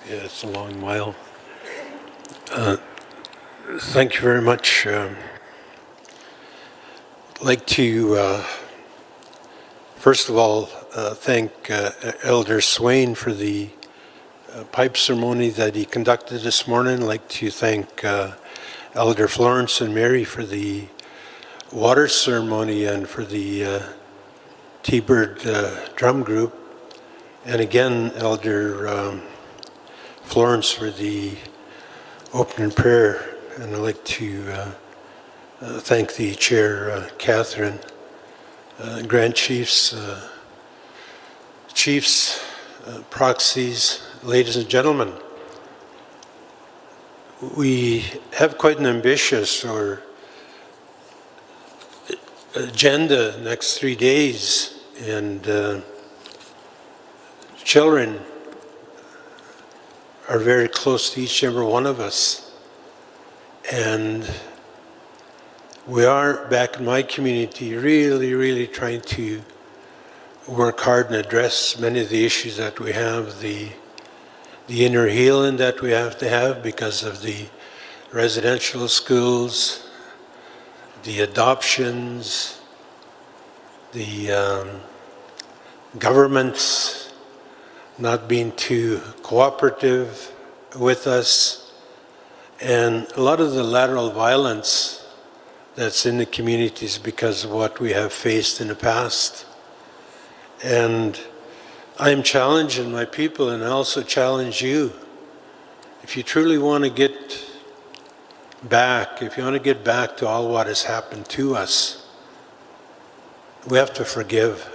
Yeah, it's a long while. Thank you very much. I'd like to, first of all, thank Elder Swain for the pipe ceremony that he conducted this morning. I'd like to thank Elder Florence and Mary for the water ceremony and for the T-Bird drum group. And again, Elder Florence for the opening prayer. And I'd like to thank the chair, Catherine, Grand Chiefs, proxies, ladies and gentlemen. We have quite an ambitious agenda next 3 days, and children are very close to each and every one of us. And we are, back in my community, really trying to work hard and address many of the issues that we have, the inner healing that we have to have because of the residential schools, the adoptions, the governments not being too cooperative with us, and a lot of the lateral violence that's in the communities because of what we have faced in the past. And I am challenging my people, and I also challenge you. If you truly want to get back, if you want to get back to all what has happened to us, we have to forgive.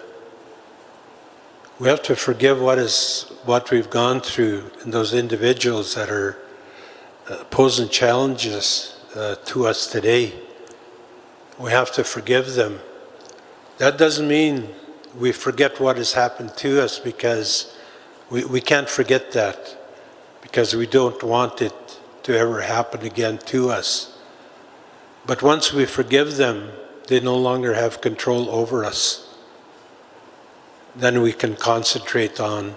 We have to forgive what we've gone through in those individuals that are posing challenges to us today. We have to forgive them. That doesn't mean we forget what has happened to us, because we can't forget that, because we don't want it to ever happen again to us. But once we forgive them, they no longer have control over us. Then we can concentrate on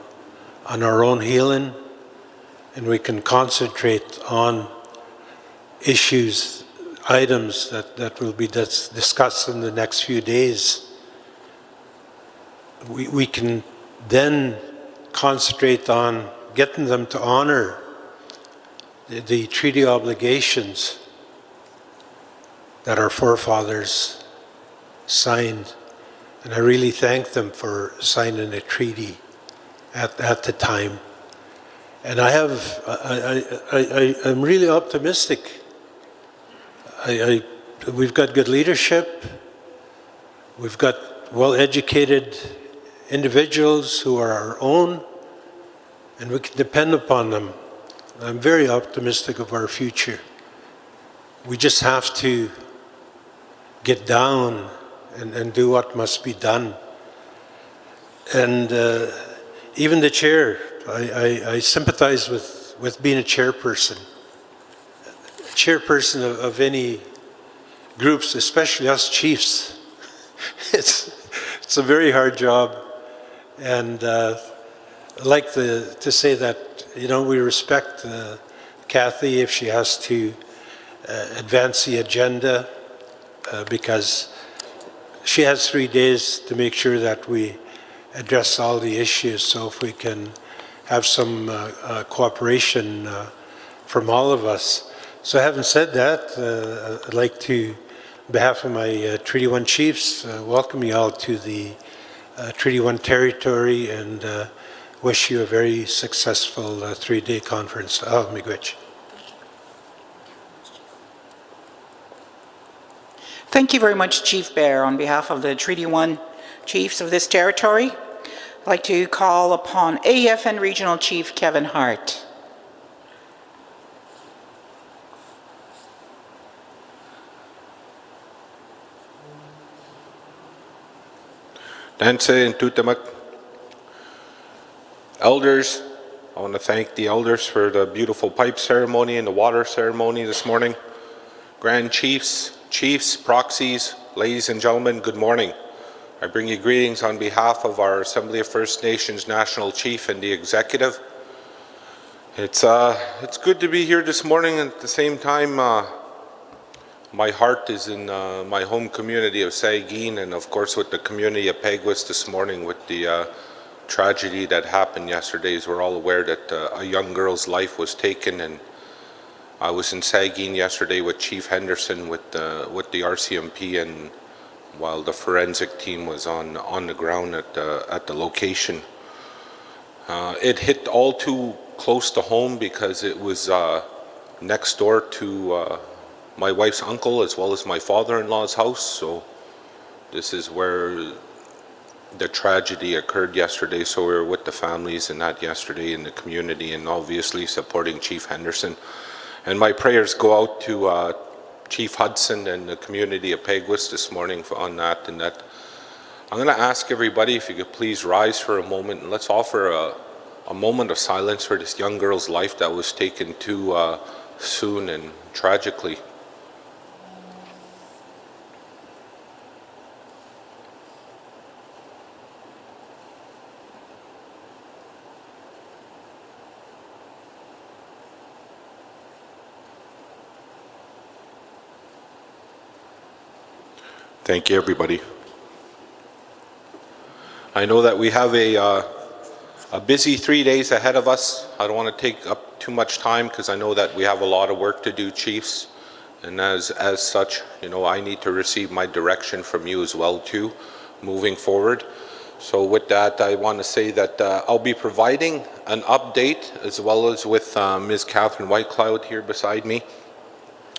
our own healing, and we can concentrate on issues, items that will be discussed in the next few days. We can then concentrate on getting them to honor the treaty obligations that our forefathers signed. And I really thank them for signing a treaty at the time. And I'm really optimistic. We've got good leadership. We've got well-educated individuals who are our own, and we can depend upon them. I'm very optimistic of our future. We just have to get down and do what must be done. And even the chair, I sympathize with being a chairperson. Chairperson of any groups, especially us chiefs. It's a very hard job. And I'd like to say that, we respect Kathy if she has to advance the agenda, because she has 3 days to make sure that we address all the issues. So if we can have some cooperation from all of us. So having said that, I'd like to, on behalf of my Treaty 1 chiefs, welcome you all to the Treaty 1 territory, and wish you a very successful 3-day conference. Miigwech. Thank you very much, Chief Bear. On behalf of the Treaty 1 chiefs of this territory, I'd like to call upon AFN Regional Chief Kevin Hart. Danse and Tutamak. Elders, I want to thank the elders for the beautiful pipe ceremony and the water ceremony this morning. Grand Chiefs, proxies, ladies and gentlemen, good morning. I bring you greetings on behalf of our Assembly of First Nations National Chief and the Executive. It's good to be here this morning, and at the same time, my heart is in my home community of Saugeen, and of course with the community of Peguis this morning with the tragedy that happened yesterday. As we're all aware that a young girl's life was taken, and I was in Saugeen yesterday with Chief Henderson with the RCMP, and while the forensic team was on the ground at the location. It hit all too close to home because it was next door to my wife's uncle as well as my father-in-law's house. So this is where the tragedy occurred yesterday. So we were with the families and that yesterday in the community, and obviously supporting Chief Henderson. And my prayers go out to Chief Hudson and the community of Peguis this morning on that. And that I'm going to ask everybody if you could please rise for a moment, and let's offer a moment of silence for this young girl's life that was taken too soon and tragically. Thank you, everybody. I know that we have a busy 3 days ahead of us. I don't want to take up too much time because I know that we have a lot of work to do, chiefs. And as such, you know, I need to receive my direction from you as well too, moving forward. So with that, I want to say that I'll be providing an update as well as with Ms. Catherine Whitecloud here beside me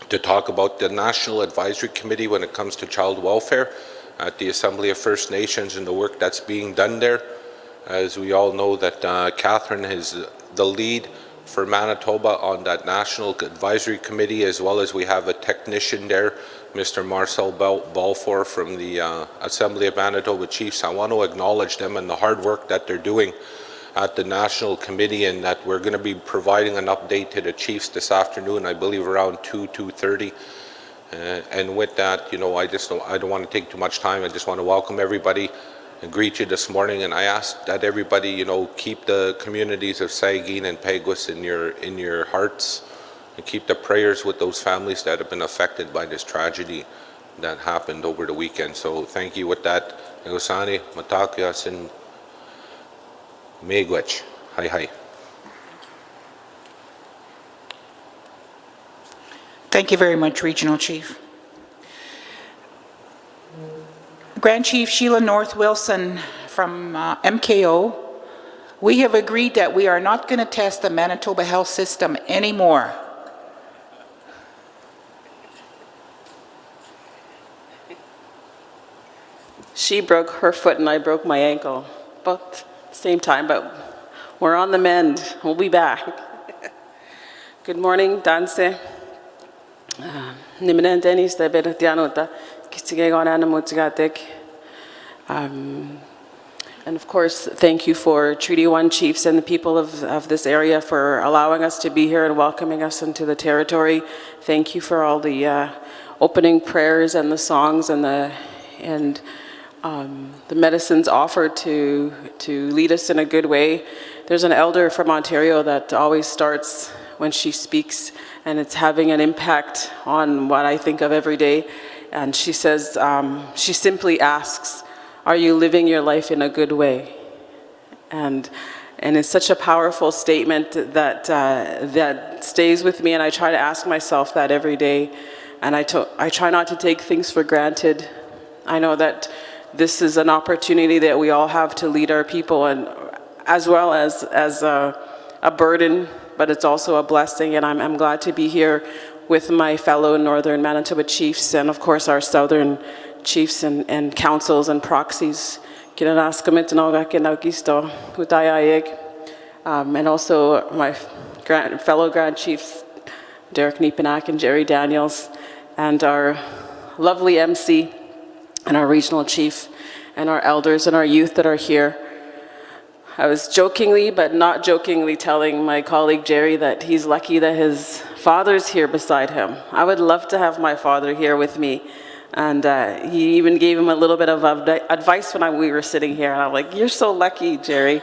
to talk about the National Advisory Committee when it comes to child welfare at the Assembly of First Nations and the work that's being done there. As we all know that Catherine is the lead for Manitoba on that National Advisory Committee, as well as we have a technician there, Mr. Marcel Balfour from the Assembly of Manitoba Chiefs. I want to acknowledge them and the hard work that they're doing at the National Committee, and that we're going to be providing an update to the Chiefs this afternoon, I believe around 2:30. And with that, you know, I don't want to take too much time. I just want to welcome everybody and greet you this morning, and I ask that everybody, you know, keep the communities of Saugeen and Peguis in your hearts, and keep the prayers with those families that have been affected by this tragedy that happened over the weekend. So thank you with that. Negosani, Matakias, and Miigwech. Hi, hi. Thank you very much, Regional Chief. Grand Chief Sheila North Wilson from MKO, we have agreed that we are not going to test the Manitoba health system anymore. She broke her foot and I broke my ankle, both same time, but we're on the mend. We'll be back. Good morning, Danse. Nimenen Denis de Bertianota, Kistigegon Mutigatek. And of course, thank you for Treaty 1 chiefs and the people of this area for allowing us to be here and welcoming us into the territory. Thank you for all the opening prayers and the songs and the medicines offered to lead us in a good way. There's an elder from Ontario that always starts when she speaks, and it's having an impact on what I think of every day. And she says, she simply asks, are you living your life in a good way? And it's such a powerful statement that stays with me, and I try to ask myself that every day. And I try not to take things for granted. I know that this is an opportunity that we all have to lead our people, and as well as a burden, but it's also a blessing. And I'm glad to be here with my fellow Northern Manitoba chiefs, and of course our Southern chiefs and councils and proxies. And also my fellow Grand Chiefs, Derek Nepanak and Jerry Daniels, and our lovely MC, and our regional chief, and our elders and our youth that are here. I was jokingly, but not jokingly, telling my colleague Jerry that he's lucky that his father's here beside him. I would love to have my father here with me. And he even gave him a little bit of advice when we were sitting here. And I'm like, you're so lucky, Jerry.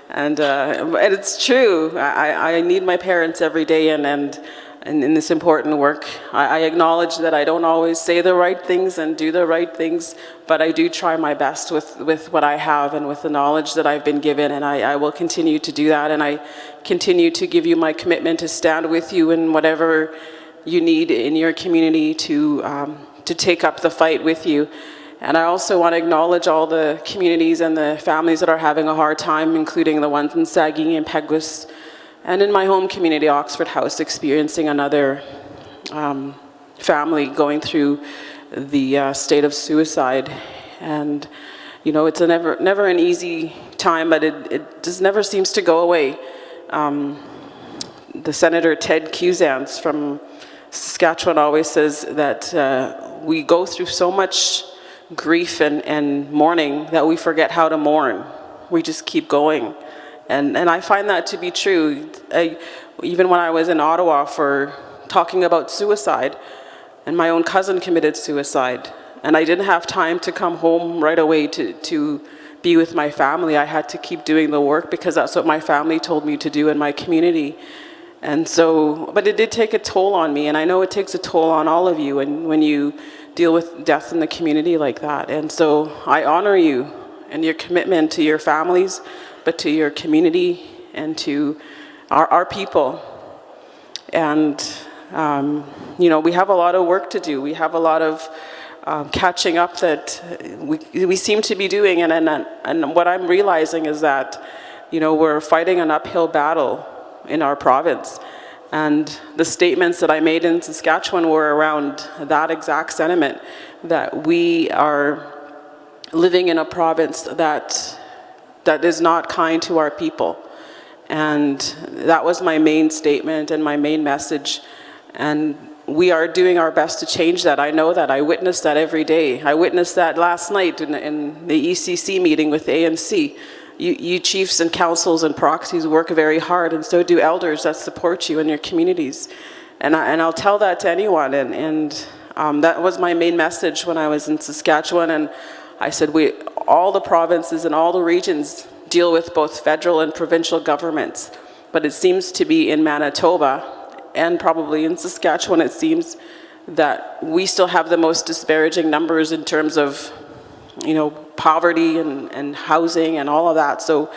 And it's true. I need my parents every day, and in this important work. I acknowledge that I don't always say the right things and do the right things, but I do try my best with what I have and with the knowledge that I've been given, and I will continue to do that, and I continue to give you my commitment to stand with you in whatever you need in your community to take up the fight with you. And I also want to acknowledge all the communities and the families that are having a hard time, including the ones in Saging and Peguis, and in my home community, Oxford House, experiencing another family going through the state of suicide. And, you know, it's never an easy time, but it just never seems to go away. The Senator Ted Cusans from Saskatchewan always says that we go through so much grief and mourning that we forget how to mourn. We just keep going. And I find that to be true. Even when I was in Ottawa for talking about suicide, and my own cousin committed suicide, and I didn't have time to come home right away to be with my family. I had to keep doing the work because that's what my family told me to do in my community. And so, but it did take a toll on me, and I know it takes a toll on all of you when you deal with death in the community like that. And so I honor you and your commitment to your families, but to your community and to our people. And, you know, we have a lot of work to do. We have a lot of catching up that we seem to be doing. And what I'm realizing is that, you know, we're fighting an uphill battle in our province. And the statements that I made in Saskatchewan were around that exact sentiment, that we are living in a province that is not kind to our people. And that was my main statement and my main message. And we are doing our best to change that. I know that. I witness that every day. I witnessed that last night in the ECC meeting with AMC. You chiefs and councils and proxies work very hard, and so do elders that support you in your communities. And I'll tell that to anyone. And that was my main message when I was in Saskatchewan. And I said, all the provinces and all the regions deal with both federal and provincial governments. But it seems to be in Manitoba, and probably in Saskatchewan, it seems that we still have the most disparaging numbers in terms of, you know, poverty and housing and all of that. So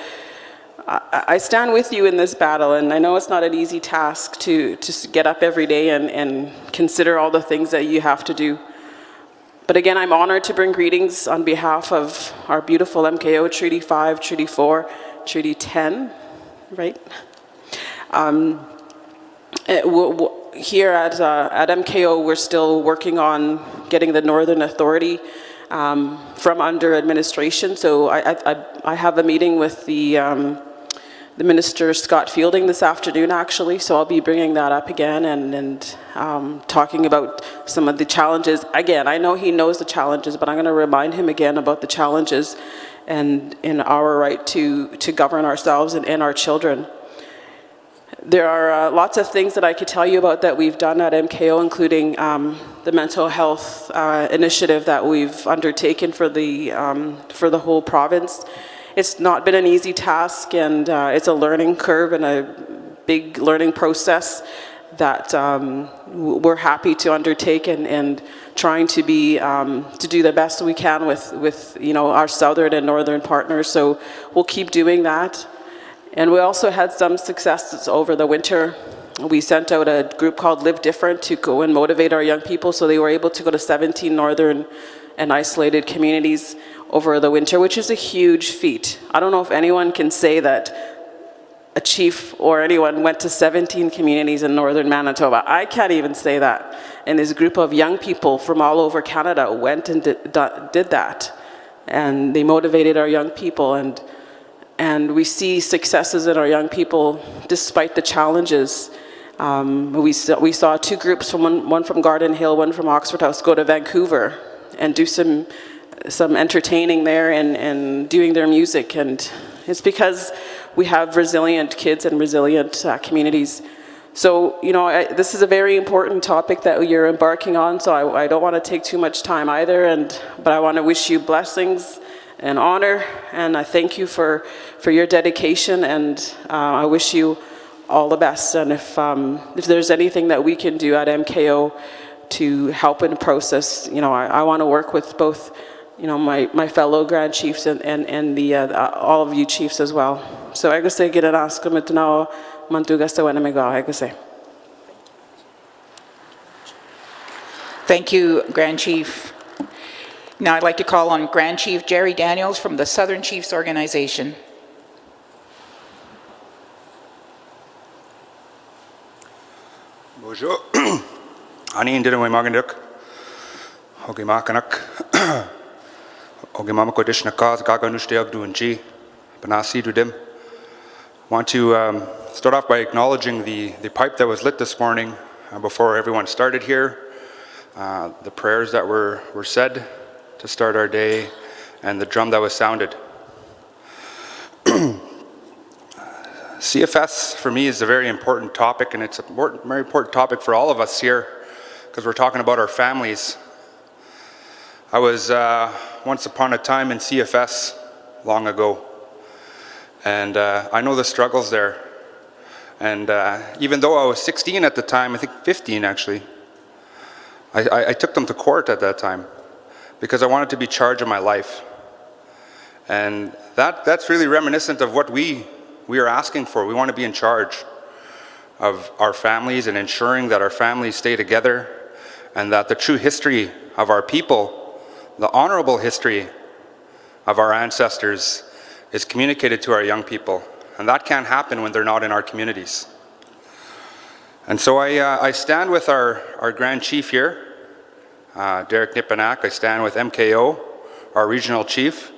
I stand with you in this battle, and I know it's not an easy task to get up every day and consider all the things that you have to do. But again, I'm honored to bring greetings on behalf of our beautiful MKO, Treaty 5, Treaty 4, Treaty 10, right? Here at MKO, we're still working on getting the Northern Authority from under administration. So I have a meeting with the Minister Scott Fielding this afternoon, actually. So I'll be bringing that up again and talking about some of the challenges. Again, I know he knows the challenges, but I'm going to remind him again about the challenges and in our right to govern ourselves and our children. There are lots of things that I could tell you about that we've done at MKO, including the mental health initiative that we've undertaken for the whole province. It's not been an easy task, and it's a learning curve and a big learning process that we're happy to undertake and trying to be to do the best we can with you know, our southern and northern partners. So we'll keep doing that. And we also had some successes over the winter. We sent out a group called Live Different to go and motivate our young people, so they were able to go to 17 northern and isolated communities over the winter, which is a huge feat. I don't know if anyone can say that a chief or anyone went to 17 communities in northern Manitoba. I can't even say that. And this group of young people from all over Canada went and did that. And they motivated our young people, and we see successes in our young people despite the challenges. We saw two groups, one from Garden Hill, one from Oxford House, go to Vancouver and do some entertaining there and doing their music. And it's because we have resilient kids and resilient communities. So, you know, this is a very important topic that you're embarking on, so I don't want to take too much time either, but I want to wish you blessings an honor, and I thank you for your dedication, and I wish you all the best. And if there's anything that we can do at MKO to help in the process, I want to work with both, my fellow Grand Chiefs and the all of you chiefs as well. So I guess I get an ask now, Mantugasta Wenemigo, I guess. Thank you, Grand Chief. Now I'd like to call on Grand Chief Jerry Daniels from the Southern Chiefs Organization. Bonjour. Ani indira we maganuk. Hoge makanak. Hoge mama kodishna kaz gaganushtiag duanji. Banasi dudim. Want to start off by acknowledging the pipe that was lit this morning before everyone started here. The prayers that were said to start our day, and the drum that was sounded. CFS for me is a very important topic, and it's a very important topic for all of us here because we're talking about our families. I was once upon a time in CFS long ago, and I know the struggles there. And even though I was 16 at the time, I think 15 actually, I took them to court at that time because I wanted to be in charge of my life. And that's really reminiscent of what we are asking for. We want to be in charge of our families and ensuring that our families stay together and that the true history of our people, the honorable history of our ancestors, is communicated to our young people. And that can't happen when they're not in our communities. And so I stand with our Grand Chief here, Derek Nipanak. I stand with MKO, our regional chief.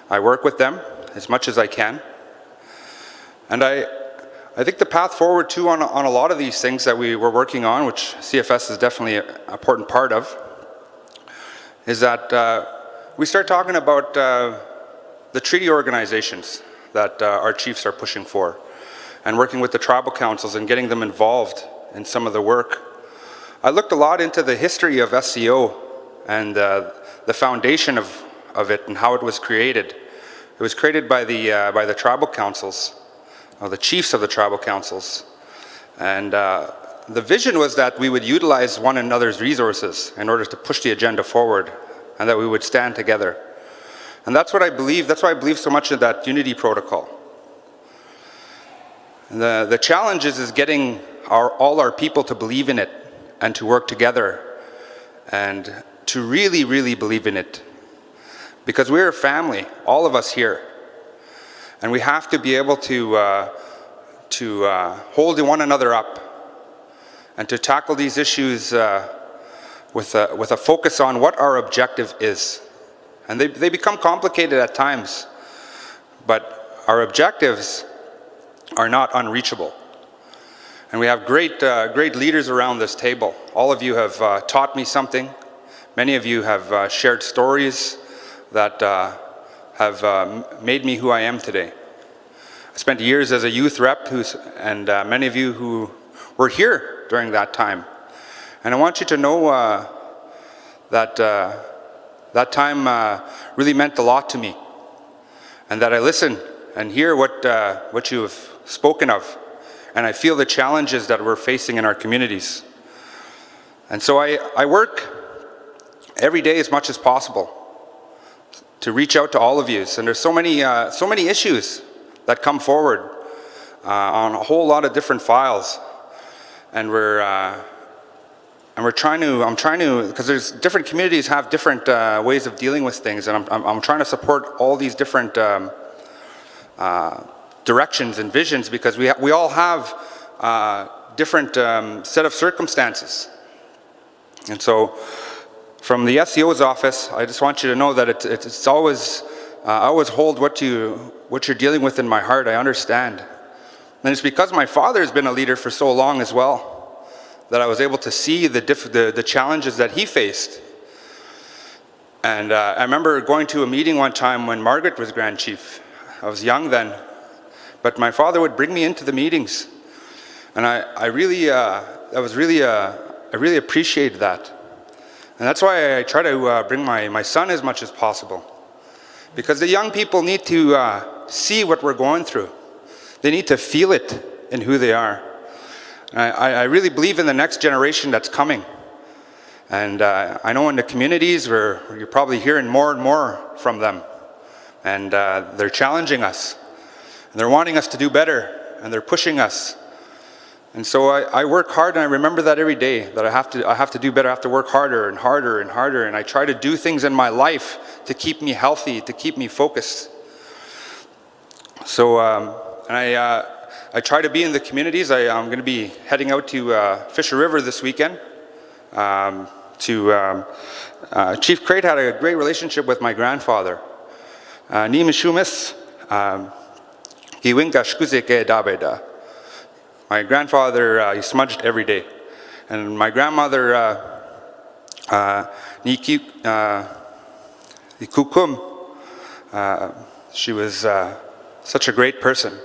I work with them as much as I can. And I think the path forward too on a lot of these things that we were working on, which CFS is definitely an important part of, is that we start talking about the treaty organizations that our chiefs are pushing for, and working with the tribal councils and getting them involved in some of the work. I looked a lot into the history of SCO and the foundation of it and how it was created. It was created by the tribal councils, or the chiefs of the tribal councils. And the vision was that we would utilize one another's resources in order to push the agenda forward, and that we would stand together. And that's what I believe. That's why I believe so much in that unity protocol. And the challenge is getting all our people to believe in it and to work together and to really, really believe in it. Because we're a family, all of us here. And we have to be able to hold one another up and to tackle these issues with a focus on what our objective is. And they become complicated at times, but our objectives are not unreachable. And we have great leaders around this table. All of you have taught me something. Many of you have shared stories that have made me who I am today. I spent years as a youth rep, and many of you who were here during that time. And I want you to know that time really meant a lot to me, and that I listen and hear what you have spoken of, and I feel the challenges that we're facing in our communities. And so I work every day as much as possible to reach out to all of you. And there's so many issues that come forward on a whole lot of different files, and I'm trying to, because there's different communities have different ways of dealing with things, and I'm trying to support all these different directions and visions, because we all have different set of circumstances. And so from the SEO's office, I just want you to know that it's always, I always hold what you're dealing with in my heart. I understand. And it's because my father has been a leader for so long as well, that I was able to see the challenges that he faced. And I remember going to a meeting one time when Margaret was Grand Chief. I was young then, but my father would bring me into the meetings, and I really appreciated that. And that's why I try to bring my son as much as possible, because the young people need to see what we're going through. They need to feel it in who they are. I really believe in the next generation that's coming. And I know in the communities where you're probably hearing more and more from them. And they're challenging us. And they're wanting us to do better. And they're pushing us. And so I work hard, and I remember that every day, that I have to do better. I have to work harder and harder and harder. And I try to do things in my life to keep me healthy, to keep me focused. So I try to be in the communities. I'm going to be heading out to Fisher River this weekend. Chief Crate had a great relationship with my grandfather. Ni mishumis giwinga shkuzeke dabeda. My grandfather, he smudged every day. And my grandmother, ni kukum, she was such a great person.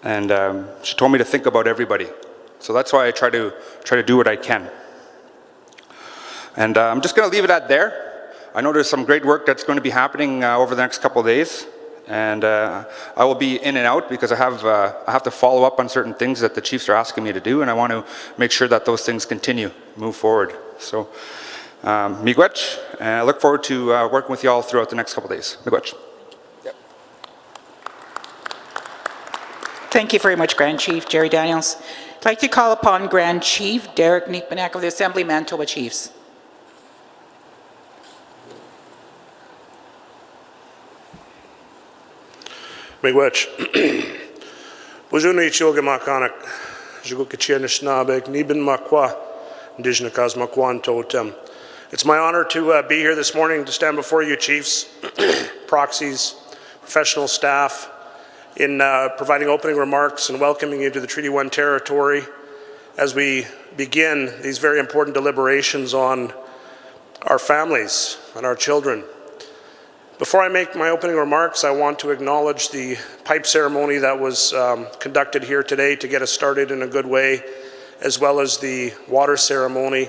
And she told me to think about everybody. So that's why I try to do what I can. And I'm just going to leave it at there. I know there's some great work that's going to be happening over the next couple of days. And I will be in and out because I have to follow up on certain things that the chiefs are asking me to do, and I want to make sure that those things continue, move forward. So, miigwech, and I look forward to working with you all throughout the next couple of days. Miigwech. Thank you very much, Grand Chief Jerry Daniels. I'd like to call upon Grand Chief Derek Neekmanek of the Assembly, Manitoba Chiefs. Miigwech. Bujuni choge makanak. Jugo kichianish nabek nibin makwa. Indigenous makwan totem. It's my honor to be here this morning to stand before you, chiefs, proxies, professional staff, in providing opening remarks and welcoming you to the Treaty 1 territory as we begin these very important deliberations on our families and our children. Before I make my opening remarks, I want to acknowledge the pipe ceremony that was conducted here today to get us started in a good way, as well as the water ceremony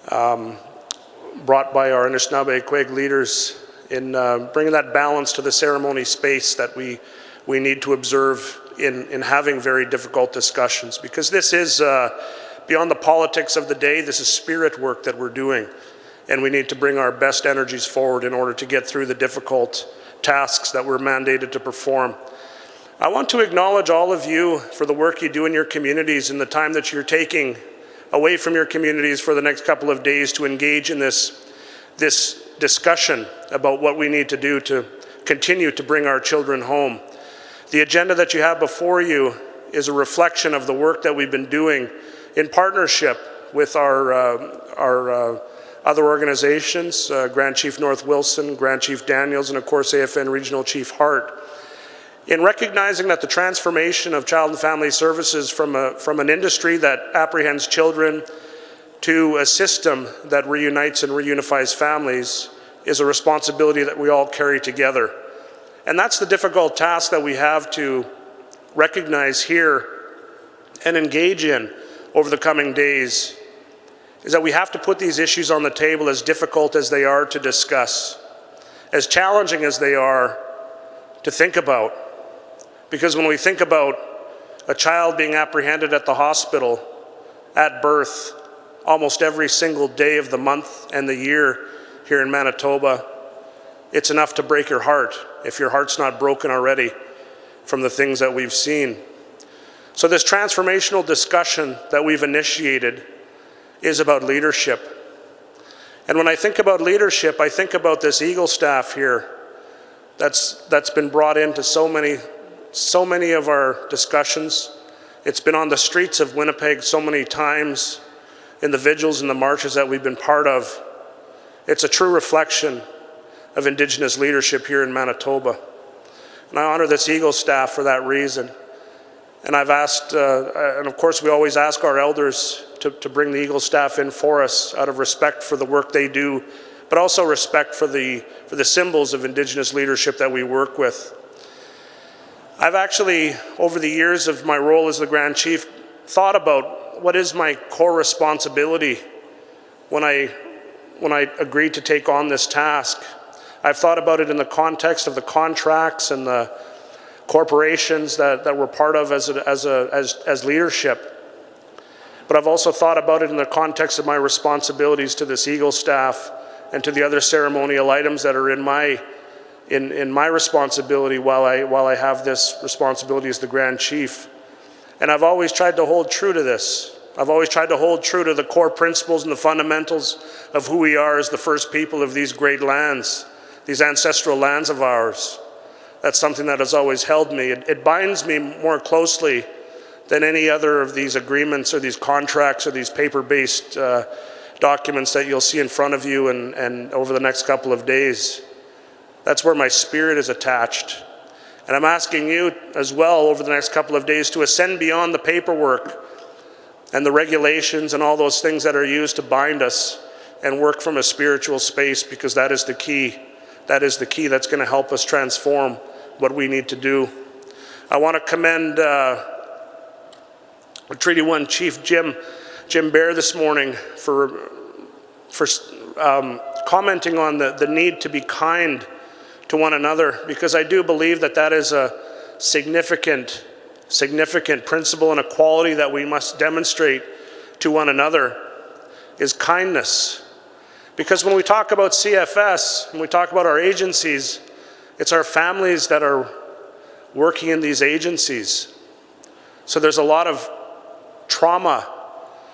brought by our Anishinaabe Quag leaders in bringing that balance to the ceremony space that we need to observe in having very difficult discussions. Because this is beyond the politics of the day, this is spirit work that we're doing. And we need to bring our best energies forward in order to get through the difficult tasks that we're mandated to perform. I want to acknowledge all of you for the work you do in your communities and the time that you're taking away from your communities for the next couple of days to engage in this discussion about what we need to do to continue to bring our children home. The agenda that you have before you is a reflection of the work that we've been doing in partnership with our other organizations, Grand Chief North Wilson, Grand Chief Daniels, and of course AFN Regional Chief Hart, in recognizing that the transformation of child and family services from an industry that apprehends children to a system that reunites and reunifies families is a responsibility that we all carry together. And that's the difficult task that we have to recognize here and engage in over the coming days, is that we have to put these issues on the table, as difficult as they are to discuss, as challenging as they are to think about. Because when we think about a child being apprehended at the hospital at birth almost every single day of the month and the year here in Manitoba, it's enough to break your heart if your heart's not broken already from the things that we've seen. So this transformational discussion that we've initiated is about leadership. And when I think about leadership, I think about this Eagle staff here that's been brought into so many of our discussions. It's been on the streets of Winnipeg so many times in the vigils and the marches that we've been part of. It's a true reflection of Indigenous leadership here in Manitoba. And I honor this Eagle staff for that reason. And I've asked, and of course we always ask our elders to bring the Eagle staff in for us out of respect for the work they do, but also respect for the symbols of Indigenous leadership that we work with. I've actually, over the years of my role as the Grand Chief, thought about what is my core responsibility when I agreed to take on this task. I've thought about it in the context of the contracts and the corporations that we're part of as leadership. But I've also thought about it in the context of my responsibilities to this Eagle staff and to the other ceremonial items that are in my responsibility while I have this responsibility as the Grand Chief. And I've always tried to hold true to this. I've always tried to hold true to the core principles and the fundamentals of who we are as the first people of these great lands, these ancestral lands of ours. That's something that has always held me. It binds me more closely than any other of these agreements or these contracts or these paper-based documents that you'll see in front of you and over the next couple of days. That's where my spirit is attached. And I'm asking you as well over the next couple of days to ascend beyond the paperwork and the regulations and all those things that are used to bind us and work from a spiritual space, because that is the key. That is the key that's going to help us transform what we need to do. I want to commend Treaty 1 Chief Jim Bear this morning for commenting on the need to be kind to one another, because I do believe that is a significant principle and a quality that we must demonstrate to one another, is kindness. Because when we talk about CFS, when we talk about our agencies, it's our families that are working in these agencies. So there's a lot of trauma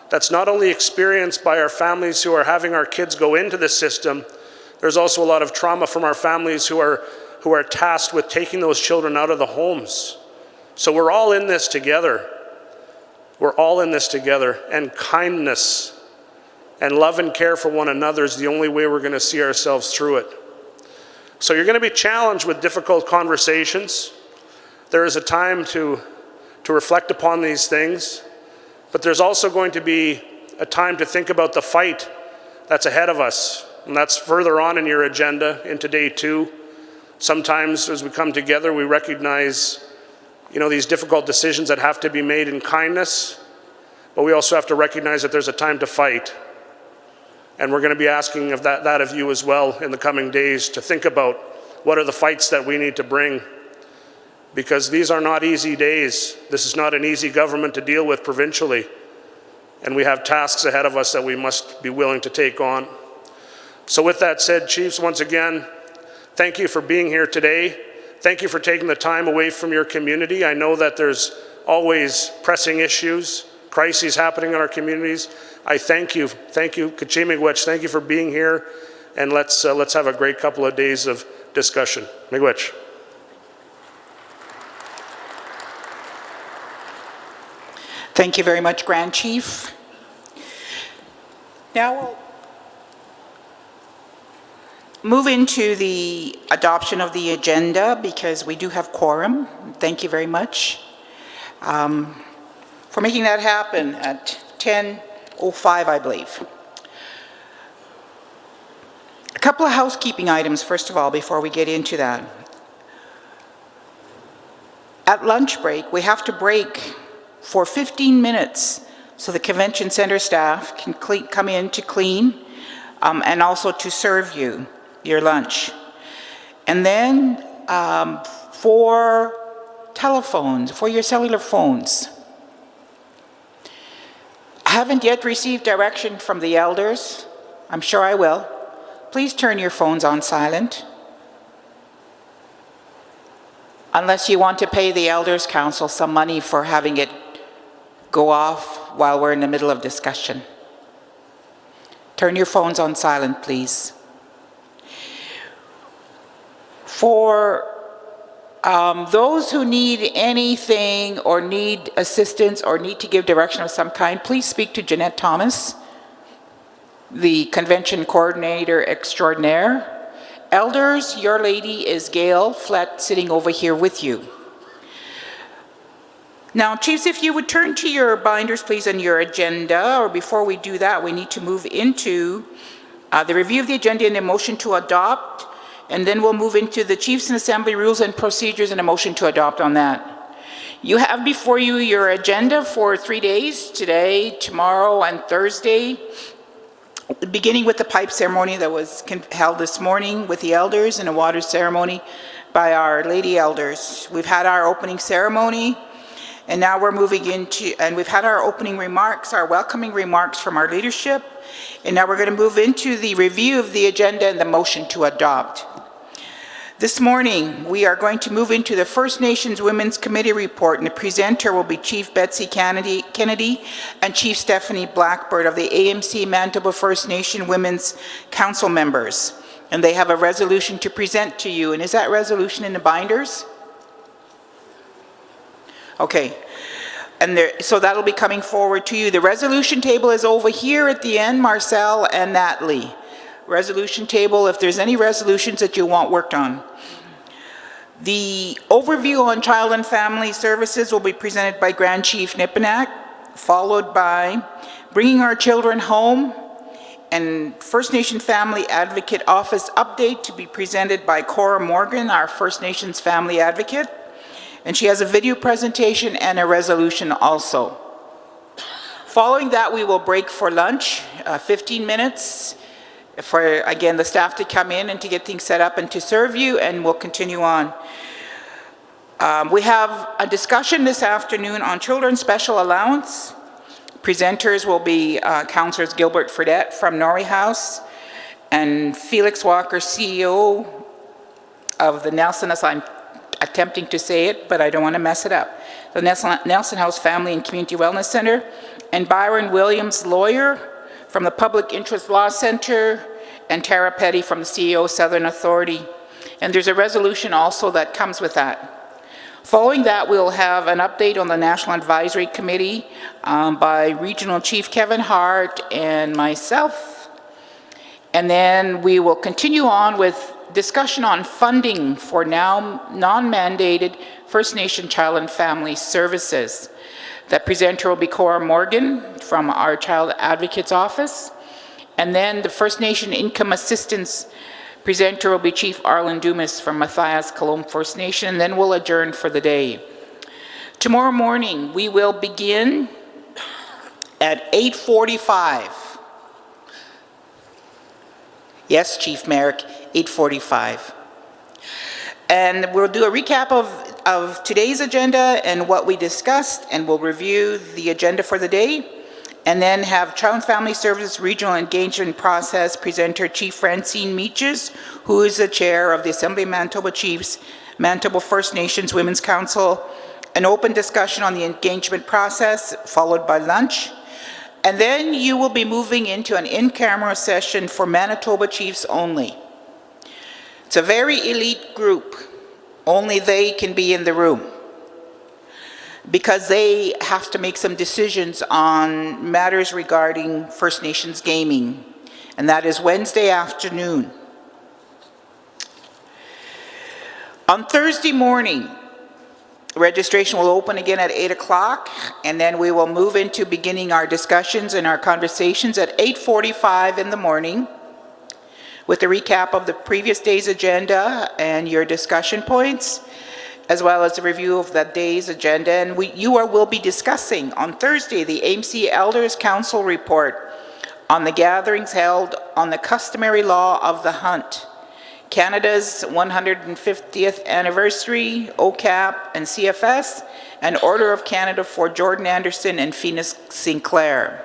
that's not only experienced by our families who are having our kids go into the system, there's also a lot of trauma from our families who are tasked with taking those children out of the homes. So we're all in this together. We're all in this together, and kindness and love and care for one another is the only way we're going to see ourselves through it. So you're going to be challenged with difficult conversations. There is a time to reflect upon these things, but there's also going to be a time to think about the fight that's ahead of us, and that's further on in your agenda into day 2. Sometimes as we come together, we recognize, these difficult decisions that have to be made in kindness, but we also have to recognize that there's a time to fight. And we're going to be asking of that of you as well in the coming days to think about what are the fights that we need to bring, because these are not easy days. This is not an easy government to deal with provincially, and we have tasks ahead of us that we must be willing to take on. So with that said, Chiefs, once again, thank you for being here today. Thank you for taking the time away from your community. I know that there's always pressing issues, crises happening in our communities. I thank you. Thank you, Kachimigwech. Thank you for being here, and let's have a great couple of days of discussion. Miigwech. Thank you very much, Grand Chief. Now we'll move into the adoption of the agenda, because we do have quorum. Thank you very much for making that happen at 10:05, I believe. A couple of housekeeping items, first of all, before we get into that. At lunch break, we have to break for 15 minutes so the convention center staff can come in to clean and also to serve you your lunch. And then for telephones, for your cellular phones, I haven't yet received direction from the elders. I'm sure I will. Please turn your phones on silent. Unless you want to pay the Elders Council some money for having it go off while we're in the middle of discussion. Turn your phones on silent, please. For those who need anything or need assistance or need to give direction of some kind, please speak to Jeanette Thomas, the convention coordinator extraordinaire. Elders, your lady is Gail Flett, sitting over here with you. Now, Chiefs, if you would turn to your binders, please, on your agenda, or before we do that, we need to move into the review of the agenda and a motion to adopt, and then we'll move into the Chiefs and Assembly rules and procedures and a motion to adopt on that. You have before you your agenda for 3 days, today, tomorrow, and Thursday. beginning with the pipe ceremony that was held this morning with the elders and a water ceremony by our lady elders. We've had our opening ceremony, and now we're moving into, and we've had our opening remarks, our welcoming remarks from our leadership, and now we're going to move into the review of the agenda and the motion to adopt. This morning, we are going to move into the First Nations Women's Committee report, and the presenter will be Chief Betsy Kennedy and Chief Stephanie Blackbird of the AMC Manitoba First Nation Women's Council members. And they have a resolution to present to you. And is that resolution in the binders? Okay. And so that'll be coming forward to you. The resolution table is over here at the end, Marcel and Natalie. Resolution table, if there's any resolutions that you want worked on. The overview on child and family services will be presented by Grand Chief Nipinak, followed by Bringing Our Children Home and First Nation Family Advocate Office update to be presented by Cora Morgan, our First Nations Family Advocate. And she has a video presentation and a resolution also. Following that, we will break for lunch, 15 minutes, for, again, the staff to come in and to get things set up and to serve you, and we'll continue on. We have a discussion this afternoon on children's special allowance. Presenters will be Councillors Gilbert Fredette from Norrie House and Felix Walker, CEO of the Nelson, as I'm attempting to say it, but I don't want to mess it up, the Nelson House Family and Community Wellness Center, and Byron Williams, lawyer from the Public Interest Law Center, and Tara Petty from the CEO Southern Authority. And there's a resolution also that comes with that. Following that, we'll have an update on the National Advisory Committee by Regional Chief Kevin Hart and myself. And then we will continue on with discussion on funding for now non-mandated First Nation Child and Family Services. That presenter will be Cora Morgan from our Child Advocate's Office. And then the First Nation Income Assistance presenter will be Chief Arlen Dumas from Matthias Colomb First Nation, and then we'll adjourn for the day. Tomorrow morning, we will begin at 8:45. Yes, Chief Merrick, 8:45. And we'll do a recap of today's agenda and what we discussed, and we'll review the agenda for the day, and then have Child and Family Services Regional Engagement Process presenter Chief Francine Meaches, who is the chair of the Assembly of Manitoba Chiefs, Manitoba First Nations Women's Council, an open discussion on the engagement process, followed by lunch. And then you will be moving into an in-camera session for Manitoba Chiefs only. It's a very elite group. Only they can be in the room because they have to make some decisions on matters regarding First Nations gaming, and that is Wednesday afternoon. On Thursday morning, registration will open again at 8 o'clock, and then we will move into beginning our discussions and our conversations at 8:45 in the morning with a recap of the previous day's agenda and your discussion points, as well as a review of that day's agenda. And you will be discussing on Thursday the AMC Elders Council report on the gatherings held on the customary law of the hunt, Canada's 150th anniversary, OCAP and CFS, and Order of Canada for Jordan Anderson and Phoenix Sinclair.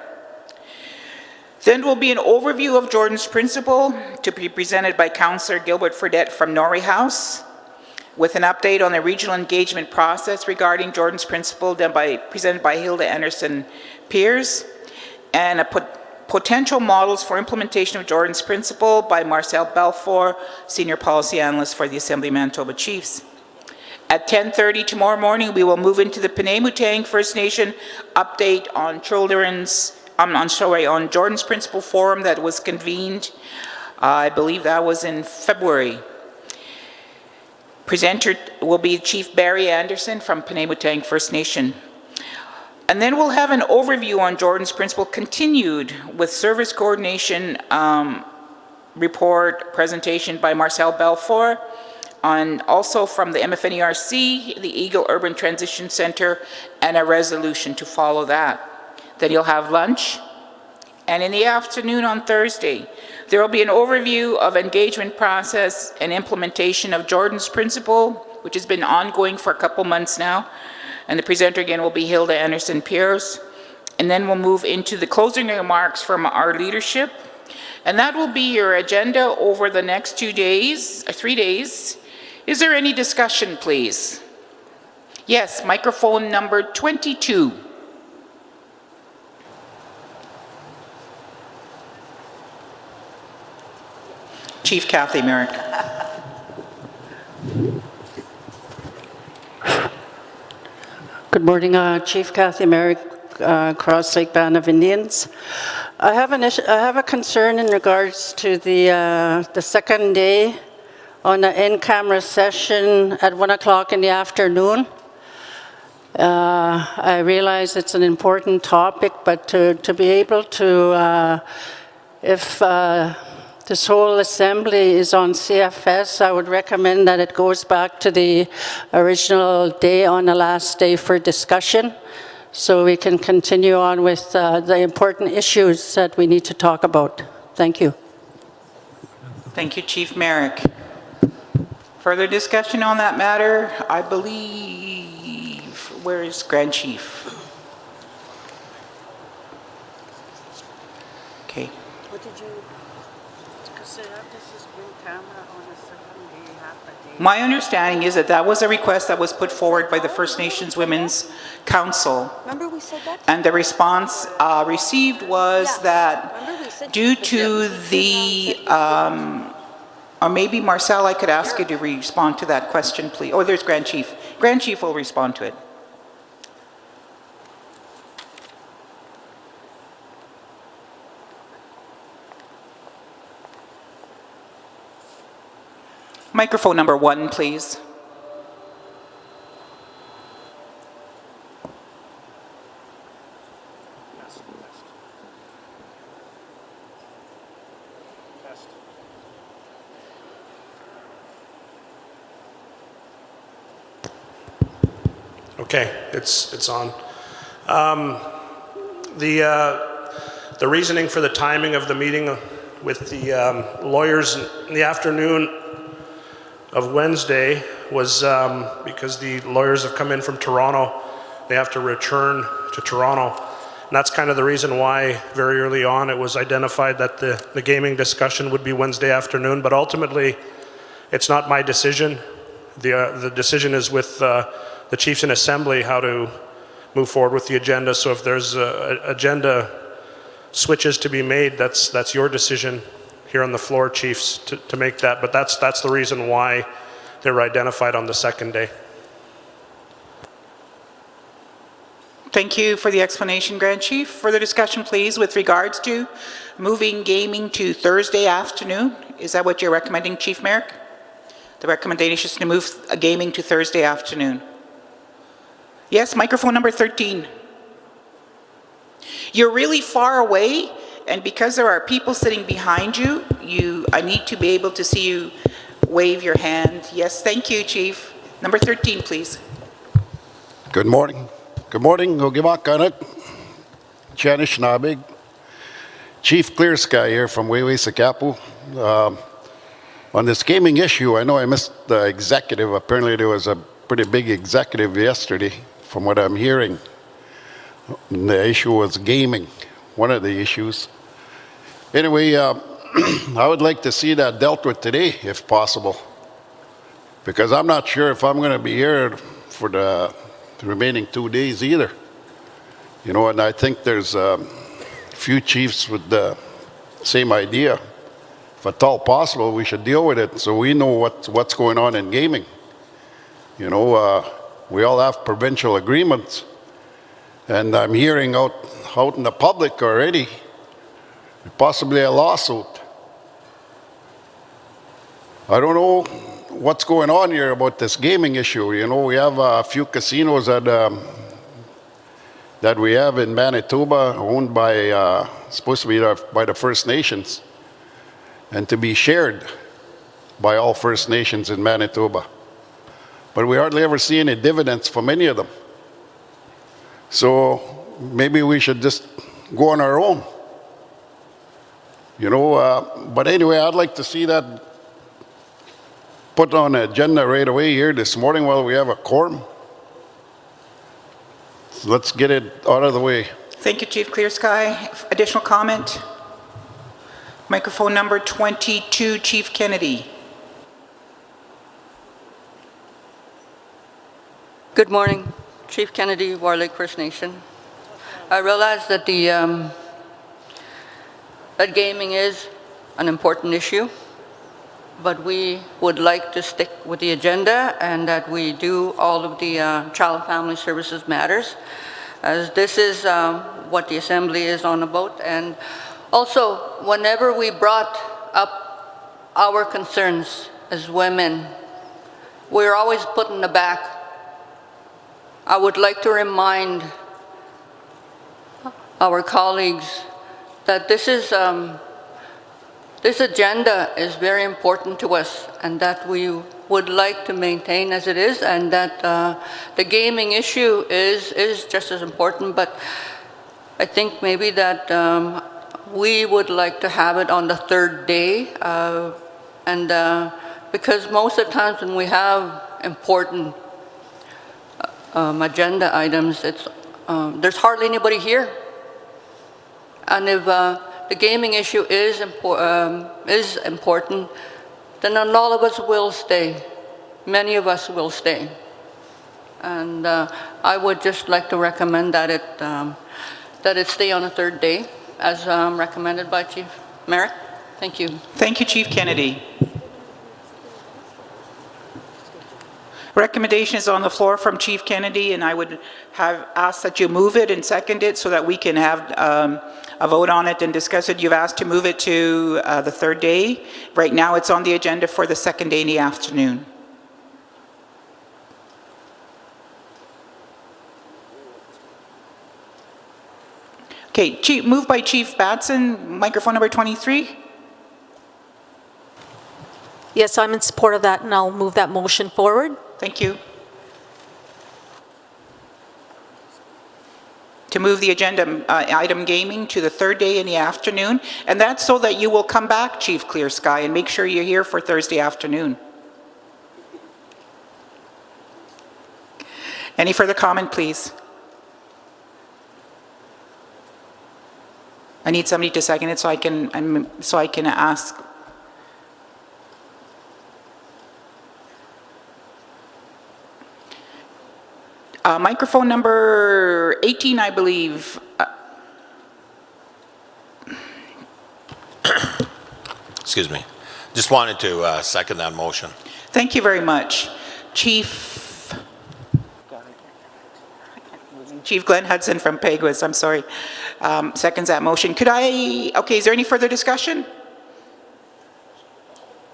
Then will be an overview of Jordan's Principle to be presented by Councillor Gilbert Fredette from Norrie House, with an update on the regional engagement process regarding Jordan's Principle presented by Hilda Anderson Peers, and potential models for implementation of Jordan's Principle by Marcel Belfour, Senior Policy Analyst for the Assembly of Manitoba Chiefs. At 10:30 tomorrow morning, we will move into the Penamutang First Nation update on on Jordan's Principle Forum that was convened, I believe that was in February. Presenter will be Chief Barry Anderson from Penamutang First Nation. And then we'll have an overview on Jordan's Principle continued with service coordination report presentation by Marcel Belfour, and also from the MFNERC, the Eagle Urban Transition Center, and a resolution to follow that. Then you'll have lunch, And in the afternoon on Thursday, there will be an overview of engagement process and implementation of Jordan's Principle, which has been ongoing for a couple months now. And the presenter again will be Hilda Anderson-Pierce. And then we'll move into the closing remarks from our leadership. And that will be your agenda over the next 2 days, or 3 days. Is there any discussion, please? Yes, microphone number 22. Chief Kathy Merrick. Good morning, Chief Kathy Merrick, Cross Lake Band of Indians. I have a concern in regards to the second day on the in-camera session at 1 o'clock in the afternoon. I realize it's an important topic, but to be able to, if this whole assembly is on CFS, I would recommend that it goes back to the original day on the last day for discussion, so we can continue on with the important issues that we need to talk about. Thank you. Thank you, Chief Merrick. Further discussion on that matter? I believe, where is Grand Chief? Okay. What did you say? This is green camera on the second day, half a day. My understanding is that that was a request that was put forward by the First Nations Women's Council. Remember we said that? And the response received was Yeah. that Remember we said due to the, or maybe Marcel, I could ask you to respond to that question, please. Oh, there's Grand Chief. Grand Chief will respond to it. Microphone number 1, please. Okay, it's on. The reasoning for the timing of the meeting with the lawyers in the afternoon of Wednesday was because the lawyers have come in from Toronto. They have to return to Toronto. And that's kind of the reason why very early on it was identified that the gaming discussion would be Wednesday afternoon, but ultimately it's not my decision. The decision is with the Chiefs in Assembly how to move forward with the agenda. So if there's agenda switches to be made, that's your decision here on the floor, Chiefs, to make that. But that's the reason why they were identified on the second day. Thank you for the explanation, Grand Chief. Further discussion, please, with regards to moving gaming to Thursday afternoon. Is that what you're recommending, Chief Merrick? The recommendation is to move gaming to Thursday afternoon. Yes, microphone number 13. You're really far away, and because there are people sitting behind you, I need to be able to see you wave your hand. Yes, thank you, Chief. Number 13, please. Good morning. Good morning. Ogimak Chanish Nabig. Chief Clear Sky here from Wayway Sakapu. On this gaming issue, I know I missed the executive. Apparently there was a pretty big executive yesterday, from what I'm hearing. And the issue was gaming, one of the issues. Anyway, I would like to see that dealt with today, if possible, because I'm not sure if I'm going to be here for the remaining 2 days either. You know, and I think there's a few chiefs with the same idea. If at all possible, we should deal with it so we know what's going on in gaming. You know, we all have provincial agreements, and I'm hearing out in the public already, possibly a lawsuit. I don't know what's going on here about this gaming issue. You know, we have a few casinos that we have in Manitoba owned by, supposed to be by the First Nations, and to be shared by all First Nations in Manitoba. But we hardly ever see any dividends from any of them. So maybe we should just go on our own. You know, but anyway, I'd like to see that put on the agenda right away here this morning while we have a quorum. So let's get it out of the way. Thank you, Chief Clear Sky. Additional comment? Microphone number 22, Chief Kennedy. Good morning, Chief Kennedy, War Lake First Nation. I realize that that gaming is an important issue, but we would like to stick with the agenda and that we do all of the child and family services matters, as this is what the Assembly is on about. And also, whenever we brought up our concerns as women, we're always put in the back. I would like to remind our colleagues that this agenda is very important to us and that we would like to maintain as it is, and that the gaming issue is just as important, but I think maybe that we would like to have it on the third day, because most of the times when we have important agenda items, there's hardly anybody here. And if the gaming issue is important, then all of us will stay. Many of us will stay. And I would just like to recommend that it stay on the third day, as recommended by Chief Merrick. Thank you. Thank you, Chief Kennedy. Recommendation is on the floor from Chief Kennedy, and I would have asked that you move it and second it so that we can have a vote on it and discuss it. You've asked to move it to the third day. Right now it's on the agenda for the second day in the afternoon. Okay, moved by Chief Batson, microphone number 23. Yes, I'm in support of that, and I'll move that motion forward. Thank you. To move the agenda item gaming to the third day in the afternoon, and that's so that you will come back, Chief Clear Sky, and make sure you're here for Thursday afternoon. Any further comment, please? I need somebody to second it so I can ask. Microphone number 18, I believe. Excuse me. Just wanted to second that motion. Thank you very much. Chief Glenn Hudson from Peguis, I'm sorry, seconds that motion. Okay, is there any further discussion?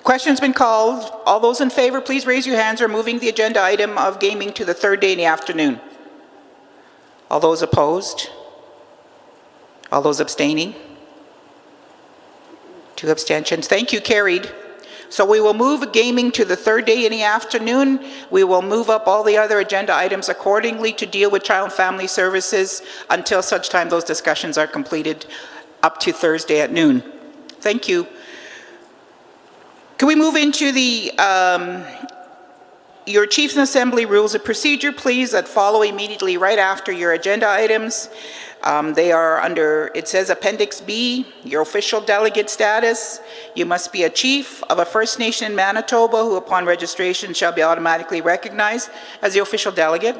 Question's been called. All those in favor, please raise your hands. Or moving the agenda item of gaming to the third day in the afternoon. All those opposed? All those abstaining? 2 abstentions. Thank you, carried. So we will move gaming to the third day in the afternoon. We will move up all the other agenda items accordingly to deal with child and family services until such time those discussions are completed up to Thursday at noon. Thank you. Can we move into the your Chiefs and Assembly Rules of Procedure, please, that follow immediately right after your agenda items. They are under, it says Appendix B, your official delegate status. You must be a chief of a First Nation in Manitoba who upon registration shall be automatically recognized as the official delegate.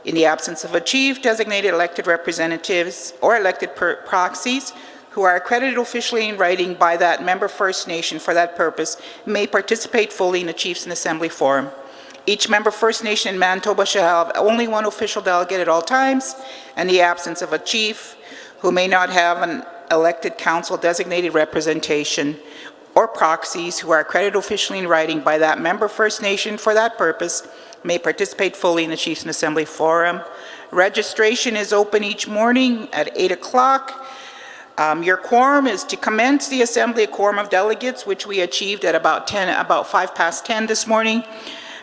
In the absence of a chief, designated elected representatives or elected proxies who are accredited officially in writing by that member First Nation for that purpose may participate fully in the Chiefs and Assembly Forum. Each member First Nation in Manitoba shall have only one official delegate at all times, and the absence of a chief who may not have an elected council designated representation or proxies who are accredited officially in writing by that member First Nation for that purpose may participate fully in the Chiefs and Assembly Forum. Registration is open each morning at 8 o'clock. Your quorum is to commence the assembly, a quorum of delegates, which we achieved at about 5 past 10 this morning.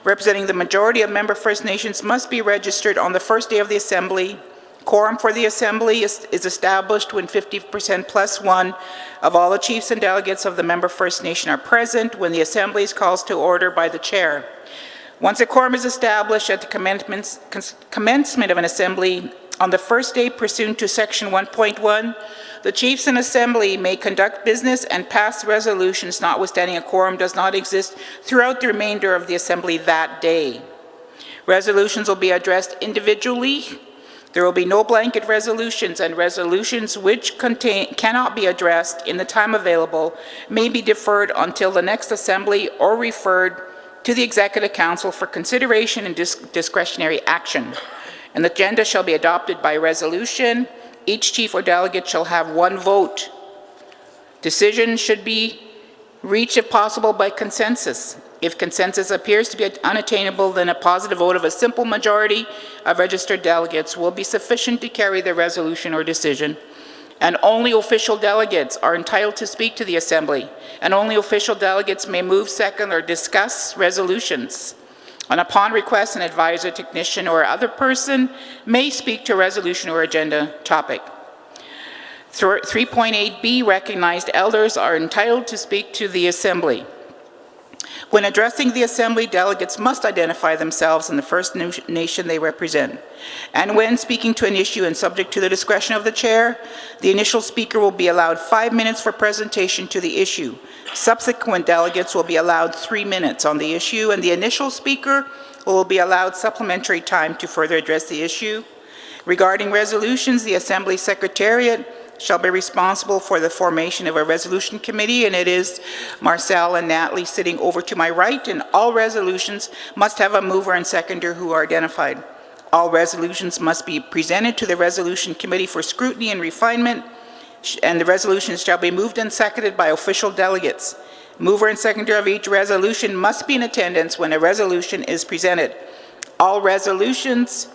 Representing the majority of member First Nations must be registered on the first day of the assembly Quorum for the assembly is established when 50% plus one of all the chiefs and delegates of the member First Nation are present when the assembly is called to order by the chair. Once a quorum is established at the commencement of an assembly on the first day pursuant to section 1.1, the chiefs and assembly may conduct business and pass resolutions notwithstanding a quorum does not exist throughout the remainder of the assembly that day. Resolutions will be addressed individually. There will be no blanket resolutions, and resolutions which cannot be addressed in the time available may be deferred until the next assembly or referred to the Executive Council for consideration and discretionary action. An agenda shall be adopted by resolution. Each chief or delegate shall have one vote. Decisions should be reached, if possible, by consensus. If consensus appears to be unattainable, then a positive vote of a simple majority of registered delegates will be sufficient to carry the resolution or decision. And only official delegates are entitled to speak to the Assembly, and only official delegates may move, second, or discuss resolutions. And upon request, an advisor, technician, or other person may speak to a resolution or agenda topic. 3.8b, recognized elders are entitled to speak to the Assembly. When addressing the Assembly, delegates must identify themselves and the First Nation they represent. And when speaking to an issue and subject to the discretion of the chair, the initial speaker will be allowed 5 minutes for presentation to the issue. Subsequent delegates will be allowed 3 minutes on the issue, and the initial speaker will be allowed supplementary time to further address the issue. Regarding resolutions, the Assembly Secretariat shall be responsible for the formation of a resolution committee, and it is Marcel and Natalie sitting over to my right, and all resolutions must have a mover and seconder who are identified. All resolutions must be presented to the resolution committee for scrutiny and refinement, and the resolutions shall be moved and seconded by official delegates. Mover and seconder of each resolution must be in attendance when a resolution is presented. All resolutions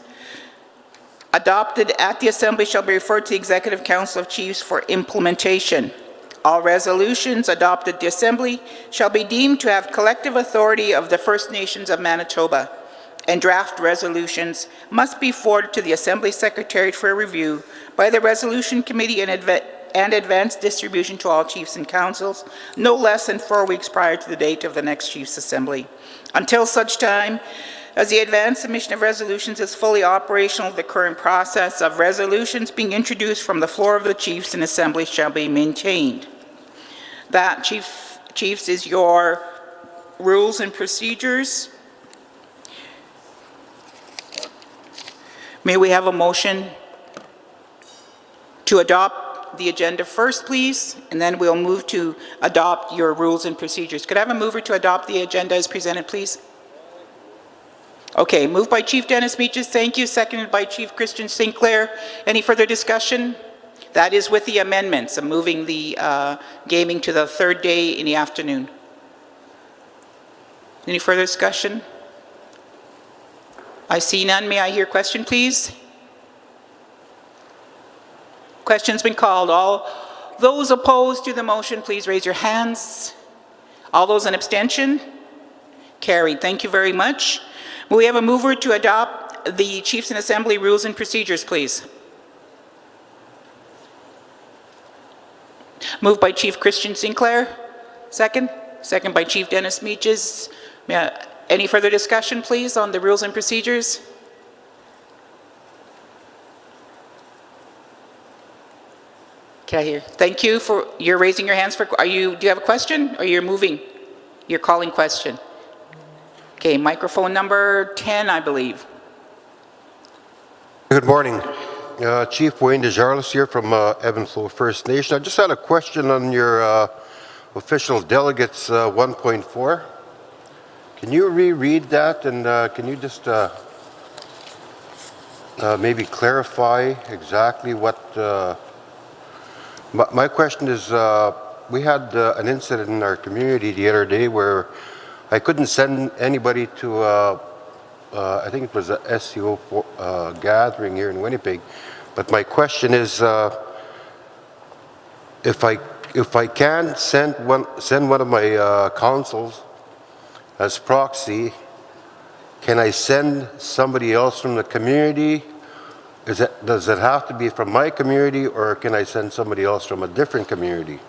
adopted at the Assembly shall be referred to the Executive Council of Chiefs for implementation. All resolutions adopted at the Assembly shall be deemed to have collective authority of the First Nations of Manitoba, and draft resolutions must be forwarded to the Assembly Secretariat for review by the Resolution Committee and advanced distribution to all chiefs and councils no less than 4 weeks prior to the date of the next Chiefs Assembly. Until such time as the advanced submission of resolutions is fully operational, the current process of resolutions being introduced from the floor of the Chiefs and Assembly shall be maintained. That, Chiefs, is your rules and procedures. May we have a motion to adopt the agenda first, please, and then we'll move to adopt your rules and procedures. Could I have a mover to adopt the agenda as presented, please? Okay, moved by Chief Dennis Meaches, thank you. Seconded by Chief Christian Sinclair. Any further discussion? That is with the amendments of moving the gaming to the third day in the afternoon. Any further discussion? I see none. May I hear question, please? Question's been called. All those opposed to the motion, please raise your hands. All those in abstention? Carried. Thank you very much. Will we have a mover to adopt the Chiefs and Assembly rules and procedures, please? Moved by Chief Christian Sinclair. Second? Second by Chief Dennis Meaches. Any further discussion, please, on the rules and procedures? Okay, here. Thank you for you're raising your hands for. Do you have a question, or you're moving? You're calling question. Okay, microphone number 10, I believe. Good morning. Chief Wayne Desjarlais here from Evansville First Nation. I just had a question on your official delegates 1.4. Can you reread that, and can you just maybe clarify exactly what... My question is, we had an incident in our community the other day where I couldn't send anybody to, I think it was a SCO gathering here in Winnipeg. But my question is, if I can send one of my councils as proxy, can I send somebody else from the community? does it have to be from my community, or can I send somebody else from a different community?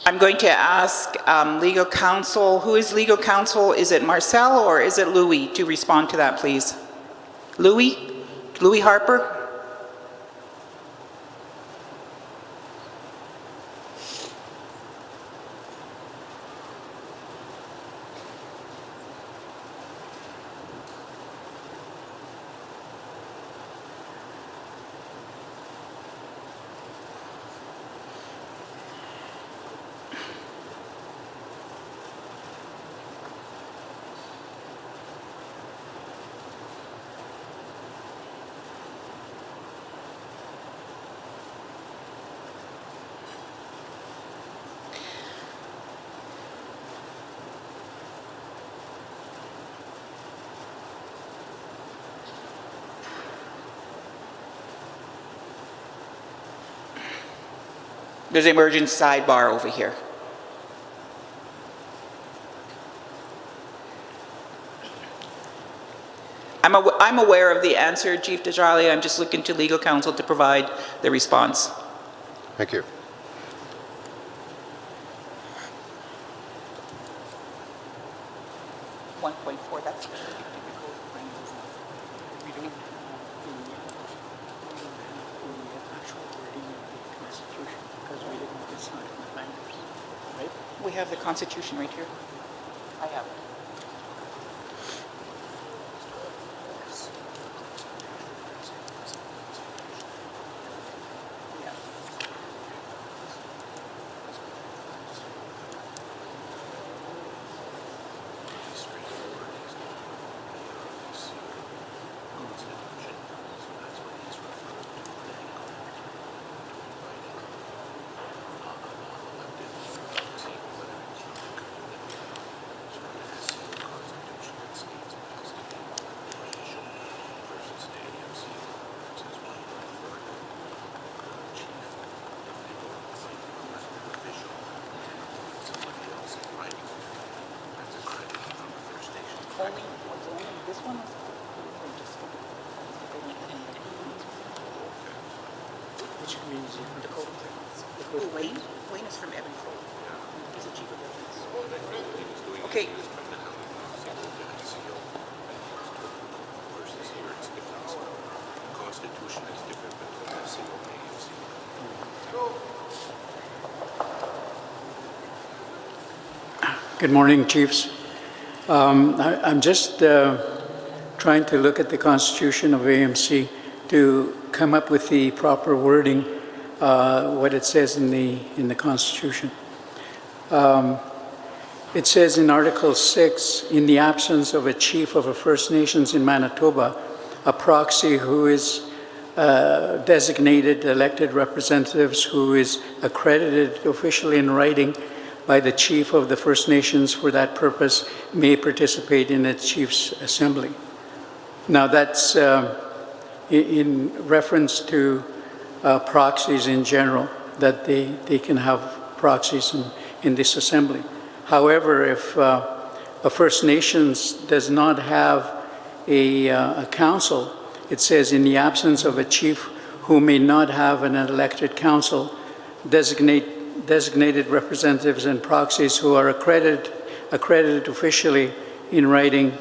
I'm going to ask legal counsel. Who is legal counsel? Is it Marcel or is it Louis to respond to that, please? Louis? Louis Harper? There's an emergency sidebar over here. I'm aware of the answer, Chief Desjardins. I'm just looking to legal counsel to provide the response. Thank you. That's we have the Constitution right here. I have it. This one is which community? Dakota. Wayne? Wayne is from Evansville. He's the chief of business. Okay. Good morning, Chiefs. I'm just trying to look at the Constitution of AMC to come up with the proper wording, what it says in the Constitution. It says in Article 6, in the absence of a chief of a First Nations in Manitoba, a proxy who is designated elected representatives who is accredited officially in writing by the chief of the First Nations for that purpose may participate in its chief's assembly. Now that's in reference to proxies in general, that they can have proxies in this assembly. However, if a First Nations does not have a council, it says in the absence of a chief who may not have an elected council, designated representatives and proxies who are accredited officially in writing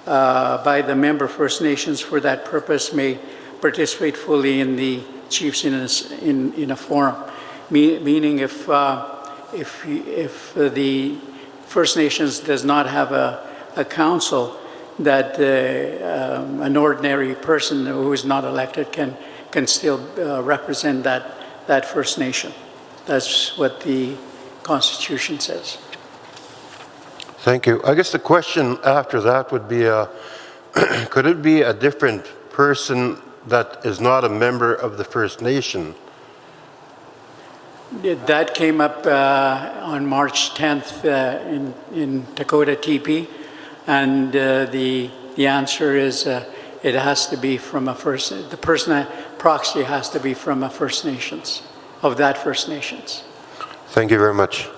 by the member First Nations for that purpose may participate fully in the chiefs in a forum. Meaning if the First Nations does not have a council, that an ordinary person who is not elected can still represent that First Nation. That's what the Constitution says. Thank you. I guess the question after that would be, could it be a different person that is not a member of the First Nation? That came up on March 10th in Dakota TP, and the answer is it has to be from the person proxy has to be from a First Nations, of that First Nations. Thank you very much.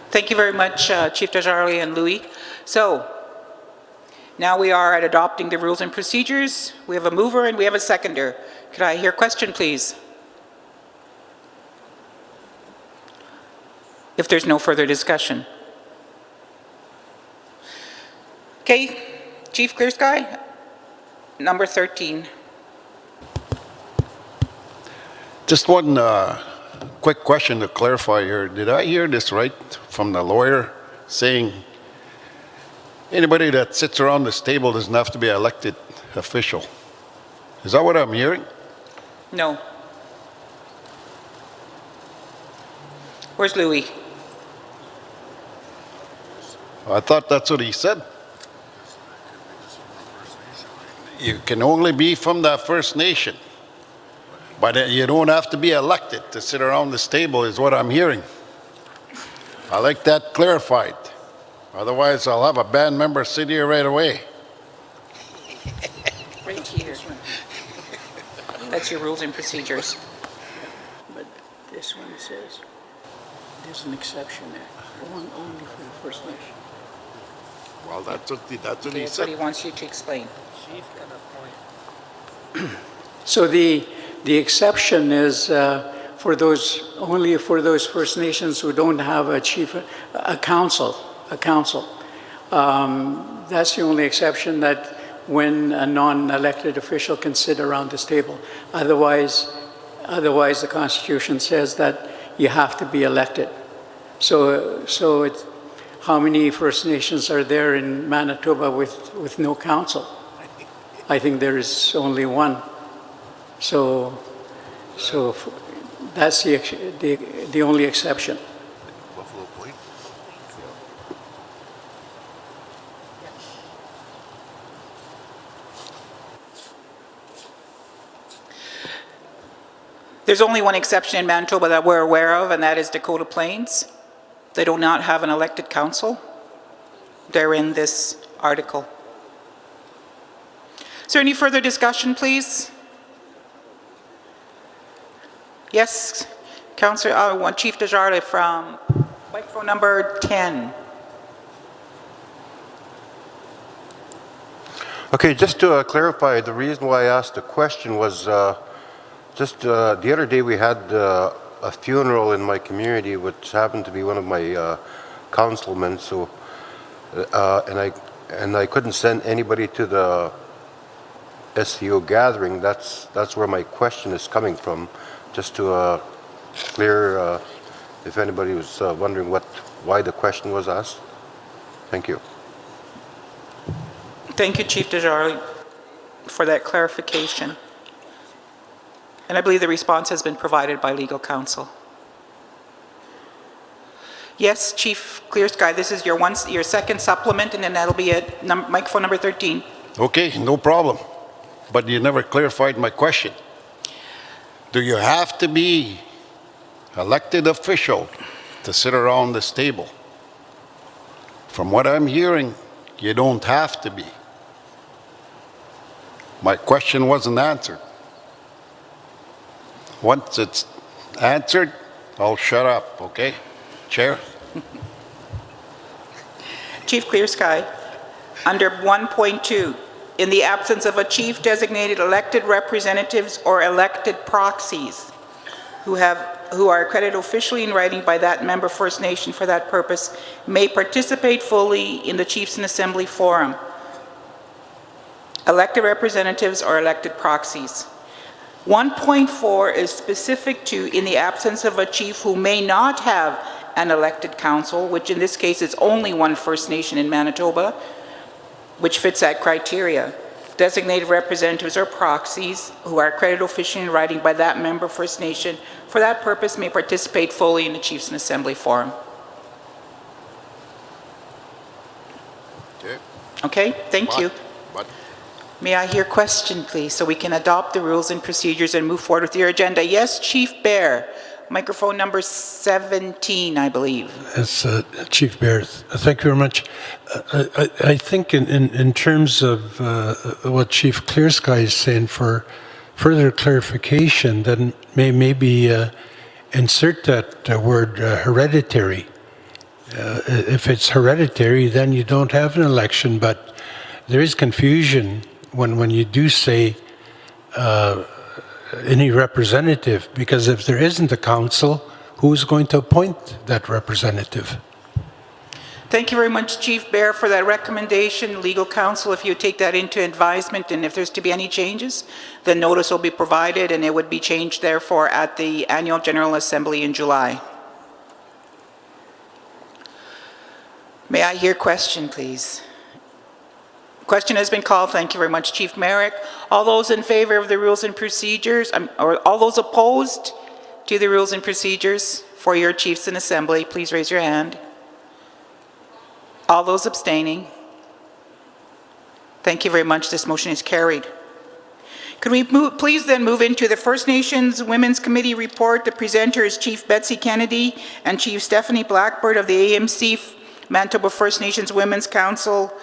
Thank you very much, Chief Desjardins and Louis. So, Now we are at adopting the rules and procedures. We have a mover and we have a seconder. Could I hear a question, please? If there's no further discussion. Okay, Chief Clear Sky, number 13. Just one quick question to clarify here. Did I hear this right from the lawyer saying anybody that sits around this table doesn't have to be an elected official? Is that what I'm hearing? No. Where's Louis? I thought that's what he said. You can only be from that First Nation, but you don't have to be elected to sit around this table is what I'm hearing. I like that clarified. Otherwise, I'll have a band member sit here right away. Right here. That's your rules and procedures. But this one says, there's an exception there, only for the First Nation. Well, that's what he That's what he said. wants you to explain. So the exception is only for those First Nations who don't have a council. That's the only exception, that when a non-elected official can sit around this table. Otherwise the Constitution says that you have to be elected. So it's, how many First Nations are there in Manitoba with no council? I think there is only one. So that's the only exception. Buffalo Point? There's only one exception in Manitoba that we're aware of, and that is Dakota Plains. They do not have an elected council. They're in this article. Is there any further discussion, please? Yes, Councillor, Chief Desjardins from microphone number 10. Okay, just to clarify, the reason why I asked the question was just the other day we had a funeral in my community, which happened to be one of my councilmen. So, and I couldn't send anybody to the SCO gathering. That's where my question is coming from. Just to clear, if anybody was wondering why the question was asked. Thank you. Thank you, Chief Desjardins, for that clarification. And I believe the response has been provided by legal counsel. Yes, Chief Clear Sky, this is your second supplement, and then that'll be at microphone number 13. Okay, no problem. But you never clarified my question. Do you have to be elected official to sit around this table? From what I'm hearing, you don't have to be. My question wasn't answered. Once it's answered, I'll shut up, okay? Chair? Chief Clear Sky, under 1.2, in the absence of a chief designated elected representatives or elected proxies who are accredited officially in writing by that member First Nation for that purpose may participate fully in the Chiefs and Assembly Forum. Elected representatives or elected proxies. 1.4 is specific to in the absence of a chief who may not have an elected council, which in this case is only one First Nation in Manitoba, which fits that criteria. Designated representatives or proxies who are accredited officially in writing by that member First Nation for that purpose may participate fully in the Chiefs and Assembly Forum. Okay, thank you. May I hear question, please, so we can adopt the rules and procedures and move forward with your agenda? Yes, Chief Bear, microphone number 17, I believe. Yes, Chief Bear, thank you very much. I think in terms of what Chief Clear Sky is saying, for further clarification, then maybe insert that word hereditary. If it's hereditary, then you don't have an election, but there is confusion when you do say any representative, because if there isn't a council, who's going to appoint that representative? Thank you very much, Chief Bear, for that recommendation. Legal counsel, if you take that into advisement, and if there's to be any changes, the notice will be provided, and it would be changed, therefore, at the Annual General Assembly in July. May I hear question, please? Question has been called. Thank you very much, Chief Merrick. All those in favor of the rules and procedures, or all those opposed to the rules and procedures for your chiefs in assembly, please raise your hand. All those abstaining? Thank you very much. This motion is carried. Could we please then move into the First Nations Women's Committee report? The presenter is Chief Betsy Kennedy and Chief Stephanie Blackbird of the AMC Manitoba First Nations Women's Council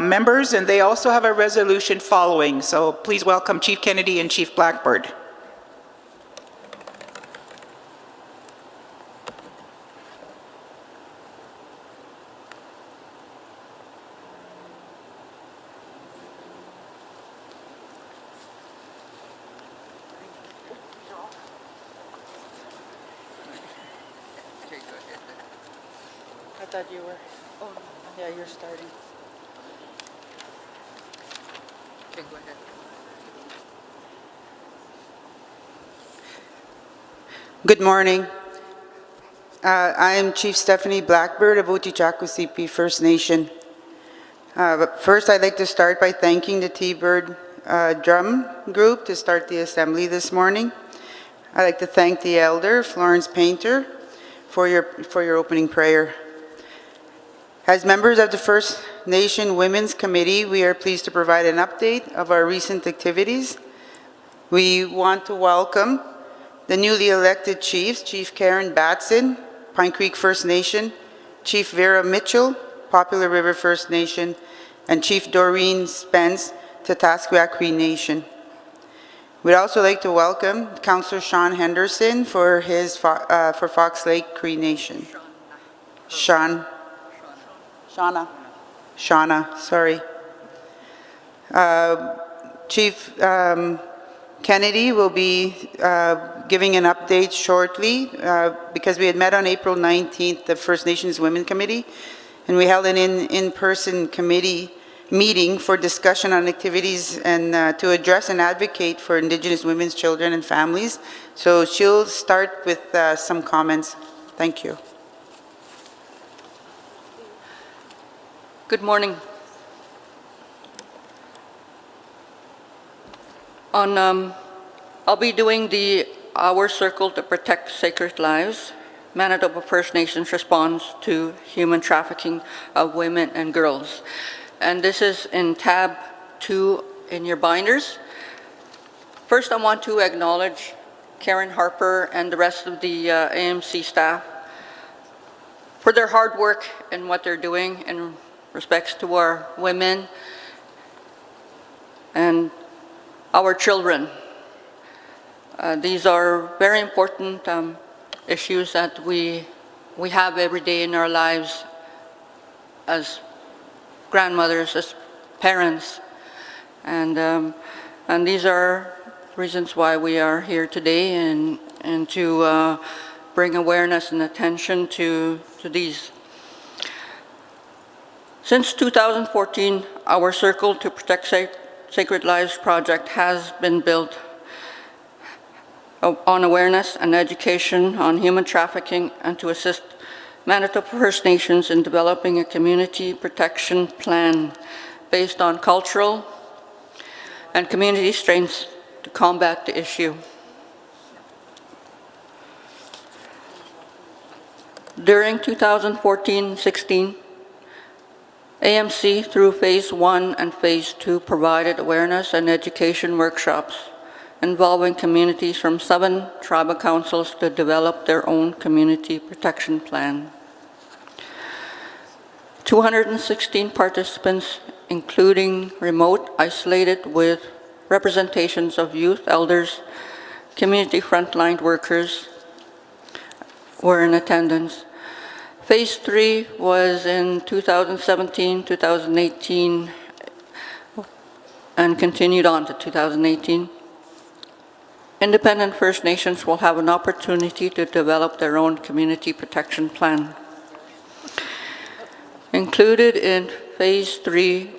members, and they also have a resolution following. So please welcome Chief Kennedy and Chief Blackbird. I thought you were, oh, yeah, you're starting. Okay, go ahead. Good morning. I am Chief Stephanie Blackbird of Otechakwa-CP First Nation. But first, I'd like to start by thanking the T-Bird Drum Group to start the assembly this morning. I'd like to thank the Elder, Florence Painter, for your opening prayer. As members of the First Nation Women's Committee, we are pleased to provide an update of our recent activities. We want to welcome the newly elected chiefs, Chief Karen Batson, Pine Creek First Nation, Chief Vera Mitchell, Popular River First Nation, and Chief Doreen Spence, Tatasquia Cree Nation. We'd also like to welcome Councillor Sean Henderson for Fox Lake Cree Nation. Shauna, sorry. Chief Kennedy will be giving an update shortly because we had met on April 19th, the First Nations Women Committee, and we held an in-person committee meeting for discussion on activities and to address and advocate for Indigenous women's children and families. So she'll start with some comments. Thank you. Good morning. I'll be doing the Our Circle to Protect Sacred Lives. Manitoba First Nations response to human trafficking of women and girls. And this is in tab 2 in your binders. First, I want to acknowledge Karen Harper and the rest of the AMC staff for their hard work and what they're doing in respects to our women and our children. These are very important issues that we have every day in our lives as grandmothers, as parents, and these are reasons why we are here today and to bring awareness and attention to these. Since 2014, our Circle to Protect Sacred Lives project has been built on awareness and education on human trafficking and to assist Manitoba First Nations in developing a community protection plan based on cultural and community strengths to combat the issue. During 2014-16, AMC, through Phase 1 and Phase 2, provided awareness and education workshops involving communities from 7 tribal councils to develop their own community protection plan. 216 participants, including remote, isolated, with representations of youth, elders, community frontline workers, were in attendance. Phase 3 was in 2017, 2018, and continued on to 2018, independent First Nations will have an opportunity to develop their own community protection plan. Included in Phase 3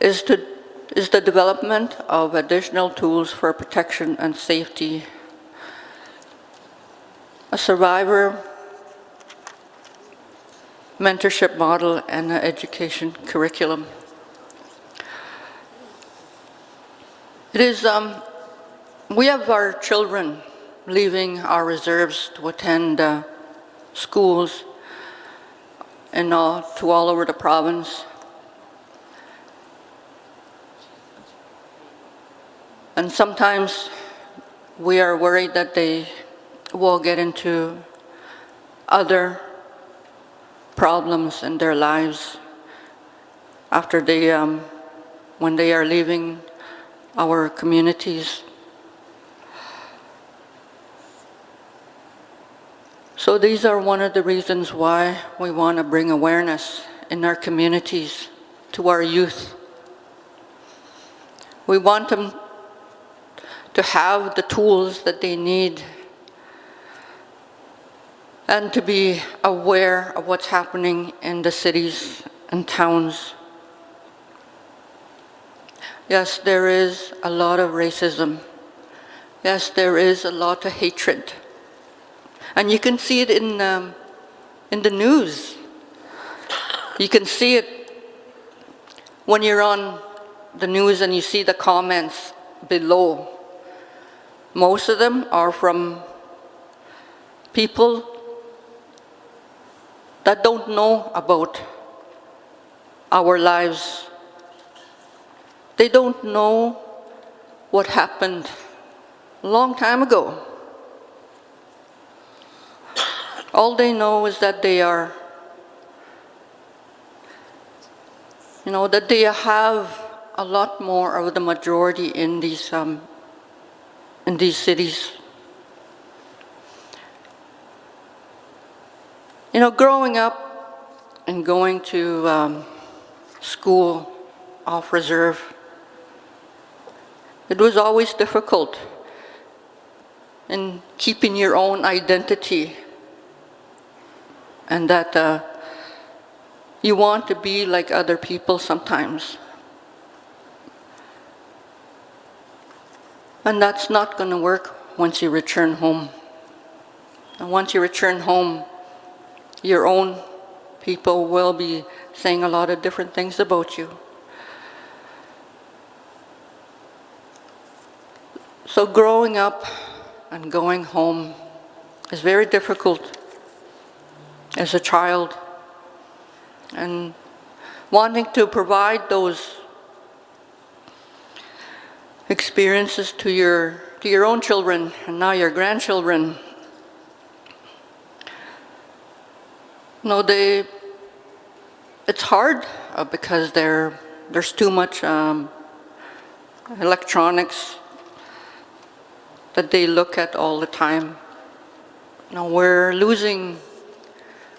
is the development of additional tools for protection and safety, a survivor mentorship model, and an education curriculum. It is, we have our children leaving our reserves to attend schools and to all over the province. And sometimes we are worried that they will get into other problems in their lives after they, when they are leaving our communities. So these are one of the reasons why we want to bring awareness in our communities to our youth. We want them to have the tools that they need and to be aware of what's happening in the cities and towns. Yes, there is a lot of racism. Yes, there is a lot of hatred. And you can see it in the news. You can see it when you're on the news and you see the comments below. Most of them are from people that don't know about our lives. They don't know what happened a long time ago. All they know is that they are, that they have a lot more of the majority in these cities. Growing up and going to school off reserve, it was always difficult in keeping your own identity, and that you want to be like other people sometimes. And that's not going to work once you return home. And once you return home, your own people will be saying a lot of different things about you. So growing up and going home is very difficult as a child. And wanting to provide those experiences to your own children and now your grandchildren, it's hard because there's too much electronics that they look at all the time. We're losing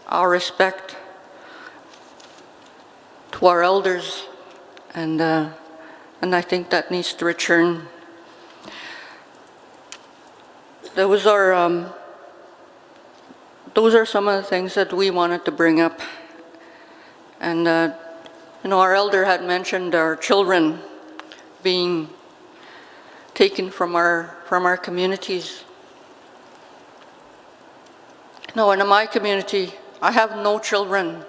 our respect to our elders, and I think that needs to return. Those are some of the things that we wanted to bring up. And our elder had mentioned our children being taken from our communities. In my community, I have no children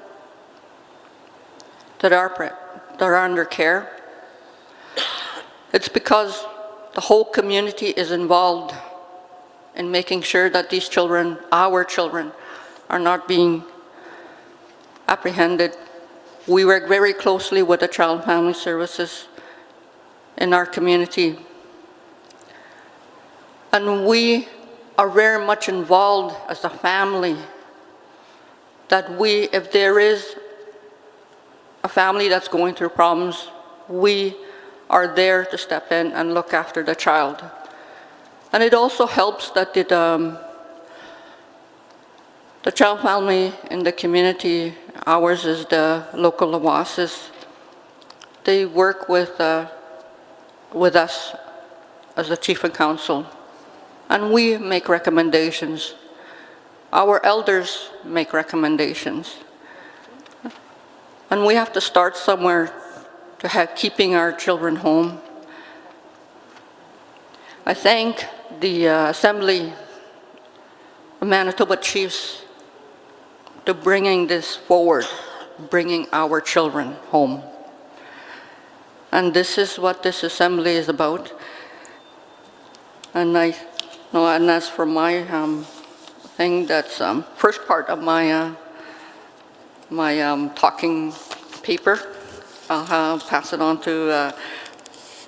that are under care. It's because the whole community is involved in making sure that these children, our children, are not being apprehended. We work very closely with the Child and Family Services in our community. And we are very much involved as a family, that if there is a family that's going through problems, we are there to step in and look after the child. And it also helps that the child family in the community, ours is the local Oasis, they work with us as the Chief of Council, and we make recommendations. Our elders make recommendations. And we have to start somewhere to have keeping our children home. I thank the Assembly of Manitoba Chiefs to bringing this forward, bringing our children home. And this is what this Assembly is about. And and as for my thing, that's first part of my talking paper. I'll pass it on to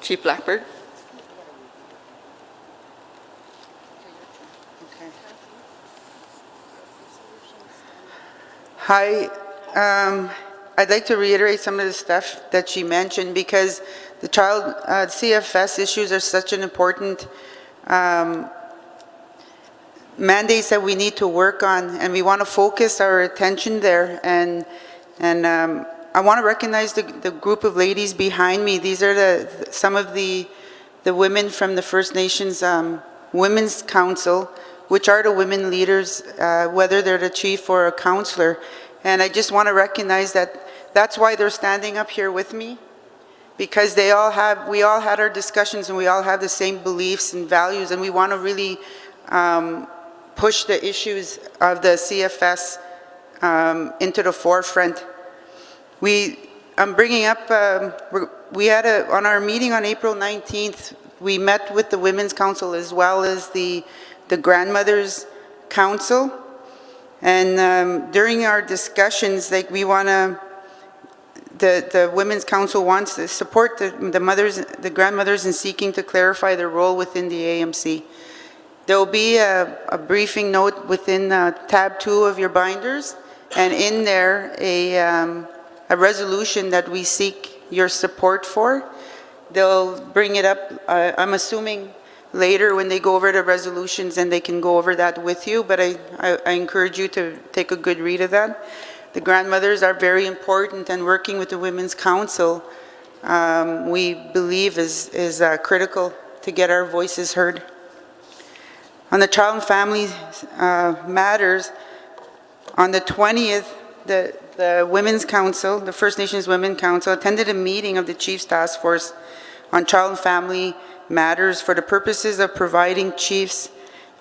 Chief Blackbird. Hi, I'd like to reiterate some of the stuff that she mentioned because the child CFS issues are such an important mandates that we need to work on, and we want to focus our attention there. And I want to recognize the group of ladies behind me. These are some of the women from the First Nations Women's Council, which are the women leaders, whether they're the chief or a councillor. And I just want to recognize that that's why they're standing up here with me, because we all had our discussions and we all have the same beliefs and values, and we want to really push the issues of the CFS into the forefront. I'm bringing up, we had on our meeting on April 19th, we met with the Women's Council as well as the Grandmothers Council. And during our discussions, like we want to, the Women's Council wants to support the grandmothers in seeking to clarify their role within the AMC. There will be a briefing note within tab 2 of your binders, and in there a resolution that we seek your support for. They'll bring it up, I'm assuming, later when they go over the resolutions, and they can go over that with you, but I encourage you to take a good read of that. The grandmothers are very important, and working with the Women's Council, we believe is critical to get our voices heard. On the child and family matters, on the 20th, the Women's Council, the First Nations Women's Council, attended a meeting of the Chiefs Task Force on Child and Family Matters for the purposes of providing chiefs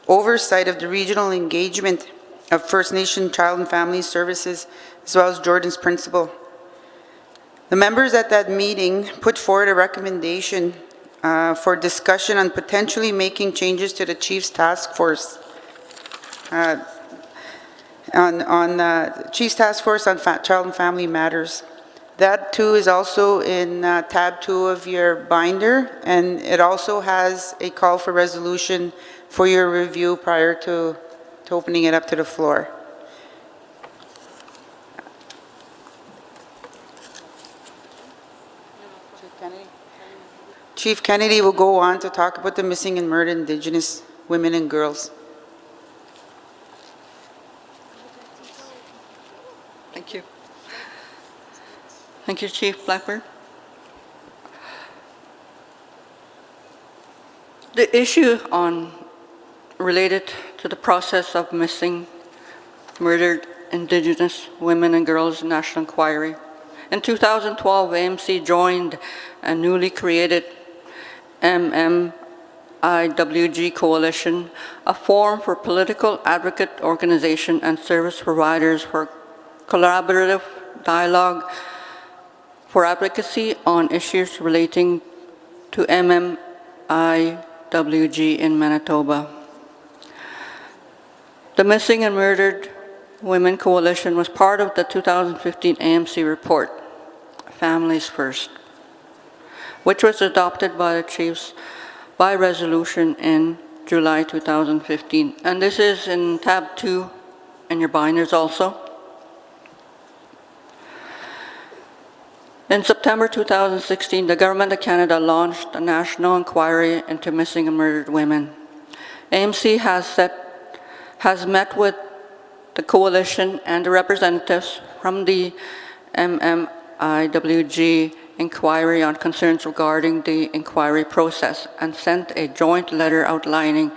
oversight of the regional engagement of First Nation Child and Family Services, as well as Jordan's principle. The members at that meeting put forward a recommendation for discussion on potentially making changes to the Chiefs Task Force Chiefs Task Force on Child and Family Matters. That too is also in tab 2 of your binder, and it also has a call for resolution for your review prior to opening it up to the floor. Chief Kennedy will go on to talk about the missing and murdered Indigenous women and girls. Thank you. Thank you, Chief Blackbird. The issue related to the process of missing, murdered Indigenous women and girls National Inquiry. In 2012, AMC joined a newly created MMIWG Coalition, a forum for political advocate organization and service providers for collaborative dialogue for advocacy on issues relating to MMIWG in Manitoba. The Missing and Murdered Women Coalition was part of the 2015 AMC report, Families First, which was adopted by the Chiefs by resolution in July 2015. And this is in tab 2 in your binders also. In September 2016, the Government of Canada launched a national inquiry into missing and murdered women. AMC has met with the coalition and the representatives from the MMIWG inquiry on concerns regarding the inquiry process and sent a joint letter outlining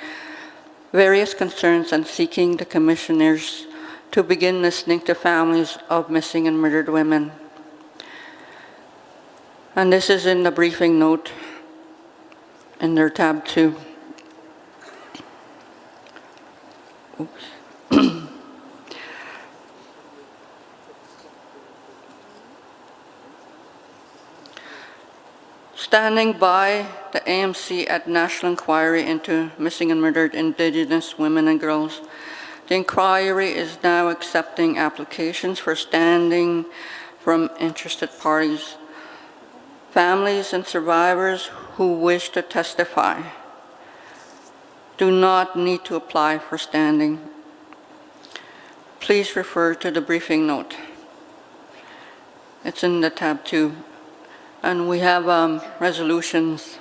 various concerns and seeking the commissioners to begin listening to families of missing and murdered women. And this is in the briefing note in their tab 2. Oops. Standing by the AMC at National Inquiry into Missing and Murdered Indigenous Women and Girls, the inquiry is now accepting applications for standing from interested parties, families and survivors who wish to testify do not need to apply for standing. Please refer to the briefing note. It's in the tab 2. And we have resolutions.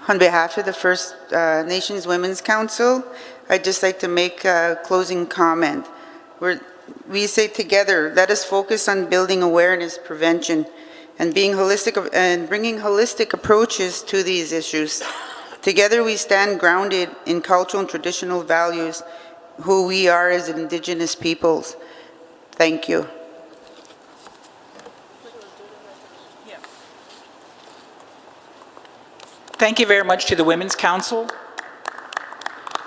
On behalf of the First Nations Women's Council, I'd just like to make a closing comment. We say together, let us focus on building awareness, prevention, and being holistic and bringing holistic approaches to these issues. Together we stand grounded in cultural and traditional values, who we are as Indigenous peoples. Thank you. Thank you very much to the Women's Council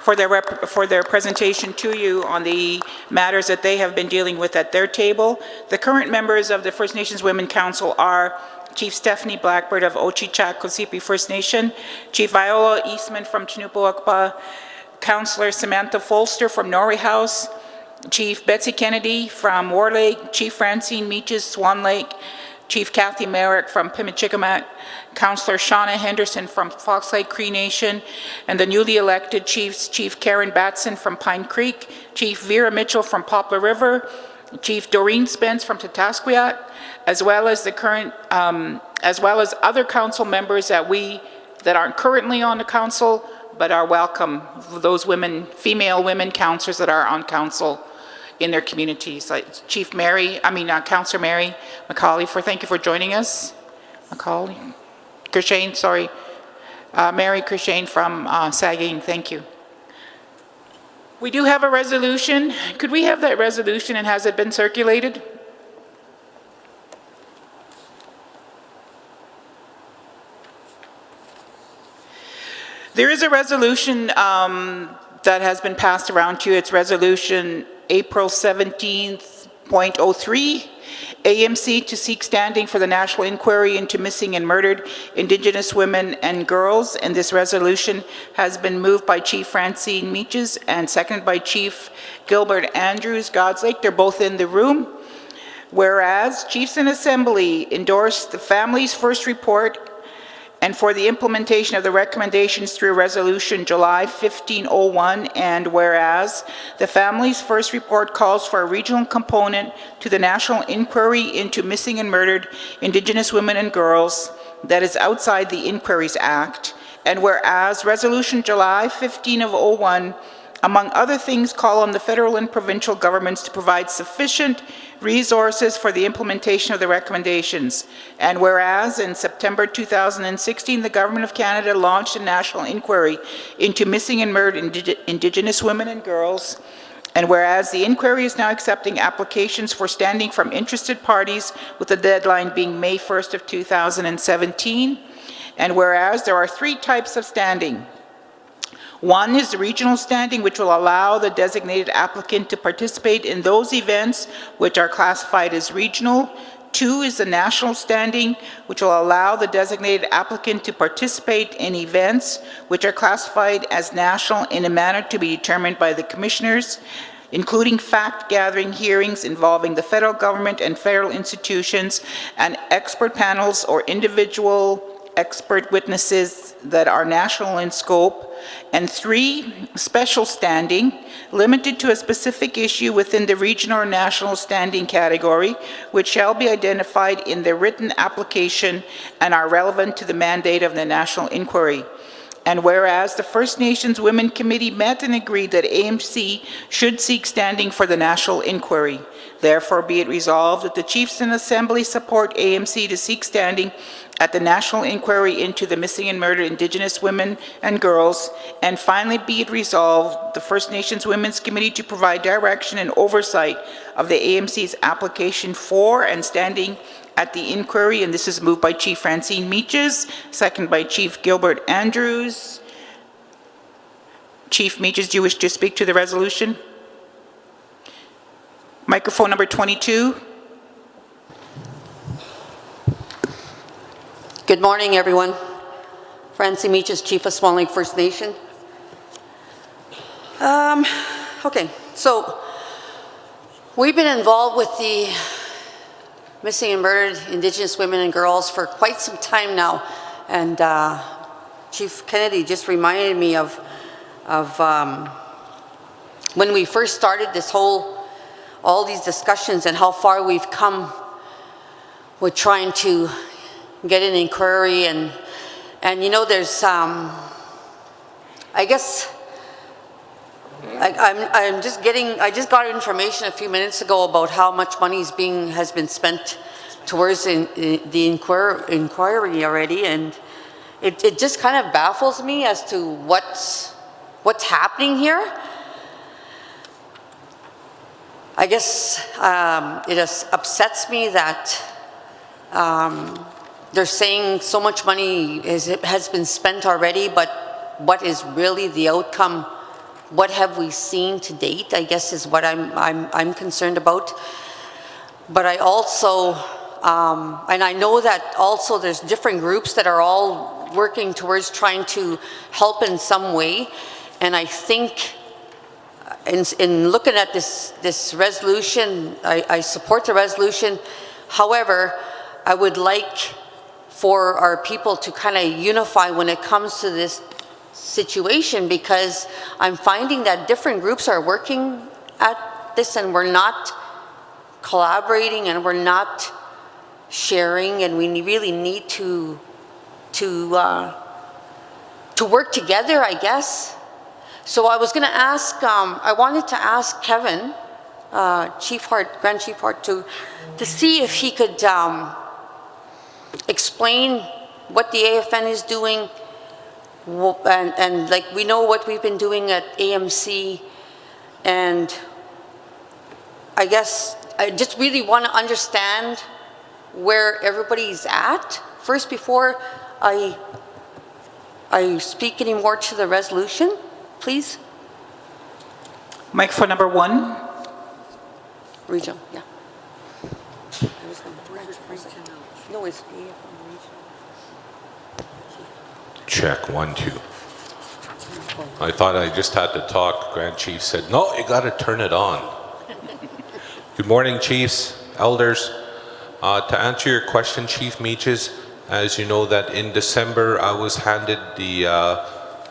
for their presentation to you on the matters that they have been dealing with at their table. The current members of the First Nations Women Council are Chief Stephanie Blackbird of Ochi-Chak-Kosipi First Nation, Chief Viola Eastman from Chinupawakpa, Councillor Samantha Folster from Norway House, Chief Betsy Kennedy from War Lake, Chief Francine Meaches, Swan Lake, Chief Kathy Merrick from Pimichikamat, Councillor Shauna Henderson from Fox Lake Cree Nation, and the newly elected chiefs, Chief Karen Batson from Pine Creek, Chief Vera Mitchell from Poplar River, Chief Doreen Spence from Tatasquiat, as well as other council members that aren't currently on the council but are welcome. Those female women councillors that are on council in their communities, like Councillor Mary McCauley, thank you for joining us. Kershane, sorry. Mary Kershane from Saugeen, thank you. We do have a resolution. Could we have that resolution, and has it been circulated? There is a resolution that has been passed around to you. It's resolution April 17th, 0.03, AMC to seek standing for the National Inquiry into Missing and Murdered Indigenous Women and Girls. And this resolution has been moved by Chief Francine Meaches and seconded by Chief Gilbert Andrews Godslake. They're both in the room. Whereas Chiefs in Assembly endorsed the family's first report and for the implementation of the recommendations through Resolution July 1501, and whereas the family's first report calls for a regional component to the National Inquiry into Missing and Murdered Indigenous Women and Girls that is outside the Inquiries Act, and whereas Resolution July 1501, among other things, call on the federal and provincial governments to provide sufficient resources for the implementation of the recommendations. And whereas in September 2016, the Government of Canada launched a national inquiry into missing and murdered Indigenous women and girls, and whereas the inquiry is now accepting applications for standing from interested parties with the deadline being May 1st of 2017, and whereas there are 3 types of standing. One is the regional standing, which will allow the designated applicant to participate in those events which are classified as regional. 2 is the national standing, which will allow the designated applicant to participate in events which are classified as national in a manner to be determined by the commissioners, including fact-gathering hearings involving the federal government and federal institutions and expert panels or individual expert witnesses that are national in scope. And 3, special standing, limited to a specific issue within the regional or national standing category, which shall be identified in the written application and are relevant to the mandate of the national inquiry. And whereas the First Nations Women Committee met and agreed that AMC should seek standing for the national inquiry. Therefore, be it resolved that the Chiefs and Assembly support AMC to seek standing at the national inquiry into the missing and murdered Indigenous women and girls. And finally, be it resolved, the First Nations Women's Committee to provide direction and oversight of the AMC's application for and standing at the inquiry, and this is moved by Chief Francine Meaches, second by Chief Gilbert Andrews. Chief Meaches, do you wish to speak to the resolution? Microphone number 22. Good morning, everyone. Francine Meaches, Chief of Swan Lake First Nation. Okay, so we've been involved with the missing and murdered Indigenous women and girls for quite some time now, and Chief Kennedy just reminded me of when we first started this all these discussions and how far we've come with trying to get an inquiry, and you know, there's I guess I just got information a few minutes ago about how much money has been spent towards the inquiry already, and it just kind of baffles me as to what's happening here. I guess it upsets me that they're saying so much money has been spent already, but what is really the outcome? What have we seen to date, I guess, is what I'm concerned about. But I also, and I know that also there's different groups that are all working towards trying to help in some way. And I think in looking at this resolution, I support the resolution. However, I would like for our people to kind of unify when it comes to this situation, because I'm finding that different groups are working at this and we're not collaborating and we're not sharing, and we really need to work together, I guess. So I was going to ask, I wanted to ask Kevin, Grand Chief Hart, to see if he could explain what the AFN is doing. And like, we know what we've been doing at AMC, and I guess I just really want to understand where everybody's at first before I speak any more to the resolution, please. Microphone number 1. Regional, yeah. No, it's Check, 1, 2. I thought I just had to talk. Grand Chief said, no, you got to turn it on. Good morning, Chiefs, Elders. To answer your question, Chief Meaches, as you know that in December I was handed the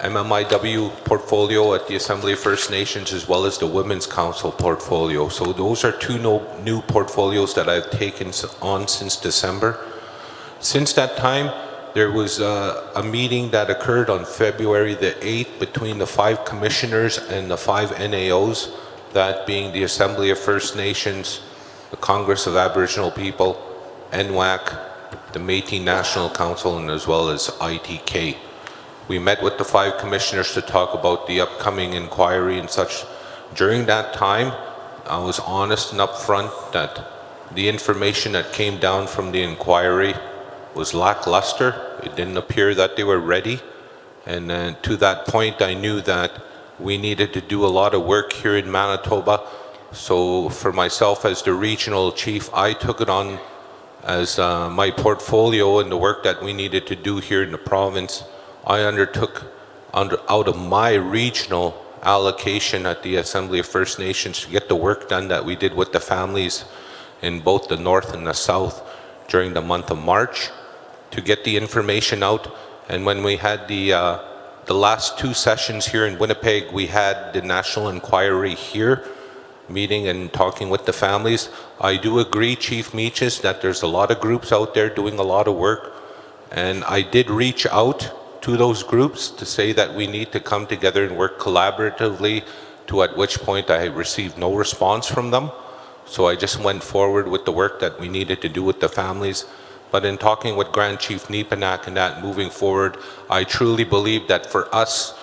MMIW portfolio at the Assembly of First Nations, as well as the Women's Council portfolio. So those are two new portfolios that I've taken on since December. Since that time, there was a meeting that occurred on February the 8th between the 5 commissioners and the 5 NAOs, that being the Assembly of First Nations, the Congress of Aboriginal People, NWAC, the Métis National Council, and as well as ITK. We met with the 5 commissioners to talk about the upcoming inquiry and such. During that time, I was honest and upfront that the information that came down from the inquiry was lackluster. It didn't appear that they were ready. And then to that point, I knew that we needed to do a lot of work here in Manitoba. So for myself as the regional chief, I took it on as my portfolio and the work that we needed to do here in the province. I undertook out of my regional allocation at the Assembly of First Nations to get the work done that we did with the families in both the north and the south during the month of March, to get the information out. And when we had the last 2 sessions here in Winnipeg, we had the national inquiry here, meeting and talking with the families. I do agree, Chief Meaches, that there's a lot of groups out there doing a lot of work, and I did reach out to those groups to say that we need to come together and work collaboratively, to at which point I received no response from them. So I just went forward with the work that we needed to do with the families. But in talking with Grand Chief Nepanak and that moving forward, I truly believe that for us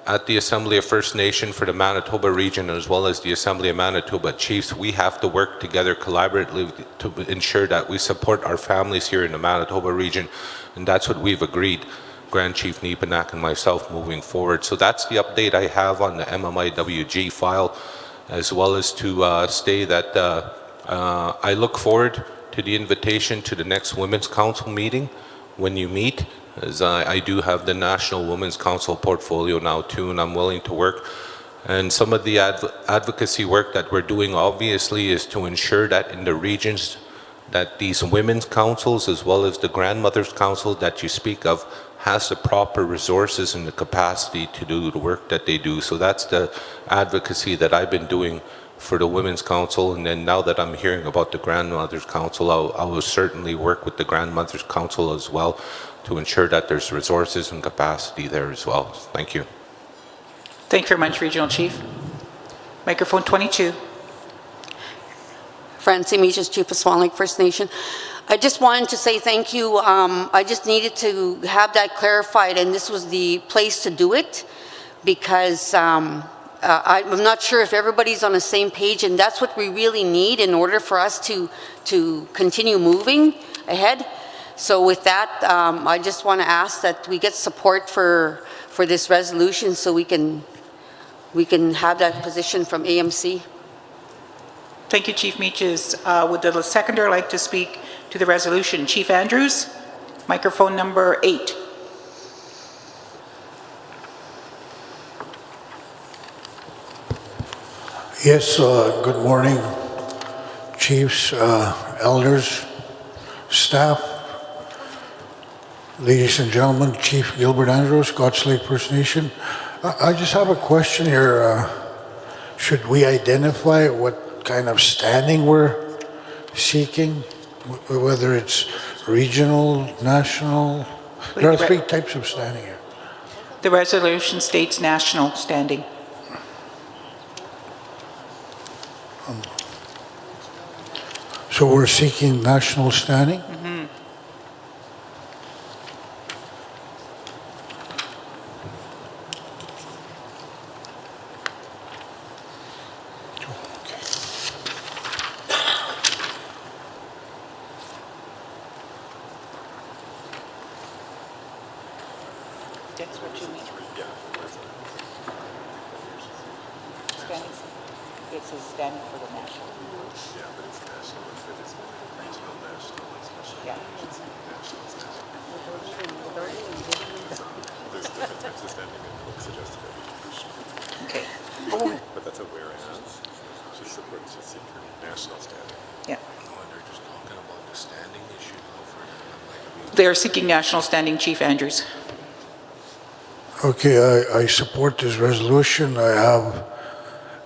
at the Assembly of First Nation for the Manitoba region, as well as the Assembly of Manitoba Chiefs, we have to work together collaboratively to ensure that we support our families here in the Manitoba region. And that's what we've agreed, Grand Chief Nepanak and myself, moving forward. So that's the update I have on the MMIWG file, as well as to state that I look forward to the invitation to the next Women's Council meeting when you meet, as I do have the National Women's Council portfolio now too, and I'm willing to work. And some of the advocacy work that we're doing obviously is to ensure that in the regions that these women's councils, as well as the grandmother's council that you speak of, has the proper resources and the capacity to do the work that they do. So that's the advocacy that I've been doing for the Women's Council, and then now that I'm hearing about the Grandmother's Council, I will certainly work with the Grandmother's Council as well to ensure that there's resources and capacity there as well. Thank you. Thank you very much, Regional Chief. Microphone 22. Francie Meaches, Chief of Swan Lake First Nation. I just wanted to say thank you. I just needed to have that clarified, and this was the place to do it, because I'm not sure if everybody's on the same page, and that's what we really need in order for us to continue moving ahead. So with that, I just want to ask that we get support for this resolution so we can have that position from AMC. Thank you, Chief Meaches. Would the seconder like to speak to the resolution? Chief Andrews, microphone number 8. Yes, good morning, chiefs, elders, staff, ladies and gentlemen. Chief Gilbert Andrews, Scotts Lake First Nation. I just have a question here. Should we identify what kind of standing we're seeking, whether it's regional, national? There are 3 types of standing here. The resolution states national standing. So we're seeking national standing? That's what you mean. Standing. It says standing for the national. Yeah, but it's national. It's regional, national, it's national. Yeah. There's different types of standing and suggested that we should. Okay. But that's a whereas. She's seeking national standing. Yeah. They're just talking about the standing issue now for They are seeking national standing, Chief Andrews. Okay, I support this resolution. I have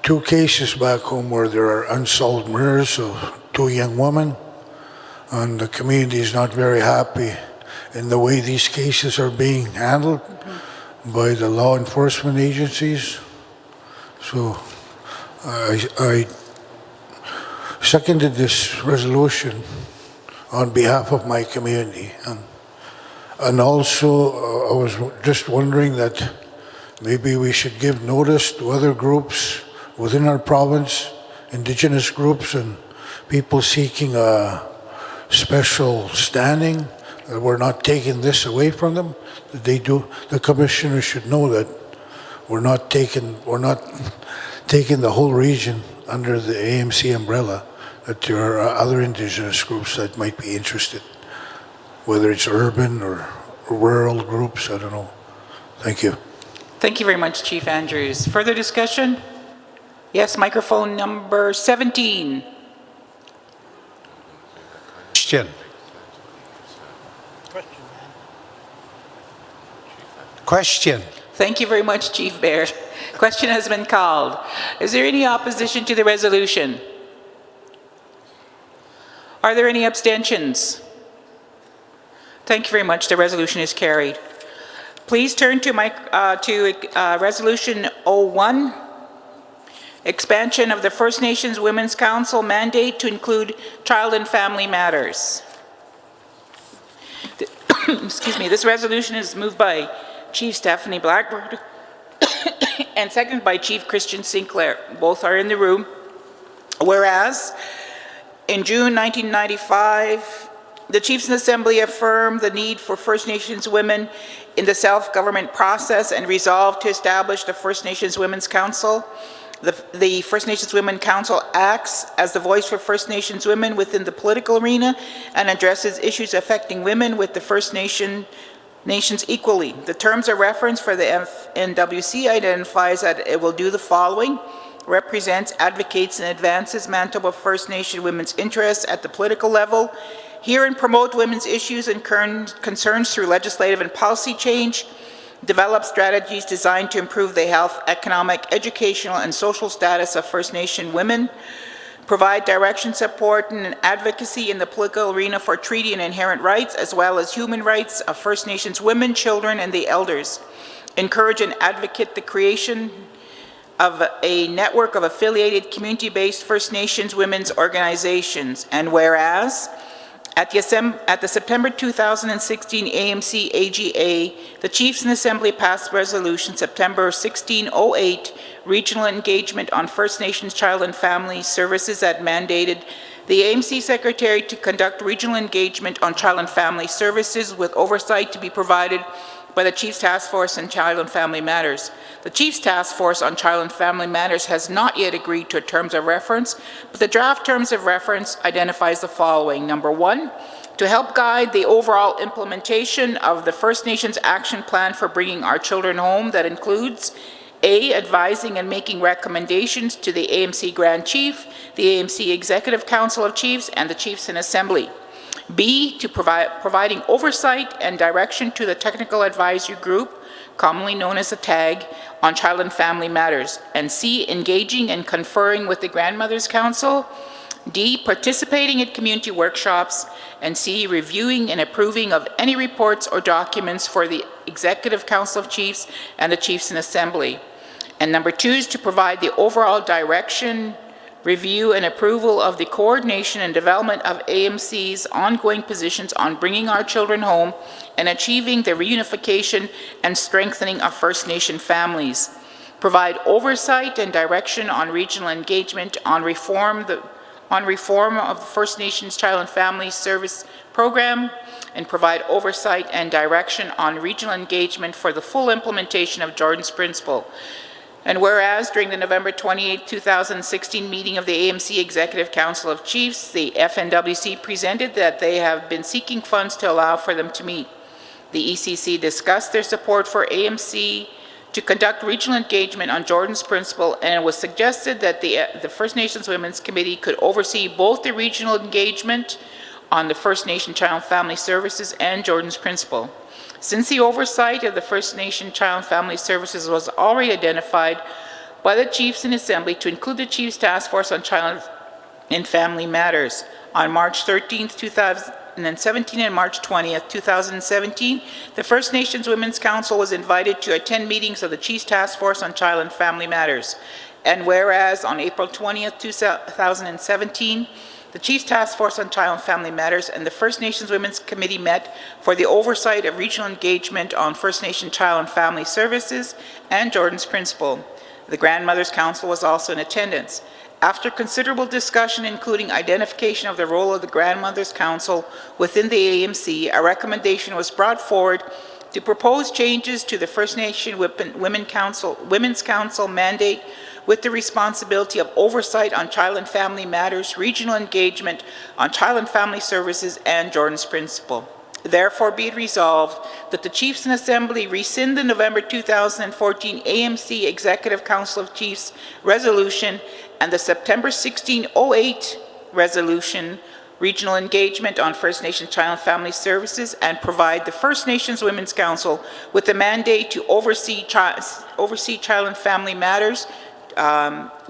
2 cases back home where there are unsolved murders of 2 young women, and the community is not very happy in the way these cases are being handled by the law enforcement agencies. So I seconded this resolution on behalf of my community. And also, I was just wondering that maybe we should give notice to other groups within our province, Indigenous groups and people seeking a special standing, that we're not taking this away from them, that they do. The commissioners should know that we're not taking the whole region under the AMC umbrella, that there are other Indigenous groups that might be interested, whether it's urban or rural groups, I don't know. Thank you. Thank you very much, Chief Andrews. Further discussion? Yes, microphone number 17. Question. Question. Thank you very much, Chief Baird. Question has been called. Is there any opposition to the resolution? Are there any abstentions? Thank you very much. The resolution is carried. Please turn to Resolution 01, expansion of the First Nations Women's Council mandate to include child and family matters. Excuse me, this resolution is moved by Chief Stephanie Blackbird and seconded by Chief Christian Sinclair. Both are in the room. Whereas, in June 1995, the Chiefs Assembly affirmed the need for First Nations women in the self-government process and resolved to establish the First Nations Women's Council. The First Nations Women Council acts as the voice for First Nations women within the political arena and addresses issues affecting women with the First Nations equally. The terms of reference for the FNWC identifies that it will do the following: represents, advocates, and advances Manitoba First Nation women's interests at the political level, hear and promote women's issues and concerns through legislative and policy change, develop strategies designed to improve the health, economic, educational, and social status of First Nation women, provide direction, support, and advocacy in the political arena for treaty and inherent rights, as well as human rights of First Nations women, children, and the elders, encourage and advocate the creation of a network of affiliated community-based First Nations women's organizations. And whereas, at the September 2016 AMC AGA, the Chiefs and Assembly passed Resolution September 1608, Regional Engagement on First Nations Child and Family Services, that mandated the AMC Secretary to conduct regional engagement on child and family services with oversight to be provided by the Chiefs Task Force on Child and Family Matters. The Chiefs Task Force on Child and Family Matters has not yet agreed to terms of reference, but the draft terms of reference identifies the following. Number one, to help guide the overall implementation of the First Nations Action Plan for Bringing Our Children Home, that includes A, advising and making recommendations to the AMC Grand Chief, the AMC Executive Council of Chiefs, and the Chiefs and Assembly. B, to providing oversight and direction to the Technical Advisory Group, commonly known as the TAG, on child and family matters. And C, engaging and conferring with the Grandmothers Council. D, participating in community workshops. And C, reviewing and approving of any reports or documents for the Executive Council of Chiefs and the Chiefs and Assembly. And number two is to provide the overall direction, review, and approval of the coordination and development of AMC's ongoing positions on bringing our children home and achieving the reunification and strengthening of First Nation families. Provide oversight and direction on regional engagement on reform of the First Nations Child and Family Service Program, and provide oversight and direction on regional engagement for the full implementation of Jordan's Principle. And whereas during the November 28, 2016 meeting of the AMC Executive Council of Chiefs, the FNWC presented that they have been seeking funds to allow for them to meet. The ECC discussed their support for AMC to conduct regional engagement on Jordan's Principle, and it was suggested that the First Nations Women's Committee could oversee both the regional engagement on the First Nation Child and Family Services and Jordan's Principle. Since the oversight of the First Nation Child and Family Services was already identified by the Chiefs and Assembly to include the Chiefs Task Force on Child and Family Matters, on March 13th, 2017 and March 20th, 2017, the First Nations Women's Council was invited to attend meetings of the Chiefs Task Force on Child and Family Matters. And whereas on April 20th, 2017, the Chiefs Task Force on Child and Family Matters and the First Nations Women's Committee met for the oversight of regional engagement on First Nation Child and Family Services and Jordan's Principle. The Grandmothers Council was also in attendance. After considerable discussion, including identification of the role of the Grandmothers Council within the AMC, a recommendation was brought forward to propose changes to the First Nation Women's Council mandate with the responsibility of oversight on child and family matters, regional engagement on child and family services, and Jordan's Principle. Therefore, be it resolved that the Chiefs and Assembly rescind the November 2014 AMC Executive Council of Chiefs resolution and the September 1608 resolution, regional engagement on First Nations Child and Family Services, and provide the First Nations Women's Council with the mandate to oversee child and family matters.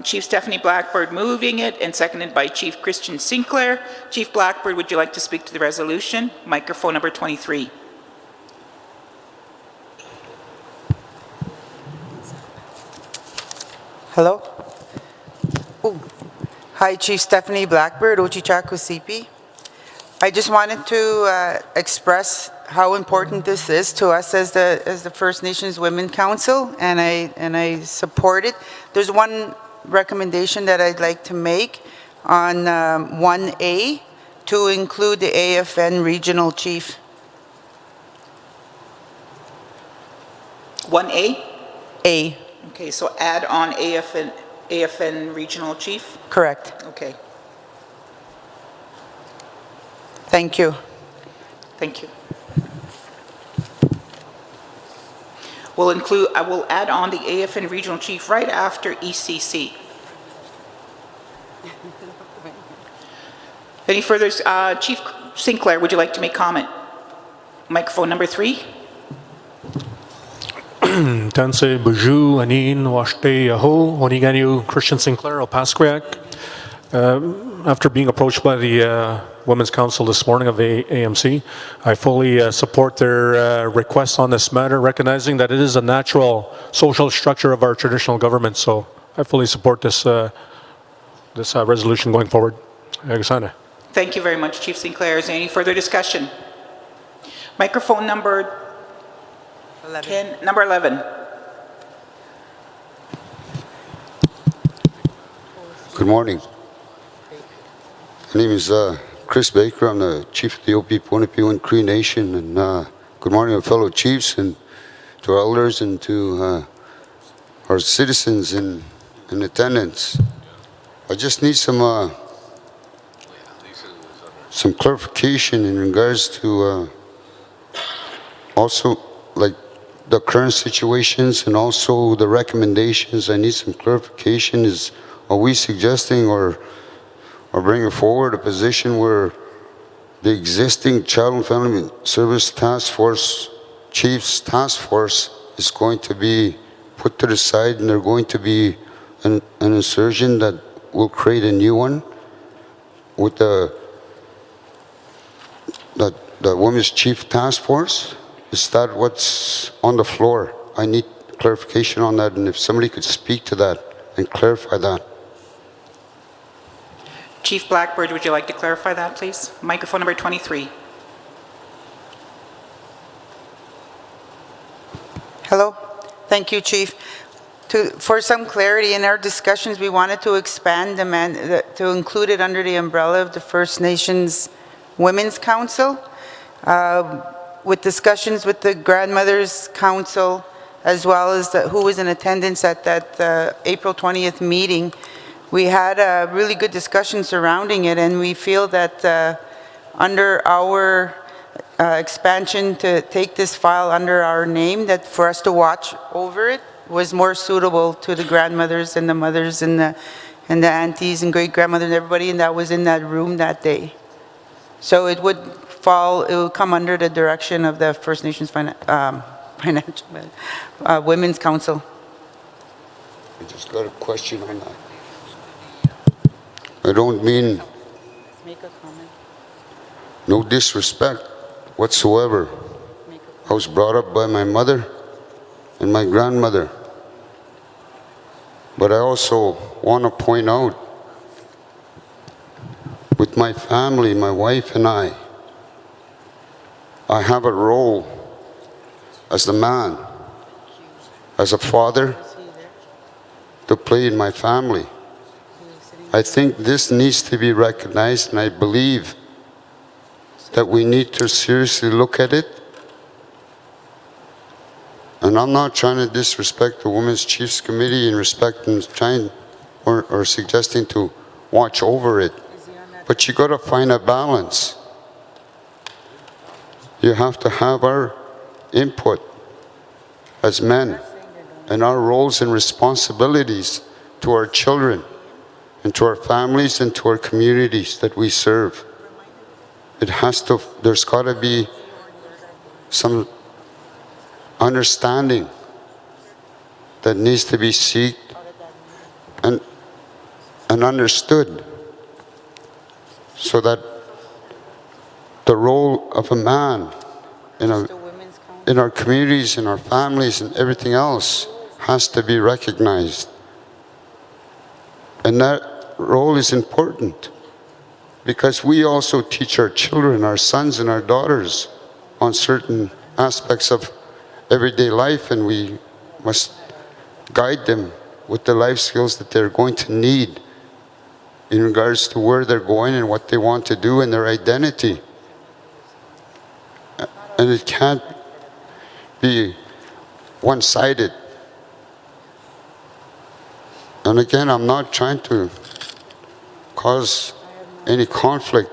Chief Stephanie Blackbird moving it, and seconded by Chief Christian Sinclair. Chief Blackbird, would you like to speak to the resolution? Microphone number 23. Hello? Ooh. Hi, Chief Stephanie Blackbird, Ochichaco-CP. I just wanted to express how important this is to us as the First Nations Women Council, and I support it. There's one recommendation that I'd like to make on 1A, to include the AFN Regional Chief. 1A? A. Okay, so add on AFN Regional Chief? Correct. Okay, Thank you. thank you. I will add on the AFN Regional Chief right after ECC. Any further, Chief Sinclair, would you like to make comment? Microphone number 3. Tanse Buju, Anin, Washte Yaho, Oniganyu, Christian Sinclair, Opaskwayak. After being approached by the Women's Council this morning of AMC, I fully support their requests on this matter, recognizing that it is a natural social structure of our traditional government. So I fully support this resolution going forward. Agasana. Thank you very much, Chief Sinclair. Is there any further discussion? Microphone number 11. Number 11. Good morning. My name is Chris Baker. I'm the Chief of the OP-Ponapiwan Cree Nation. And good morning, my fellow chiefs, and to our elders, and to our citizens in attendance. I just need some clarification in regards to also like the current situations and also the recommendations. I need some clarification. Are we suggesting or bringing forward a position where the existing Child and Family Service Task Force, Chiefs Task Force, is going to be put to the side, and there's going to be an insertion that will create a new one with the Women's Chief Task Force? Is that what's on the floor? I need clarification on that, and if somebody could speak to that and clarify that. Chief Blackbird, would you like to clarify that, please? Microphone number 23. Hello. Thank you, Chief. For some clarity, in our discussions, we wanted to expand to include it under the umbrella of the First Nations Women's Council. With discussions with the Grandmothers Council, as well as who was in attendance at that April 20th meeting, we had a really good discussion surrounding it, and we feel that under our expansion to take this file under our name, that for us to watch over it was more suitable to the grandmothers and the mothers and the aunties and great-grandmothers and everybody that was in that room that day. So it would come under the direction of the First Nations Women's Council. I just got a question on that. I don't mean no disrespect whatsoever. I was brought up by my mother and my grandmother. But I also want to point out, with my family, my wife and I have a role as the man, as a father, to play in my family. I think this needs to be recognized, and I believe that we need to seriously look at it. And I'm not trying to disrespect the Women's Chiefs Committee in respect and trying or suggesting to watch over it. But you got to find a balance. You have to have our input as men and our roles and responsibilities to our children and to our families and to our communities that we serve. There's got to be some understanding that needs to be sought and understood, so that the role of a man in our communities, in our families, and everything else has to be recognized. And that role is important because we also teach our children, our sons and our daughters on certain aspects of everyday life, and we must guide them with the life skills that they're going to need in regards to where they're going and what they want to do and their identity. And it can't be one-sided. And again, I'm not trying to cause any conflict,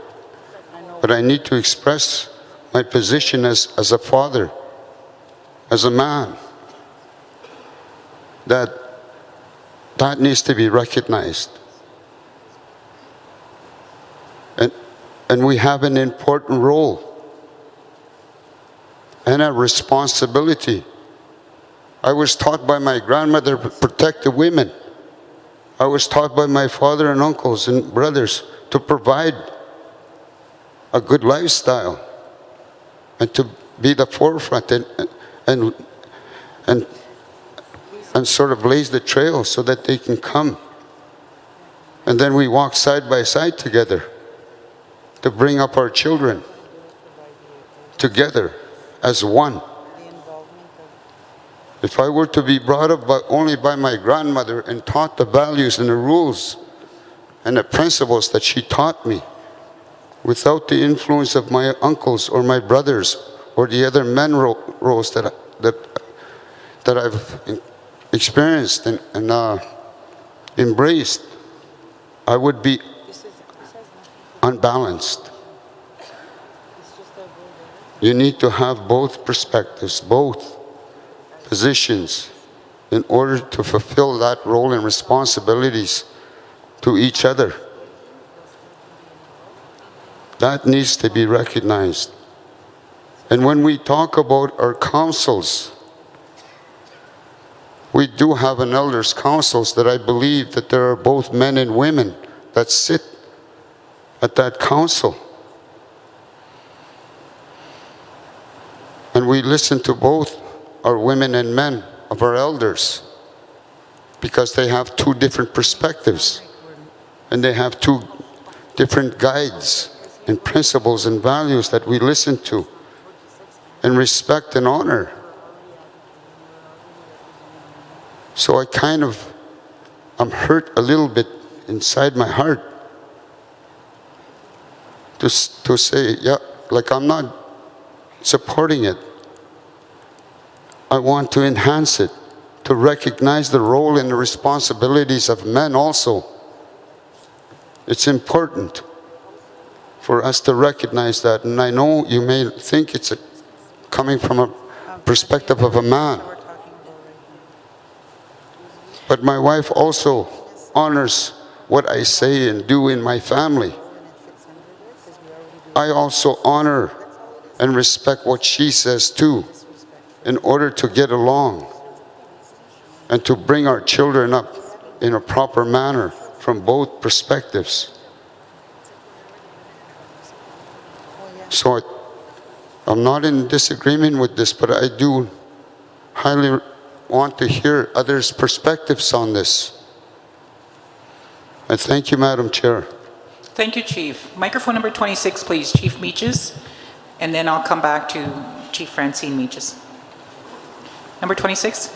but I need to express my position as a father, as a man, that needs to be recognized. And we have an important role and a responsibility. I was taught by my grandmother to protect the women. I was taught by my father and uncles and brothers to provide a good lifestyle and to be the forefront and sort of blaze the trail so that they can come. And then we walk side by side together to bring up our children together as one. If I were to be brought up only by my grandmother and taught the values and the rules and the principles that she taught me, without the influence of my uncles or my brothers or the other men roles that I've experienced and embraced, I would be unbalanced. You need to have both perspectives, both positions, in order to fulfill that role and responsibilities to each other. That needs to be recognized. And when we talk about our councils, we do have an elders' councils that I believe that there are both men and women that sit at that council. And we listen to both our women and men of our elders because they have two different perspectives and they have two different guides and principles and values that we listen to and respect and honor. So I'm hurt a little bit inside my heart to say, yeah, like I'm not supporting it. I want to enhance it, to recognize the role and the responsibilities of men also. It's important for us to recognize that. And I know you may think it's coming from a perspective of a man. But my wife also honors what I say and do in my family. I also honor and respect what she says too, in order to get along and to bring our children up in a proper manner from both perspectives. So I'm not in disagreement with this, but I do highly want to hear others' perspectives on this. I thank you, Madam Chair. Thank you, Chief. Microphone number 26, please, Chief Meaches, and then I'll come back to Chief Francine Meaches. Number 26.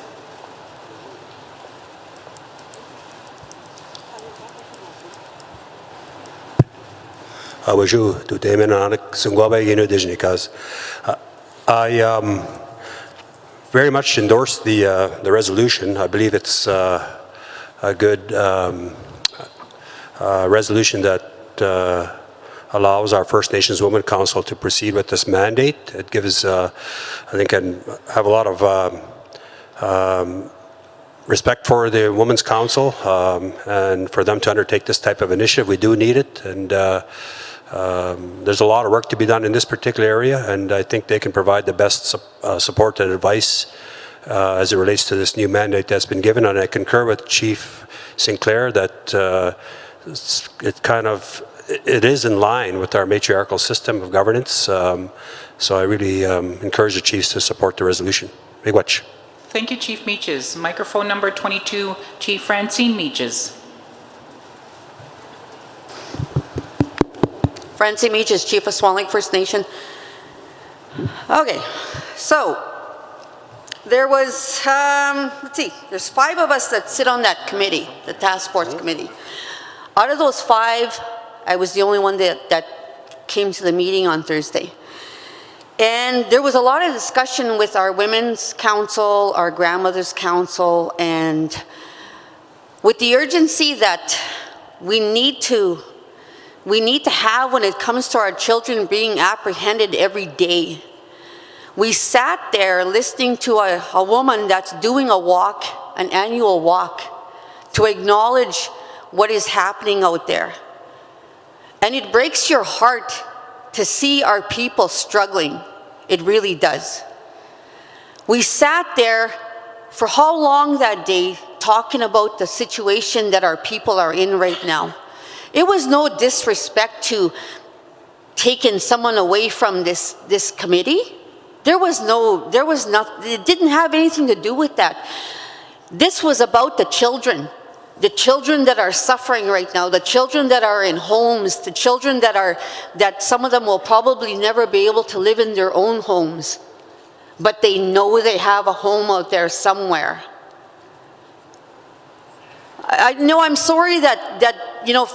I very much endorse the resolution. I believe it's a good resolution that allows our First Nations Women Council to proceed with this mandate. It gives, I think, and have a lot of respect for the Women's Council and for them to undertake this type of initiative. We do need it, and there's a lot of work to be done in this particular area, and I think they can provide the best support and advice as it relates to this new mandate that's been given. And I concur with Chief Sinclair that it is in line with our matriarchal system of governance. So I really encourage the chiefs to support the resolution. Miigwech. Thank you, Chief Meaches. Microphone number 22, Chief Francine Meaches. Francie Meach is Chief of Swan Lake First Nation. Okay, so there was, let's see, there's 5 of us that sit on that committee, the task force committee. Out of those 5, I was the only one that came to the meeting on Thursday. And there was a lot of discussion with our Women's Council, our Grandmothers' Council, and with the urgency that we need to have when it comes to our children being apprehended every day. We sat there listening to a woman that's doing a walk, an annual walk, to acknowledge what is happening out there. And it breaks your heart to see our people struggling. It really does. We sat there for how long that day talking about the situation that our people are in right now. It was no disrespect to taking someone away from this committee. It didn't have anything to do with that. This was about the children that are suffering right now, the children that are in homes, the children that some of them will probably never be able to live in their own homes, but they know they have a home out there somewhere. I know I'm sorry that you know,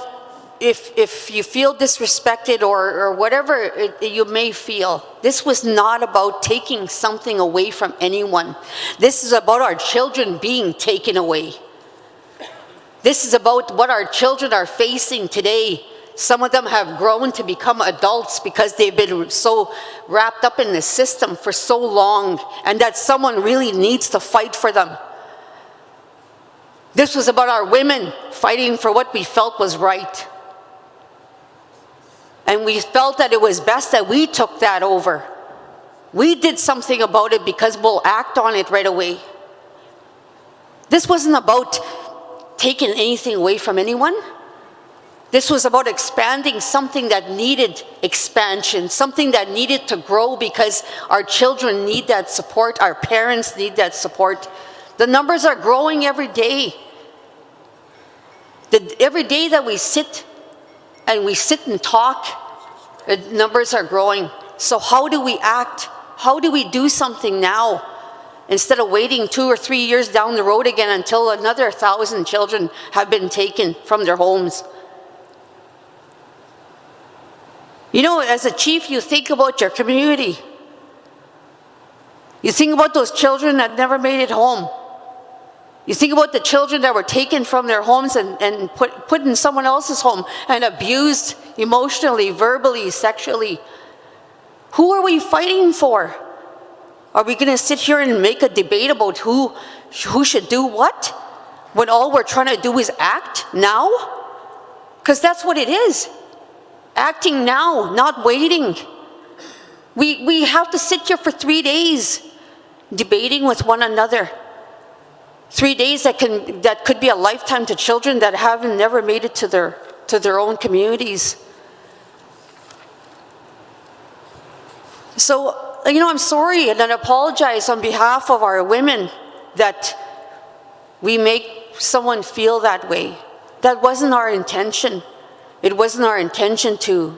if you feel disrespected or whatever you may feel, this was not about taking something away from anyone. This is about our children being taken away. This is about what our children are facing today. Some of them have grown to become adults because they've been so wrapped up in the system for so long, and that someone really needs to fight for them. This was about our women fighting for what we felt was right. And we felt that it was best that we took that over. We did something about it because we'll act on it right away. This wasn't about taking anything away from anyone. This was about expanding something that needed expansion, something that needed to grow because our children need that support, our parents need that support. The numbers are growing every day. Every day that we sit and talk, the numbers are growing. So how do we act? How do we do something now? Instead of waiting 2 or 3 years down the road again until another 1,000 children have been taken from their homes. You know, as a chief, you think about your community. You think about those children that never made it home. You think about the children that were taken from their homes and put in someone else's home and abused emotionally, verbally, sexually. Who are we fighting for? Are we going to sit here and make a debate about who should do what when all we're trying to do is act now? Because that's what it is. Acting now, not waiting. We have to sit here for 3 days debating with one another. 3 days that could be a lifetime to children that haven't never made it to their own communities. So, you know, I'm sorry and I apologize on behalf of our women that we make someone feel that way. That wasn't our intention. It wasn't our intention to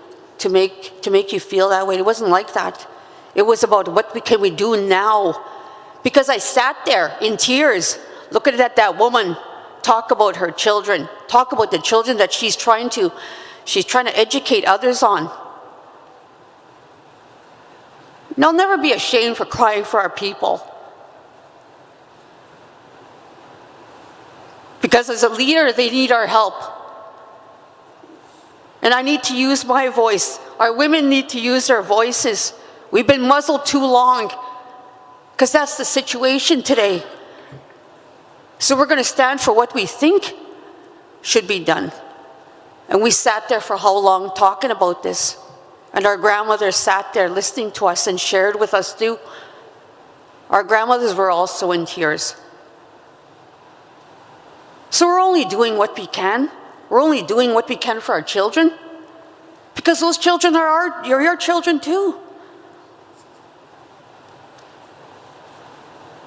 make you feel that way. It wasn't like that. It was about what can we do now. Because I sat there in tears looking at that woman talk about her children, talk about the children that she's trying to educate others on. And I'll never be ashamed for crying for our people. Because as a leader, they need our help. And I need to use my voice. Our women need to use their voices. We've been muzzled too long, because that's the situation today. So we're going to stand for what we think should be done. And we sat there for how long talking about this? And our grandmothers sat there listening to us and shared with us too. Our grandmothers were also in tears. So we're only doing what we can. We're only doing what we can for our children. Because those children are your children too.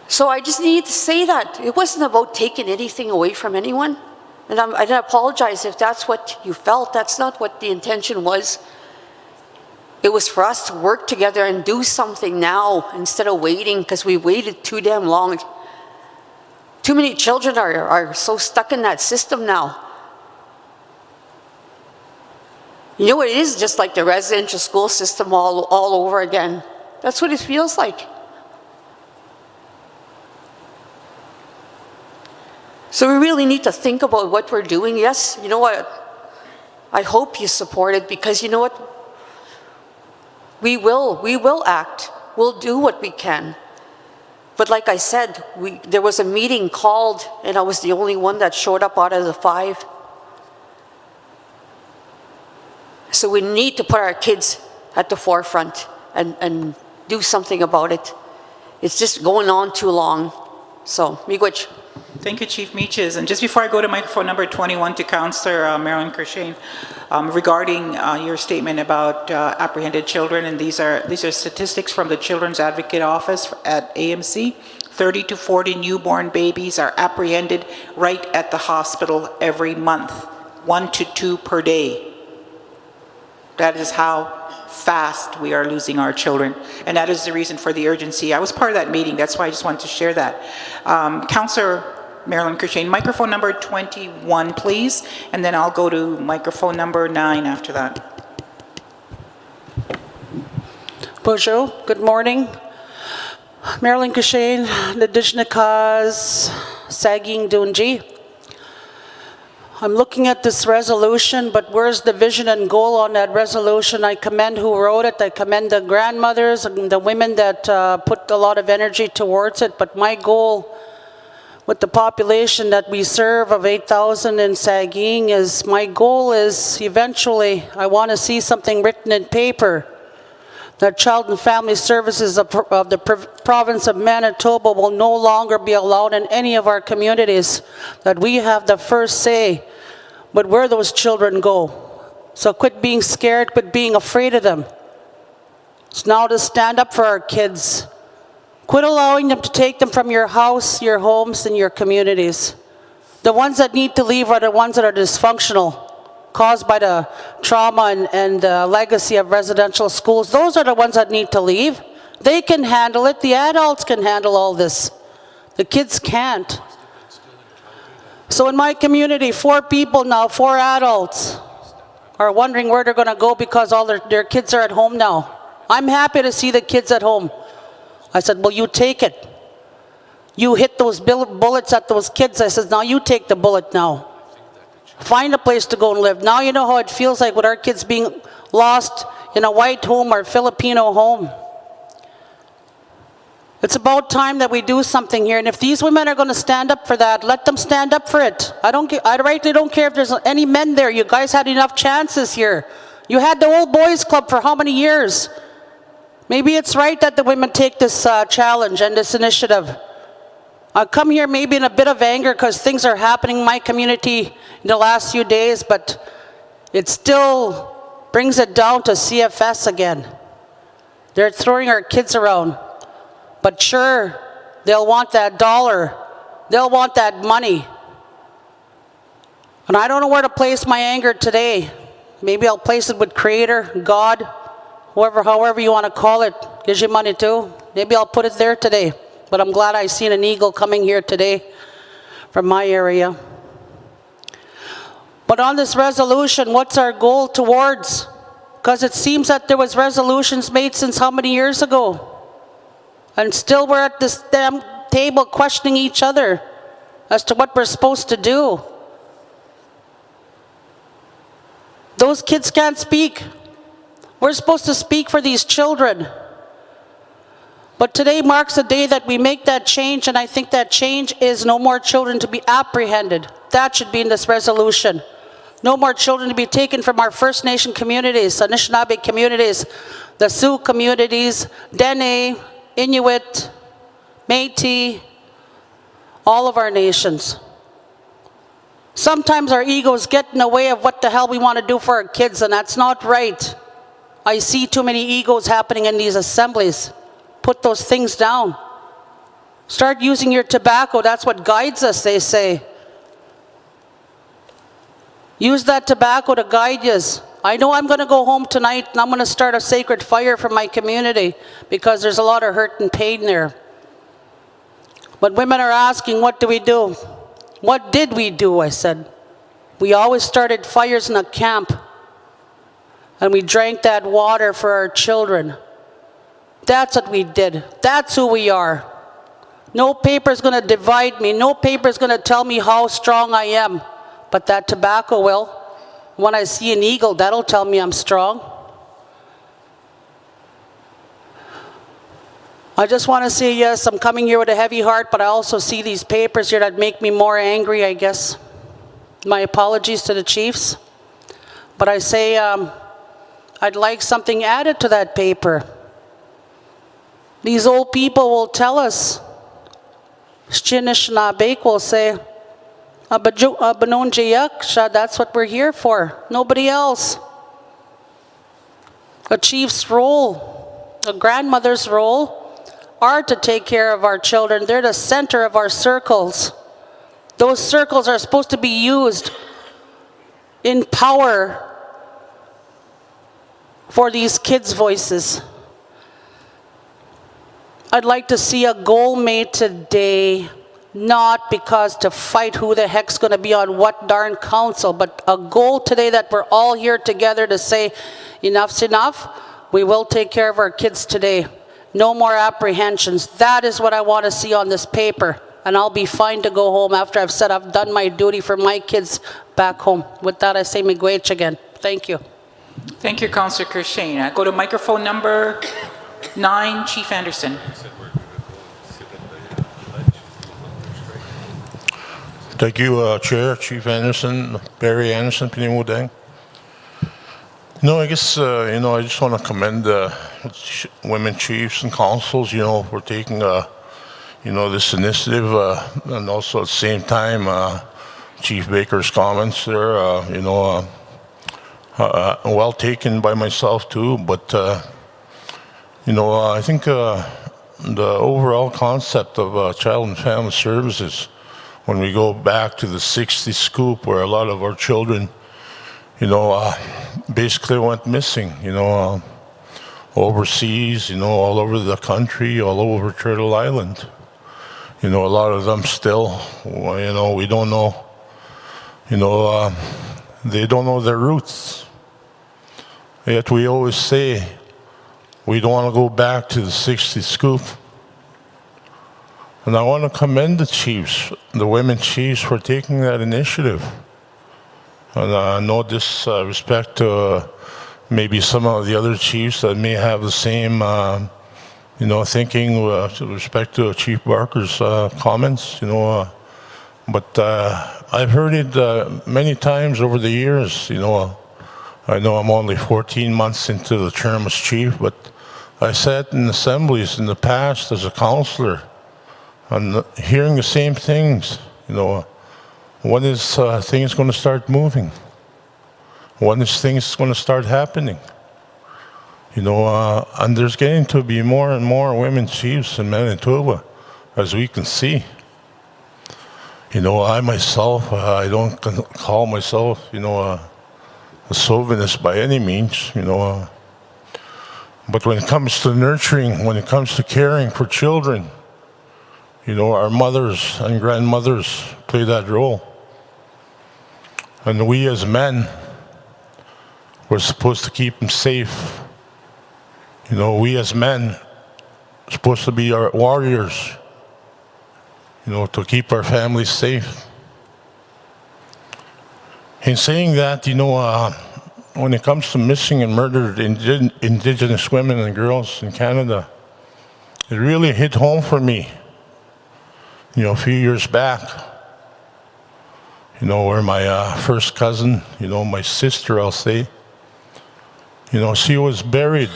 So I just need to say that. It wasn't about taking anything away from anyone. And I apologize if that's what you felt. That's not what the intention was. It was for us to work together and do something now instead of waiting, because we waited too damn long. Too many children are so stuck in that system now. You know, it is just like the residential school system all over again. That's what it feels like. So we really need to think about what we're doing. Yes, you know what? I hope you support it, because you know what? We will act. We'll do what we can. But like I said, there was a meeting called, and I was the only one that showed up out of the 5. So we need to put our kids at the forefront and do something about it. It's just going on too long. So, miigwech. Thank you, Chief Meaches. And just before I go to microphone number 21 to Councillor Marilyn Kershane, regarding your statement about apprehended children, and these are statistics from the Children's Advocate Office at AMC. 30 to 40 newborn babies are apprehended right at the hospital every month, 1 to 2 per day. That is how fast we are losing our children, and that is the reason for the urgency. I was part of that meeting, that's why I just wanted to share that. Councillor Marilyn Kershane, microphone number 21, please, and then I'll go to microphone number 9 after that. Bonjour, good morning. Marilyn Kershane, Indigenous Cause, Saging Dunji. I'm looking at this resolution, but where's the vision and goal on that resolution? I commend who wrote it. I commend the grandmothers and the women that put a lot of energy towards it. But my goal with the population that we serve of 8,000 in Saging is, my goal is eventually I want to see something written in paper that Child and Family Services of the province of Manitoba will no longer be allowed in any of our communities, that we have the first say but where those children go. So quit being scared, quit being afraid of them. It's now to stand up for our kids. Quit allowing them to take them from your house, your homes, and your communities. The ones that need to leave are the ones that are dysfunctional, caused by the trauma and the legacy of residential schools. Those are the ones that need to leave. They can handle it. The adults can handle all this. The kids can't. So in my community, 4 people now, 4 adults, are wondering where they're going to go because all their kids are at home now. I'm happy to see the kids at home. I said, well, you take it. You hit those bullets at those kids. I said, now you take the bullet now. Find a place to go and live. Now you know how it feels like with our kids being lost in a white home or Filipino home. It's about time that we do something here. And if these women are going to stand up for that, let them stand up for it. I rightly don't care if there's any men there. You guys had enough chances here. You had the old boys club for how many years? Maybe it's right that the women take this challenge and this initiative. I come here maybe in a bit of anger because things are happening in my community in the last few days, but it still brings it down to CFS again. They're throwing our kids around. But sure, they'll want that dollar. They'll want that money. And I don't know where to place my anger today. Maybe I'll place it with Creator, God, however you want to call it. Gives you money too. Maybe I'll put it there today. But I'm glad I seen an eagle coming here today from my area. But on this resolution, what's our goal towards? Because it seems that there was resolutions made since how many years ago? And still we're at this damn table questioning each other as to what we're supposed to do. Those kids can't speak. We're supposed to speak for these children. But today marks the day that we make that change, and I think that change is no more children to be apprehended. That should be in this resolution. No more children to be taken from our First Nation communities, Anishinaabe communities, the Sioux communities, Dene, Inuit, Métis, all of our nations. Sometimes our egos get in the way of what the hell we want to do for our kids, and that's not right. I see too many egos happening in these assemblies. Put those things down. Start using your tobacco. That's what guides us, they say. Use that tobacco to guide you. I know I'm going to go home tonight and I'm going to start a sacred fire for my community because there's a lot of hurt and pain there. But women are asking, what do we do? What did we do, I said. We always started fires in a camp and we drank that water for our children. That's what we did. That's who we are. No paper's going to divide me. No paper's going to tell me how strong I am. But that tobacco will. When I see an eagle, that'll tell me I'm strong. I just want to say, yes, I'm coming here with a heavy heart, but I also see these papers here that make me more angry, I guess. My apologies to the chiefs. But I say, I'd like something added to that paper. These old people will tell us. Shinishnaabek will say, that's what we're here for. Nobody else. A chief's role, a grandmother's role, are to take care of our children. They're the center of our circles. Those circles are supposed to be used in power for these kids' voices. I'd like to see a goal made today, not because to fight who the heck's going to be on what darn council, but a goal today that we're all here together to say, enough's enough. We will take care of our kids today. No more apprehensions. That is what I want to see on this paper. And I'll be fine to go home after I've said I've done my duty for my kids back home. With that, I say miigwech again. Thank you. Thank you, Councillor Kirshane. I go to microphone number 9, Chief Anderson. Thank you, Chair, Chief Anderson, Barry Anderson, Pinimudang. No, I guess, I just want to commend women chiefs and councils, for taking, this initiative, and also at the same time, Chief Baker's comments there, well taken by myself too, but, I think the overall concept of child and family services, when we go back to the 60s scoop where a lot of our children, basically went missing, overseas, all over the country, all over Turtle Island. A lot of them still, we don't know, they don't know their roots. Yet we always say we don't want to go back to the 60s scoop. And I want to commend the chiefs, the women chiefs, for taking that initiative. And I know disrespect to maybe some of the other chiefs that may have the same, thinking with respect to Chief Barker's comments, But I've heard it many times over the years, I know I'm only 14 months into the term as chief, but I sat in assemblies in the past as a councillor and hearing the same things, When is things going to start moving? When is things going to start happening? And there's getting to be more and more women chiefs in Manitoba, as we can see. I myself, I don't call myself, a chauvinist by any means, But when it comes to nurturing, when it comes to caring for children, our mothers and grandmothers play that role. And we as men, we're supposed to keep them safe. We as men are supposed to be our warriors, to keep our families safe. In saying that, when it comes to missing and murdered Indigenous women and girls in Canada, it really hit home for me, a few years back. Where my first cousin, my sister, I'll say, she was buried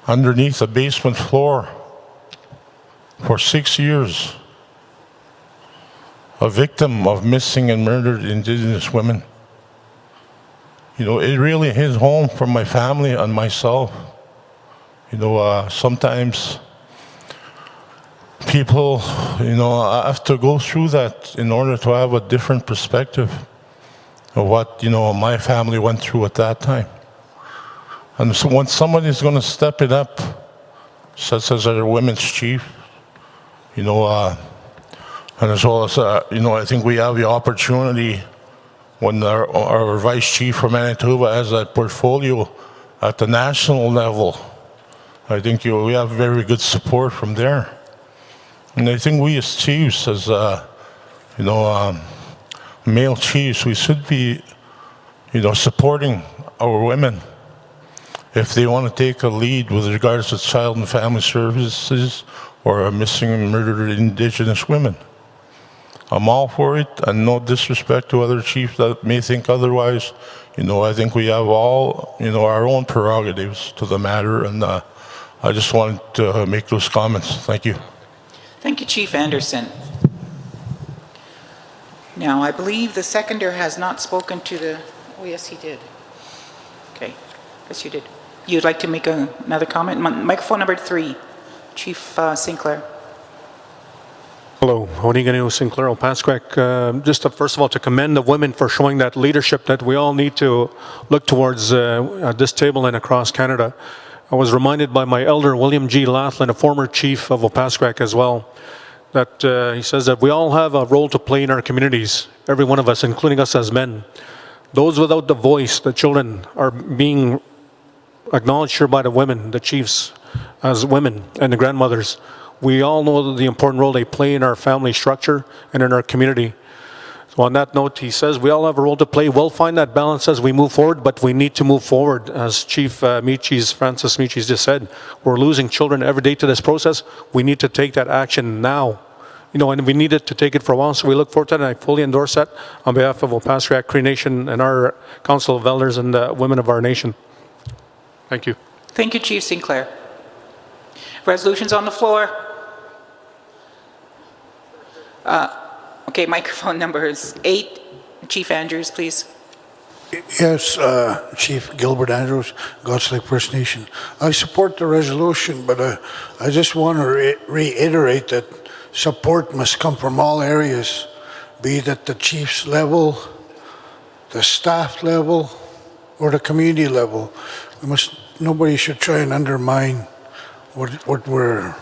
underneath a basement floor for 6 years, a victim of missing and murdered Indigenous women. It really hit home for my family and myself. Sometimes people, have to go through that in order to have a different perspective. of what, my family went through at that time. And so when somebody's going to step it up, such as our women's chief, and as well as, I think we have the opportunity when our vice chief from Manitoba has that portfolio at the national level. I think we have very good support from there. And I think we as chiefs, as male chiefs, we should be, supporting our women if they want to take a lead with regards to child and family services or missing and murdered Indigenous women. I'm all for it, and no disrespect to other chiefs that may think otherwise. I think we have all, our own prerogatives to the matter, and I just wanted to make those comments. Thank you. Thank you, Chief Anderson. Now, I believe the seconder has not spoken to the, oh yes, he did. Okay, yes you did. You'd like to make another comment? Microphone number 3, Chief Sinclair. Hello, Oniganu Sinclair Opaskwack. Just first of all to commend the women for showing that leadership that we all need to look towards at this table and across Canada. I was reminded by my elder, William G. Laughlin, a former chief of Opaskwack as well, that he says that we all have a role to play in our communities, every one of us, including us as men. Those without the voice, the children, are being acknowledged here by the women, the chiefs as women, and the grandmothers. We all know the important role they play in our family structure and in our community. So on that note, he says we all have a role to play. We'll find that balance as we move forward, but we need to move forward. As Chief Francis Michis just said, we're losing children every day to this process. We need to take that action now. And we needed to take it for a while, so we look forward to that, and I fully endorse that on behalf of Opaskwack, Cree Nation, and our Council of Elders and the women of our nation. Thank you. Thank you, Chief Sinclair. Resolutions on the floor. Okay, microphone number is 8. Chief Andrews, please. Yes, Chief Gilbert Andrews, Gods Lake First Nation. I support the resolution, but I just want to reiterate that support must come from all areas, be it at the chief's level, the staff level, or the community level. Nobody should try and undermine what we're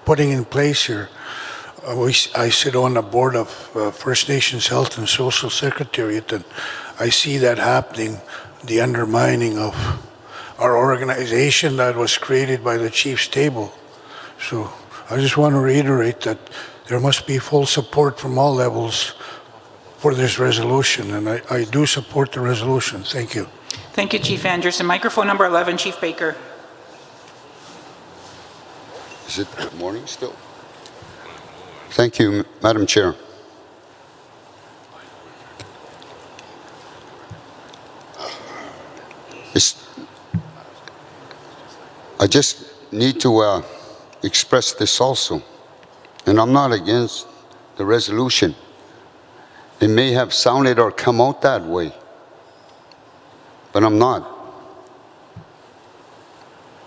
putting in place here. I sit on the board of First Nations Health and Social Secretariat, and I see that happening, the undermining of our organization that was created by the Chiefs table. So I just want to reiterate that there must be full support from all levels for this resolution, and I do support the resolution. Thank you. Thank you, Chief Anderson. Microphone number 11, Chief Baker. Is it morning still? Thank you, Madam Chair. I just need to express this also, and I'm not against the resolution. It may have sounded or come out that way, but I'm not.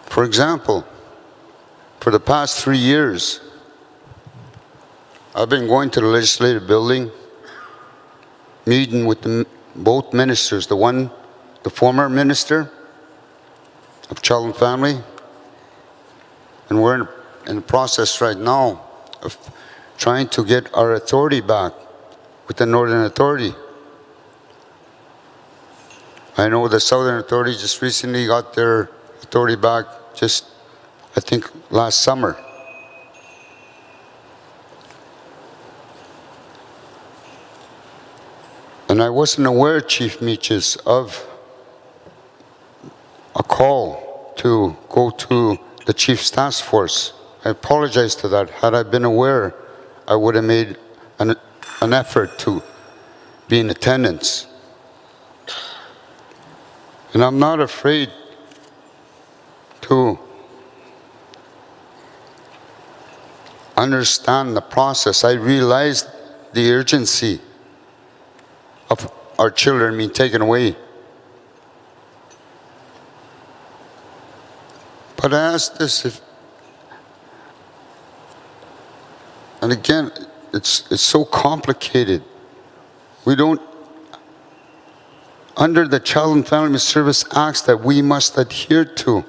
For example, for the past 3 years, I've been going to the legislative building, meeting with both ministers, the former minister of Child and Family, and we're in the process right now of trying to get our authority back with the Northern Authority. I know the Southern Authority just recently got their authority back just, I think, last summer. And I wasn't aware, Chief Michis, of a call to go to the Chief's Task Force. I apologize to that. Had I been aware, I would have made an effort to be in attendance. And I'm not afraid to understand the process. I realized the urgency of our children being taken away. But I ask this, and again, it's so complicated. We don't under the Child and Family Service Acts that we must adhere to,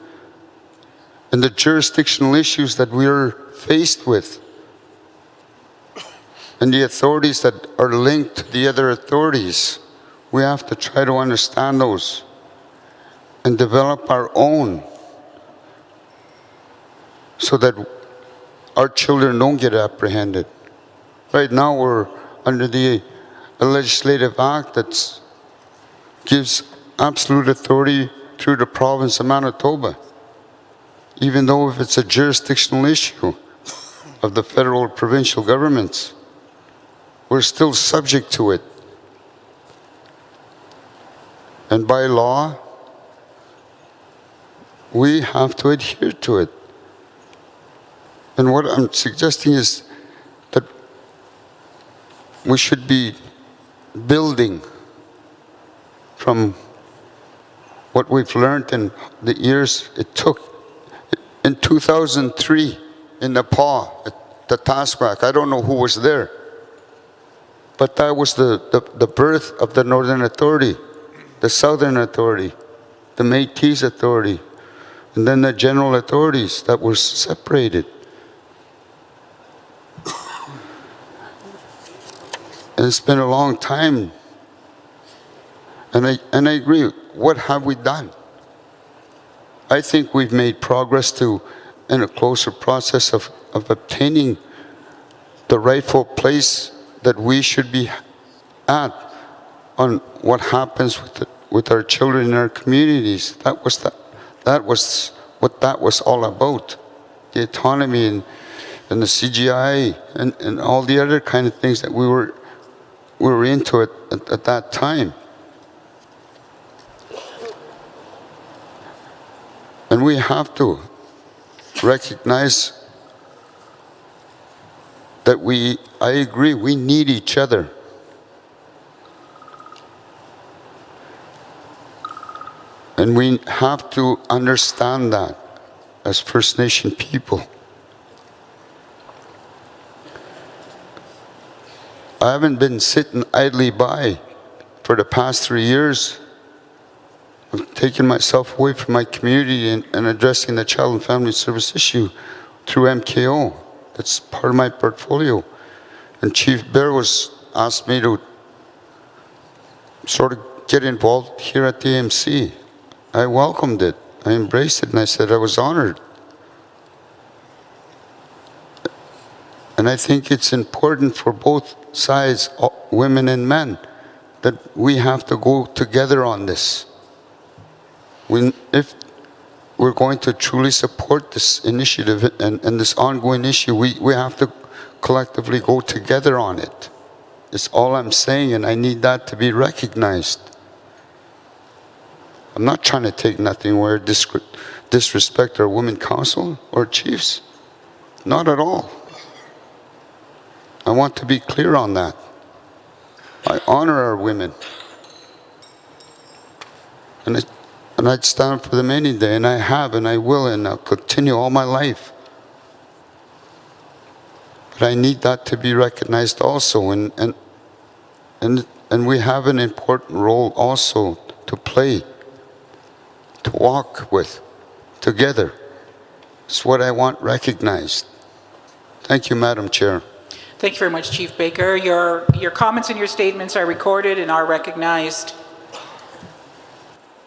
and the jurisdictional issues that we are faced with, and the authorities that are linked to the other authorities. We have to try to understand those and develop our own so that our children don't get apprehended. Right now we're under a legislative act that gives absolute authority through the province of Manitoba, even though if it's a jurisdictional issue of the federal or provincial governments, we're still subject to it. And by law, we have to adhere to it. And what I'm suggesting is that we should be building from what we've learned in the years it took. In 2003, in Nepal, at the Taskrak, I don't know who was there, but that was the birth of the Northern Authority, the Southern Authority, the Métis Authority, and then the general authorities that were separated. And it's been a long time. And I agree, what have we done? I think we've made progress in a closer process of obtaining the rightful place that we should be at on what happens with our children in our communities. That was what that was all about. The autonomy and the CGI and all the other kind of things that we were into at that time. And we have to recognize that I agree, we need each other. And we have to understand that as First Nation people. I haven't been sitting idly by for the past 3 years. I've taken myself away from my community and addressing the child and family service issue through MKO. That's part of my portfolio. And Chief Bear asked me to sort of get involved here at the AMC. I welcomed it. I embraced it, and I said I was honored. And I think it's important for both sides, women and men, that we have to go together on this. If we're going to truly support this initiative and this ongoing issue, we have to collectively go together on it. It's all I'm saying, and I need that to be recognized. I'm not trying to take nothing away, disrespect our women council or chiefs. Not at all. I want to be clear on that. I honor our women. And I'd stand for them any day, and I have, and I will, and I'll continue all my life. But I need that to be recognized also, and we have an important role also to play, to walk with, together. It's what I want recognized. Thank you, Madam Chair. Thank you very much, Chief Baker. Your comments and your statements are recorded and are recognized.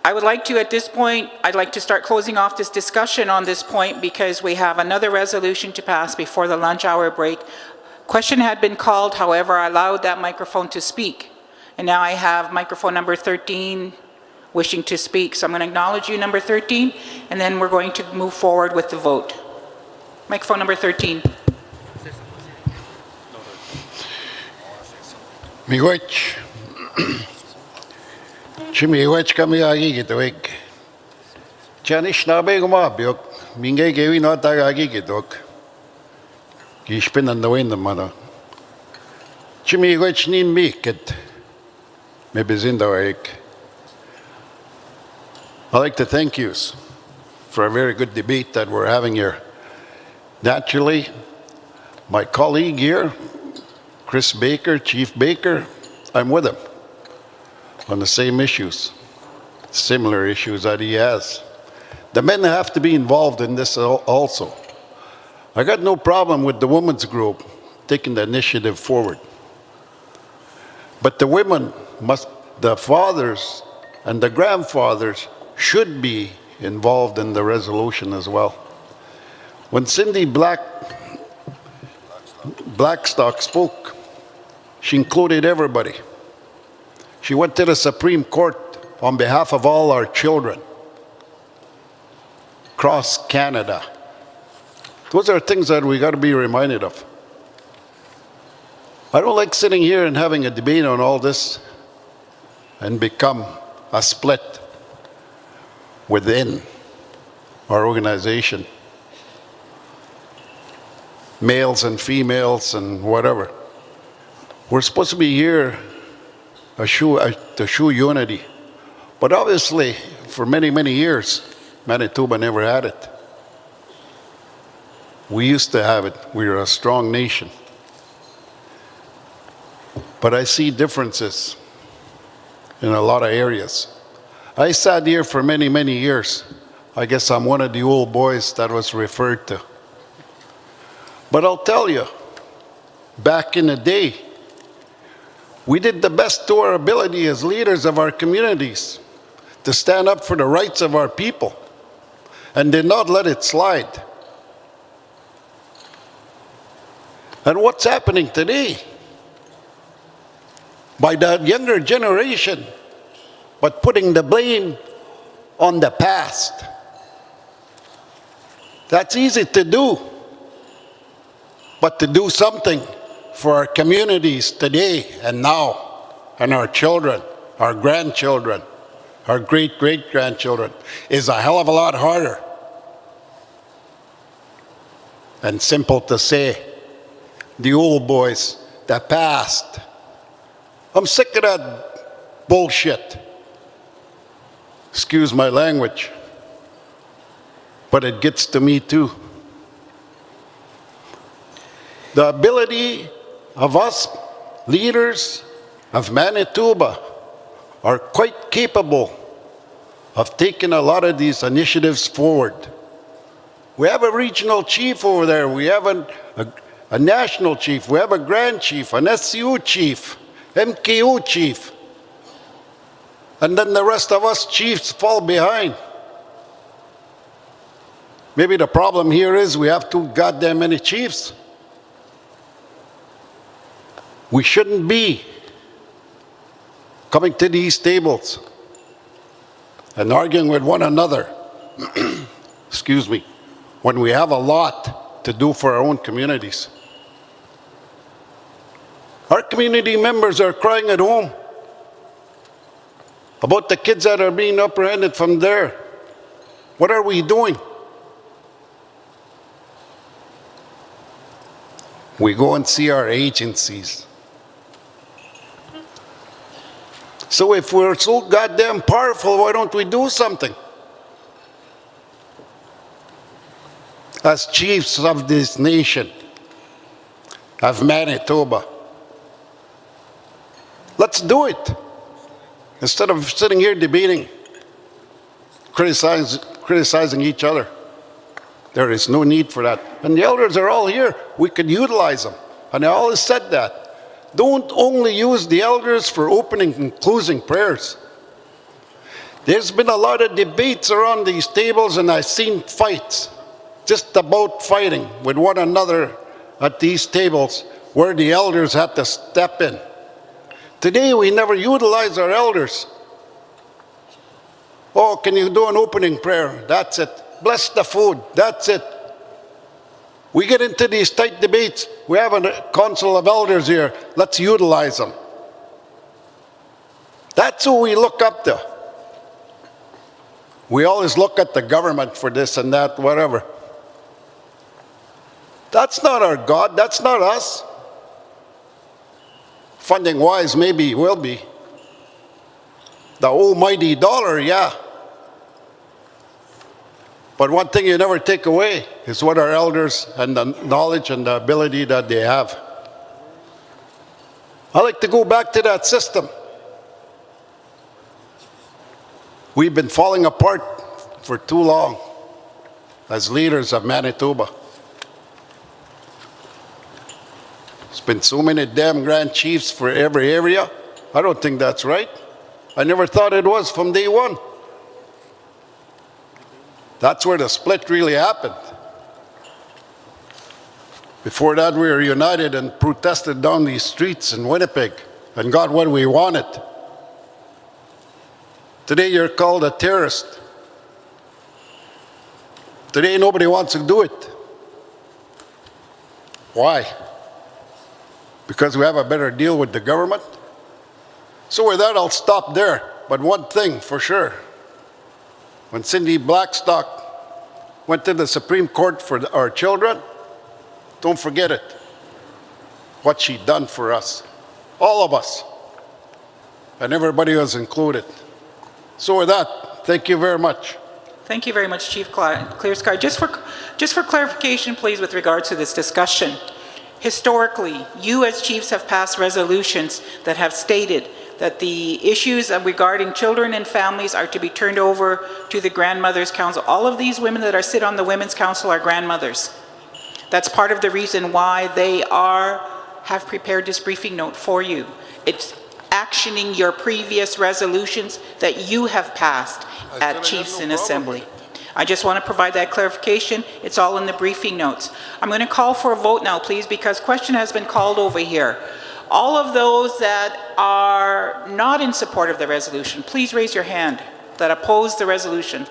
I would like to, at this point, I'd like to start closing off this discussion on this point because we have another resolution to pass before the lunch hour break. Question had been called, however, I allowed that microphone to speak. And now I have microphone number 13 wishing to speak. So I'm going to acknowledge you, number 13, and then we're going to move forward with the vote. Microphone number 13. Miigwech. Chimiigwech kami agigitwek. Chanish nabe gumabiok. Mingay gewi no tagagigitok. Gishpin and the wind mano. Chimiigwech nin miket. Maybe zindawek. I'd like to thank you for a very good debate that we're having here. Naturally, my colleague here, Chris Baker, Chief Baker, I'm with him. on the same issues, similar issues that he has. The men have to be involved in this also. I got no problem with the women's group taking the initiative forward. But the women must, the fathers and the grandfathers should be involved in the resolution as well. When Cindy Blackstock spoke, she included everybody. She went to the Supreme Court on behalf of all our children across Canada. Those are things that we got to be reminded of. I don't like sitting here and having a debate on all this and become a split within our organization. Males and females and whatever. We're supposed to be here to show unity. But obviously, for many, many years, Manitoba never had it. We used to have it. We were a strong nation. But I see differences in a lot of areas. I sat here for many, many years. I guess I'm one of the old boys that was referred to. But I'll tell you, back in the day, we did the best to our ability as leaders of our communities to stand up for the rights of our people and did not let it slide. And what's happening today? By the younger generation, but putting the blame on the past. That's easy to do, but to do something for our communities today and now, and our children, our grandchildren, our great-great-grandchildren, is a hell of a lot harder. And simple to say, the old boys, the past. I'm sick of that bullshit. Excuse my language. But it gets to me too. The ability of us leaders of Manitoba are quite capable of taking a lot of these initiatives forward. We have a regional chief over there. We have a national chief. We have a grand chief, an SCU chief, MKO chief. And then the rest of us chiefs fall behind. Maybe the problem here is we have too goddamn many chiefs. We shouldn't be coming to these tables and arguing with one another, excuse me, when we have a lot to do for our own communities. Our community members are crying at home about the kids that are being apprehended from there. What are we doing? We go and see our agencies. So if we're so goddamn powerful, why don't we do something? As chiefs of this nation, of Manitoba, let's do it. Instead of sitting here debating, criticizing each other. There is no need for that. And the elders are all here. We could utilize them. And I always said that. Don't only use the elders for opening and closing prayers. There's been a lot of debates around these tables, and I've seen fights, just about fighting with one another at these tables where the elders had to step in. Today, we never utilize our elders. Oh, can you do an opening prayer? That's it. Bless the food. That's it. We get into these tight debates. We have a council of elders here. Let's utilize them. That's who we look up to. We always look at the government for this and that, whatever. That's not our God. That's not us. Funding-wise, maybe it will be. The almighty dollar, yeah. But one thing you never take away is what our elders and the knowledge and the ability that they have. I like to go back to that system. We've been falling apart for too long as leaders of Manitoba. There's been so many damn grand chiefs for every area. I don't think that's right. I never thought it was from day one. That's where the split really happened. Before that, we were united and protested down these streets in Winnipeg and got what we wanted. Today, you're called a terrorist. Today, nobody wants to do it. Why? Because we have a better deal with the government? So with that, I'll stop there. But one thing for sure, when Cindy Blackstock went to the Supreme Court for our children, don't forget it, what she done for us, all of us, and everybody was included. So with that, thank you very much. Thank you very much, Chief Clear Sky. Just for clarification, please, with regards to this discussion. Historically, you as chiefs have passed resolutions that have stated that the issues regarding children and families are to be turned over to the Grandmothers Council. All of these women that sit on the Women's Council are grandmothers. That's part of the reason why they have prepared this briefing note for you. It's actioning your previous resolutions that you have passed at Chiefs in Assembly. I just want to provide that clarification. It's all in the briefing notes. I'm going to call for a vote now, please, because question has been called over here. All of those that are not in support of the resolution, please raise your hand, that oppose the resolution.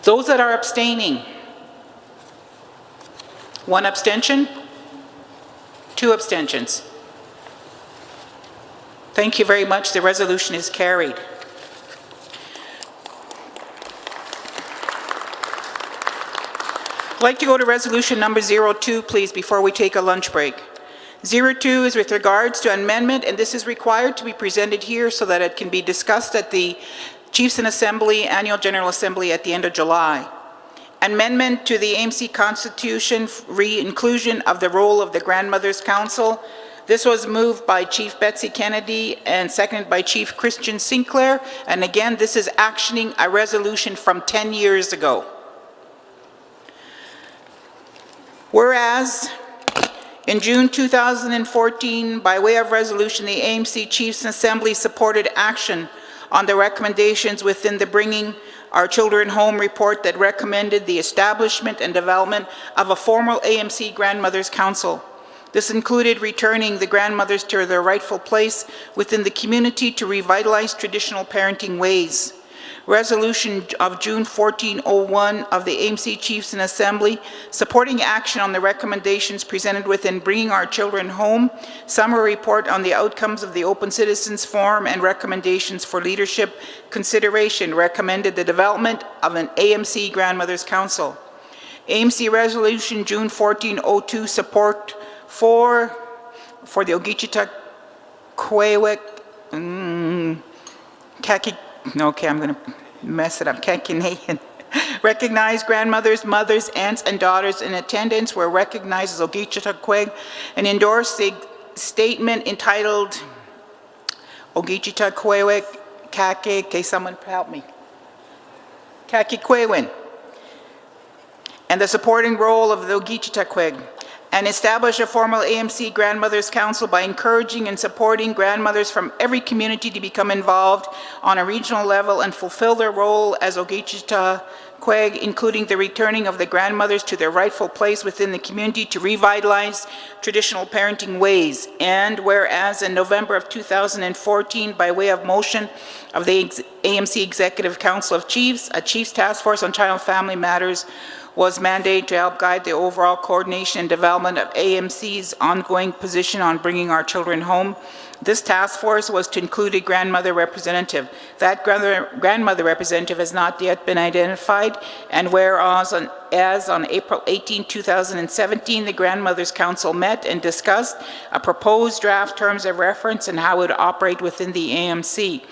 Those that are abstaining, 1 abstention, 2 abstentions. Thank you very much. The resolution is carried. I'd like to go to resolution number 02, please, before we take a lunch break. 02 is with regards to amendment, and this is required to be presented here so that it can be discussed at the Chiefs in Assembly Annual General Assembly at the end of July. Amendment to the AMC Constitution, re-inclusion of the role of the Grandmothers Council. This was moved by Chief Betsy Kennedy and seconded by Chief Christian Sinclair. And again, this is actioning a resolution from 10 years ago. Whereas, in June 2014, by way of resolution, the AMC Chiefs Assembly supported action on the recommendations within the Bringing Our Children Home report that recommended the establishment and development of a formal AMC Grandmothers Council. This included returning the grandmothers to their rightful place within the community to revitalize traditional parenting ways. Resolution of June 1401 of the AMC Chiefs in Assembly, supporting action on the recommendations presented within Bringing Our Children Home, summary report on the outcomes of the Open Citizens Forum and recommendations for leadership consideration, recommended the development of an AMC Grandmothers Council. AMC Resolution June 1402, support for the Ogichita Kwewek, okay, I'm going to mess it up. Kakinayan. Recognize grandmothers, mothers, aunts, and daughters in attendance were recognized as Ogichita-Kweg and endorse the statement entitled Ogichita-Kwewek Kake, can someone help me? Kaki-Kwewin. And the supporting role of the Ogichita-Kweg, and establish a formal AMC Grandmothers Council by encouraging and supporting grandmothers from every community to become involved on a regional level and fulfill their role as Ogichita-Kweg, including the returning of the grandmothers to their rightful place within the community to revitalize traditional parenting ways. And whereas in November of 2014, by way of motion of the AMC Executive Council of Chiefs, a Chiefs Task Force on Child and Family Matters was mandated to help guide the overall coordination and development of AMC's ongoing position on Bringing Our Children Home. This task force was to include a grandmother representative. That grandmother representative has not yet been identified, and whereas on April 18, 2017, the Grandmothers Council met and discussed a proposed draft terms of reference and how it would operate within the AMC.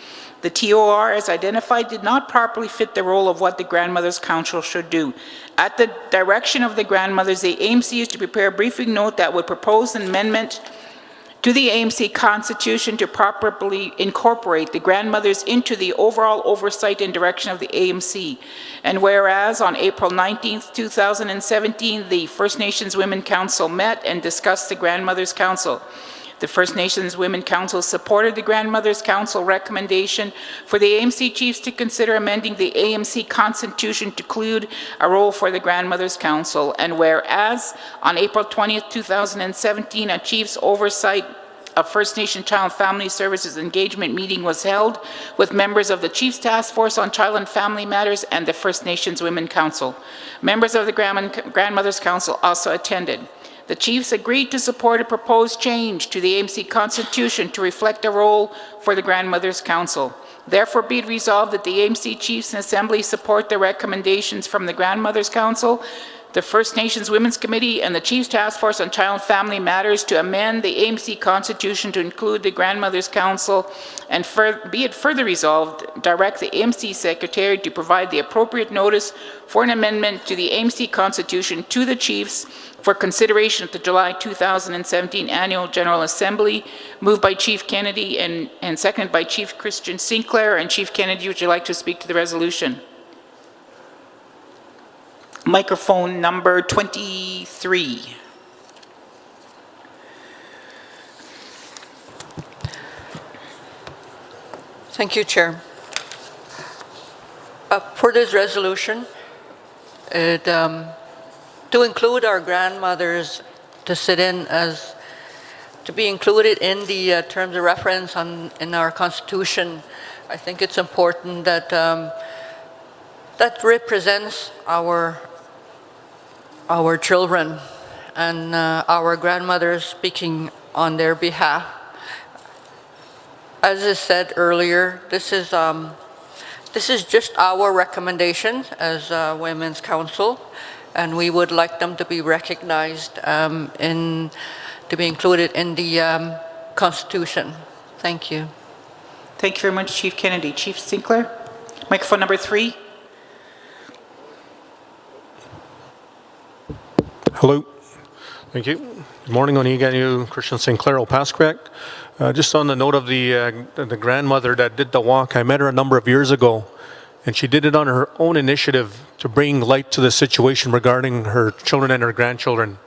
The TOR, as identified, did not properly fit the role of what the Grandmothers Council should do. At the direction of the grandmothers, the AMC is to prepare a briefing note that would propose an amendment to the AMC Constitution to properly incorporate the grandmothers into the overall oversight and direction of the AMC. And whereas on April 19th, 2017, the First Nations Women Council met and discussed the Grandmothers Council. The First Nations Women Council supported the Grandmothers Council recommendation for the AMC chiefs to consider amending the AMC Constitution to include a role for the Grandmothers Council. And whereas on April 20th, 2017, a chiefs oversight of First Nation Child and Family Services engagement meeting was held with members of the Chiefs Task Force on Child and Family Matters and the First Nations Women Council. Members of the Grandmothers Council also attended. The chiefs agreed to support a proposed change to the AMC Constitution to reflect a role for the Grandmothers Council. Therefore, be it resolved that the AMC Chiefs and Assembly support the recommendations from the Grandmothers Council, the First Nations Women's Committee, and the Chiefs Task Force on Child and Family Matters to amend the AMC Constitution to include the Grandmothers Council, and be it further resolved, direct the AMC Secretary to provide the appropriate notice for an amendment to the AMC Constitution to the Chiefs for consideration at the July 2017 Annual General Assembly. Moved by Chief Kennedy and seconded by Chief Christian Sinclair. And Chief Kennedy, would you like to speak to the resolution? Microphone number 23. Thank you, Chair. For this resolution, to include our grandmothers to sit in as, to be included in the terms of reference in our Constitution, I think it's important that that represents our children and our grandmothers speaking on their behalf. As I said earlier, this is just our recommendation as Women's Council, and we would like them to be recognized to be included in the Constitution. Thank you. Thank you very much, Chief Kennedy. Chief Sinclair, microphone number 3. Hello. Thank you. Good morning, Oniganu, Christian Sinclair, Opaskwayak. Just on the note of the grandmother that did the walk, I met her a number of years ago, and she did it on her own initiative to bring light to the situation regarding her children and her grandchildren.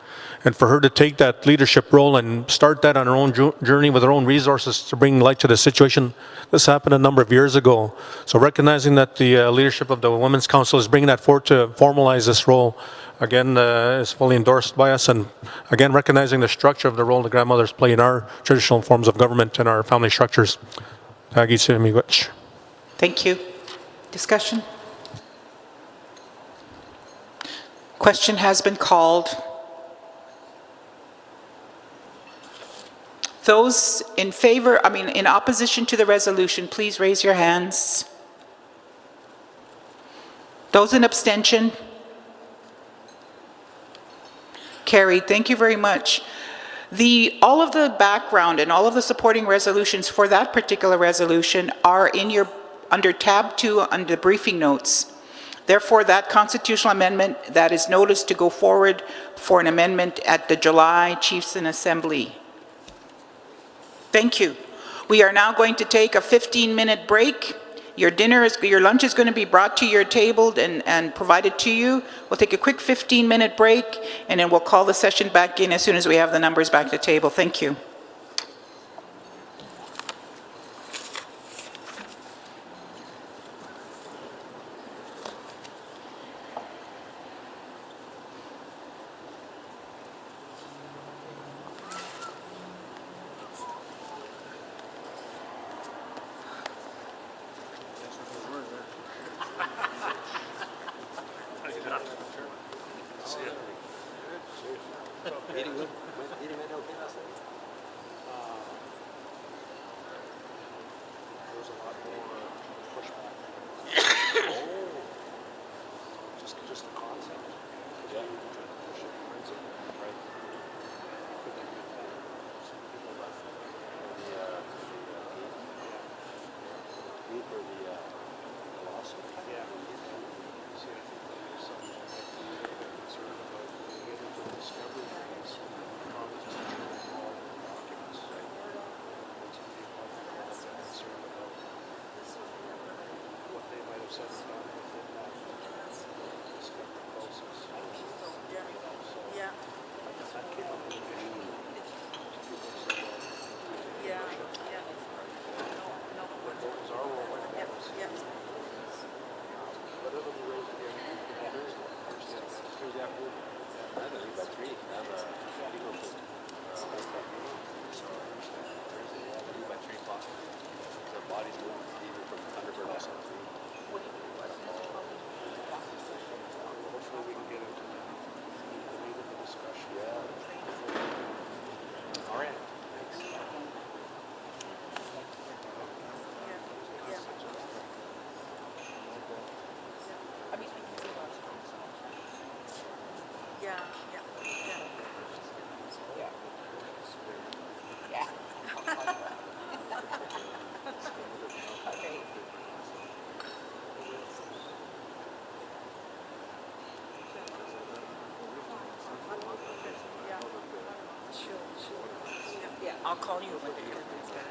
And for her to take that leadership role and start that on her own journey with her own resources to bring light to the situation, this happened a number of years ago. So recognizing that the leadership of the Women's Council is bringing that forward to formalize this role, again, is fully endorsed by us. And again, recognizing the structure of the role the grandmothers play in our traditional forms of government and our family structures. Thank you. Discussion? Question has been called. Those in favor, in opposition to the resolution, please raise your hands. Those in abstention? Carried. Thank you very much. All of the background and all of the supporting resolutions for that particular resolution are in your under tab 2 under the briefing notes. Therefore, that constitutional amendment that is noticed to go forward for an amendment at the July Chiefs and Assembly. Thank you. We are now going to take a 15-minute break. Your lunch is going to be brought to your table and provided to you. We'll take a quick 15-minute break, and then we'll call the session back in as soon as we have the numbers back to the table. Thank you. I'll call you when it's back.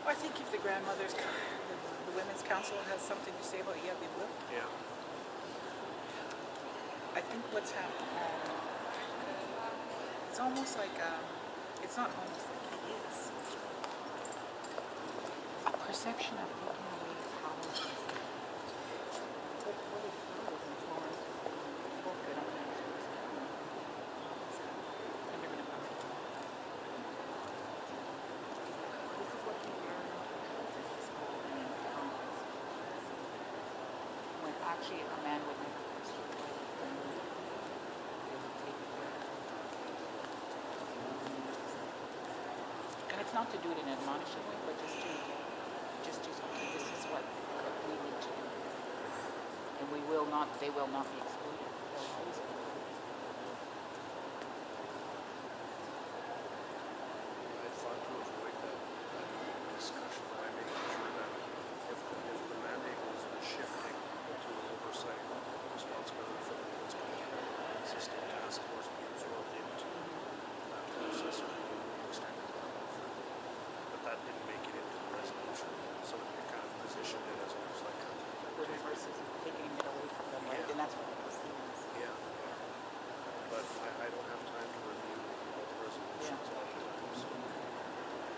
I think if the grandmothers, the Women's Council has something to say about it, yeah, they will. Yeah. I think what's happening, it's almost like, it's not almost like it is. A perception of taking away the power. What is Florence spoken of that? And they're gonna come. This is what you learn in school and in Congress. When actually a man would make a question, they would take it there. And it's not to do it in an admonishing way, but just to say, this is what we need to do. And we will not, they will not be excluded. They'll always be included. I thought to avoid that discussion by making sure that if the mandate was shifting to an oversight responsibility for the women's council, existing task force be absorbed into that process or extended that offer. But that didn't make it into the resolution, so it kind of positioned it as almost like a Versus taking it away from them, right? And that's what it was seen as. yeah. But I don't have time to review all the resolutions all the time, so.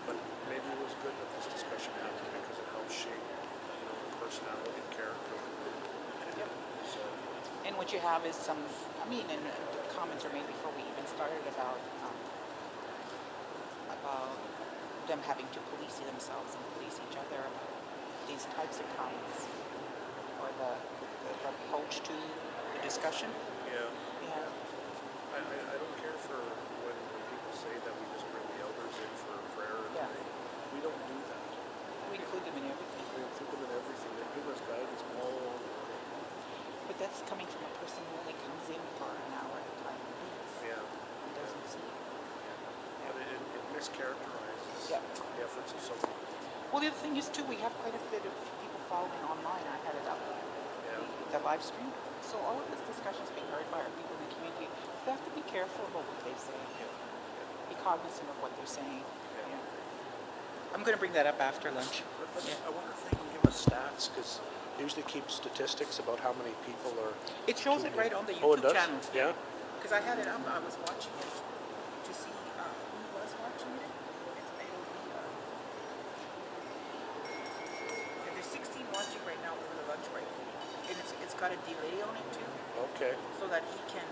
But maybe it was good that this discussion happened because it helps shape, the personality and character of the group. Yep. So, And what you have is some, and comments are made before we even started about them having to police themselves and police each other about these types of comments, or the approach to the discussion. Yeah. Yeah. I don't care for when people say that we just bring the elders in for prayer. Yeah. We don't do that. We include them in everything. We include them in everything. They give us guidance all along the way. But that's coming from a person who only comes in for an hour at a time and leaves. Yeah. And doesn't see. But it mischaracterizes the efforts of so many people. Well, the other thing is too, we have quite a bit of people following online. I had it up, the live stream. So all of this discussion is being heard by our people in the community. They have to be careful about what they say. Be cognizant of what they're saying. Yeah. I'm going to bring that up after lunch. I wonder if they can give us stats, because they usually keep statistics about how many people are... It shows it right on the Oh, it YouTube does? channel. Yeah? Because I had it up, I was watching it to see who was watching it. And there's 16 watching right now over the lunch break. And it's got a delay on it too. Okay. So that he can,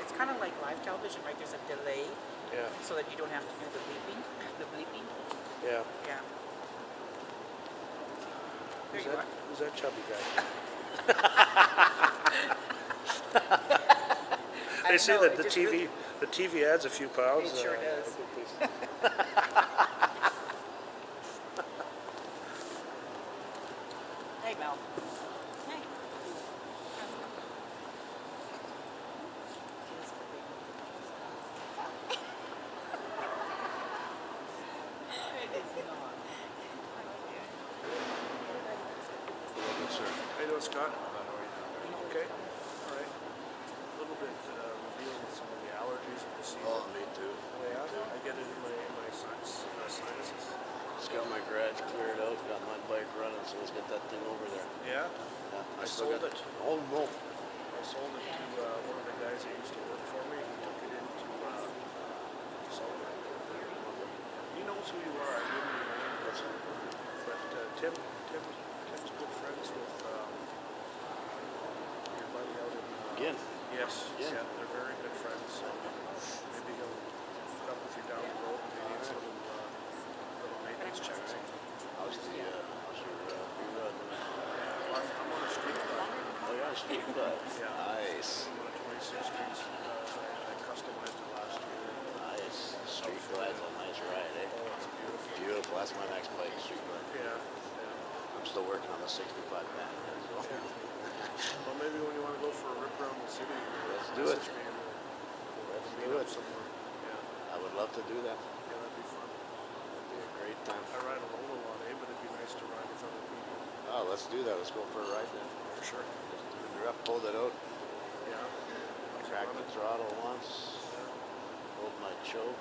it's kind of like live television, right? There's a delay. Yeah. So that you don't have to do the bleeping. Yeah. Yeah. There you are. Who's that chubby guy? They say that the TV adds a few pounds. It sure does. Hey, Mel. Hey. How you doing, Scott? Okay. All right. A little bit dealing with some of the allergies of the season. Oh, me too. Oh, yeah? I get it in my sinuses. Just got my garage cleared out, got my bike running, so let's get that thing over there. Yeah? Yeah, I still sold got- it. Oh, no. I sold it to one of the guys that used to work for me. He took it into Sullivan. He knows who you are. I give him your name. But Tim's good friends with your buddy out in... Again? Yes. Again? Yeah, they're very good friends. So maybe he'll come with you down the road and maybe some little maintenance checks. How's your B-Rod? I'm on a street club. Oh, you're on a street club? Yeah. Nice. I'm on 26th Street. I customized it last year. Nice. Street glide's a nice ride, eh? Oh, it's beautiful. Beautiful. That's my next bike, street glide. Yeah. I'm still working on the 65 band. So. Well, maybe when you want to go for a rip around the city, Let's do it. message me and Let's meet do up it. somewhere. Yeah. I would love to do that. Yeah, that'd be fun. That'd be a great time. I ride alone a lot, but it'd be nice to ride with other people. Oh, let's do that. Let's go for a ride then. For sure. You're up, hold it out. Yeah. Crack the throttle once. Hold my choke.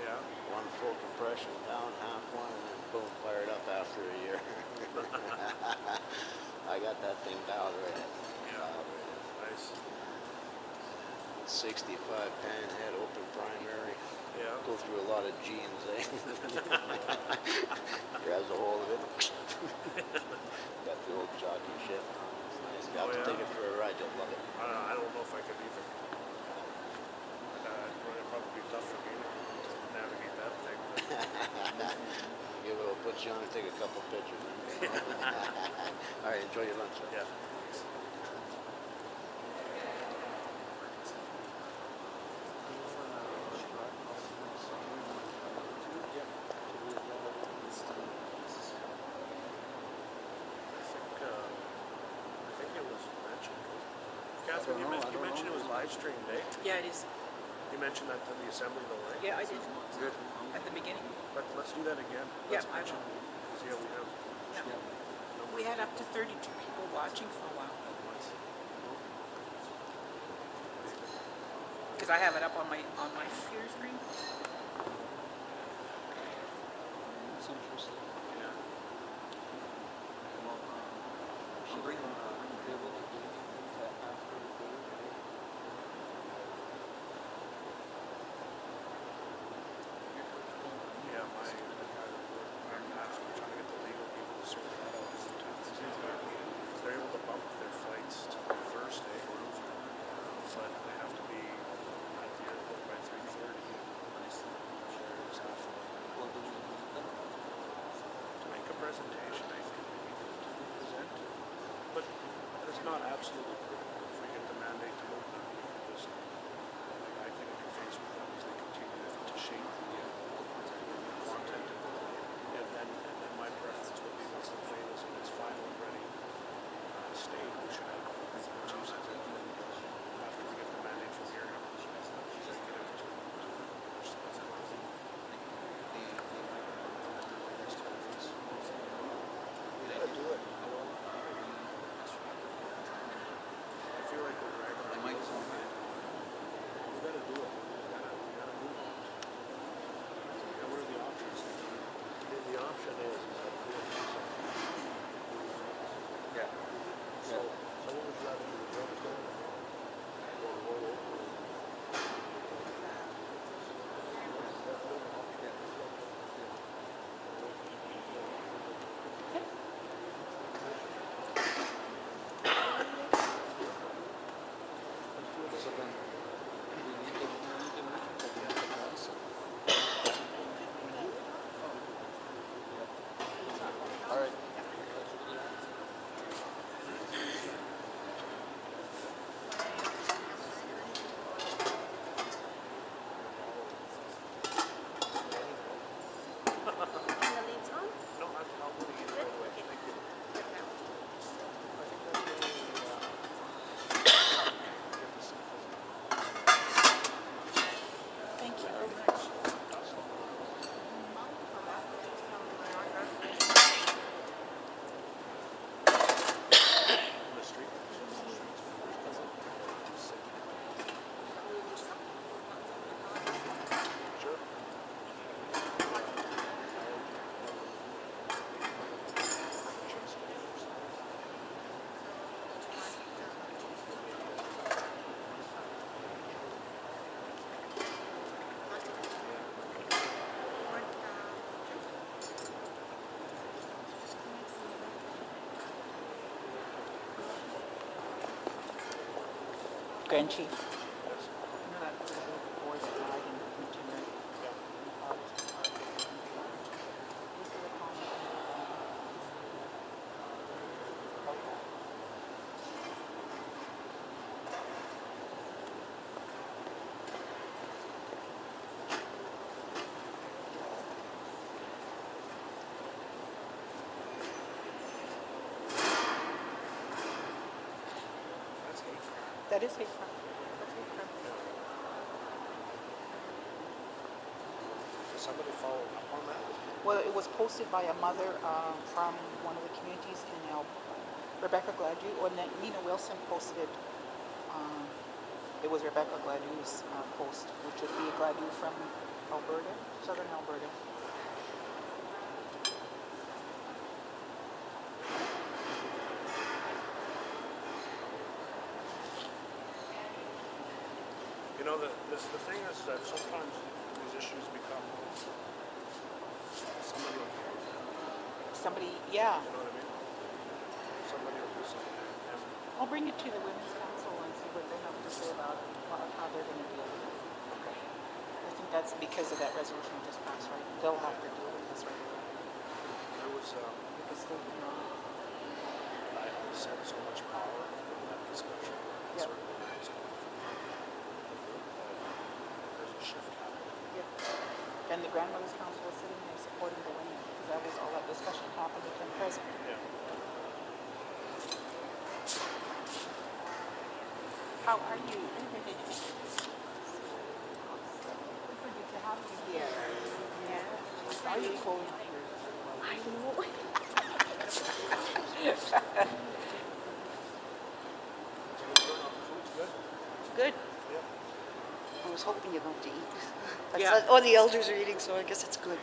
Yeah. One full compression down, half one, and then boom, fire it up after a year. I got that thing dialed right in. Nice. 65 pan head, open primary. Yeah. Go through a lot of jeans, eh? Grabs a hold of it. Got the old jockey shit. It's nice. You have to take it for a ride, you'll love it. I don't know if I could either. It'd probably be tough for me to navigate that thing. Give it a put you on and take a couple pictures. All right, enjoy your lunch. Yeah. I think it was mentioned. Catherine, you mentioned it was live streamed, eh? Yeah, it is. You mentioned that to the assembly though, right? Yeah, I did. Good. At the beginning. Let's do that again. Yeah, Let's I mention, will. 'cause, yeah, we have. We had up to 32 people watching for a while. Because I have it up on my computer screen. It's interesting. Yeah. Yeah, I'm actually trying to get the legal people to sort that out. They're able to bump their flights to Thursday, but they have to be at the airport by 3:30. Grand Chief. That is hate crime. That's hate crime. Somebody followed up on that? Well, it was posted by a mother from one of the communities in Rebecca Gladue, or Nina Wilson posted it. It was Rebecca Gladue's post, which would be a Gladue from Alberta, southern Alberta. You know, the thing is that sometimes these issues become somebody will care. Somebody, yeah. You know what I mean? Somebody will do something. And I'll bring it to the Women's Council and see what they have to say about it, how they're going to deal with it. I think that's because of that resolution we just passed, right? They'll have to deal with this right away. there was, Because they, you know, I said so much power in that discussion. Yeah. Certainly there's a shift happening. yeah. And the Grandmothers Council was sitting there supporting the women, because that was all that discussion happened with them present. Yeah. How are you? Good to have you here. Yeah. Are you cold? I know. Good. I was hoping you're going to eat. I Yeah. said, oh, the elders are eating, so I guess it's good.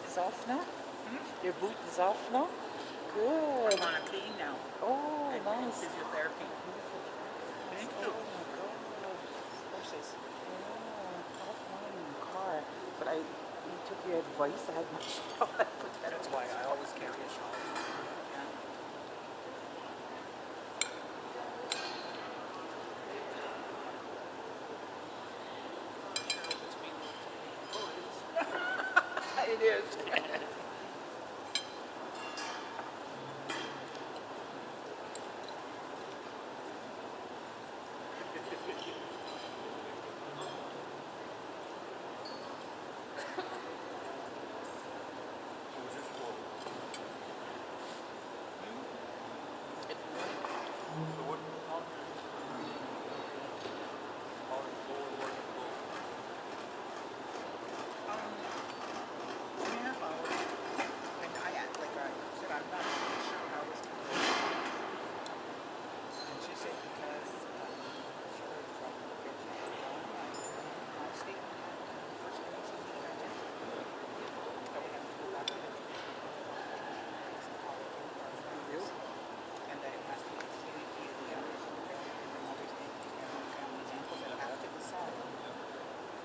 Is off now? Your boot is off now? Good. I'm on a cane now. Oh, nice. Physiotherapy. Thank you. Oh my God. Horses. Yeah, off my car. But I took your advice. I had my shawl. That's why I always carry a shawl. It is.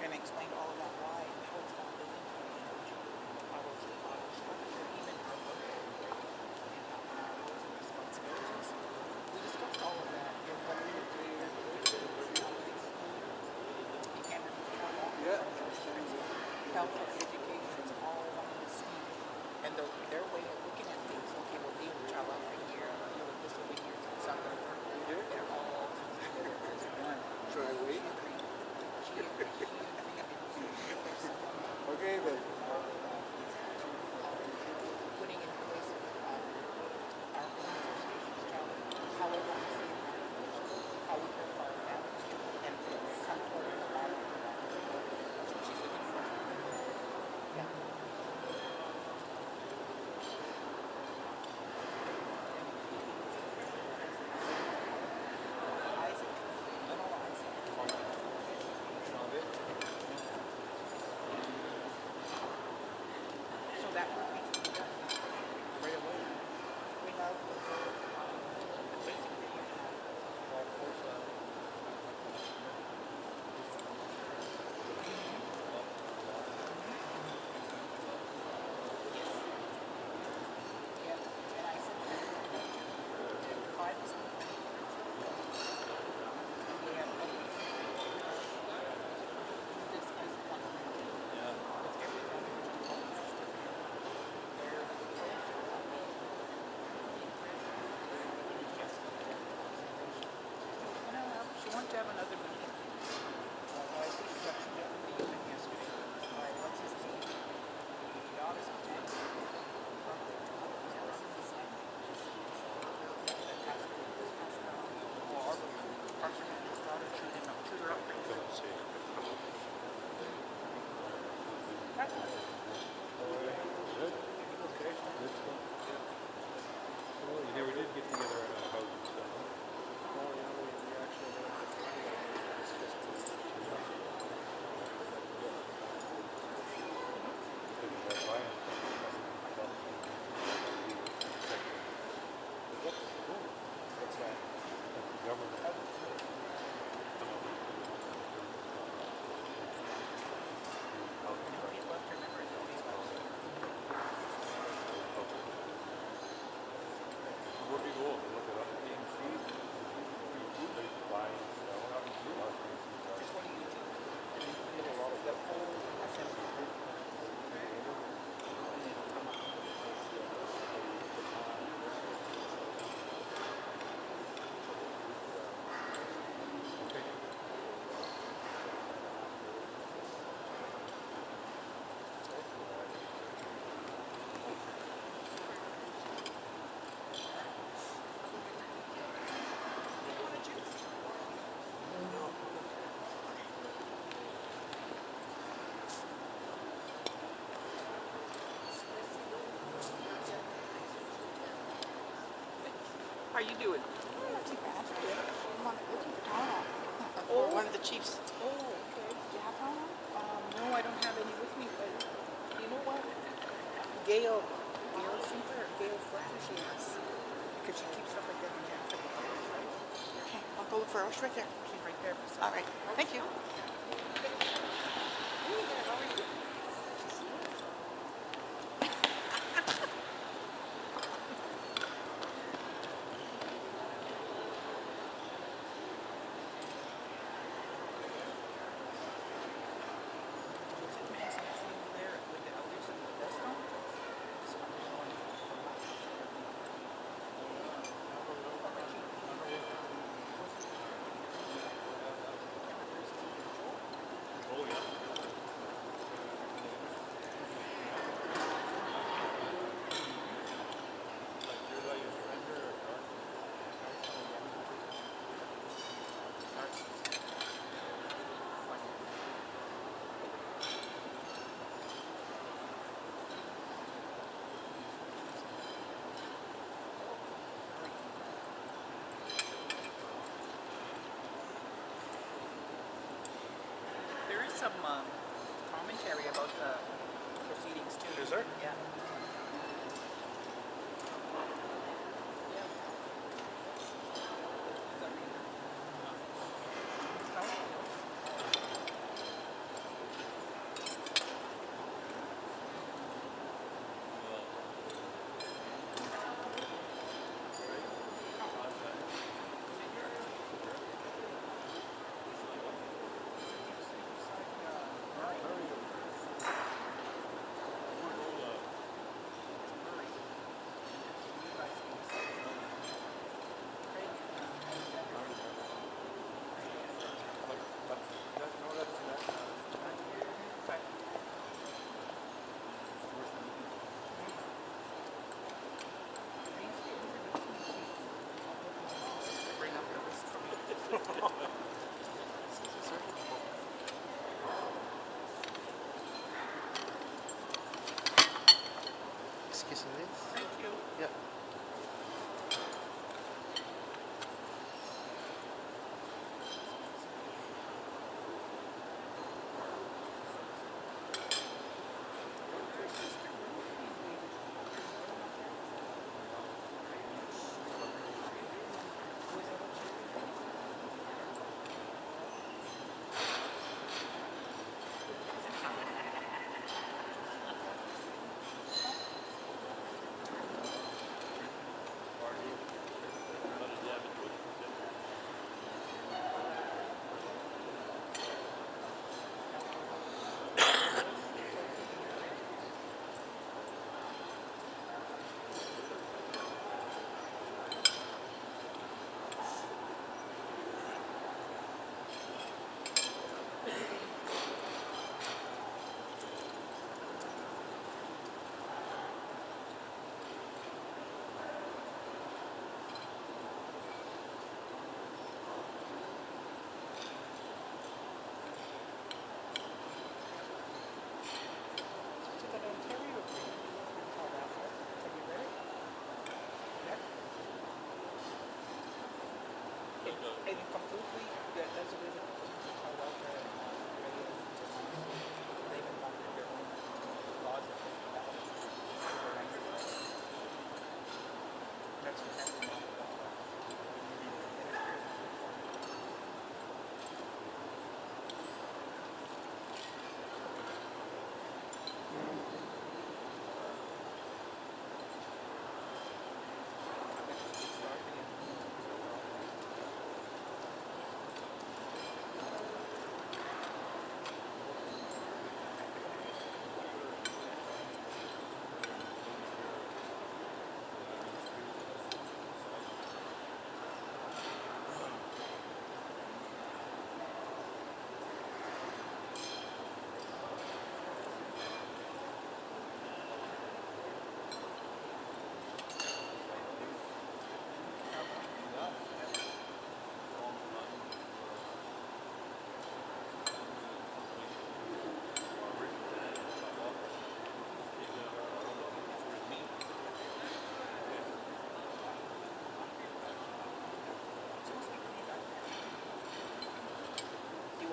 And explained all of that why, how it's not built into our structure, even our work and our roles and responsibilities. We discussed all of that in what we were doing. You can't remove trauma from those things. Health and education is all one and the same. And their way of looking at things, okay, we'll deal with child welfare here, we'll deal with this over here, it's not gonna work. They're all considered as one. Should I wait? Okay, then. Putting in place of our own First Nations child, however we see it. to have another meeting. I see production deputy yesterday. What's his name? The office lieutenant. You never did get together on a housing stuff, huh? Oh, yeah, we actually went up to Canada. It's just curiosity. Because of that violence. What's that? That's the government. Where do you go? Look it up. AMC. They buy and sell. Just what do you do? You get a lot of that whole How you doing? Not too bad. I'm looking for Tylenol. For one of the chiefs. Oh, okay. Do you have Tylenol? No, I don't have any with me, but you know what? Gail Sinclair, Gail Fletcher, she has. Because she keeps stuff like that in the house. Okay, I'll go look for her. She's right there. She's right there. All right. Thank you. There is some commentary about the proceedings too. Is there? Yeah.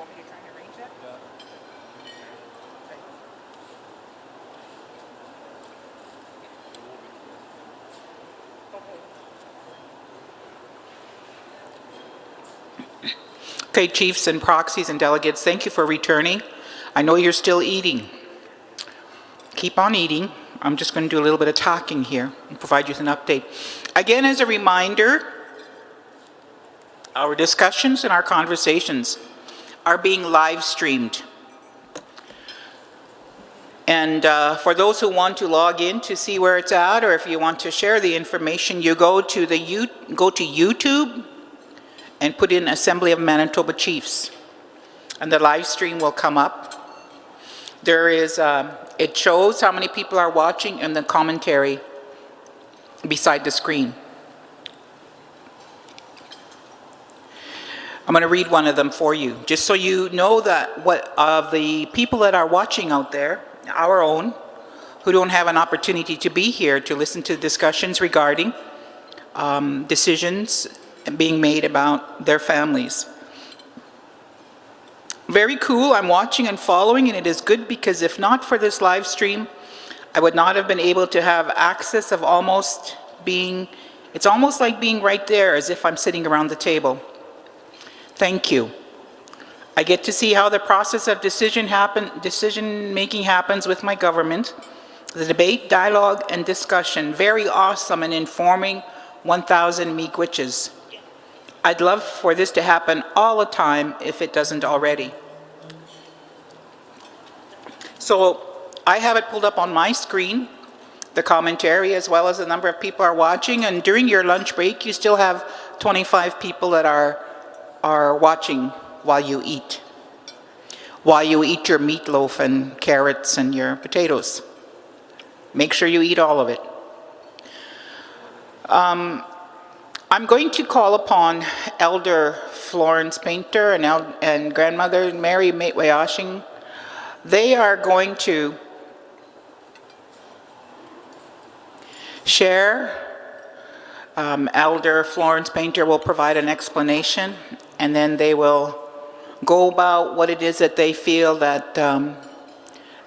want me to try and arrange that? Okay, chiefs and proxies and delegates, thank you for returning. I know you're still eating. Keep on eating. I'm just going to do a little bit of talking here and provide you with an update. Again, as a reminder, our discussions and our conversations are being live streamed. And for those who want to log in to see where it's at, or if you want to share the information, you go to YouTube and put in Assembly of Manitoba Chiefs, and the live stream will come up. There is, it shows how many people are watching and the commentary beside the screen. I'm going to read one of them for you, just so you know that what of the people that are watching out there, our own, who don't have an opportunity to be here to listen to discussions regarding decisions being made about their families. Very cool. I'm watching and following, and it is good because if not for this live stream, I would not have been able to have access of almost being, it's almost like being right there as if I'm sitting around the table. Thank you. I get to see how the process of decision making happens with my government. The debate, dialogue, and discussion, very awesome and informing 1,000 Miigwetches. I'd love for this to happen all the time if it doesn't already. So I have it pulled up on my screen, the commentary, as well as the number of people are watching, and during your lunch break you still have 25 people that are watching while you eat your meatloaf and carrots and your potatoes. Make sure you eat all of it. I'm going to call upon Elder Florence Painter and Grandmother Mary Maitwayashing. They are going to share. Elder Florence Painter will provide an explanation, and then they will go about what it is that they feel that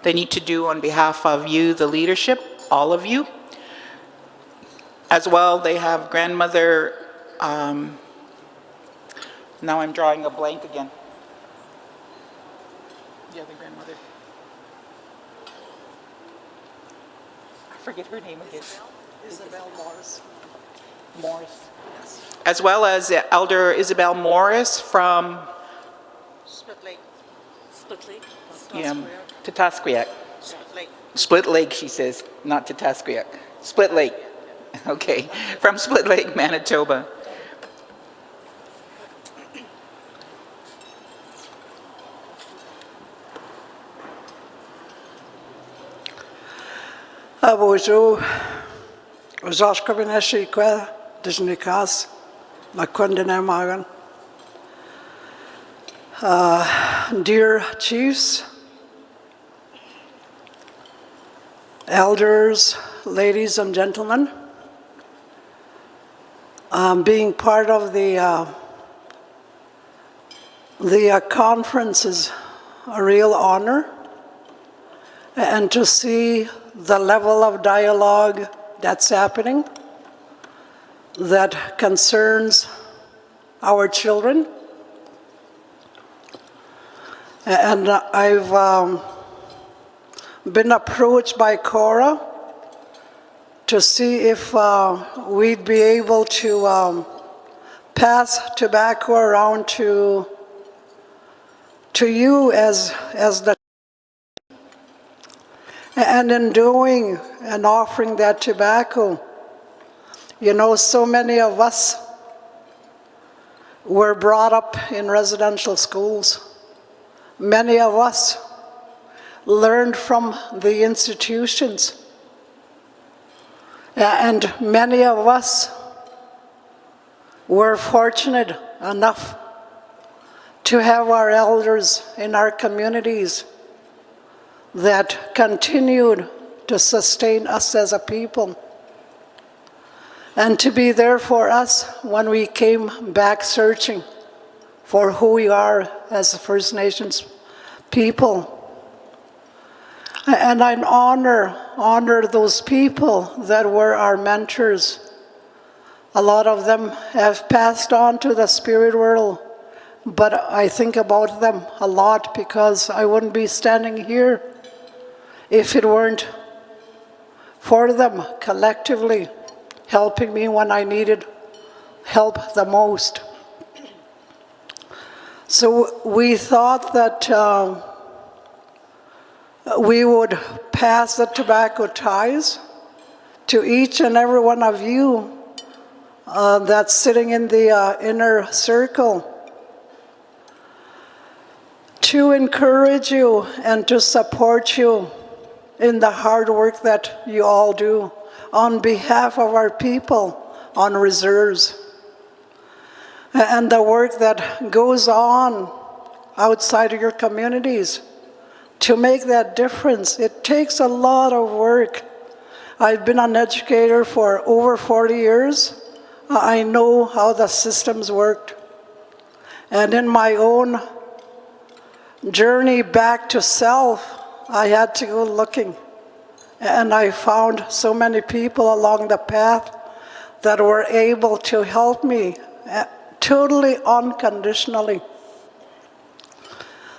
they need to do on behalf of you, the leadership, all of you. As well, they have Grandmother, now I'm drawing a blank again. The other grandmother. I forget her name again. Isabel Morris. Morris. Yes. As well as Elder Isabel Morris from Split Lake. Split Lake? Tatasquiac. Split Lake. Split Lake, she says, not Tatasquiac. Split Lake. Okay, from Split Lake, Manitoba. Bonjour. Oscar Beneshi Qua, Disney Cas, Macundina Magan. Dear Chiefs, Elders, ladies and gentlemen, being part of the conference is a real honor, and to see the level of dialogue that's happening that concerns our children. And I've been approached by Cora to see if we'd be able to pass tobacco around to you as the, and in doing and offering that tobacco, you know, so many of us were brought up in residential schools. Many of us learned from the institutions. And many of us were fortunate enough to have our elders in our communities that continued to sustain us as a people and to be there for us when we came back searching for who we are as First Nations people. And I honor those people that were our mentors. A lot of them have passed on to the spirit world, but I think about them a lot because I wouldn't be standing here if it weren't for them collectively helping me when I needed help the most. So we thought that we would pass the tobacco ties to each and every one of you that's sitting in the inner circle, to encourage you and to support you in the hard work that you all do on behalf of our people on reserves, and the work that goes on outside of your communities to make that difference. It takes a lot of work. I've been an educator for over 40 years. I know how the systems worked. And in my own journey back to self, I had to go looking. And I found so many people along the path that were able to help me totally unconditionally.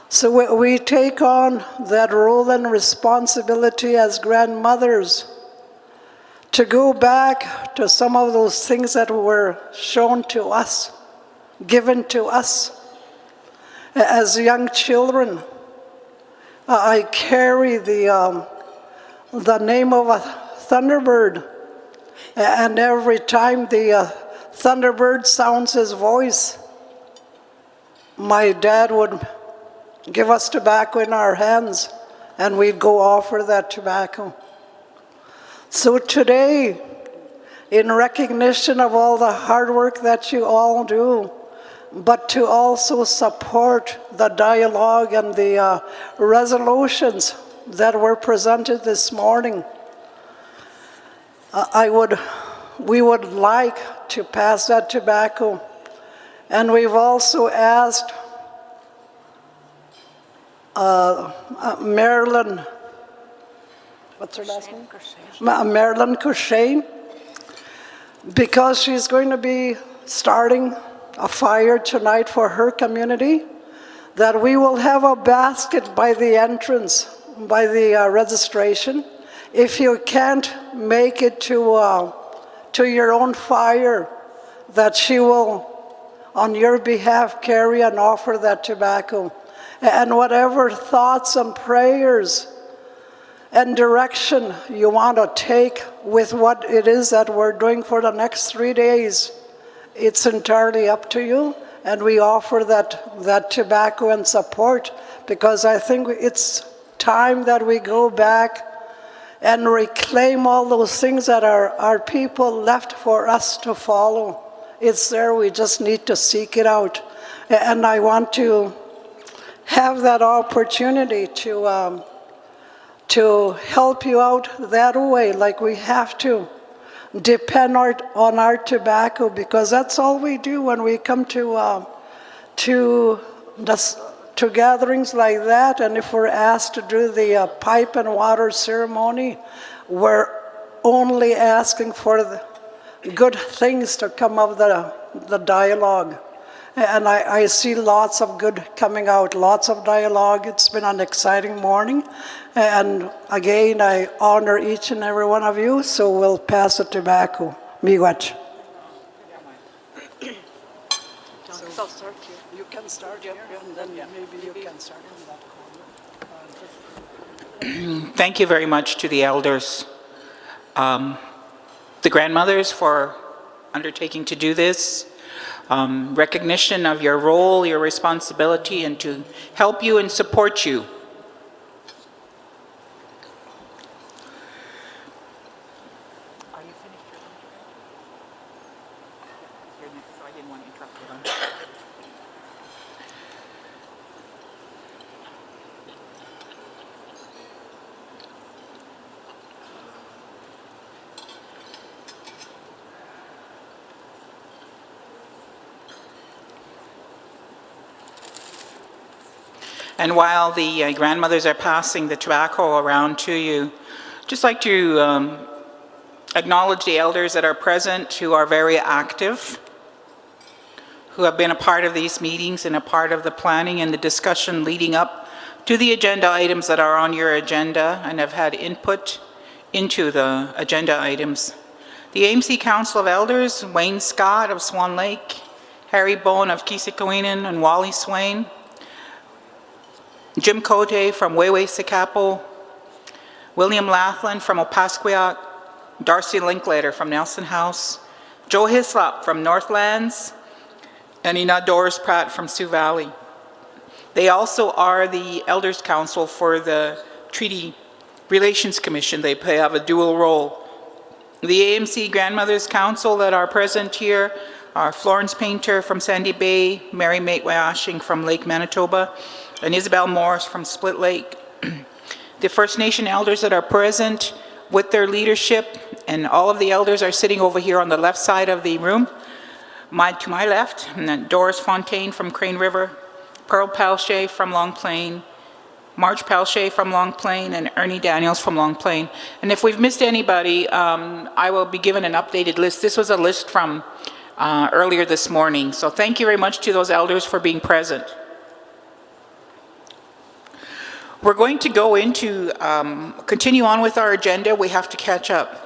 So we take on that role and responsibility as grandmothers to go back to some of those things that were shown to us, given to us. As young children, I carry the name of a thunderbird, and every time the thunderbird sounds his voice, my dad would give us tobacco in our hands, and we'd go offer that tobacco. So today, in recognition of all the hard work that you all do, but to also support the dialogue and the resolutions that were presented this morning, we would like to pass that tobacco. And we've also asked Marilyn, what's her last name? Marilyn Cushane, because she's going to be starting a fire tonight for her community, that we will have a basket by the entrance, by the registration. If you can't make it to your own fire, that she will, on your behalf, carry and offer that tobacco. And whatever thoughts and prayers and direction you want to take with what it is that we're doing for the next 3 days, it's entirely up to you. And we offer that tobacco and support, because I think it's time that we go back and reclaim all those things that our people left for us to follow. It's there, we just need to seek it out. And I want to have that opportunity to help you out that way, like we have to depend on our tobacco, because that's all we do when we come to gatherings like that. And if we're asked to do the pipe and water ceremony, we're only asking for the good things to come of the dialogue. And I see lots of good coming out, lots of dialogue. It's been an exciting morning. And again, I honor each and every one of you, so we'll pass the tobacco. Miigwech. So I'll start here. You can start here, and then maybe you can start in that corner. Thank you very much to the elders, the grandmothers, for undertaking to do this. Recognition of your role, your responsibility, and to help you and support you. Are you finished? You're next, so I didn't want to interrupt you. And while the grandmothers are passing the tobacco around to you, just like to acknowledge the elders that are present who are very active, who have been a part of these meetings and a part of the planning and the discussion leading up to the agenda items that are on your agenda and have had input into the agenda items. The AMC Council of Elders, Wayne Scott of Swan Lake, Harry Bowen of Kisikawanan and Wally Swain, Jim Cote from Weway-Sikapo, William Lathland from Opaskwayak, Darcy Linklater from Nelson House, Joe Hislop from Northlands, and Ina Doris Pratt from Sioux Valley. They also are the Elders Council for the Treaty Relations Commission. They have a dual role. The AMC Grandmothers Council that are present here are Florence Painter from Sandy Bay, Mary Mate-Wyashing from Lake Manitoba, and Isabel Morris from Split Lake. The First Nation elders that are present with their leadership, and all of the elders are sitting over here on the left side of the room. To my left, and then Doris Fontaine from Crane River, Pearl Palshay from Long Plain, Marge Palshay from Long Plain, and Ernie Daniels from Long Plain. And if we've missed anybody, I will be given an updated list. This was a list from earlier this morning. So thank you very much to those elders for being present. We're going to go into, continue on with our agenda. We have to catch up.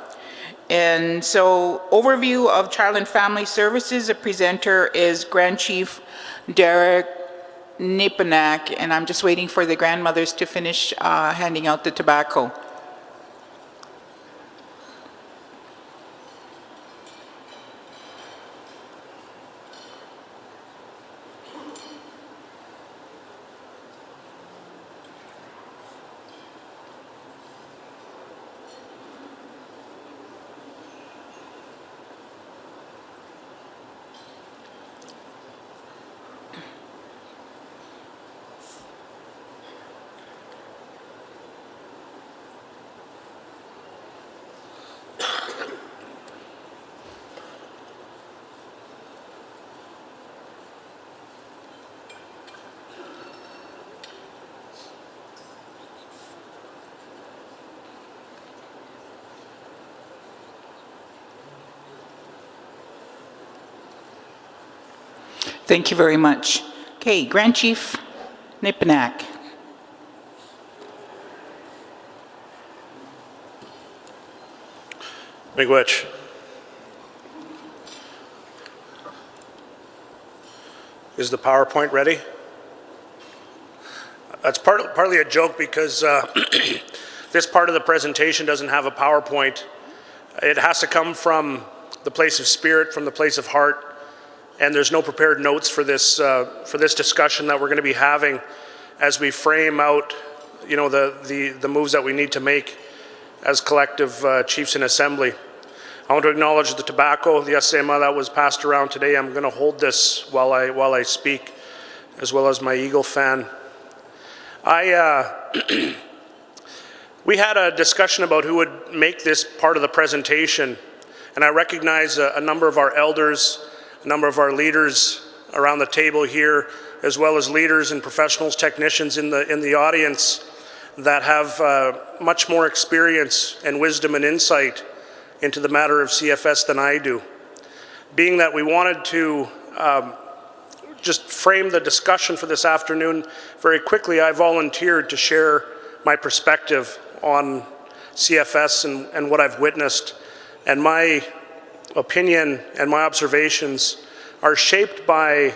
And so, overview of Child and Family Services. The presenter is Grand Chief Derek Nipanak, and I'm just waiting for the grandmothers to finish handing out the tobacco. Thank you very much. Okay, Grand Chief Nipanak. Miigwech. Is the PowerPoint ready? That's partly a joke because this part of the presentation doesn't have a PowerPoint. It has to come from the place of spirit, from the place of heart, and there's no prepared notes for this discussion that we're going to be having as we frame out, you know, the moves that we need to make as collective chiefs in assembly. I want to acknowledge the tobacco, the SMA that was passed around today. I'm going to hold this while I speak, as well as my Eagle fan. We had a discussion about who would make this part of the presentation, and I recognize a number of our elders, a number of our leaders around the table here, as well as leaders and professionals, technicians in the audience that have much more experience and wisdom and insight into the matter of CFS than I do. Being that we wanted to just frame the discussion for this afternoon very quickly, I volunteered to share my perspective on CFS and what I've witnessed, and my opinion and my observations are shaped by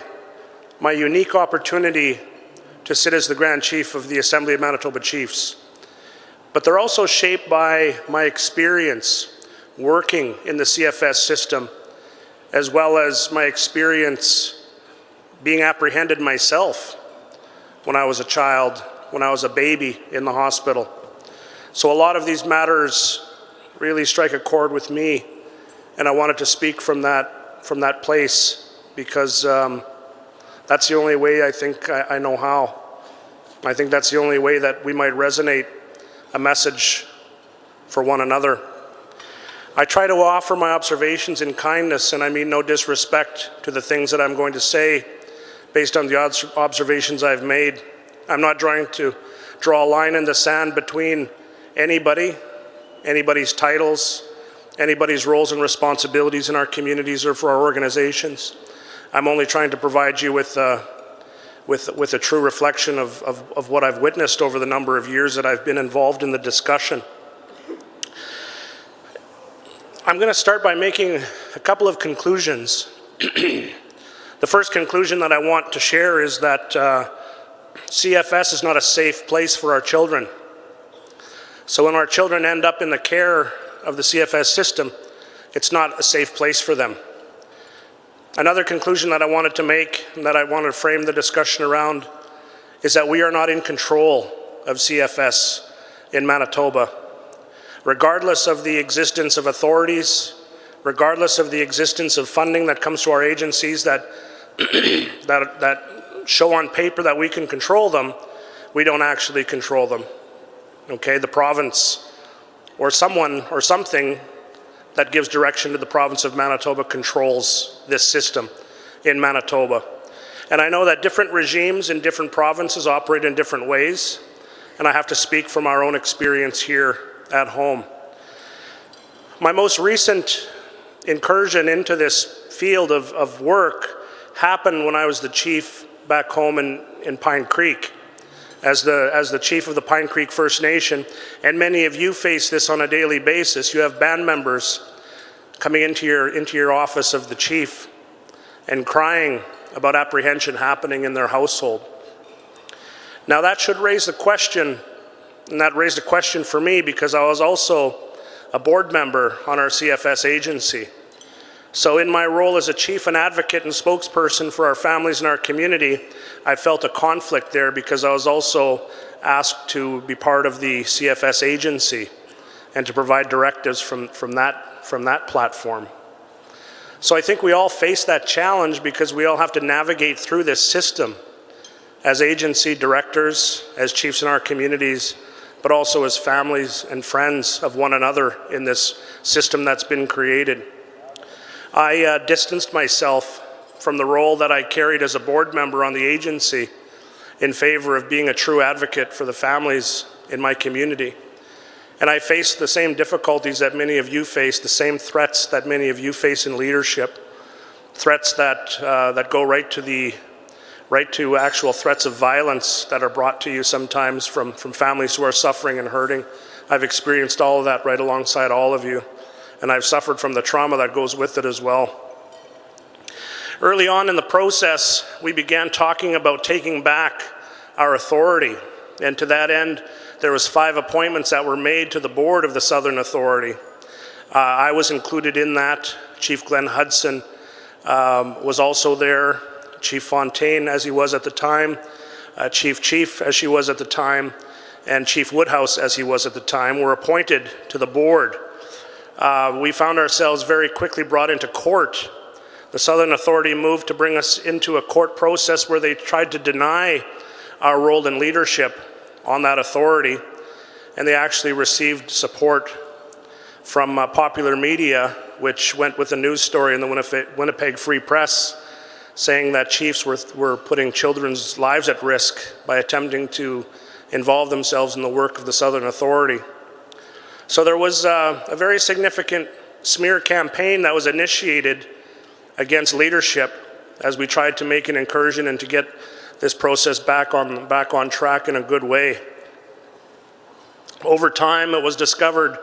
my unique opportunity to sit as the Grand Chief of the Assembly of Manitoba Chiefs. But they're also shaped by my experience working in the CFS system, as well as my experience being apprehended myself when I was a child, when I was a baby in the hospital. So a lot of these matters really strike a chord with me, and I wanted to speak from that place because that's the only way I think I know how. I think that's the only way that we might resonate a message for one another. I try to offer my observations in kindness, and I mean no disrespect to the things that I'm going to say based on the observations I've made. I'm not trying to draw a line in the sand between anybody's titles, anybody's roles and responsibilities in our communities or for our organizations. I'm only trying to provide you with a true reflection of what I've witnessed over the number of years that I've been involved in the discussion. I'm going to start by making a couple of conclusions. The first conclusion that I want to share is that CFS is not a safe place for our children. So when our children end up in the care of the CFS system, it's not a safe place for them. Another conclusion that I wanted to make, and that I want to frame the discussion around, is that we are not in control of CFS in Manitoba. Regardless of the existence of authorities, regardless of the existence of funding that comes to our agencies that show on paper that we can control them, we don't actually control them. Okay, the province or someone or something that gives direction to the province of Manitoba controls this system in Manitoba. And I know that different regimes in different provinces operate in different ways, and I have to speak from our own experience here at home. My most recent incursion into this field of work happened when I was the chief back home in Pine Creek. As the chief of the Pine Creek First Nation, and many of you face this on a daily basis. You have band members coming into your office of the chief and crying about apprehension happening in their household. Now that should raise the question, and that raised a question for me because I was also a board member on our CFS agency. So in my role as a chief and advocate and spokesperson for our families in our community, I felt a conflict there because I was also asked to be part of the CFS agency and to provide directives from that platform. So I think we all face that challenge because we all have to navigate through this system as agency directors, as chiefs in our communities, but also as families and friends of one another in this system that's been created. I distanced myself from the role that I carried as a board member on the agency in favor of being a true advocate for the families in my community. And I faced the same difficulties that many of you face, the same threats that many of you face in leadership, threats that go right to actual threats of violence that are brought to you sometimes from families who are suffering and hurting. I've experienced all of that right alongside all of you. And I've suffered from the trauma that goes with it as well. Early on in the process, we began talking about taking back our authority. And to that end, there was 5 appointments that were made to the board of the Southern Authority. I was included in that. Chief Glenn Hudson was also there. Chief Fontaine, as he was at the time. Chief, as she was at the time. And Chief Woodhouse, as he was at the time, were appointed to the board. We found ourselves very quickly brought into court. The Southern Authority moved to bring us into a court process where they tried to deny our role in leadership on that authority, and they actually received support from popular media, which went with a news story in the Winnipeg Free Press, saying that chiefs were putting children's lives at risk by attempting to involve themselves in the work of the Southern Authority. So there was a very significant smear campaign that was initiated against leadership as we tried to make an incursion and to get this process back on track in a good way. Over time, it was discovered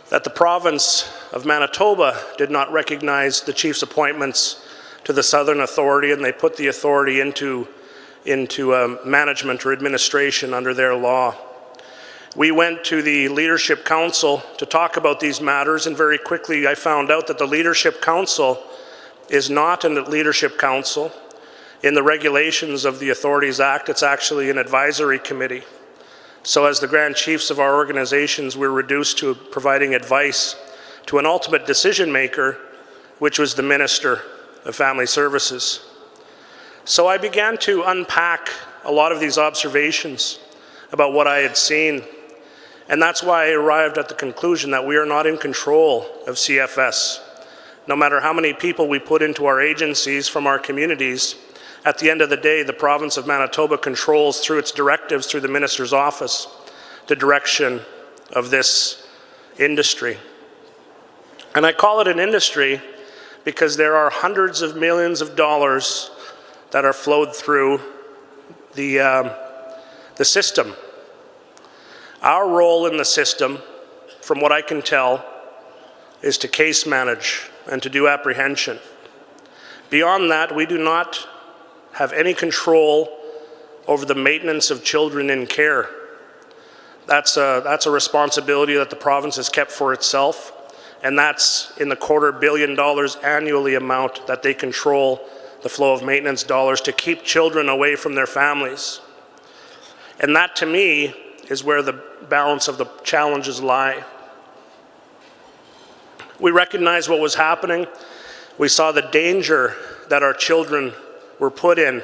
that the province of Manitoba did not recognize the chief's appointments to the Southern Authority, and they put the authority into management or administration under their law. We went to the Leadership Council to talk about these matters, and very quickly I found out that the Leadership Council is not a Leadership Council. In the regulations of the Authorities Act, it's actually an advisory committee. So as the Grand Chiefs of our organizations, we're reduced to providing advice to an ultimate decision maker, which was the Minister of Family Services. So I began to unpack a lot of these observations about what I had seen. And that's why I arrived at the conclusion that we are not in control of CFS. No matter how many people we put into our agencies from our communities, At the end of the day, the province of Manitoba controls through its directives through the minister's office the direction of this industry. And I call it an industry because there are hundreds of millions of dollars that are flowed through the system. Our role in the system, from what I can tell, is to case manage and to do apprehension. Beyond that, we do not have any control over the maintenance of children in care. That's a responsibility that the province has kept for itself, and that's in the $250 million annually amount that they control the flow of maintenance dollars to keep children away from their families. And that, to me, is where the balance of the challenges lie. We recognized what was happening. We saw the danger that our children were put in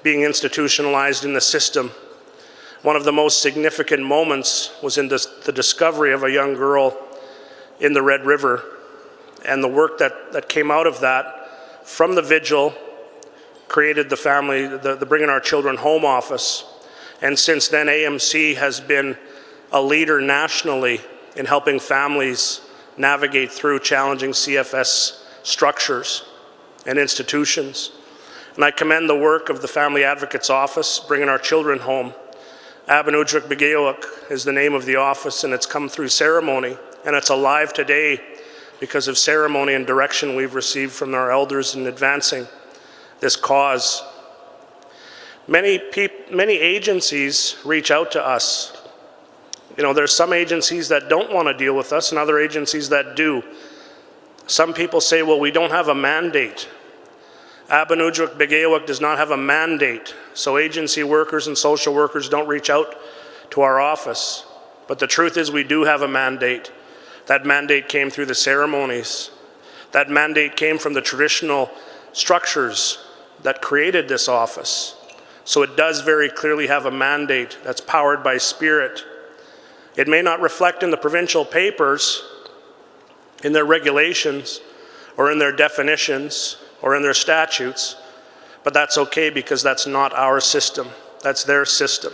being institutionalized in the system. One of the most significant moments was in the discovery of a young girl in the Red River, and the work that came out of that from the vigil created the family, the Bringing Our Children Home office. And since then, AMC has been a leader nationally in helping families navigate through challenging CFS structures and institutions. And I commend the work of the Family Advocate's Office, Bringing Our Children Home. Apr-25-2017 is the name of the office, and it's come through ceremony, and it's alive today because of ceremony and direction we've received from our elders in advancing this cause. Many agencies reach out to us. You know, there's some agencies that don't want to deal with us and other agencies that do. Some people say, well, we don't have a mandate. Apr-25-2017 does not have a mandate, so agency workers and social workers don't reach out to our office. But the truth is we do have a mandate. That mandate came through the ceremonies. That mandate came from the traditional structures that created this office. So it does very clearly have a mandate that's powered by spirit. It may not reflect in the provincial papers, in their regulations, or in their definitions, or in their statutes, but that's okay because that's not our system, that's their system.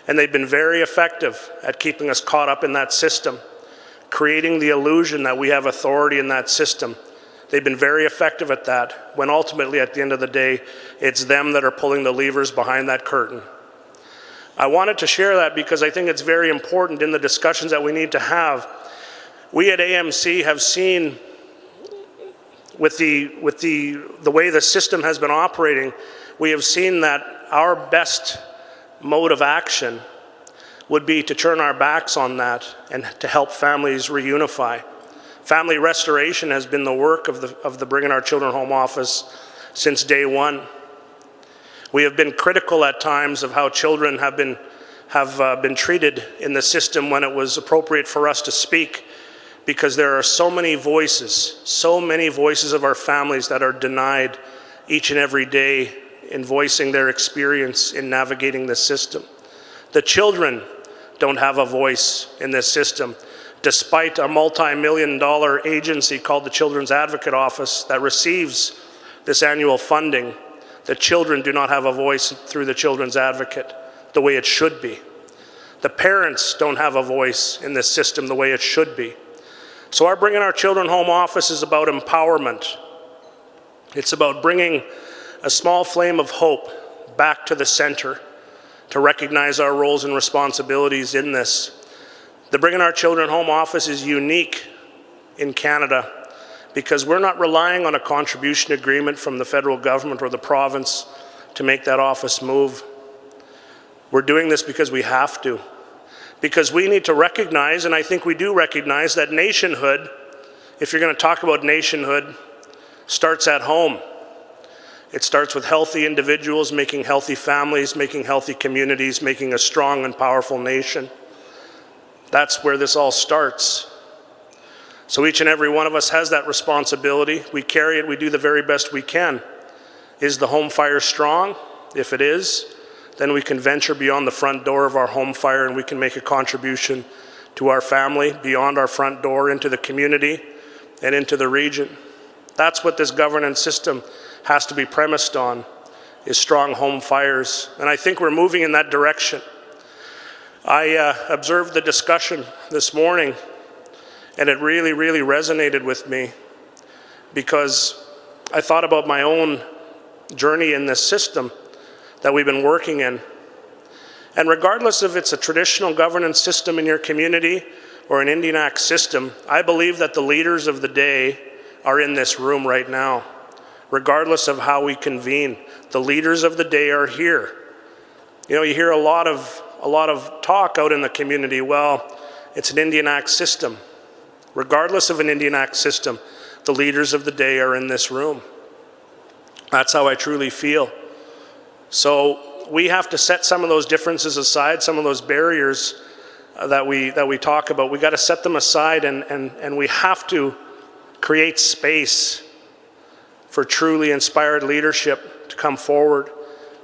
And they've been very effective at keeping us caught up in that system, creating the illusion that we have authority in that system. They've been very effective at that, when ultimately at the end of the day, it's them that are pulling the levers behind that curtain. I wanted to share that because I think it's very important in the discussions that we need to have. We at AMC have seen with the way the system has been operating, we have seen that our best mode of action would be to turn our backs on that and to help families reunify. Family restoration has been the work of the Bringing Our Children Home office since day one. We have been critical at times of how children have been treated in the system when it was appropriate for us to speak, because there are so many voices of our families that are denied each and every day in voicing their experience in navigating the system. The children don't have a voice in this system, despite a multi-million-dollar agency called the Children's Advocate Office that receives this annual funding. The children do not have a voice through the Children's Advocate the way it should be. The parents don't have a voice in this system the way it should be. So our Bringing Our Children Home office is about empowerment. It's about bringing a small flame of hope back to the center to recognize our roles and responsibilities in this. The Bringing Our Children Home office is unique in Canada because we're not relying on a contribution agreement from the federal government or the province to make that office move. We're doing this because we have to. Because we need to recognize, and I think we do recognize, that nationhood, if you're going to talk about nationhood, starts at home. It starts with healthy individuals, making healthy families, making healthy communities, making a strong and powerful nation. That's where this all starts. So each and every one of us has that responsibility. We carry it, we do the very best we can. Is the home fire strong? If it is, then we can venture beyond the front door of our home fire and we can make a contribution to our family, beyond our front door, into the community and into the region. That's what this governance system has to be premised on, is strong home fires, and I think we're moving in that direction. I observed the discussion this morning, and it really, really resonated with me because I thought about my own journey in this system that we've been working in. And regardless if it's a traditional governance system in your community or an Indian Act system, I believe that the leaders of the day are in this room right now. Regardless of how we convene, the leaders of the day are here. You know, you hear a lot of talk out in the community, well, it's an Indian Act system. Regardless of an Indian Act system, the leaders of the day are in this room. That's how I truly feel. So we have to set some of those differences aside, some of those barriers that we talk about. We got to set them aside, and we have to create space for truly inspired leadership to come forward.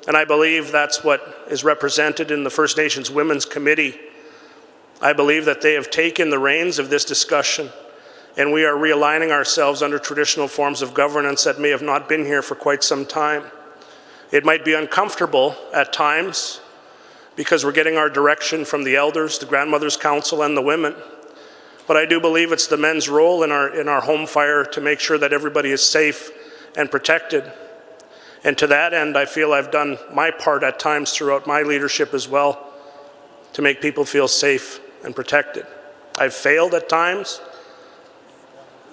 And I believe that's what is represented in the First Nations Women's Committee. I believe that they have taken the reins of this discussion, and we are realigning ourselves under traditional forms of governance that may have not been here for quite some time. It might be uncomfortable at times because we're getting our direction from the elders, the Grandmothers' Council, and the women. But I do believe it's the men's role in our home fire to make sure that everybody is safe and protected. And to that end, I feel I've done my part at times throughout my leadership as well to make people feel safe and protected. I've failed at times,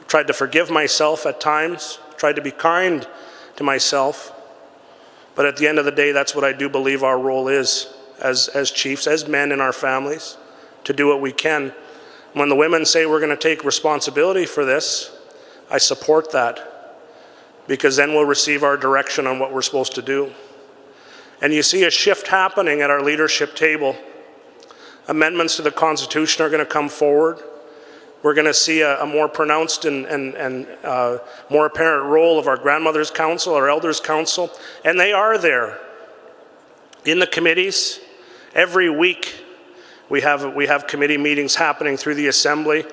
tried to forgive myself at times, tried to be kind to myself. But at the end of the day, that's what I do believe our role is as chiefs, as men in our families, to do what we can. When the women say we're going to take responsibility for this, I support that, because then we'll receive our direction on what we're supposed to do. And you see a shift happening at our leadership table. Amendments to the Constitution are going to come forward. We're going to see a more pronounced and more apparent role of our Grandmothers' Council, our Elders' Council, and they are there in the committees. Every week we have committee meetings happening through the Assembly,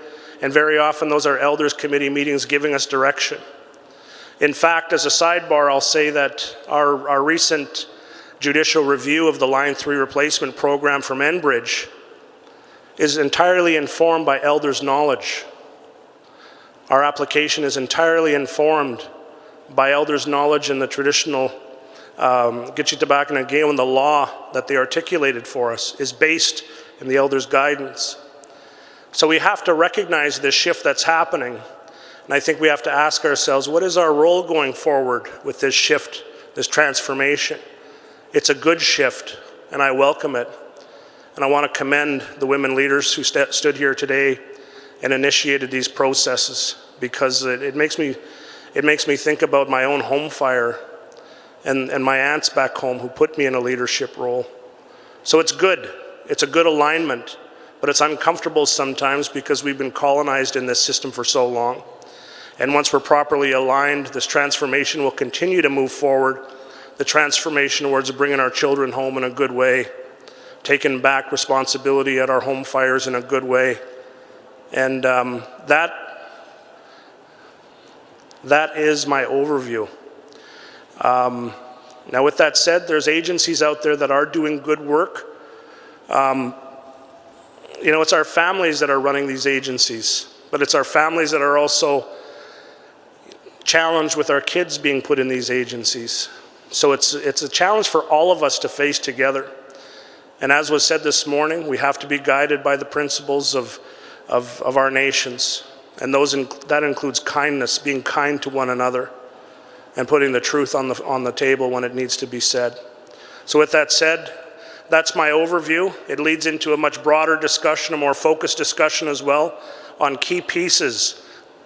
and very often those are Elders' Committee meetings giving us direction. In fact, as a sidebar, I'll say that our recent judicial review of the Line 3 replacement program from Enbridge is entirely informed by elders' knowledge. Our application is entirely informed by elders' knowledge in the traditional Gitchitabakan and Gale, and the law that they articulated for us is based in the elders' guidance. So we have to recognize this shift that's happening, and I think we have to ask ourselves, what is our role going forward with this shift, this transformation? It's a good shift, and I welcome it. And I want to commend the women leaders who stood here today and initiated these processes, because it makes me think about my own home fire and my aunts back home who put me in a leadership role. So it's good. It's a good alignment, but it's uncomfortable sometimes because we've been colonized in this system for so long. And once we're properly aligned, this transformation will continue to move forward. The transformation towards bringing our children home in a good way, taking back responsibility at our home fires in a good way. And that is my overview. Now with that said, there's agencies out there that are doing good work. You know, it's our families that are running these agencies, but it's our families that are also challenged with our kids being put in these agencies. So it's a challenge for all of us to face together. And as was said this morning, we have to be guided by the principles of our nations. And that includes kindness, being kind to one another, and putting the truth on the table when it needs to be said. So with that said, that's my overview. It leads into a much broader discussion, a more focused discussion as well, on key pieces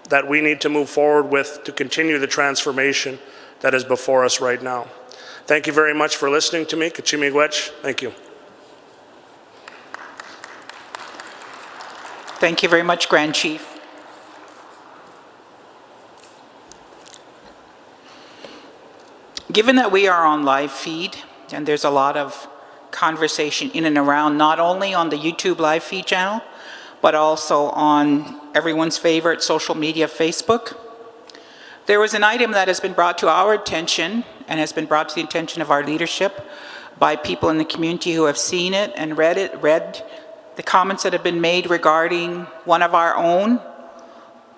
that we need to move forward with to continue the transformation that is before us right now. Thank you very much for listening to me. Kachimigwech. Thank you. Thank you very much, Grand Chief. Given that we are on live feed, and there's a lot of conversation in and around, not only on the YouTube live feed channel, but also on everyone's favorite social media, Facebook, there was an item that has been brought to our attention, and has been brought to the attention of our leadership by people in the community who have seen it and read the comments that have been made regarding one of our own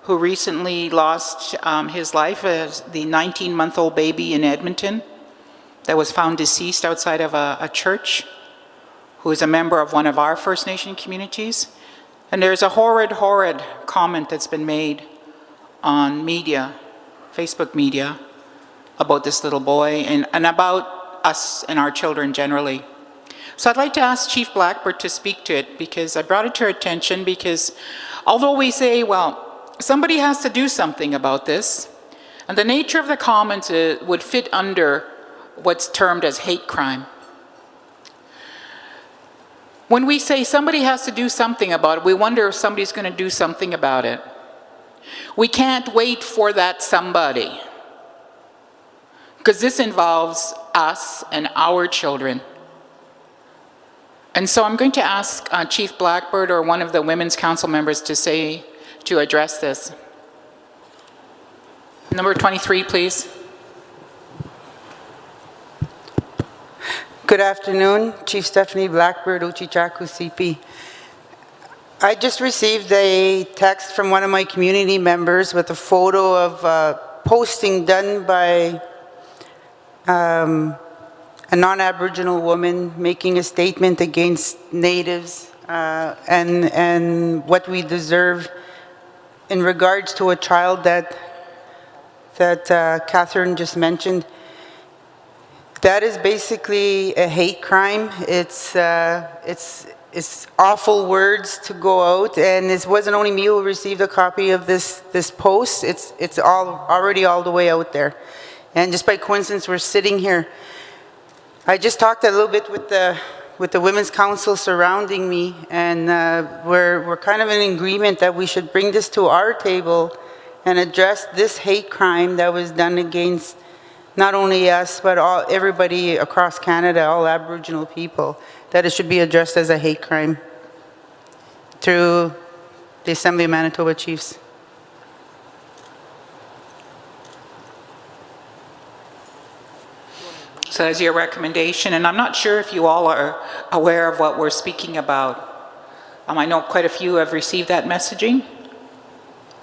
who recently lost his life as the 19-month-old baby in Edmonton that was found deceased outside of a church, who is a member of one of our First Nation communities. And there's a horrid comment that's been made on media, Facebook media, about this little boy and about us and our children generally. So I'd like to ask Chief Blackbird to speak to it, because I brought it to her attention because although we say, well, somebody has to do something about this, and the nature of the comments would fit under what's termed as hate crime. When we say somebody has to do something about it, we wonder if somebody's going to do something about it. We can't wait for that somebody, because this involves us and our children. And so I'm going to ask Chief Blackbird or one of the Women's Council members to address this. Number 23, please. Good afternoon, Chief Stephanie Blackbird, Uchichaku CP. I just received a text from one of my community members with a photo of a posting done by a non-Aboriginal woman making a statement against Natives and what we deserve in regards to a child that Catherine just mentioned. That is basically a hate crime. It's awful words to go out, and it wasn't only me who received a copy of this post. It's already all the way out there, and just by coincidence, we're sitting here. I just talked a little bit with the Women's Council surrounding me, and we're kind of in agreement that we should bring this to our table and address this hate crime that was done against not only us, but everybody across Canada, all Aboriginal people, that it should be addressed as a hate crime through the Assembly of Manitoba Chiefs. So that's your recommendation, and I'm not sure if you all are aware of what we're speaking about. I know quite a few have received that messaging.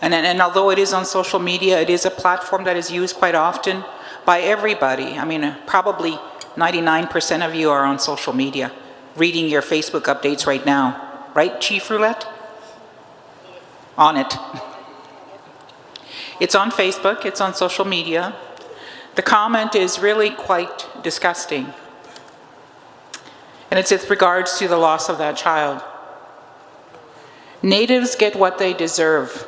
And although it is on social media, it is a platform that is used quite often by everybody. I mean, probably 99% of you are on social media, reading your Facebook updates right now. Right, Chief Roulette? On it. It's on Facebook, it's on social media. The comment is really quite disgusting. And it's with regards to the loss of that child. Natives get what they deserve.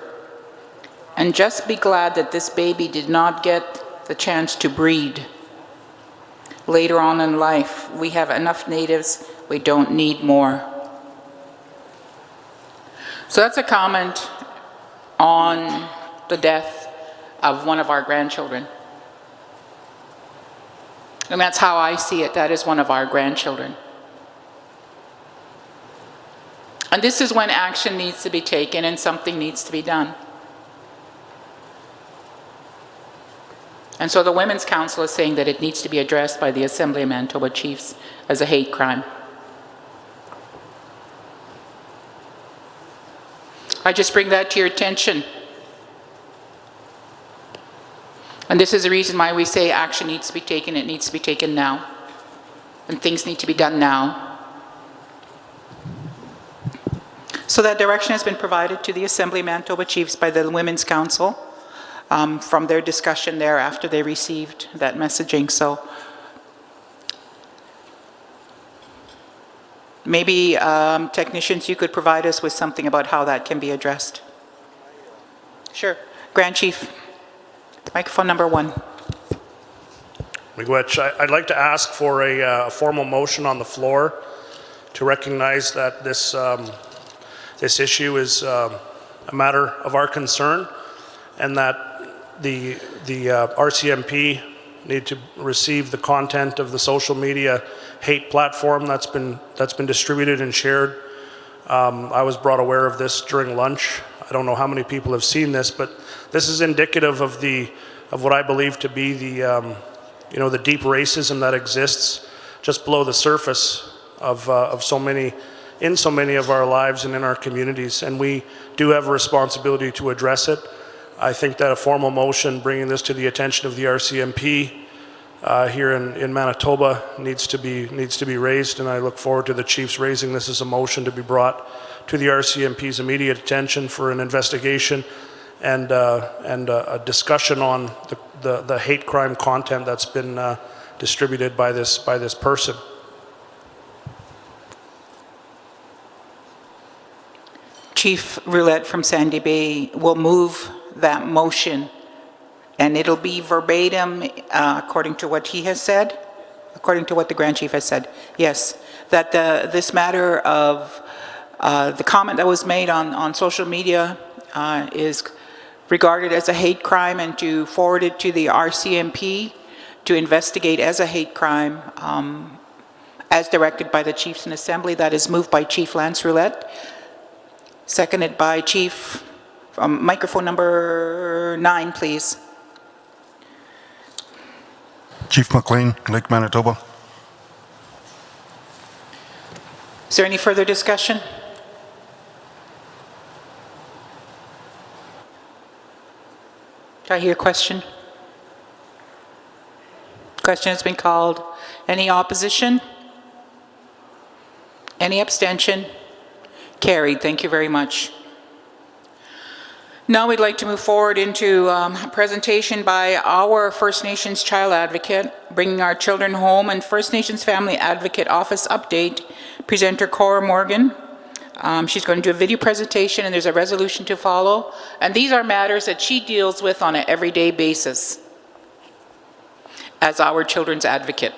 And just be glad that this baby did not get the chance to breed. Later on in life, we have enough Natives, we don't need more. So that's a comment on the death of one of our grandchildren. And that's how I see it, that is one of our grandchildren. And this is when action needs to be taken and something needs to be done. And so the Women's Council is saying that it needs to be addressed by the Assembly of Manitoba Chiefs as a hate crime. I just bring that to your attention. And this is the reason why we say action needs to be taken. It needs to be taken now. And things need to be done now. So that direction has been provided to the Assembly of Manitoba Chiefs by the Women's Council from their discussion there after they received that messaging. So maybe technicians, you could provide us with something about how that can be addressed. Sure. Grand Chief, microphone number 1. Miigwech, I'd like to ask for a formal motion on the floor to recognize that this issue is a matter of our concern, and that the RCMP need to receive the content of the social media hate platform that's been distributed and shared. I was brought aware of this during lunch. I don't know how many people have seen this, but this is indicative of what I believe to be the you know, the deep racism that exists just below the surface of so many of our lives and in our communities, and we do have a responsibility to address it. I think that a formal motion bringing this to the attention of the RCMP here in Manitoba needs to be raised, and I look forward to the chiefs raising this as a motion to be brought to the RCMP's immediate attention for an investigation and a discussion on the hate crime content that's been distributed by this person. Chief Roulette from Sandy Bay will move that motion, and it'll be verbatim according to what he has said, according to what the Grand Chief has said. Yes, that this matter of the comment that was made on social media is regarded as a hate crime, and to forward it to the RCMP to investigate as a hate crime as directed by the Chiefs in Assembly. That is moved by Chief Lance Roulette, seconded by Chief, microphone number 9, please. Chief McLean, Lake Manitoba. Is there any further discussion? Do I hear a question? Question has been called. Any opposition? Any abstention? Carried. Thank you very much. Now we'd like to move forward into a presentation by our First Nations Child Advocate, Bringing Our Children Home, and First Nations Family Advocate Office Update, presenter Cora Morgan. She's going to do a video presentation, and there's a resolution to follow. And these are matters that she deals with on an everyday basis as our children's advocate.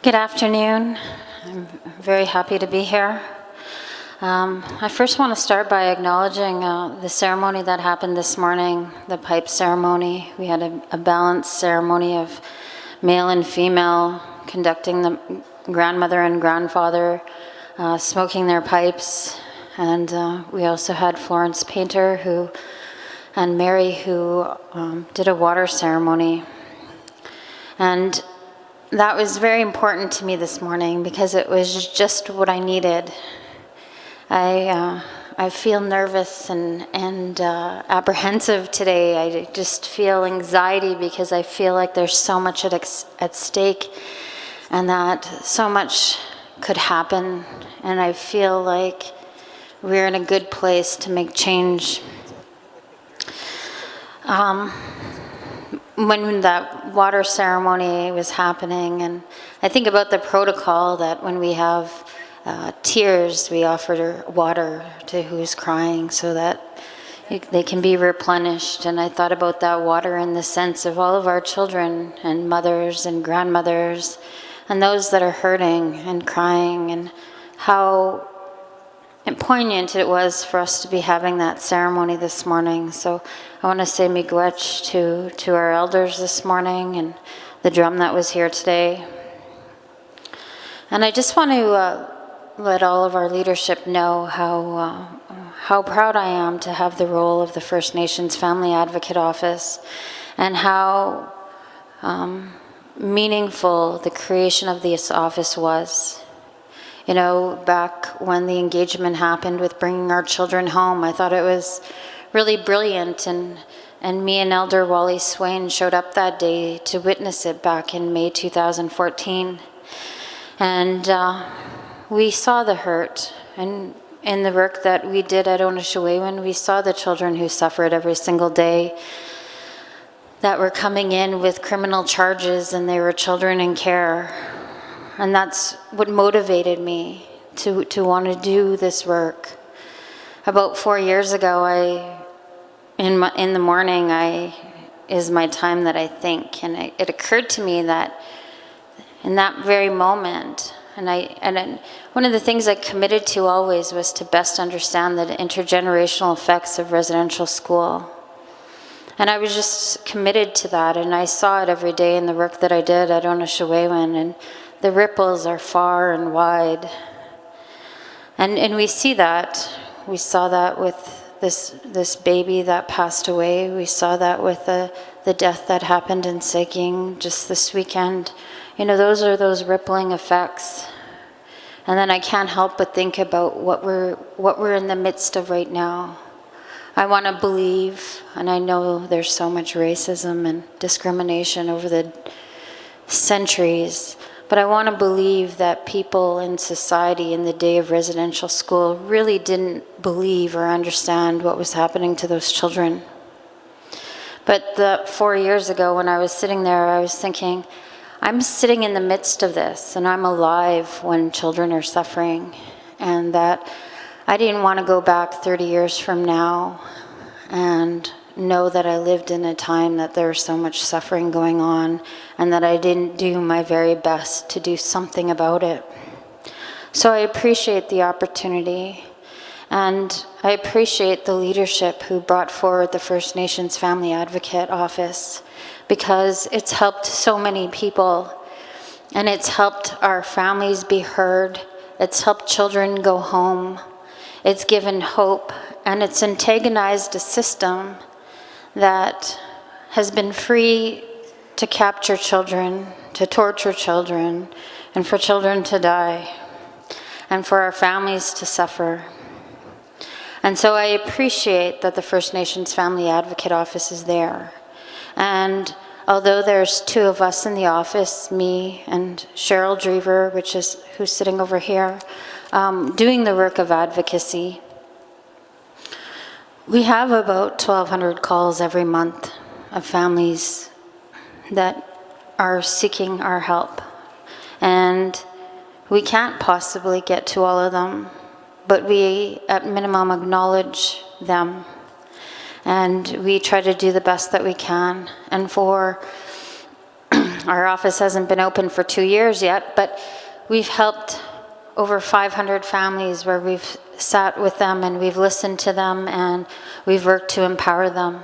Good afternoon. I'm very happy to be here. I first want to start by acknowledging the ceremony that happened this morning, the pipe ceremony. We had a balanced ceremony of male and female conducting the grandmother and grandfather smoking their pipes. And we also had Florence Painter and Mary who did a water ceremony. And that was very important to me this morning because it was just what I needed. I feel nervous and apprehensive today. I just feel anxiety because I feel like there's so much at stake and that so much could happen. And I feel like we're in a good place to make change. When that water ceremony was happening, and I think about the protocol that when we have tears, we offer water to who's crying so that they can be replenished. And I thought about that water in the sense of all of our children and mothers and grandmothers and those that are hurting and crying, and how poignant it was for us to be having that ceremony this morning. So I want to say miigwech to our elders this morning and the drum that was here today. And I just want to let all of our leadership know how proud I am to have the role of the First Nations Family Advocate Office, and how meaningful the creation of this office was. You know, back when the engagement happened with Bringing Our Children Home, I thought it was really brilliant, and me and Elder Wally Swain showed up that day to witness it back in May 2014. And we saw the hurt, and in the work that we did at Onashawawan, we saw the children who suffered every single day that were coming in with criminal charges, and they were children in care. And that's what motivated me to want to do this work. About 4 years ago, in the morning, is my time that I think, and it occurred to me that in that very moment, and one of the things I committed to always was to best understand the intergenerational effects of residential school. And I was just committed to that, and I saw it every day in the work that I did at Onashawawan, and the ripples are far and wide. And we see that We saw that with this baby that passed away. We saw that with the death that happened in Siging just this weekend. You know, those are those rippling effects. And then I can't help but think about what we're in the midst of right now. I want to believe, and I know there's so much racism and discrimination over the centuries, but I want to believe that people in society in the day of residential school really didn't believe or understand what was happening to those children. But 4 years ago when I was sitting there, I was thinking, I'm sitting in the midst of this, and I'm alive when children are suffering, and that I didn't want to go back 30 years from now and know that I lived in a time that there was so much suffering going on and that I didn't do my very best to do something about it. So I appreciate the opportunity, and I appreciate the leadership who brought forward the First Nations Family Advocate Office, because it's helped so many people, and it's helped our families be heard. It's helped children go home. It's given hope, and it's antagonized a system that has been free to capture children, to torture children, and for children to die, and for our families to suffer. And so I appreciate that the First Nations Family Advocate Office is there. And although there's 2 of us in the office, me and Cheryl Drever, who's sitting over here, doing the work of advocacy, we have about 1,200 calls every month of families that are seeking our help. And we can't possibly get to all of them, but we at minimum acknowledge them. And we try to do the best that we can. And our office hasn't been open for 2 years yet, but we've helped over 500 families where we've sat with them and we've listened to them and we've worked to empower them.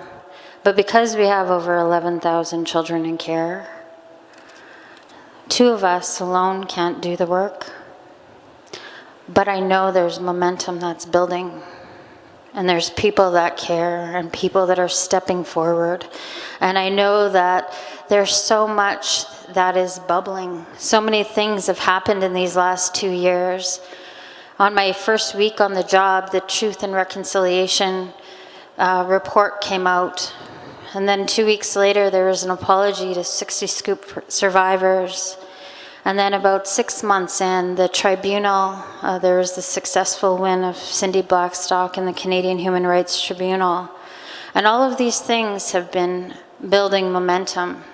But because we have over 11,000 children in care, 2 of us alone can't do the work. But I know there's momentum that's building. And there's people that care and people that are stepping forward. And I know that there's so much that is bubbling. So many things have happened in these last 2 years. On my first week on the job, the Truth and Reconciliation report came out. And then 2 weeks later, there was an apology to 60 Scoop survivors. And then about 6 months in, the tribunal, there was the successful win of Cindy Blackstock in the Canadian Human Rights Tribunal. And all of these things have been building momentum.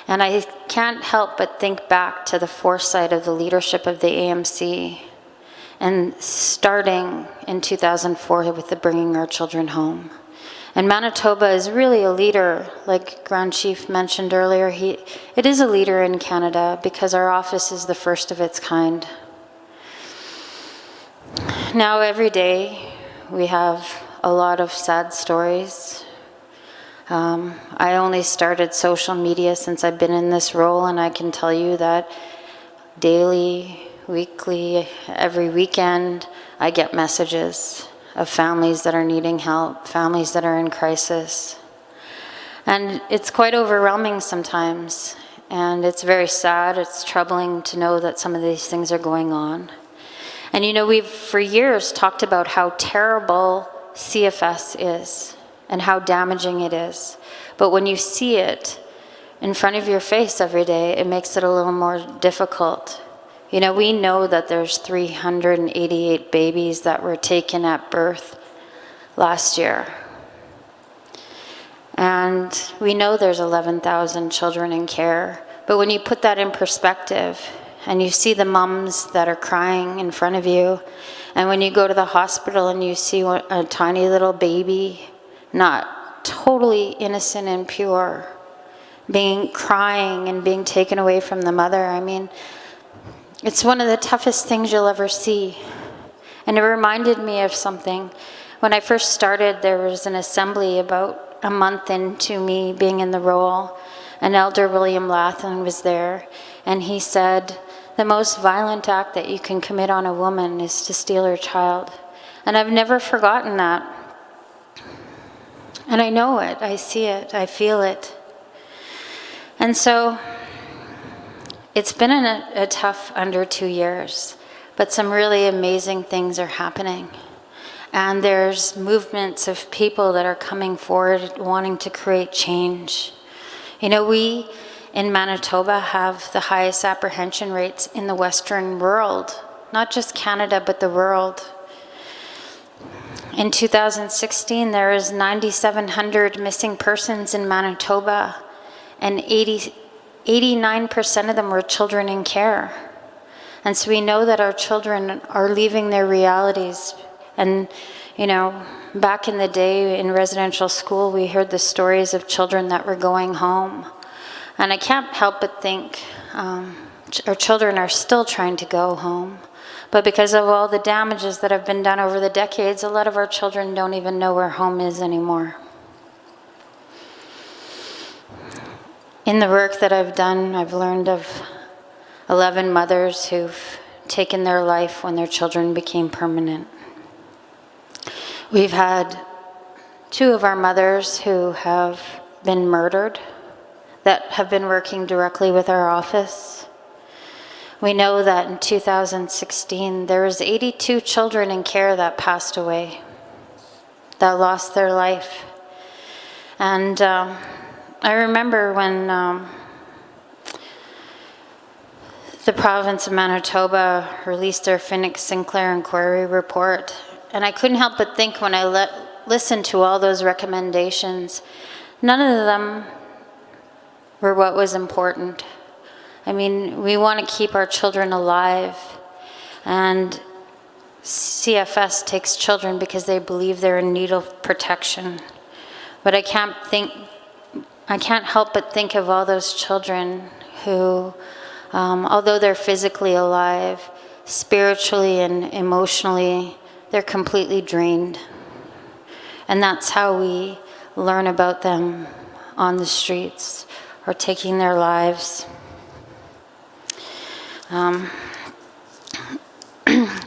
And I can't help but think back to the foresight of the leadership of the AMC, and starting in 2004 with the Bringing Our Children Home. And Manitoba is really a leader, like Grand Chief mentioned earlier. It is a leader in Canada because our office is the first of its kind. Now every day we have a lot of sad stories. I only started social media since I've been in this role, and I can tell you that daily, weekly, every weekend, I get messages of families that are needing help, families that are in crisis. And it's quite overwhelming sometimes, and it's very sad, it's troubling to know that some of these things are going on. And you know, we've for years talked about how terrible CFS is and how damaging it is. But when you see it in front of your face every day, it makes it a little more difficult. You know, we know that there's 388 babies that were taken at birth last year. And we know there's 11,000 children in care. But when you put that in perspective, and you see the mums that are crying in front of you, and when you go to the hospital and you see a tiny little baby, not totally innocent and pure, crying and being taken away from the mother, I mean, it's one of the toughest things you'll ever see. And it reminded me of something. When I first started, there was an assembly about a month into me being in the role, and Elder William Lathan was there, and he said, the most violent act that you can commit on a woman is to steal her child. And I've never forgotten that. And I know it, I see it, I feel it. And so it's been a tough under 2 years, but some really amazing things are happening. And there's movements of people that are coming forward wanting to create change. You know, we in Manitoba have the highest apprehension rates in the Western world, not just Canada, but the world. In 2016, there was 9,700 missing persons in Manitoba, and 89% of them were children in care. And so we know that our children are leaving their realities. And, you know, back in the day in residential school, we heard the stories of children that were going home. And I can't help but think our children are still trying to go home. But because of all the damages that have been done over the decades, a lot of our children don't even know where home is anymore. In the work that I've done, I've learned of 11 mothers who've taken their life when their children became permanent. We've had 2 of our mothers who have been murdered that have been working directly with our office. We know that in 2016, there was 82 children in care that passed away, that lost their life. And I remember when the province of Manitoba released their Phoenix Sinclair Inquiry report, and I couldn't help but think when I listened to all those recommendations, none of them were what was important. I mean, we want to keep our children alive, and CFS takes children because they believe they're in need of protection. But I can't help but think of all those children who, although they're physically alive, spiritually and emotionally, they're completely drained. And that's how we learn about them on the streets or taking their lives.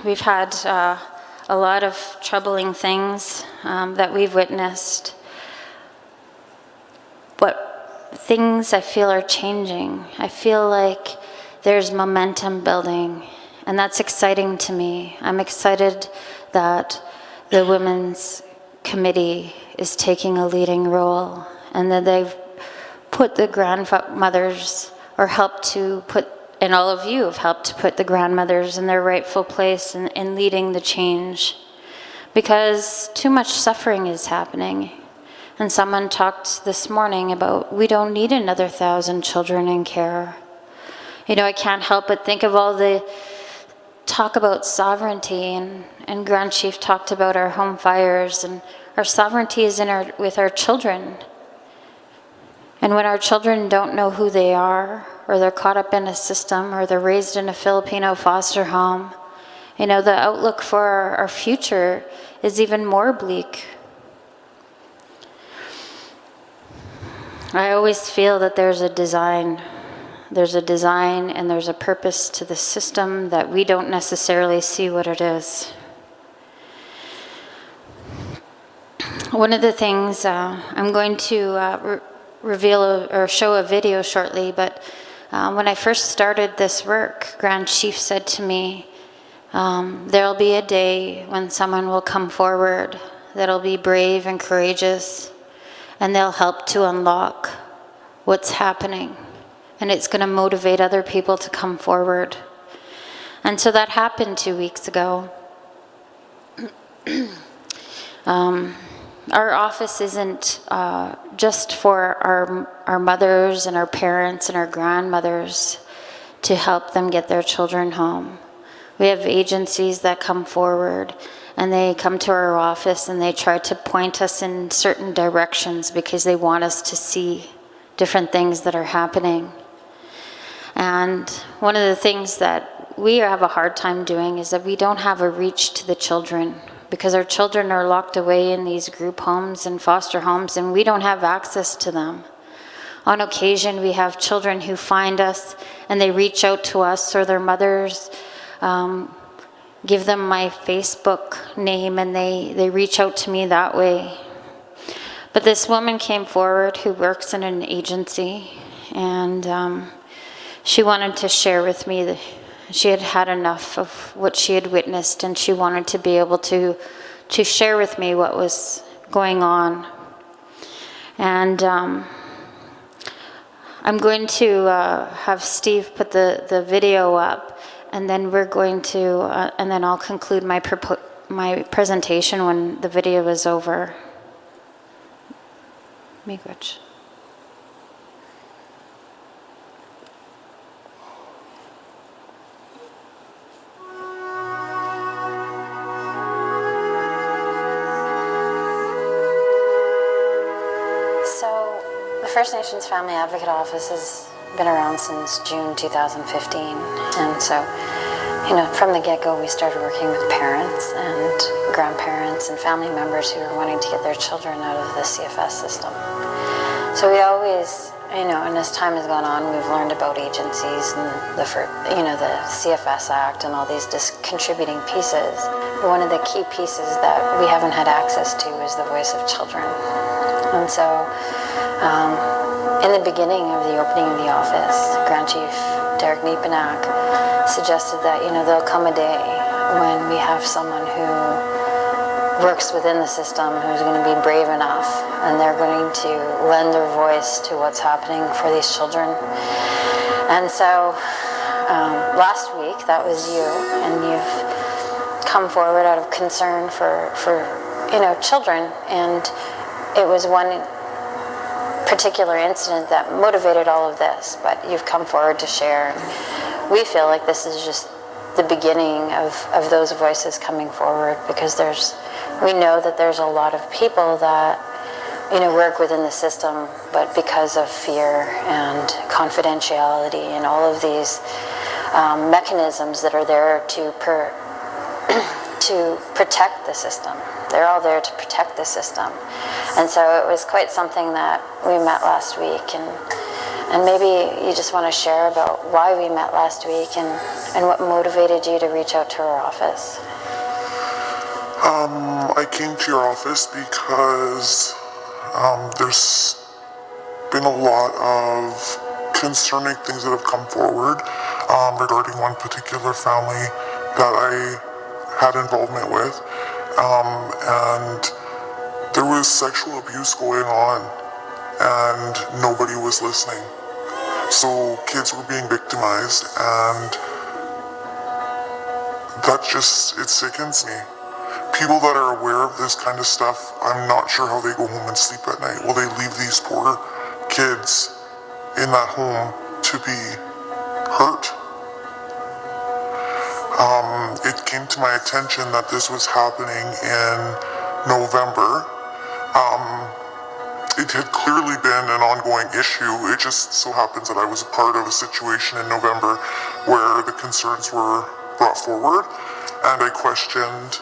We've had a lot of troubling things that we've witnessed, but things I feel are changing. I feel like there's momentum building, and that's exciting to me. I'm excited that the Women's Committee is taking a leading role, and that they've put the grandmothers, or helped to put, and all of you have helped to put the grandmothers in their rightful place in leading the change. Because too much suffering is happening. And someone talked this morning about we don't need another 1,000 children in care. You know, I can't help but think of all the talk about sovereignty, and Grand Chief talked about our home fires, and our sovereignty is with our children. And when our children don't know who they are, or they're caught up in a system, or they're raised in a Filipino foster home, you know, the outlook for our future is even more bleak. I always feel that there's a design and there's a purpose to the system that we don't necessarily see what it is. One of the things I'm going to reveal or show a video shortly, but when I first started this work, Grand Chief said to me, there'll be a day when someone will come forward that'll be brave and courageous, and they'll help to unlock what's happening. And it's going to motivate other people to come forward. And so that happened 2 weeks ago. Our office isn't just for our mothers and our parents and our grandmothers to help them get their children home. We have agencies that come forward, and they come to our office and they try to point us in certain directions because they want us to see different things that are happening. And one of the things that we have a hard time doing is that we don't have a reach to the children, because our children are locked away in these group homes and foster homes, and we don't have access to them. On occasion, we have children who find us and they reach out to us, or their mothers give them my Facebook name, and they reach out to me that way. But this woman came forward who works in an agency, and she wanted to share with me that she had had enough of what she had witnessed, and she wanted to be able to share with me what was going on. And I'm going to have Steve put the video up, and then we're going to, and then I'll conclude my presentation when the video is over. Miigwech. So, the First Nations Family Advocate Office has been around since June 2015, and so, from the get-go, we started working with parents and grandparents and family members who are wanting to get their children out of the CFS system. So we always, and as time has gone on, we've learned about agencies and the CFS Act and all these contributing pieces. But one of the key pieces that we haven't had access to is the voice of children. And so, in the beginning of the opening of the office, Grand Chief Derek Nepanak suggested that, there'll come a day when we have someone who works within the system who's going to be brave enough, and they're going to lend their voice to what's happening for these children. And so last week, that was you, and you've come forward out of concern for children, and it was one particular incident that motivated all of this, but you've come forward to share. We feel like this is just the beginning of those voices coming forward, because we know that there's a lot of people that work within the system, but because of fear and confidentiality and all of these mechanisms that are there to protect the system, they're all there to protect the system. And so it was quite something that we met last week, and maybe you just want to share about why we met last week and what motivated you to reach out to our office. I came to your office because there's been a lot of concerning things that have come forward regarding one particular family that I had involvement with, and there was sexual abuse going on, and nobody was listening. So kids were being victimized, and it sickens me. People that are aware of this kind of stuff, I'm not sure how they go home and sleep at night. Will they leave these poor kids in that home to be hurt? It came to my attention that this was happening in November. It had clearly been an ongoing issue. It just so happens that I was a part of a situation in November where the concerns were brought forward, and I questioned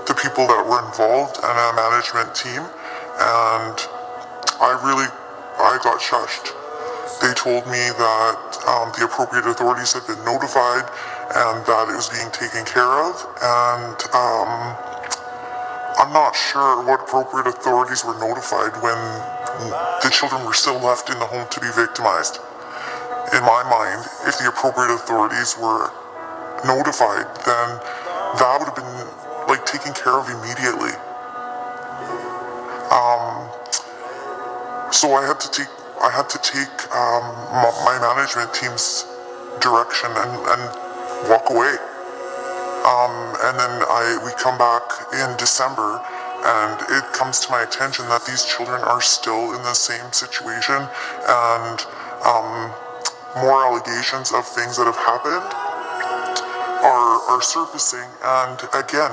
the people that were involved and a management team, and I got shushed. They told me that the appropriate authorities had been notified and that it was being taken care of, and I'm not sure what appropriate authorities were notified when the children were still left in the home to be victimized. In my mind, if the appropriate authorities were notified, then that would have been taken care of immediately. So I had to take my management team's direction and walk away. And then we come back in December, and it comes to my attention that these children are still in the same situation, and more allegations of things that have happened are surfacing, and again,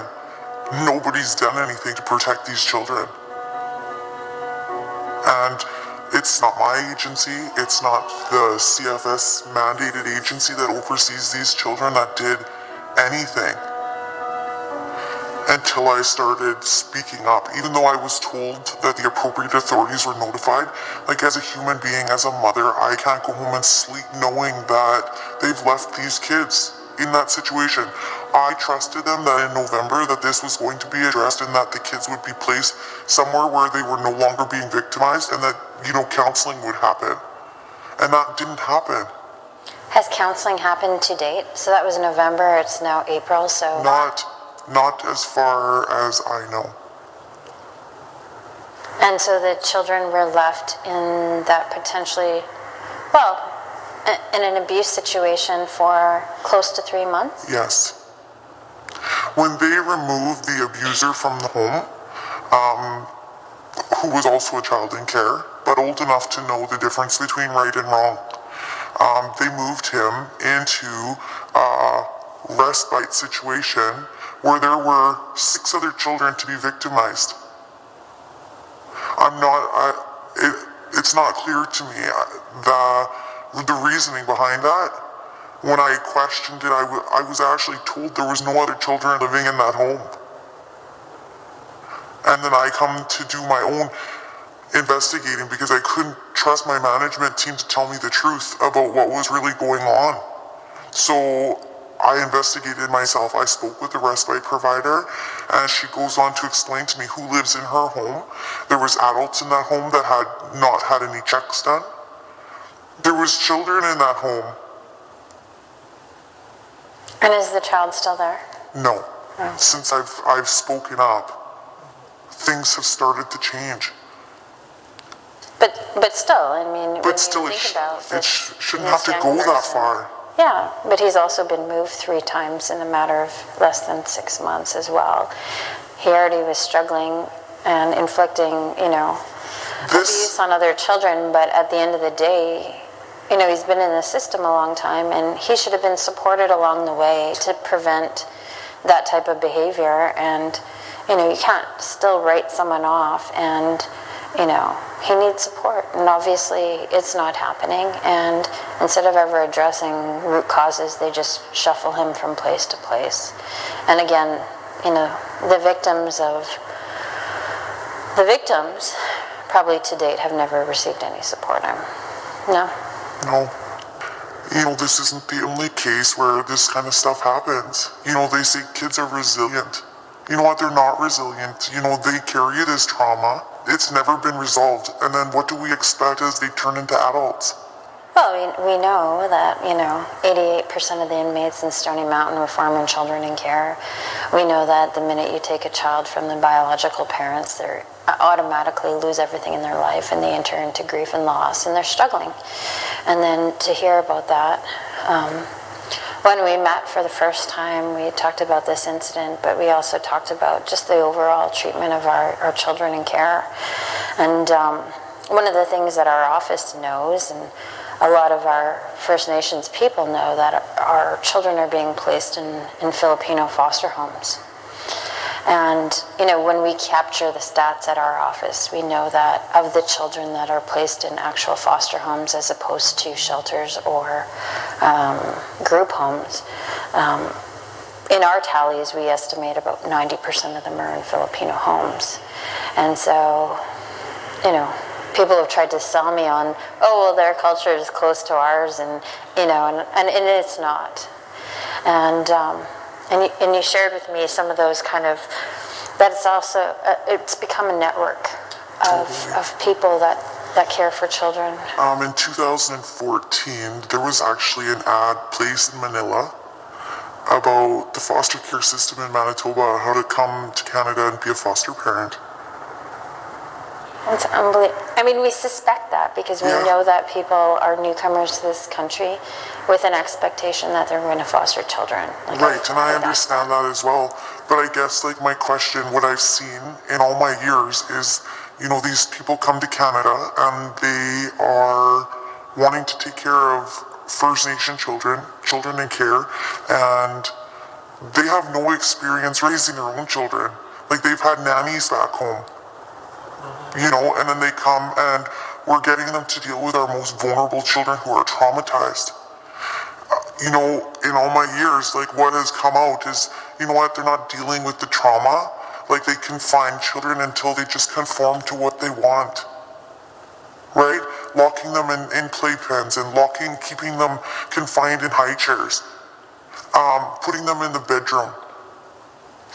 nobody's done anything to protect these children. And it's not my agency, it's not the CFS mandated agency that oversees these children that did anything until I started speaking up, even though I was told that the appropriate authorities were notified. As a human being, as a mother, I can't go home and sleep knowing that they've left these kids in that situation. I trusted them that in November that this was going to be addressed and that the kids would be placed somewhere where they were no longer being victimized and that, counseling would happen. And that didn't happen. Has counseling happened to date? So that was November, it's now April, so... Not as far as I know. And so the children were left in that potentially, well, in an abuse situation for close to 3 months? Yes. When they removed the abuser from the home, who was also a child in care, but old enough to know the difference between right and wrong, they moved him into a respite situation where there were 6 other children to be victimized. It's not clear to me the reasoning behind that. When I questioned it, I was actually told there was no other children living in that home. And then I come to do my own investigating because I couldn't trust my management team to tell me the truth about what was really going on. So I investigated myself. I spoke with the respite provider, and she goes on to explain to me who lives in her home. There was adults in that home that had not had any checks done. There was children in that home. And is the child still there? No. Oh. Since I've spoken up, things have started to change. But still, I mean, but still, it shouldn't have to go that far. Yeah, but he's also been moved 3 times in a matter of less than 6 months as well. He already was struggling and inflicting, abuse on other children, but at the end of the day, he's been in the system a long time, and he should have been supported along the way to prevent that type of behavior. And, you can't still write someone off, and, he needs support. And obviously, it's not happening. And instead of ever addressing root causes, they just shuffle him from place to place. And again, the victims probably to date have never received any support. No? No. This isn't the only case where this kind of stuff happens. They say kids are resilient. You know what? They're not resilient. They carry this trauma. It's never been resolved. And then what do we expect as they turn into adults? Well, we know that, 88% of the inmates in Stony Mountain were former children in care. We know that the minute you take a child from the biological parents, they automatically lose everything in their life, and they enter into grief and loss, and they're struggling. And then to hear about that, when we met for the first time, we talked about this incident, but we also talked about just the overall treatment of our children in care. And one of the things that our office knows, and a lot of our First Nations people know, that our children are being placed in Filipino foster homes. And, when we capture the stats at our office, we know that of the children that are placed in actual foster homes as opposed to shelters or group homes, in our tallies, we estimate about 90% of them are in Filipino homes. And so, people have tried to sell me on, their culture is close to ours, and it's not. And you shared with me some of those kind of, that it's also, it's become a network of people that care for children. In 2014, there was actually an ad placed in Manila about the foster care system in Manitoba, how to come to Canada and be a foster parent. It's unbelievable. I mean, we suspect that because we know that people are newcomers to this country with an expectation that they're going to foster children. Right, and I understand that as well. But I guess, my question, what I've seen in all my years is, these people come to Canada and they are wanting to take care of First Nation children in care, and they have no experience raising their own children. They've had nannies back home. And then they come and we're getting them to deal with our most vulnerable children who are traumatized. In all my years, what has come out is, they're not dealing with the trauma. They confine children until they just conform to what they want. Right? Locking them in playpens and keeping them confined in high chairs. putting them in the bedroom.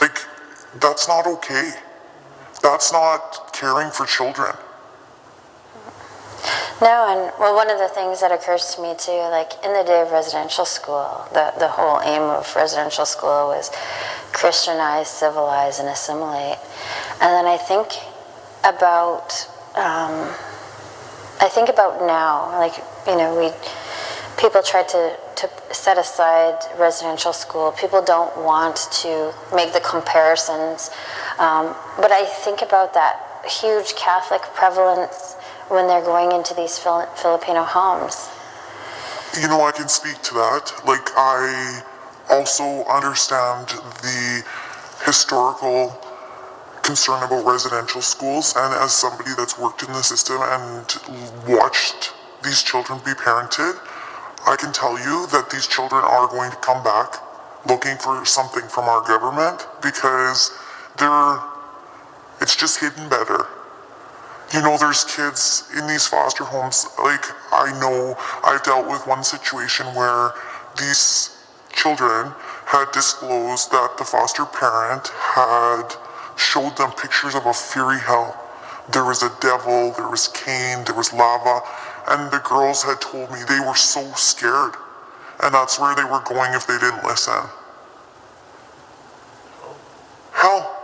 Like, that's not okay. That's not caring for children. No, and well, one of the things that occurs to me too, like in the day of residential school, the whole aim of residential school was Christianize, civilize, and assimilate. And then I think about now, like, you know, people try to set aside residential school. People don't want to make the comparisons. But I think about that huge Catholic prevalence when they're going into these Filipino homes. You know, I can speak to that. Like, I also understand the historical concern about residential schools, and as somebody that's worked in the system and watched these children be parented, I can tell you that these children are going to come back looking for something from our government because it's just hidden better. You know, there's kids in these foster homes, like, I know I've dealt with one situation where these children had disclosed that the foster parent had showed them pictures of a fiery hell. There was a devil, there was Cain, there was lava, and the girls had told me they were so scared, and that's where they were going if they didn't listen. Hell.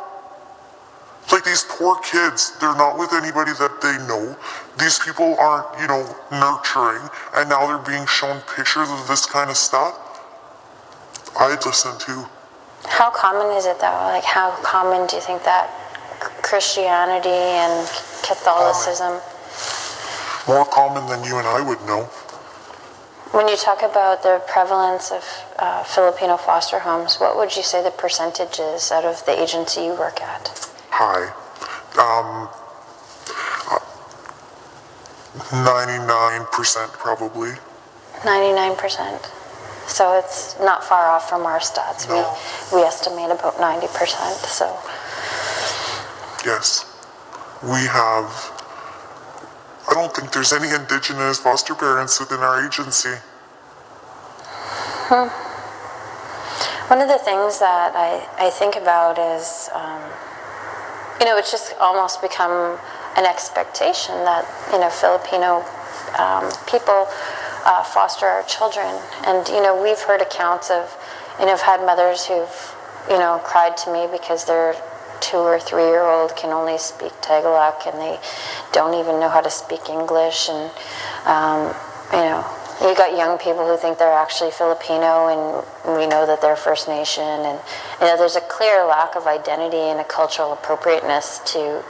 Like, these poor kids, they're not with anybody that they know. These people aren't, you know, nurturing, and now they're being shown pictures of this kind of stuff. I'd listen too. How common is it though? Like, how common do you think that Christianity and Catholicism? More common than you and I would know. When you talk about the prevalence of Filipino foster homes, what would you say the percentage is out of the agency you work at? High. 99% probably. 99%. So it's not far off from our stats. No. We estimate about 90%. So yes, we have. I don't think there's any Indigenous foster parents within our agency. One of the things that I think about is, you know, it's just almost become an expectation that, you know, Filipino people foster our children. And, you know, we've heard accounts of, you know, I've had mothers who've, you know, cried to me because their 2 or 3-year-old can only speak Tagalog and they don't even know how to speak English. And, you know, you got young people who think they're actually Filipino, and we know that they're First Nation. And, you know, there's a clear lack of identity and a cultural appropriateness to,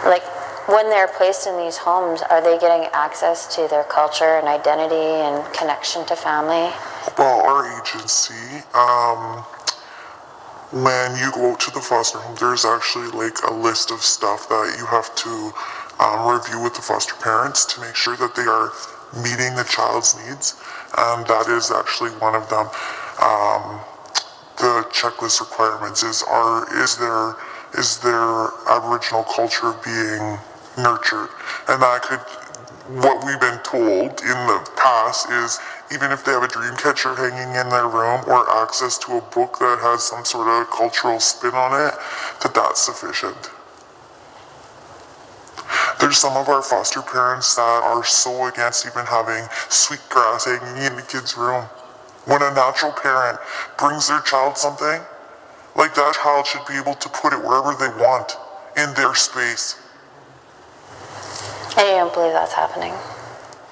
like, when they're placed in these homes, are they getting access to their culture and identity and connection to family? Well, our agency, when you go out to the foster home, there's actually like a list of stuff that you have to review with the foster parents to make sure that they are meeting the child's needs, and that is actually one of them. The checklist requirements is their Aboriginal culture being nurtured, and that could, what we've been told in the past is even if they have a dream catcher hanging in their room or access to a book that has some sort of cultural spin on it, that's sufficient. There's some of our foster parents that are so against even having sweetgrass hanging in the kid's room. When a natural parent brings their child something, like, that child should be able to put it wherever they want in their space. I don't believe that's happening.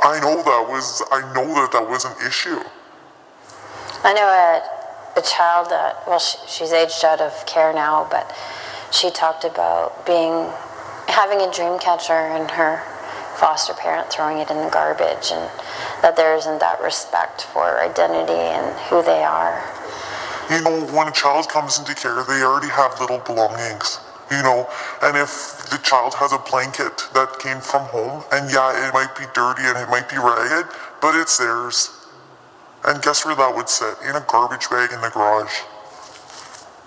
I know that was an issue. I know a child that, well, she's aged out of care now, but she talked about having a dream catcher and her foster parent throwing it in the garbage, and that there isn't that respect for identity and who they are. You know, when a child comes into care, they already have little belongings, you know, and if the child has a blanket that came from home, and yeah, it might be dirty and it might be ragged, but it's theirs. And guess where that would sit? In a garbage bag in the garage.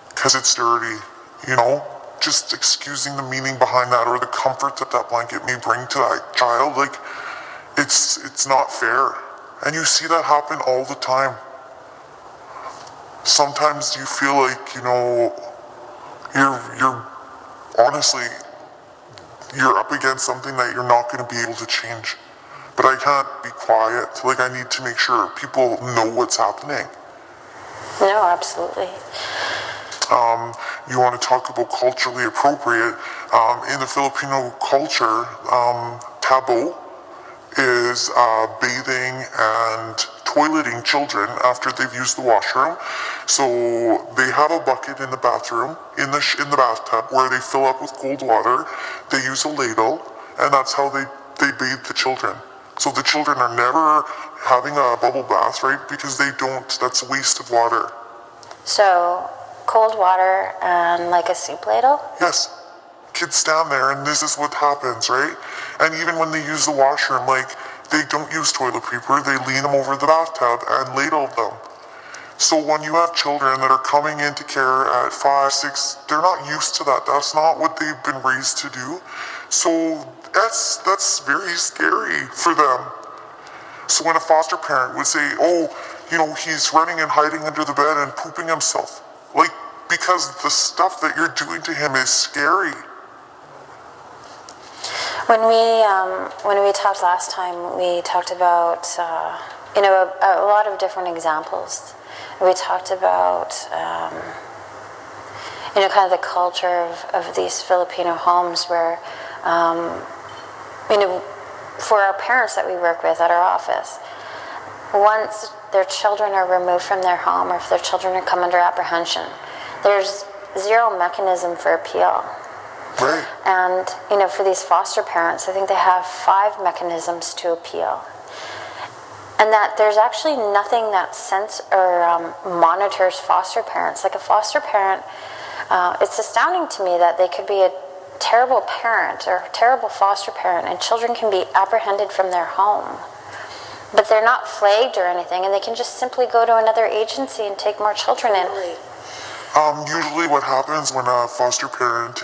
Because it's dirty, you know? Just excusing the meaning behind that, or the comfort that that blanket may bring to that child, like, it's not fair. And you see that happen all the time. sometimes you feel like, you know, you're honestly, you're up against something that you're not going to be able to change. But I can't be quiet. Like, I need to make sure people know what's happening. No, absolutely. You want to talk about culturally appropriate. In the Filipino culture, taboo is bathing and toileting children after they've used the washroom. So they have a bucket in the bathroom, in the bathtub, where they fill up with cold water. They use a ladle, and that's how they bathe the children. So the children are never having a bubble bath, right? Because they don't, that's a waste of water. So, cold water and like a soup ladle? Yes. Kids stand there and this is what happens, right? And even when they use the washroom, like, they don't use toilet paper, they lean them over the bathtub and ladle them. So when you have children that are coming into care at 5, 6, they're not used to that. That's not what they've been raised to do. So that's very scary for them. So when a foster parent would say, oh, you know, he's running and hiding under the bed and pooping himself, like, because the stuff that you're doing to him is scary. When we talked last time, we talked about, you know, a lot of different examples. We talked about, you know, kind of the culture of these Filipino homes where, you know, for our parents that we work with at our office, once their children are removed from their home or if their children are come under apprehension, there's zero mechanism for appeal. Right. And, you know, for these foster parents, I think they have 5 mechanisms to appeal. And that there's actually nothing that monitors foster parents. Like a foster parent, it's astounding to me that they could be a terrible parent or terrible foster parent and children can be apprehended from their home. But they're not flagged or anything and they can just simply go to another agency and take more children in. Usually what happens when a foster parent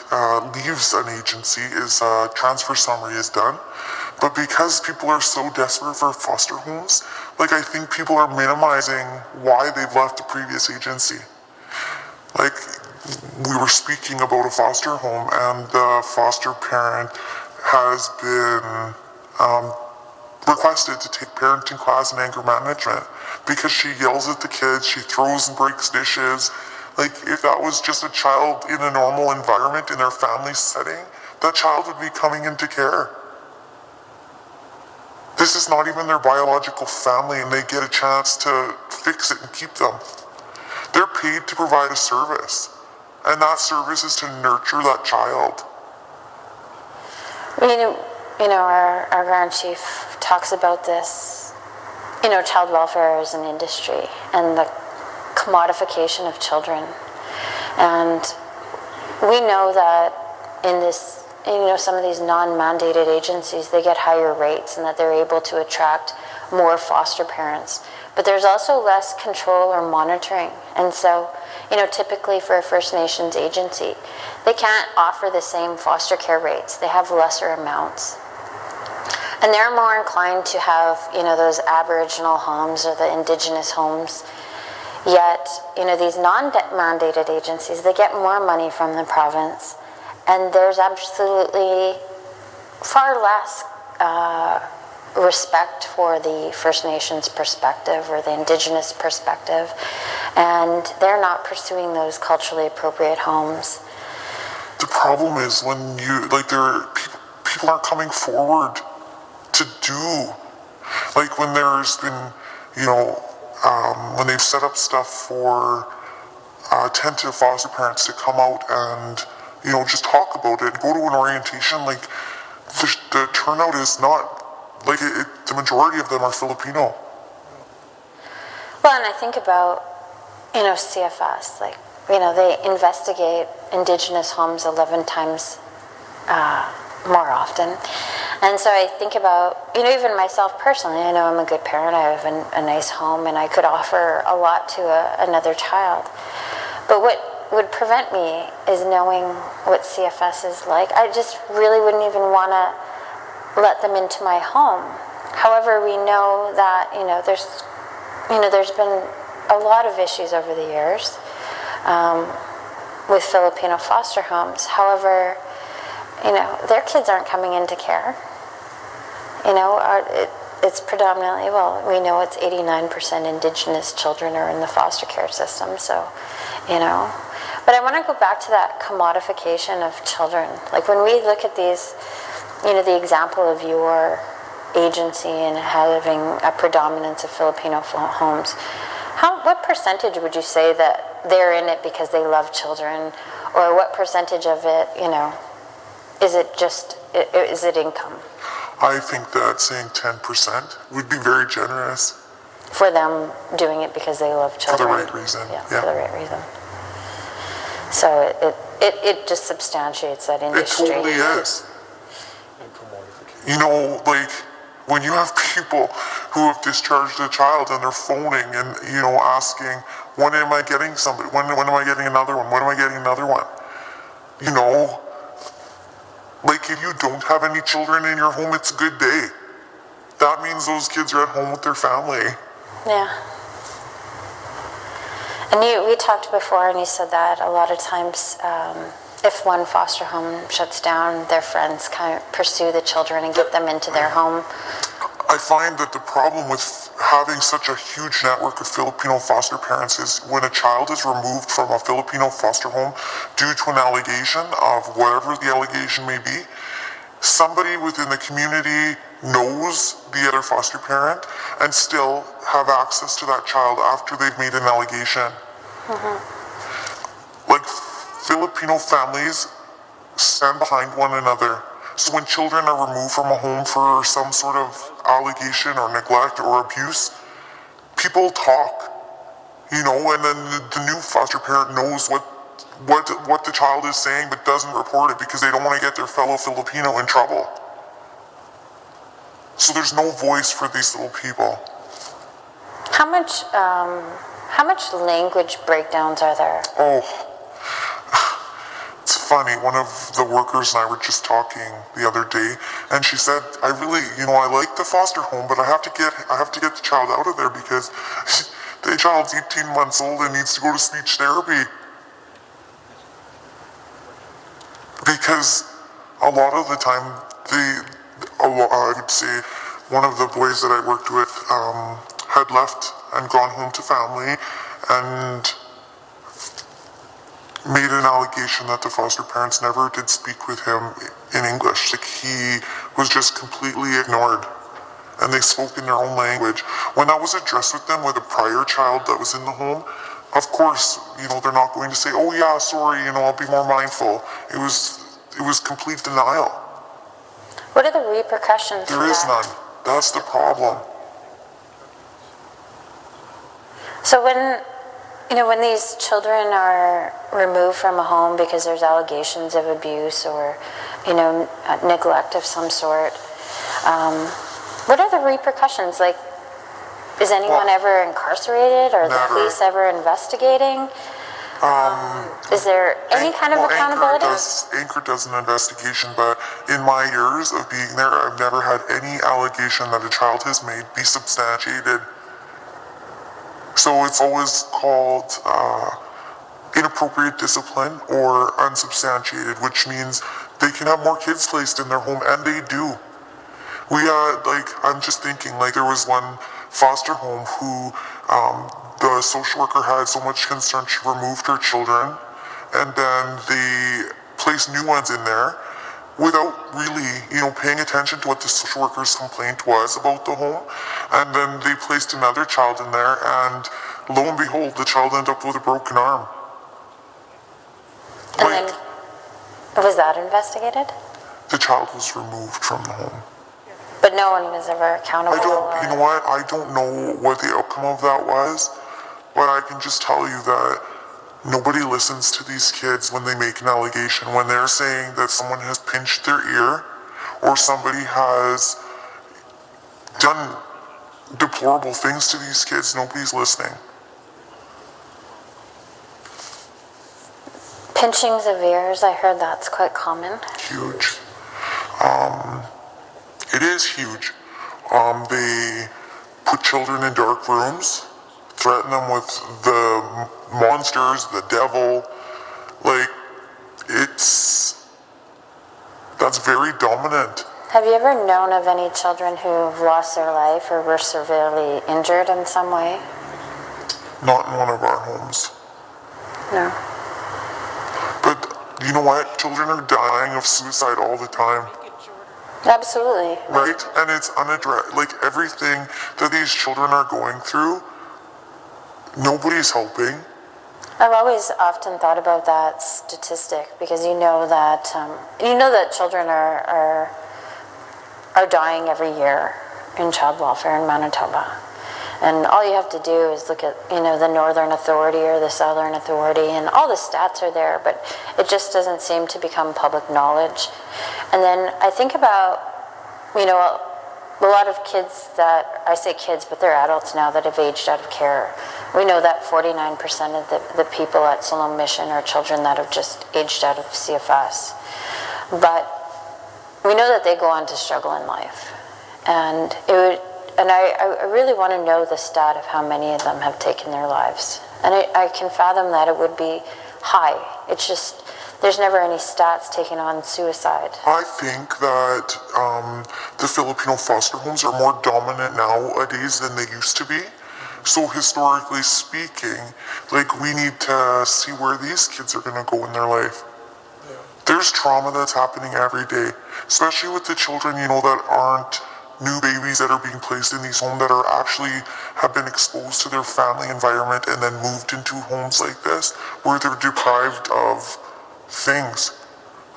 leaves an agency is a transfer summary is done. But because people are so desperate for foster homes, like, I think people are minimizing why they've left the previous agency. Like, we were speaking about a foster home and the foster parent has been requested to take parenting class in anger management because she yells at the kids, she throws and breaks dishes. Like, if that was just a child in a normal environment in their family setting, that child would be coming into care. This is not even their biological family and they get a chance to fix it and keep them. They're paid to provide a service, and that service is to nurture that child. You know, our Grand Chief talks about this, you know, child welfare as an industry and the commodification of children. And we know that in this, you know, some of these non-mandated agencies, they get higher rates and that they're able to attract more foster parents. But there's also less control or monitoring. And so, you know, typically for a First Nations agency, they can't offer the same foster care rates. They have lesser amounts. And they're more inclined to have, you know, those Aboriginal homes or the Indigenous homes. Yet, you know, these non-mandated agencies, they get more money from the province. And there's absolutely far less respect for the First Nations perspective or the Indigenous perspective. And they're not pursuing those culturally appropriate homes. The problem is when you, like, people aren't coming forward to do. Like, when there's been, you know, when they've set up stuff for attentive foster parents to come out and, you know, just talk about it, go to an orientation, like, the turnout is not, like, the majority of them are Filipino. Well, and I think about, you know, CFS, like, you know, they investigate Indigenous homes 11 times more often. And so I think about, you know, even myself personally, I know I'm a good parent, I have a nice home, and I could offer a lot to another child. But what would prevent me is knowing what CFS is like. I just really wouldn't even want to let them into my home. However, we know that, there's been a lot of issues over the years with Filipino foster homes. However, you know, their kids aren't coming into care. You know, it's predominantly, well, we know it's 89% Indigenous children are in the foster care system, so, you know. But I want to go back to that commodification of children. Like when we look at these, you know, the example of your agency and having a predominance of Filipino homes, what percentage would you say that they're in it because they love children, or what percentage of it, you know, is it income? I think that saying 10% would be very generous. For them doing it because they love children. For the right reason. Yeah, for the right reason. So it just substantiates that industry. It totally is. You know, like, when you have people who have discharged a child and they're phoning and, you know, asking, when am I getting somebody? When am I getting another one? When am I getting another one? You know, like if you don't have any children in your home, it's a good day. That means those kids are at home with their family. Yeah. And we talked before and you said that a lot of times if one foster home shuts down, their friends kind of pursue the children and get them into their home. I find that the problem with having such a huge network of Filipino foster parents is when a child is removed from a Filipino foster home due to an allegation of whatever the allegation may be, somebody within the community knows the other foster parent and still have access to that child after they've made an allegation. Like, Filipino families stand behind one another. So when children are removed from a home for some sort of allegation or neglect or abuse, people talk, you know, and then the new foster parent knows what the child is saying but doesn't report it because they don't want to get their fellow Filipino in trouble. So there's no voice for these little people. How much language breakdowns are there? Oh, it's funny. One of the workers and I were just talking the other day, and she said, "I really, you know, I like the foster home, but I have to get the child out of there because the child's 18 months old and needs to go to speech therapy." Because a lot of the time, I would say, one of the boys that I worked with had left and gone home to family and made an allegation that the foster parents never did speak with him in English. Like, he was just completely ignored. And they spoke in their own language. When that was addressed with them with a prior child that was in the home, of course, you know, they're not going to say, "Oh yeah, sorry, you know, I'll be more mindful." It was complete denial. What are the repercussions? There is none. That's the problem. So when these children are removed from a home because there's allegations of abuse or, you know, neglect of some sort, what are the repercussions? Like, is anyone ever incarcerated, or the police ever investigating? Is there any kind of accountability? Anchor does an investigation, but in my years of being there, I've never had any allegation that a child has made be substantiated. So it's always called inappropriate discipline or unsubstantiated, which means they can have more kids placed in their home, and they do. We had, like, I'm just thinking, like, there was one foster home who the social worker had so much concern she removed her children, and then they placed new ones in there without really, you know, paying attention to what the social worker's complaint was about the home. And then they placed another child in there, and lo and behold, the child ended up with a broken arm. And then, was that investigated? The child was removed from the home. But no one was ever accountable? You know what, I don't know what the outcome of that was, but I can just tell you that nobody listens to these kids when they make an allegation. When they're saying that someone has pinched their ear or somebody has done deplorable things to these kids, nobody's listening. Pinchings of ears, I heard that's quite common. Huge. It is huge. They put children in dark rooms. threaten them with the monsters, the devil. Like, that's very dominant. Have you ever known of any children who've lost their life or were severely injured in some way? Not in one of our homes. No. But you know what? Children are dying of suicide all the time. Absolutely. Right? And it's unaddressed. Like, everything that these children are going through, nobody's helping. I've always often thought about that statistic because you know that children are dying every year in child welfare in Manitoba. And all you have to do is look at, the Northern Authority or the Southern Authority, and all the stats are there, but it just doesn't seem to become public knowledge. And then I think about, a lot of kids that, I say kids, but they're adults now that have aged out of care. We know that 49% of the people at Siloam Mission are children that have just aged out of CFS. But we know that they go on to struggle in life. And I really want to know the stat of how many of them have taken their lives. And I can fathom that it would be high. It's just, there's never any stats taken on suicide. I think that the Filipino foster homes are more dominant nowadays than they used to be. So historically speaking, like, we need to see where these kids are going to go in their life. There's trauma that's happening every day, especially with the children, that aren't new babies that are being placed in these homes that are actually have been exposed to their family environment and then moved into homes like this where they're deprived of things.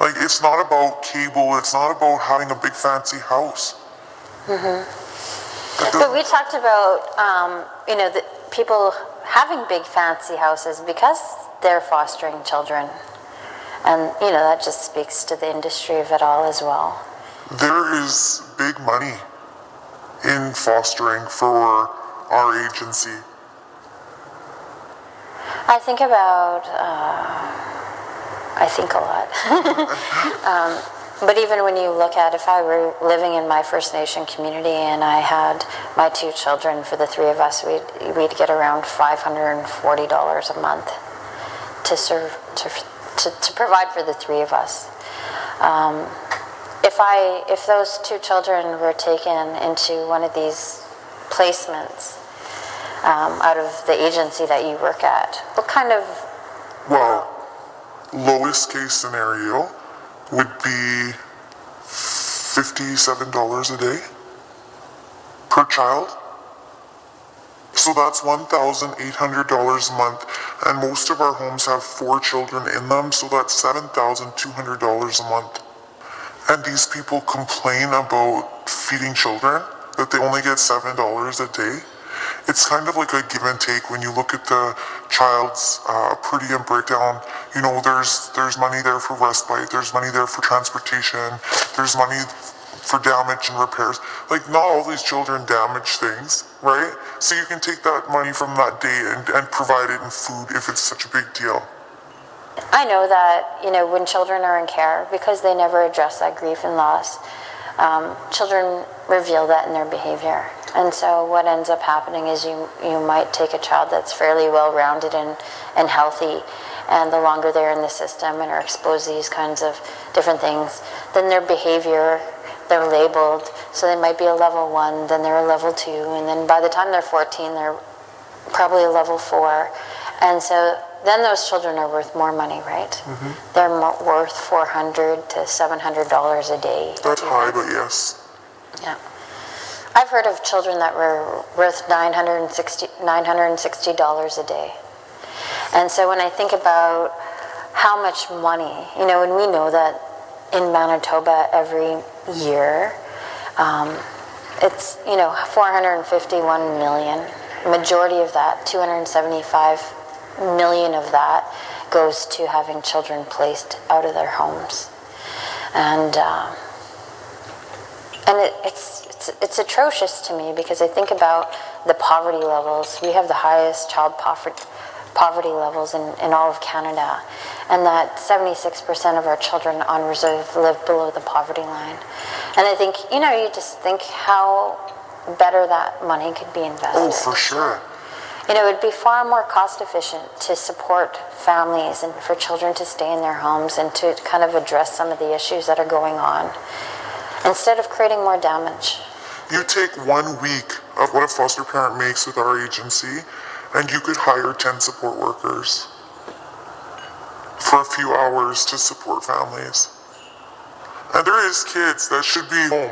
Like, it's not about cable, it's not about having a big fancy house. But we talked about, the people having big fancy houses because they're fostering children. And, that just speaks to the industry of it all as well. There is big money in fostering for our agency. I think about, I think a lot. But even when you look at, if I were living in my First Nation community and I had my 2 children, for the 3 of us, we'd get around $540 a month to provide for the 3 of us. If those 2 children were taken into one of these placements out of the agency that you work at, what kind of... Well, lowest case scenario would be $57 a day per child. So that's $1,800 a month, and most of our homes have 4 children in them, so that's $7,200 a month. And these people complain about feeding children, that they only get $7 a day. It's kind of like a give and take when you look at the child's per diem breakdown. There's money there for respite, there's money there for transportation, there's money for damage and repairs. Like, not all these children damage things, right? So you can take that money from that day and provide it in food if it's such a big deal. I know that, when children are in care, because they never address that grief and loss, children reveal that in their behavior. And so what ends up happening is you might take a child that's fairly well-rounded and healthy, and the longer they're in the system and are exposed to these kinds of different things, then their behavior, they're labeled. So they might be a level 1, then they're a level 2, and then by the time they're 14, they're probably a level 4. And so then those children are worth more money, right? Mm-hmm. They're worth $400 to $700 a day. That's high, but yes. Yeah. I've heard of children that were worth $960 a day. And so when I think about how much money, and we know that in Manitoba every year, it's, 451 million. Majority of that, 275 million of that, goes to having children placed out of their homes. And it's atrocious to me because I think about the poverty levels. We have the highest child poverty levels in all of Canada, and that 76% of our children on reserve live below the poverty line. And I think, you just think how better that money could be invested. Oh, for sure. You know, it'd be far more cost efficient to support families and for children to stay in their homes and to kind of address some of the issues that are going on instead of creating more damage. You take 1 week of what a foster parent makes with our agency, and you could hire 10 support workers for a few hours to support families. And there is kids that should be home.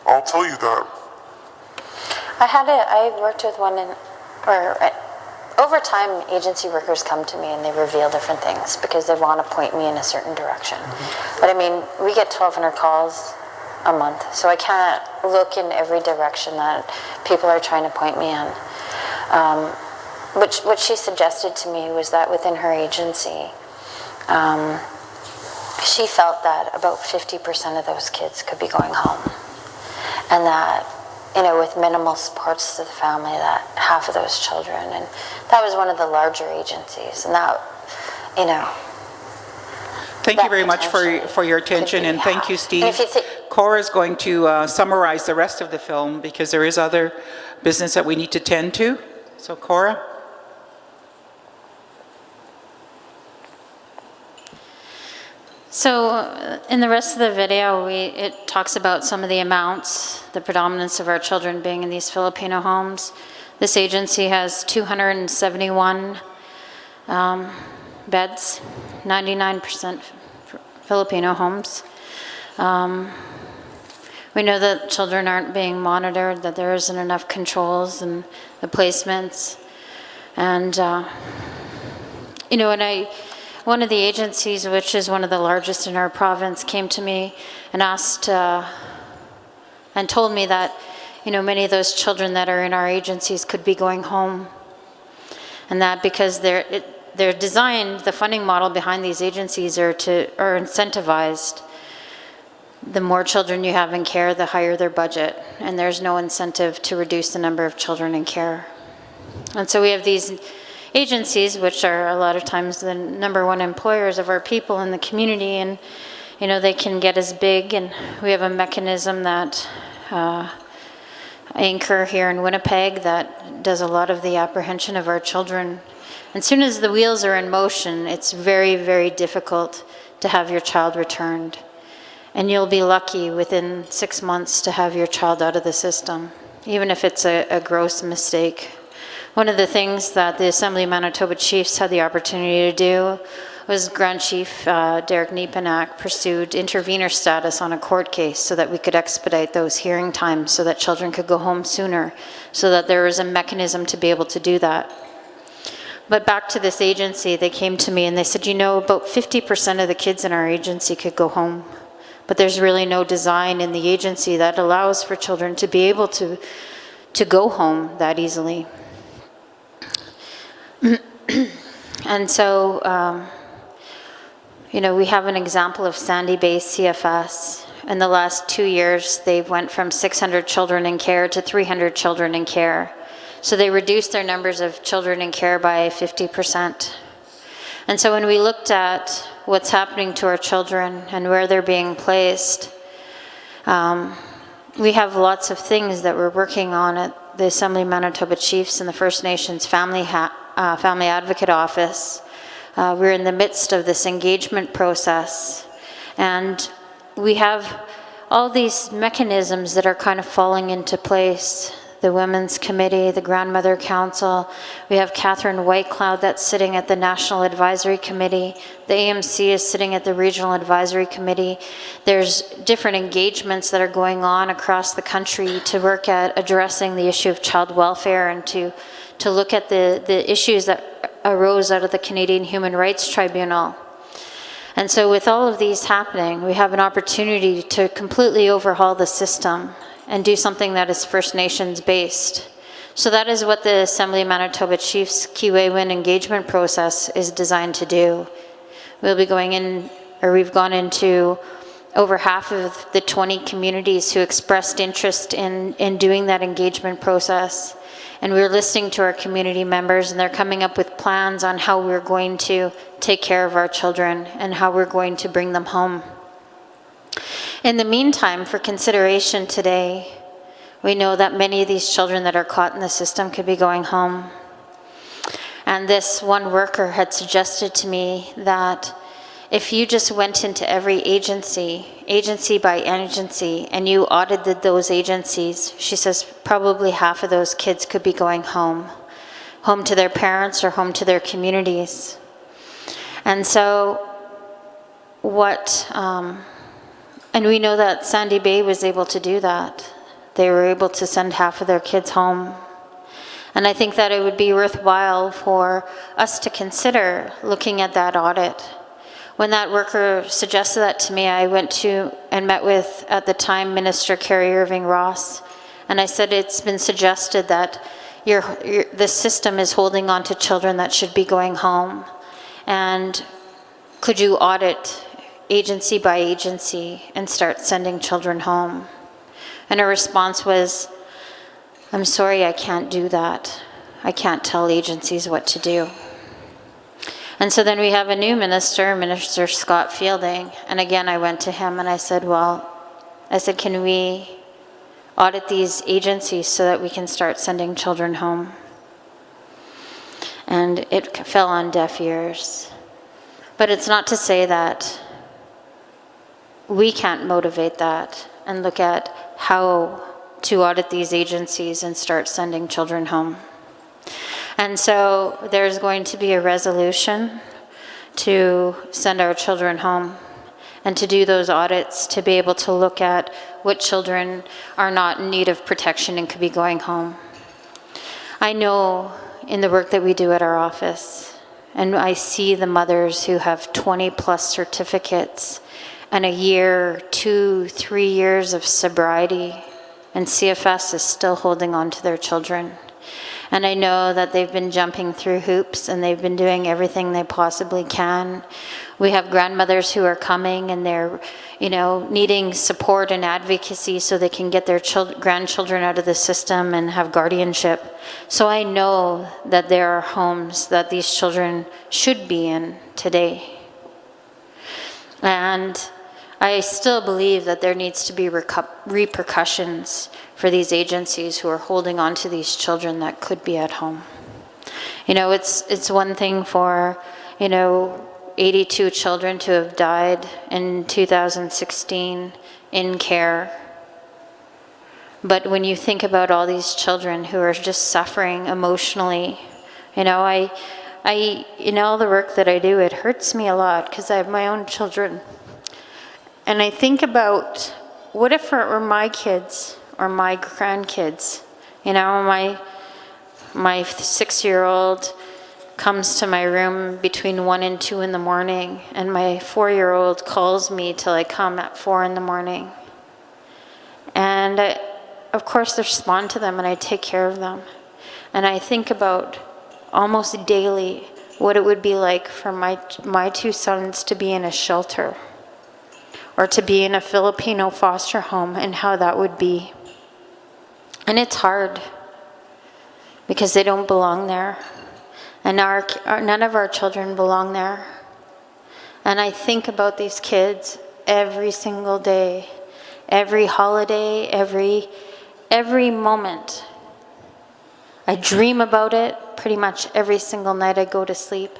I'll tell you that. I worked with one over time, agency workers come to me and they reveal different things because they want to point me in a certain direction. But I mean, we get 1,200 calls a month, so I can't look in every direction that people are trying to point me in. What she suggested to me was that within her agency, she felt that about 50% of those kids could be going home. And that, you know, with minimal supports to the family, that half of those children, and that was one of the larger agencies, and that, you know. Thank you very much for your attention, and thank you, Steve. Cora is going to summarize the rest of the film because there is other business that we need to tend to. So, Cora. So in the rest of the video, it talks about some of the amounts, the predominance of our children being in these Filipino homes. This agency has 271 beds, 99% Filipino homes. We know that children aren't being monitored, that there isn't enough controls and the placements. And, you know, one of the agencies, which is one of the largest in our province, came to me and asked and told me that, you know, many of those children that are in our agencies could be going home. And that because they're designed, the funding model behind these agencies are incentivized. The more children you have in care, the higher their budget, and there's no incentive to reduce the number of children in care. And so we have these agencies, which are a lot of times the #1 employers of our people in the community, and you know, they can get as big, and we have a mechanism that Anchor here in Winnipeg that does a lot of the apprehension of our children. As soon as the wheels are in motion, it's very, very difficult to have your child returned. And you'll be lucky within 6 months to have your child out of the system, even if it's a gross mistake. One of the things that the Assembly of Manitoba Chiefs had the opportunity to do was Grand Chief Derek Nepanak pursued intervenor status on a court case so that we could expedite those hearing times so that children could go home sooner, so that there was a mechanism to be able to do that. But back to this agency, they came to me and they said, you know, about 50% of the kids in our agency could go home, but there's really no design in the agency that allows for children to be able to go home that easily. And so, you know, we have an example of Sandy-based CFS. In the last 2 years, they've went from 600 children in care to 300 children in care. So they reduced their numbers of children in care by 50%. And so when we looked at what's happening to our children and where they're being placed, we have lots of things that we're working on at the Assembly of Manitoba Chiefs and the First Nations Family Advocate Office. We're in the midst of this engagement process, and we have all these mechanisms that are kind of falling into place. The Women's Committee, the Grandmother Council. We have Catherine Whitecloud that's sitting at the National Advisory Committee. The AMC is sitting at the Regional Advisory Committee. There's different engagements that are going on across the country to work at addressing the issue of child welfare and to look at the issues that arose out of the Canadian Human Rights Tribunal. And so with all of these happening, we have an opportunity to completely overhaul the system and do something that is First Nations based. So that is what the Assembly of Manitoba Chiefs Kiwewin engagement process is designed to do. We'll be going in, or we've gone into over half of the 20 communities who expressed interest in doing that engagement process. And we're listening to our community members, and they're coming up with plans on how we're going to take care of our children and how we're going to bring them home. In the meantime, for consideration today, we know that many of these children that are caught in the system could be going home. And this one worker had suggested to me that if you just went into every agency, agency by agency, and you audited those agencies, she says probably half of those kids could be going home to their parents or home to their communities. And so and we know that Sandy Bay was able to do that. They were able to send half of their kids home. And I think that it would be worthwhile for us to consider looking at that audit. When that worker suggested that to me, I went to and met with, at the time, Minister Carrie Irving Ross. And I said, it's been suggested that the system is holding on to children that should be going home. And could you audit agency by agency and start sending children home? And her response was, I'm sorry, I can't do that. I can't tell agencies what to do. And so then we have a new minister, Minister Scott Fielding. And again, I went to him and I said, can we audit these agencies so that we can start sending children home? And it fell on deaf ears. But it's not to say that we can't motivate that and look at how to audit these agencies and start sending children home. And so there's going to be a resolution to send our children home and to do those audits, to be able to look at what children are not in need of protection and could be going home. I know in the work that we do at our office, and I see the mothers who have 20+ certificates and a year, 2, 3 years of sobriety, and CFS is still holding on to their children. And I know that they've been jumping through hoops and they've been doing everything they possibly can. We have grandmothers who are coming and they're, needing support and advocacy so they can get their grandchildren out of the system and have guardianship. So I know that there are homes that these children should be in today. And I still believe that there needs to be repercussions for these agencies who are holding on to these children that could be at home. It's one thing for, 82 children to have died in 2016 in care. But when you think about all these children who are just suffering emotionally, the work that I do, it hurts me a lot because I have my own children. And I think about, what if it were my kids or my grandkids? My 6-year-old comes to my room between 1 and 2 in the morning, and my 4-year-old calls me till I come at 4 in the morning. And I, of course, respond to them and I take care of them. And I think about almost daily what it would be like for my 2 sons to be in a shelter or to be in a Filipino foster home, and how that would be. And it's hard because they don't belong there. And none of our children belong there. And I think about these kids every single day, every holiday, every moment. I dream about it pretty much every single night I go to sleep.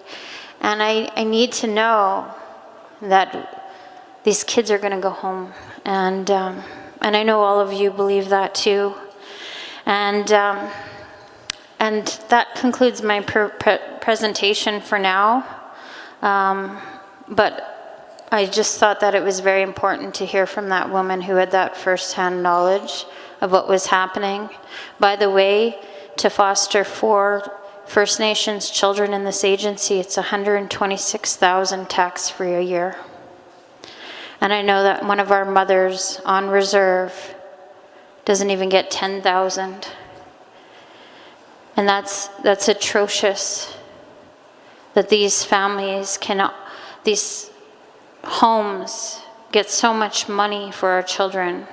And I need to know that these kids are going to go home. And I know all of you believe that too. And that concludes my presentation for now. But I just thought that it was very important to hear from that woman who had that first-hand knowledge of what was happening. By the way, to foster 4 First Nations children in this agency, it's $126,000 tax-free a year. And I know that one of our mothers on reserve doesn't even get $10,000. And that's atrocious that these families these homes get so much money for our children,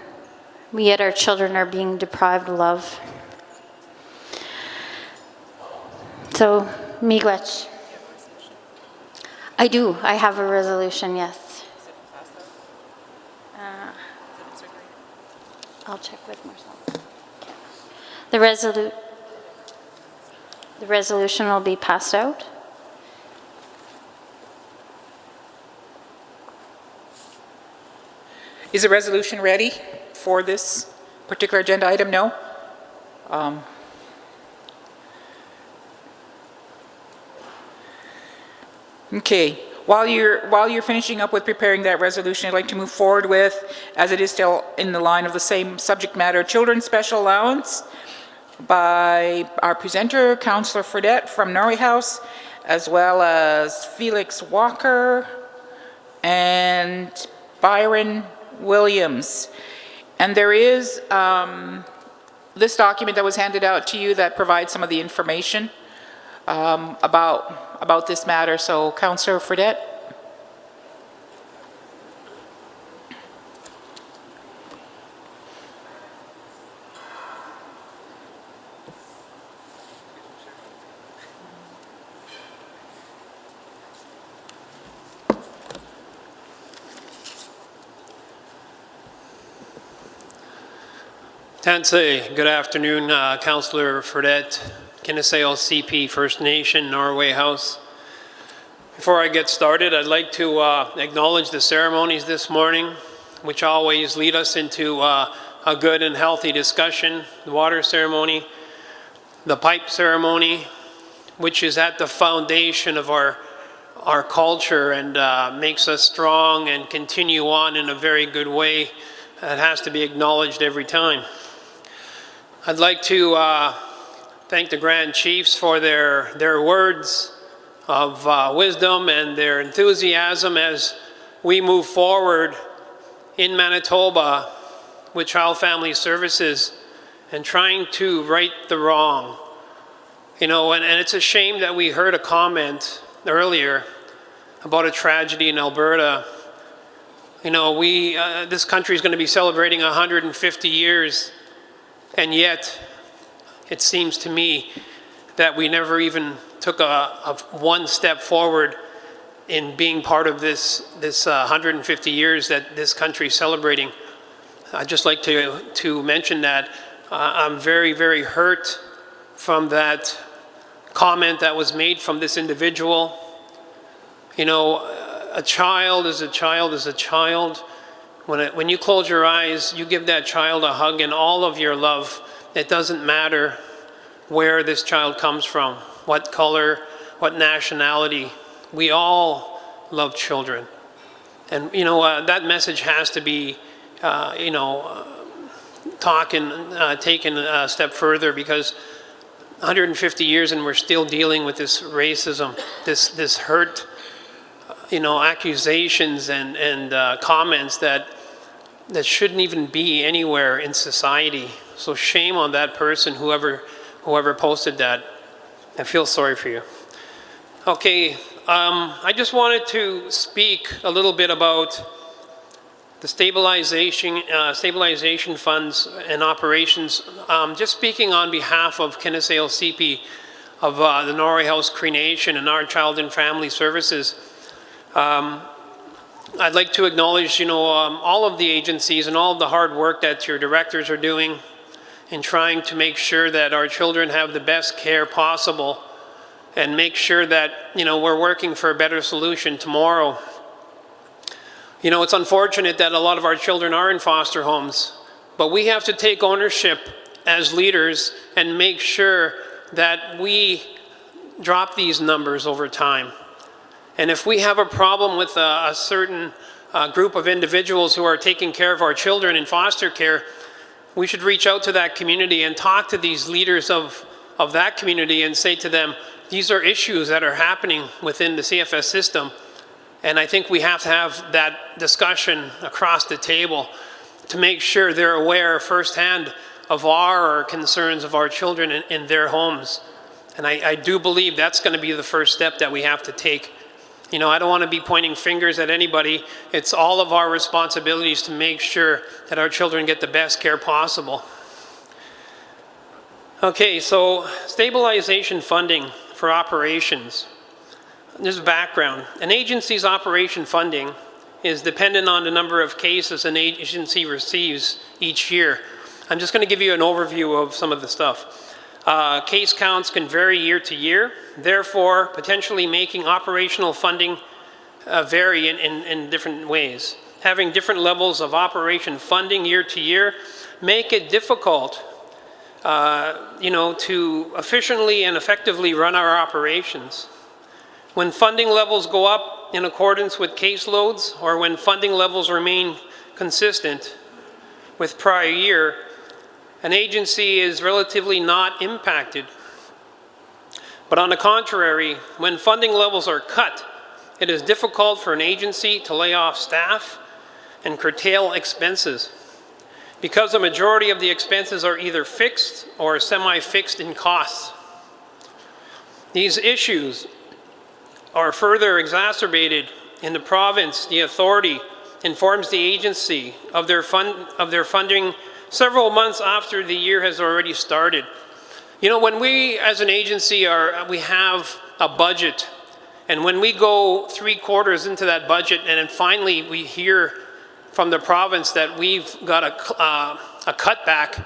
yet our children are being deprived of love. So, miigwech. I do. I have a resolution, yes. I'll check with Marcel. The resolution. The resolution will be passed out. Is the resolution ready for this particular agenda item? No? Okay. While you're finishing up with preparing that resolution, I'd like to move forward with, as it is still in the line of the same subject matter, Children's Special Allowance by our presenter, Councillor Fredette from Norway House, as well as Felix Walker and Byron Williams. And there is this document that was handed out to you that provides some of the information about this matter. So, Councillor Fredette. Tansei, good afternoon, Councillor Fredette, Kinsale CP First Nation, Norway House. Before I get started, I'd like to acknowledge the ceremonies this morning, which always lead us into a good and healthy discussion. The water ceremony, the pipe ceremony, which is at the foundation of our culture and makes us strong and continue on in a very good way. That has to be acknowledged every time. I'd like to thank the Grand Chiefs for their words of wisdom and their enthusiasm as we move forward in Manitoba with Child Family Services and trying to right the wrong. You know, and it's a shame that we heard a comment earlier about a tragedy in Alberta. You know, this country is going to be celebrating 150 years, and yet it seems to me that we never even took a one step forward in being part of this 150 years that this country is celebrating. I'd just like to mention that I'm very, very hurt from that comment that was made from this individual. You know, a child is a child is a child. When you close your eyes, you give that child a hug and all of your love. It doesn't matter where this child comes from, what color, what nationality. We all love children. And, you know, that message has to be, you know, taken a step further, because 150 years and we're still dealing with this racism, this hurt, you know, accusations and comments that shouldn't even be anywhere in society. So shame on that person, whoever posted that. I feel sorry for you. Okay, I just wanted to speak a little bit about the stabilization funds and operations. Just speaking on behalf of Kinsale CP, of the Norway House Cree Nation and our Child and Family Services. I'd like to acknowledge, you know, all of the agencies and all of the hard work that your directors are doing in trying to make sure that our children have the best care possible and make sure that, you know, we're working for a better solution tomorrow. You know, it's unfortunate that a lot of our children are in foster homes, but we have to take ownership as leaders and make sure that we drop these numbers over time. And if we have a problem with a certain group of individuals who are taking care of our children in foster care, we should reach out to that community and talk to these leaders of that community and say to them, these are issues that are happening within the CFS system. And I think we have to have that discussion across the table to make sure they're aware firsthand of our concerns of our children in their homes. And I do believe that's going to be the first step that we have to take. You know, I don't want to be pointing fingers at anybody. It's all of our responsibilities to make sure that our children get the best care possible. Okay, so stabilization funding for operations. There's background. An agency's operation funding is dependent on the number of cases an agency receives each year. I'm just going to give you an overview of some of the stuff. Case counts can vary year to year, therefore potentially making operational funding vary in different ways. Having different levels of operation funding year to year make it difficult to efficiently and effectively run our operations. When funding levels go up in accordance with caseloads, or when funding levels remain consistent with prior year, an agency is relatively not impacted. But on the contrary, when funding levels are cut, it is difficult for an agency to lay off staff and curtail expenses, because the majority of the expenses are either fixed or semi-fixed in costs. These issues are further exacerbated in the province. The authority informs the agency of their funding several months after the year has already started. You know, when we as an agency we have a budget, and when we go 3 quarters into that budget and then finally we hear from the province that we've got a cutback,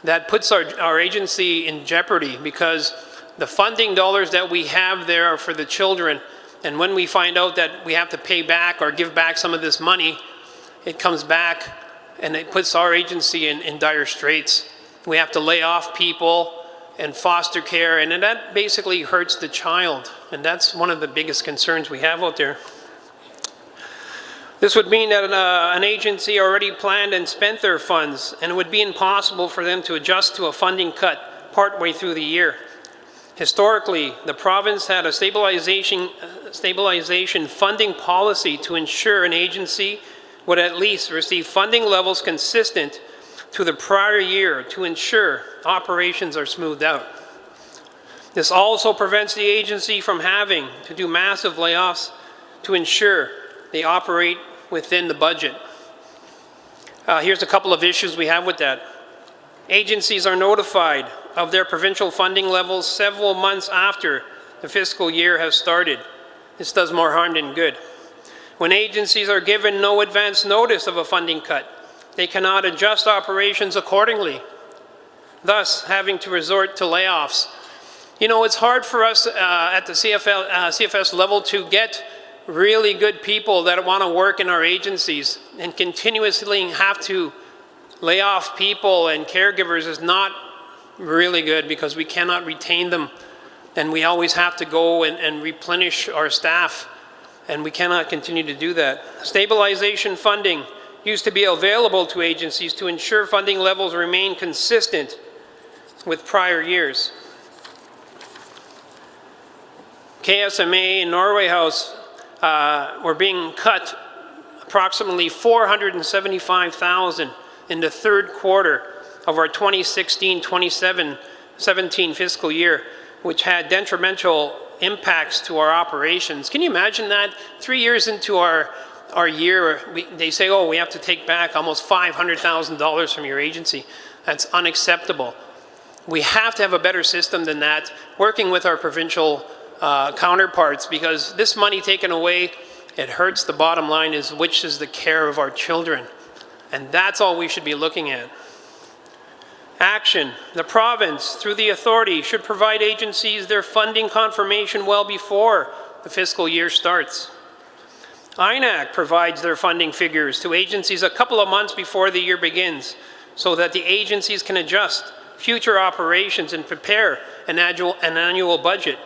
that puts our agency in jeopardy, because the funding dollars that we have there are for the children, and when we find out that we have to pay back or give back some of this money, it comes back and it puts our agency in dire straits. We have to lay off people and foster care, and that basically hurts the child, and that's one of the biggest concerns we have out there. This would mean that an agency already planned and spent their funds, and it would be impossible for them to adjust to a funding cut partway through the year. Historically, the province had a stabilization funding policy to ensure an agency would at least receive funding levels consistent to the prior year to ensure operations are smoothed out. This also prevents the agency from having to do massive layoffs to ensure they operate within the budget. Here's a couple of issues we have with that. Agencies are notified of their provincial funding levels several months after the fiscal year has started. This does more harm than good. When agencies are given no advance notice of a funding cut, they cannot adjust operations accordingly, thus having to resort to layoffs. You know, it's hard for us at the CFS level to get really good people that want to work in our agencies, and continuously have to lay off people and caregivers is not really good, because we cannot retain them, and we always have to go and replenish our staff, and we cannot continue to do that. Stabilization funding used to be available to agencies to ensure funding levels remain consistent with prior years. KSMA and Norway House were being cut approximately $475,000 in the third quarter of our 2016-2017 fiscal year, which had detrimental impacts to our operations. Can you imagine that? 3 years into our year, they say, oh, we have to take back almost $500,000 from your agency. That's unacceptable. We have to have a better system than that, working with our provincial counterparts, because this money taken away, it hurts the bottom line, which is the care of our children. And that's all we should be looking at. Action. The province, through the authority, should provide agencies their funding confirmation well before the fiscal year starts. INAC provides their funding figures to agencies a couple of months before the year begins, so that the agencies can adjust future operations and prepare an annual budget.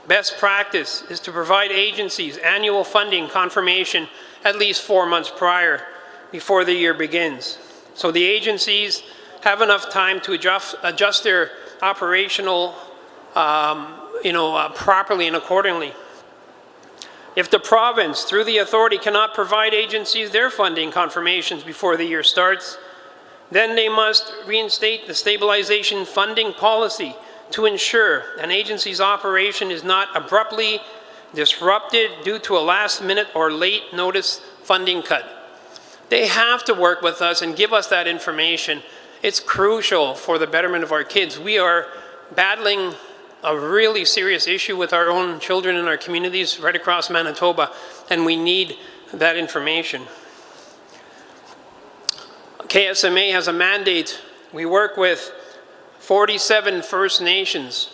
Best practice is to provide agencies annual funding confirmation at least 4 months prior, before the year begins, so the agencies have enough time to adjust their operational properly and accordingly. If the province, through the authority, cannot provide agencies their funding confirmations before the year starts, then they must reinstate the stabilization funding policy to ensure an agency's operation is not abruptly disrupted due to a last-minute or late notice funding cut. They have to work with us and give us that information. It's crucial for the betterment of our kids. We are battling a really serious issue with our own children in our communities right across Manitoba, and we need that information. KSMA has a mandate. We work with 47 First Nations,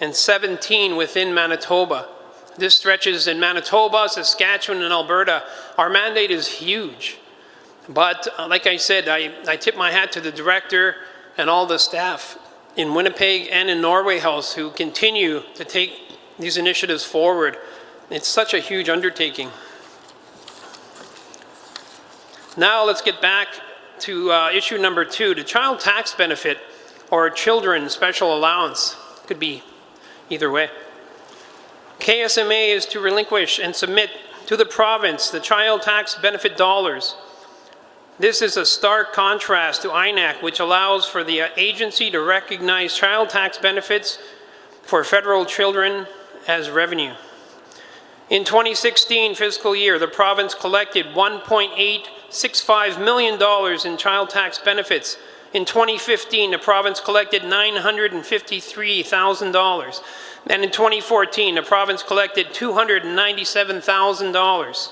and 17 within Manitoba. This stretches in Manitoba, Saskatchewan, and Alberta. Our mandate is huge. But like I said, I tip my hat to the director and all the staff in Winnipeg and in Norway House who continue to take these initiatives forward. It's such a huge undertaking. Now let's get back to issue number 2, the child tax benefit or children special allowance. Could be either way. KSMA is to relinquish and submit to the province the child tax benefit dollars. This is a stark contrast to INAC, which allows for the agency to recognize child tax benefits for federal children as revenue. In 2016 fiscal year, the province collected $1.865 million in child tax benefits. In 2015, the province collected $953,000. And in 2014, the province collected $297,000.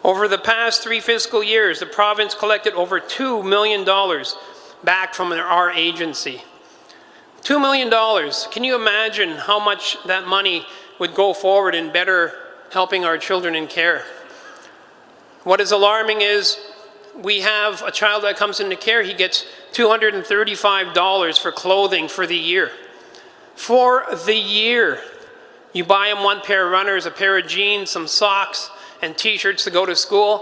Over the past 3 fiscal years, the province collected over $2 million back from our agency. $2 million. Can you imagine how much that money would go forward in better helping our children in care? What is alarming is we have a child that comes into care, he gets $235 for clothing for the year. For the year. You buy him 1 pair of runners, a pair of jeans, some socks, and t-shirts to go to school.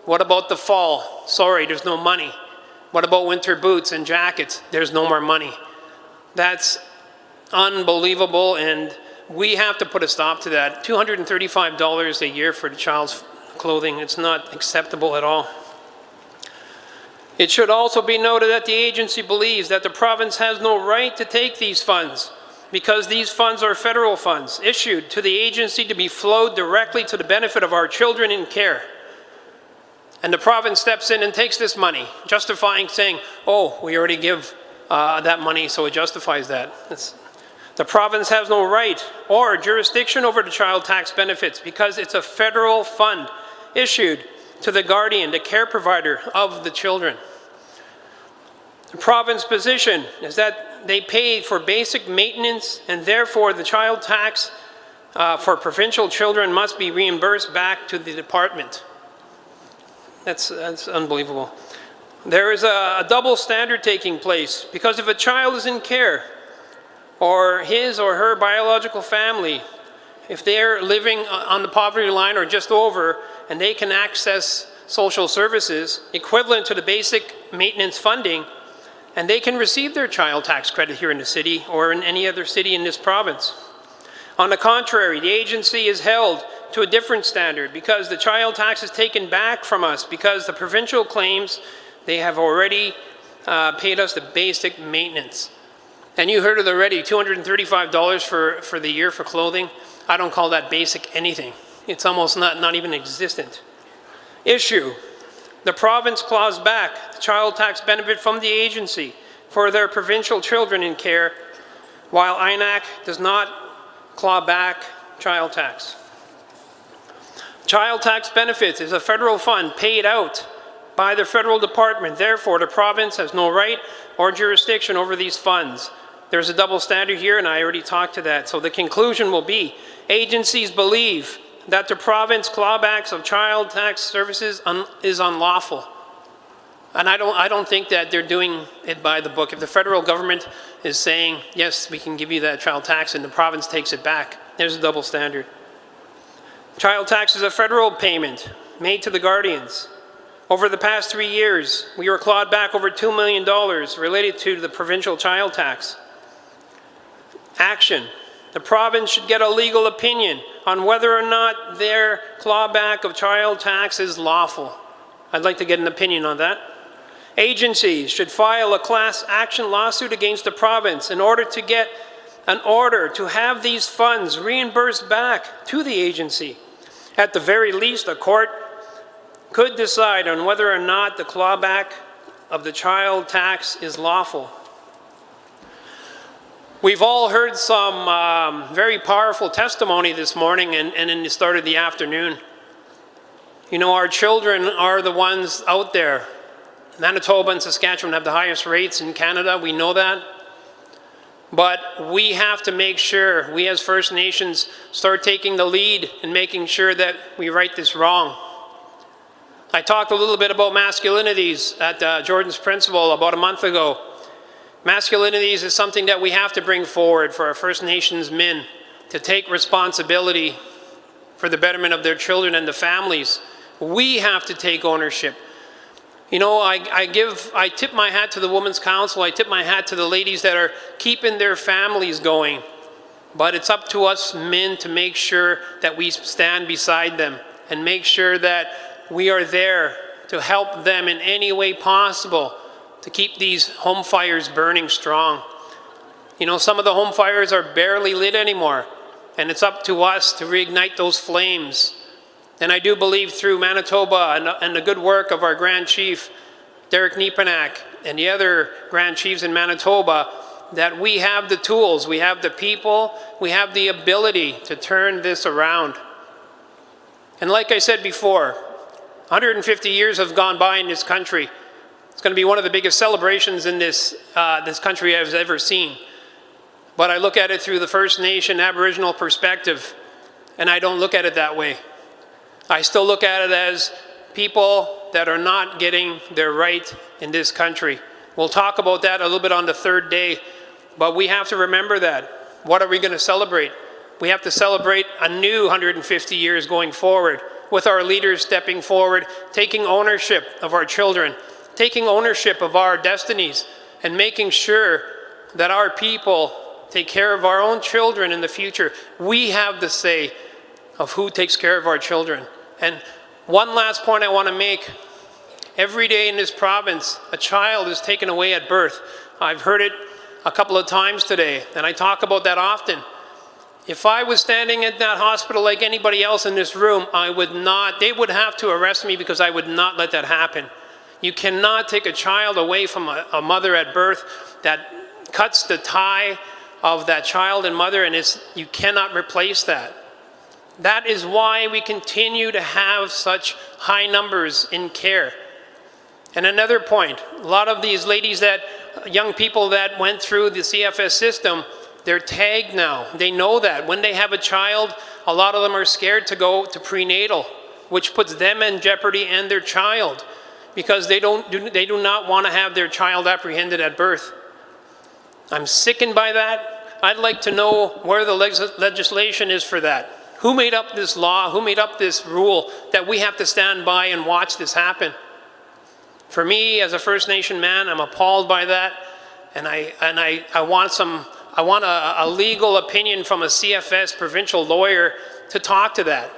What about the fall? Sorry, there's no money. What about winter boots and jackets? There's no more money. That's unbelievable, and we have to put a stop to that. $235 a year for the child's clothing, it's not acceptable at all. It should also be noted that the agency believes that the province has no right to take these funds because these funds are federal funds issued to the agency to be flowed directly to the benefit of our children in care. And the province steps in and takes this money, justifying saying, oh, we already give that money, so it justifies that. The province has no right or jurisdiction over the child tax benefits because it's a federal fund issued to the guardian, the care provider of the children. The province position is that they pay for basic maintenance and therefore the child tax for provincial children must be reimbursed back to the department. That's unbelievable. There is a double standard taking place because if a child is in care or his or her biological family, if they're living on the poverty line or just over and they can access social services equivalent to the basic maintenance funding, and they can receive their child tax credit here in the city or in any other city in this province. On the contrary, the agency is held to a different standard because the child tax is taken back from us because the provincial claims they have already paid us the basic maintenance. And you heard it already, $235 for the year for clothing. I don't call that basic anything. It's almost not even existent. Issue. The province claws back the child tax benefit from the agency for their provincial children in care, while INAC does not claw back child tax. Child tax benefits is a federal fund paid out by the federal department. Therefore, the province has no right or jurisdiction over these funds. There's a double standard here, and I already talked to that. So the conclusion will be, agencies believe that the province clawbacks of child tax services is unlawful. And I don't think that they're doing it by the book. If the federal government is saying, yes, we can give you that child tax, and the province takes it back, there's a double standard. Child tax is a federal payment made to the guardians. Over the past 3 years, we were clawed back over $2 million related to the provincial child tax. Action. The province should get a legal opinion on whether or not their clawback of child tax is lawful. I'd like to get an opinion on that. Agencies should file a class action lawsuit against the province in order to get an order to have these funds reimbursed back to the agency. At the very least, a court could decide on whether or not the clawback of the child tax is lawful. We've all heard some very powerful testimony this morning and in the start of the afternoon. You know, our children are the ones out there. Manitoba and Saskatchewan have the highest rates in Canada, we know that. But we have to make sure, we as First Nations, start taking the lead in making sure that we right this wrong. I talked a little bit about masculinities at Jordan's Principle about a month ago. Masculinities is something that we have to bring forward for our First Nations men to take responsibility for the betterment of their children and the families. We have to take ownership. You know, I tip my hat to the Women's Council, I tip my hat to the ladies that are keeping their families going. But it's up to us men to make sure that we stand beside them and make sure that we are there to help them in any way possible to keep these home fires burning strong. You know, some of the home fires are barely lit anymore, and it's up to us to reignite those flames. And I do believe through Manitoba and the good work of our Grand Chief, Derek Nepanak, and the other Grand Chiefs in Manitoba, that we have the tools, we have the people, we have the ability to turn this around. And like I said before, 150 years have gone by in this country. It's going to be one of the biggest celebrations in this country I've ever seen. But I look at it through the First Nation Aboriginal perspective, and I don't look at it that way. I still look at it as people that are not getting their right in this country. We'll talk about that a little bit on the third day, but we have to remember that. What are we going to celebrate? We have to celebrate a new 150 years going forward with our leaders stepping forward, taking ownership of our children, taking ownership of our destinies, and making sure that our people take care of our own children in the future. We have the say of who takes care of our children. And one last point I want to make. Every day in this province, a child is taken away at birth. I've heard it a couple of times today, and I talk about that often. If I was standing at that hospital like anybody else in this room, they would have to arrest me because I would not let that happen. You cannot take a child away from a mother at birth. That cuts the tie of that child and mother, and you cannot replace that. That is why we continue to have such high numbers in care. And another point, a lot of these ladies young people that went through the CFS system, they're tagged now. They know that. When they have a child, a lot of them are scared to go to prenatal, which puts them in jeopardy and their child, because they do not want to have their child apprehended at birth. I'm sickened by that. I'd like to know where the legislation is for that. Who made up this law? Who made up this rule that we have to stand by and watch this happen? For me, as a First Nation man, I'm appalled by that, and I want a legal opinion from a CFS provincial lawyer to talk to that.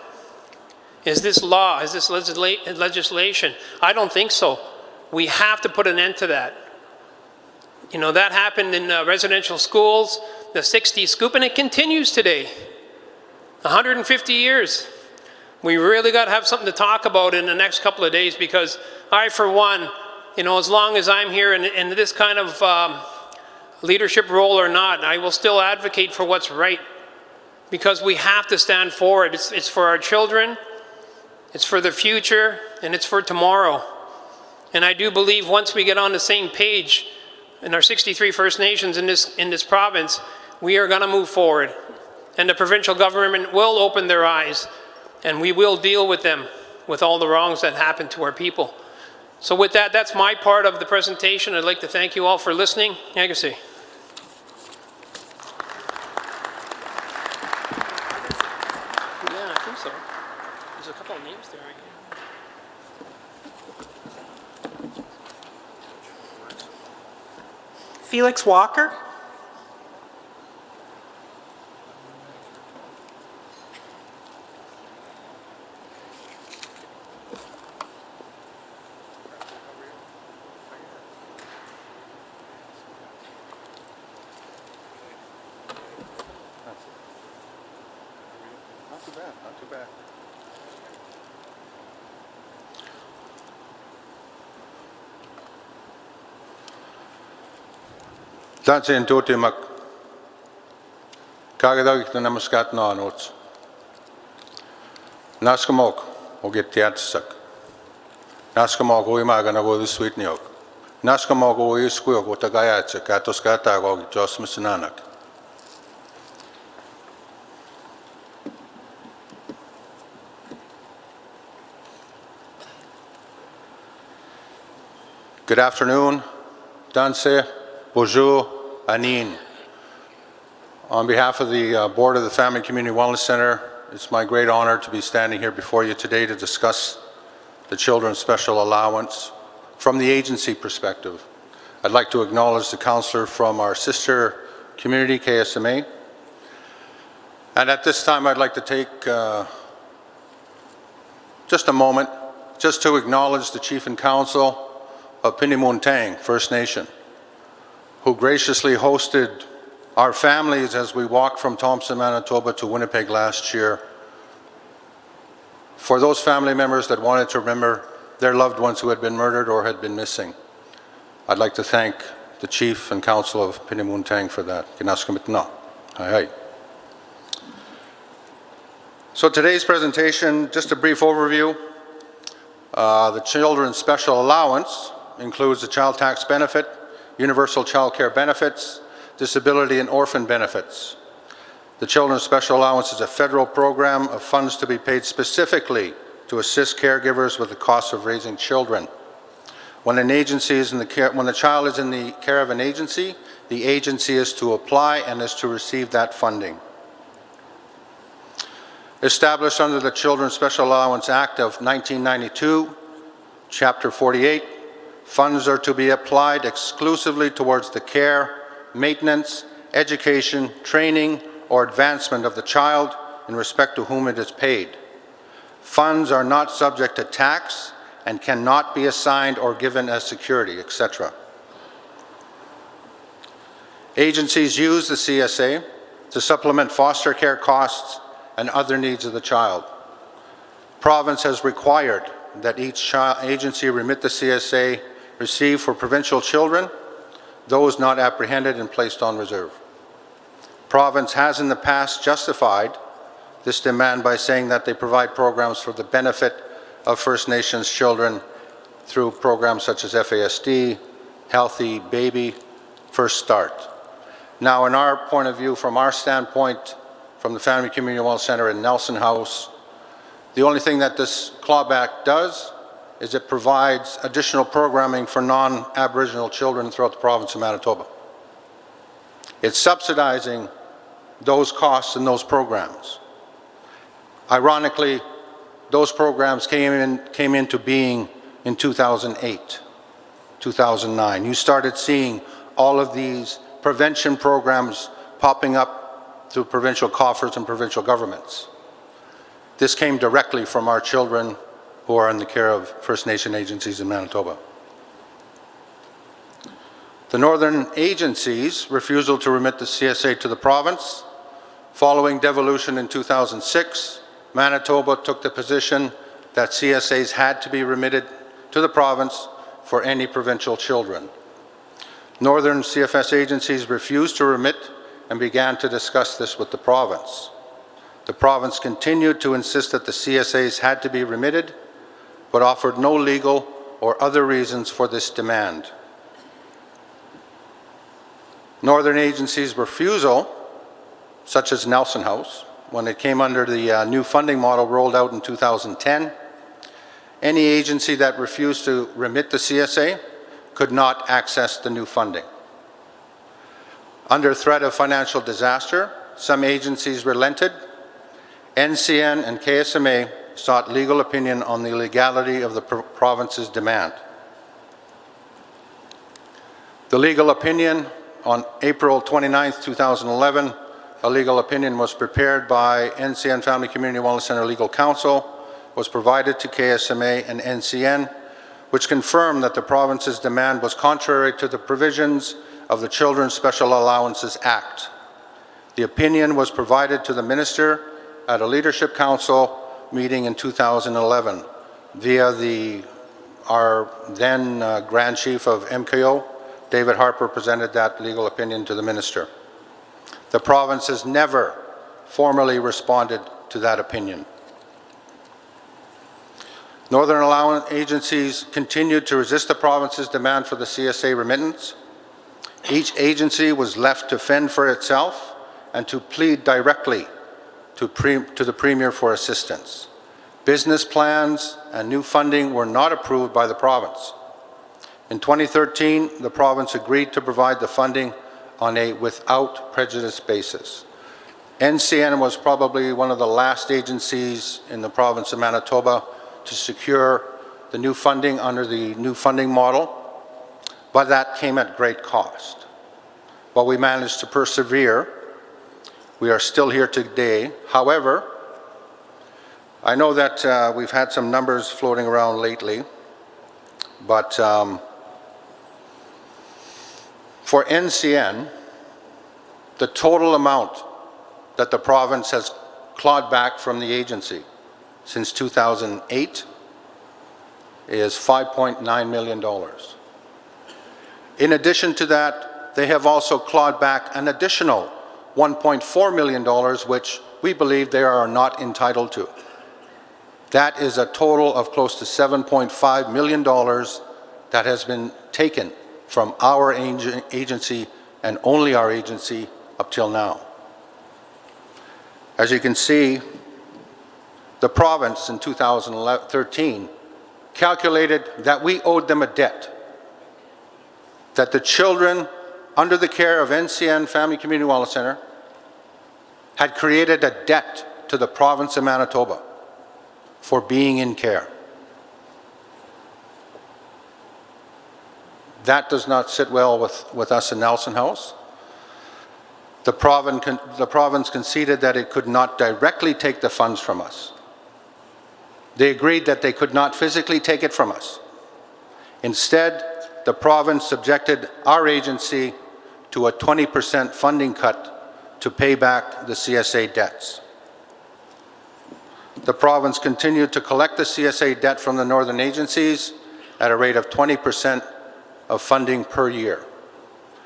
Is this law? Is this legislation? I don't think so. We have to put an end to that. You know, that happened in residential schools, the 60s scoop, and it continues today. 150 years. We really got to have something to talk about in the next couple of days, because I, for one, you know, as long as I'm here in this kind of leadership role or not, I will still advocate for what's right, because we have to stand forward. It's for our children, it's for the future, and it's for tomorrow. And I do believe once we get on the same page in our 63 First Nations in this province, we are going to move forward. And the provincial government will open their eyes, and we will deal with them, with all the wrongs that happen to our people. So with that, that's my part of the presentation. I'd like to thank you all for listening. Agassi. Yeah, I think so. There's a couple of names there. Felix Walker. Not too bad, not too bad. Dansen totimak. Kagadagik na namaskat na anots. Naskamok, o get tiatsak. Naskamok, o imaga na go the sweet nyok. Naskamogo iskuyo go tagayatsa katos katago jos misnanak. Good afternoon, Danse, bonjour, Anin. On behalf of the Board of the Family Community Wellness Center, it's my great honor to be standing here before you today to discuss the Children's Special Allowance from the agency perspective. I'd like to acknowledge the counselor from our sister community, KSMA. And at this time, I'd like to take just a moment just to acknowledge the Chief and Council of Pinimuntang First Nation, who graciously hosted our families as we walked from Thompson, Manitoba to Winnipeg last year. For those family members that wanted to remember their loved ones who had been murdered or had been missing, I'd like to thank the Chief and Council of Pinimuntang for that. So today's presentation, just a brief overview. The Children's Special Allowance includes the child tax benefit, universal child care benefits, disability and orphan benefits. The Children's Special Allowance is a federal program of funds to be paid specifically to assist caregivers with the cost of raising children. When an agency is in the care, when the child is in the care of an agency, the agency is to apply and is to receive that funding. Established under the Children's Special Allowance Act of 1992, Chapter 48, funds are to be applied exclusively towards the care, maintenance, education, training, or advancement of the child in respect to whom it is paid. Funds are not subject to tax and cannot be assigned or given as security, etc. Agencies use the CSA to supplement foster care costs and other needs of the child. Province has required that each agency remit the CSA received for provincial children, those not apprehended and placed on reserve. Province has in the past justified this demand by saying that they provide programs for the benefit of First Nations children through programs such as FASD, Healthy Baby, First Start. Now, in our point of view, from our standpoint, from the Family Community Wellness Center in Nelson House, the only thing that this clawback does is it provides additional programming for non-Aboriginal children throughout the province of Manitoba. It's subsidizing those costs and those programs. Ironically, those programs came into being in 2008, 2009. You started seeing all of these prevention programs popping up through provincial coffers and provincial governments. This came directly from our children who are in the care of First Nation agencies in Manitoba. The Northern Agency's refusal to remit the CSA to the province. Following devolution in 2006, Manitoba took the position that CSAs had to be remitted to the province for any provincial children. Northern CFS agencies refused to remit and began to discuss this with the province. The province continued to insist that the CSAs had to be remitted, but offered no legal or other reasons for this demand. Northern agencies' refusal, such as Nelson House, when it came under the new funding model rolled out in 2010, any agency that refused to remit the CSA could not access the new funding. Under threat of financial disaster, some agencies relented. NCN and KSMA sought legal opinion on the legality of the province's demand. The legal opinion on April 29, 2011, a legal opinion was prepared by NCN Family Community Wellness Center Legal Counsel, was provided to KSMA and NCN, which confirmed that the province's demand was contrary to the provisions of the Children's Special Allowances Act. The opinion was provided to the Minister at a Leadership Council meeting in 2011 via our then Grand Chief of MKO, David Harper, presented that legal opinion to the Minister. The province has never formally responded to that opinion. Northern Allowance agencies continued to resist the province's demand for the CSA remittance. Each agency was left to fend for itself and to plead directly to the Premier for assistance. Business plans and new funding were not approved by the province. In 2013, the province agreed to provide the funding on a without prejudice basis. NCN was probably one of the last agencies in the province of Manitoba to secure the new funding under the new funding model, but that came at great cost. But we managed to persevere. We are still here today. However, I know that we've had some numbers floating around lately, but for NCN, the total amount that the province has clawed back from the agency since 2008 is $5.9 million. In addition to that, they have also clawed back an additional $1.4 million, which we believe they are not entitled to. That is a total of close to $7.5 million that has been taken from our agency and only our agency up till now. As you can see, the province in 2013 calculated that we owed them a debt, that the children under the care of NCN Family Community Wellness Centre had created a debt to the province of Manitoba for being in care. That does not sit well with us in Nelson House. The province conceded that it could not directly take the funds from us. They agreed that they could not physically take it from us. Instead, the province subjected our agency to a 20% funding cut to pay back the CSA debts. The province continued to collect the CSA debt from the northern agencies at a rate of 20% of funding per year.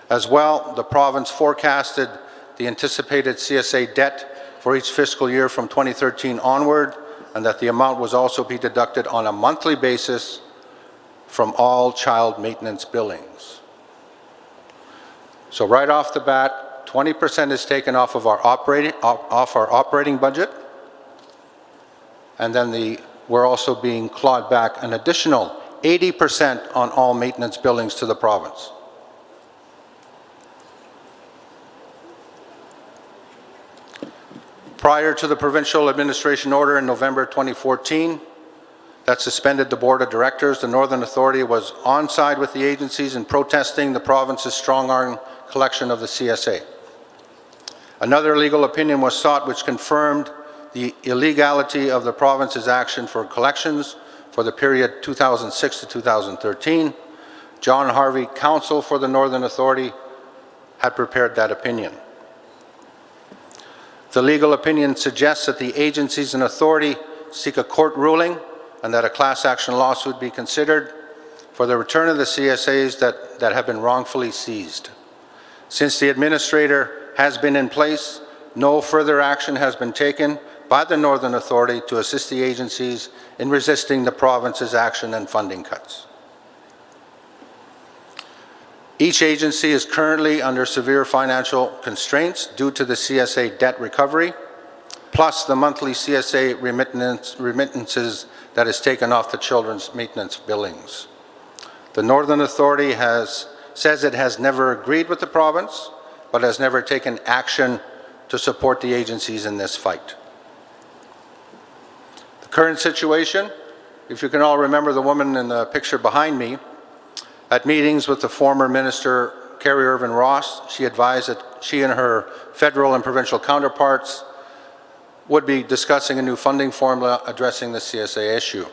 As well, the province forecasted the anticipated CSA debt for each fiscal year from 2013 onward, and that the amount was also be deducted on a monthly basis from all child maintenance billings. So right off the bat, 20% is taken off of our operating budget, and then we're also being clawed back an additional 80% on all maintenance billings to the province. Prior to the provincial administration order in November 2014 that suspended the board of directors, the Northern Authority was on side with the agencies in protesting the province's strong-arm collection of the CSA. Another legal opinion was sought which confirmed the illegality of the province's action for collections for the period 2006 to 2013. John Harvey, counsel for the Northern Authority, had prepared that opinion. The legal opinion suggests that the agencies and authority seek a court ruling and that a class action lawsuit be considered for the return of the CSAs that have been wrongfully seized. Since the administrator has been in place, no further action has been taken by the Northern Authority to assist the agencies in resisting the province's action and funding cuts. Each agency is currently under severe financial constraints due to the CSA debt recovery, plus the monthly CSA remittances that is taken off the children's maintenance billings. The Northern Authority says it has never agreed with the province, but has never taken action to support the agencies in this fight. The current situation, if you can all remember the woman in the picture behind me, at meetings with the former Minister Carrie Irvin Ross, she advised that she and her federal and provincial counterparts would be discussing a new funding formula addressing the CSA issue.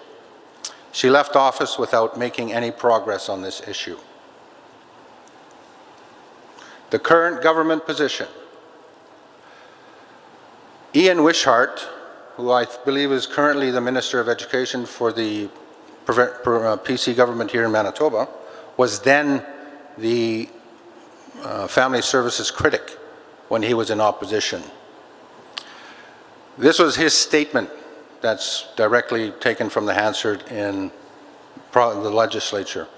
She left office without making any progress on this issue. The current government position. Ian Wishart, who I believe is currently the Minister of Education for the PC government here in Manitoba, was then the family services critic when he was in opposition. This was his statement that's directly taken from the Hansard in the legislature.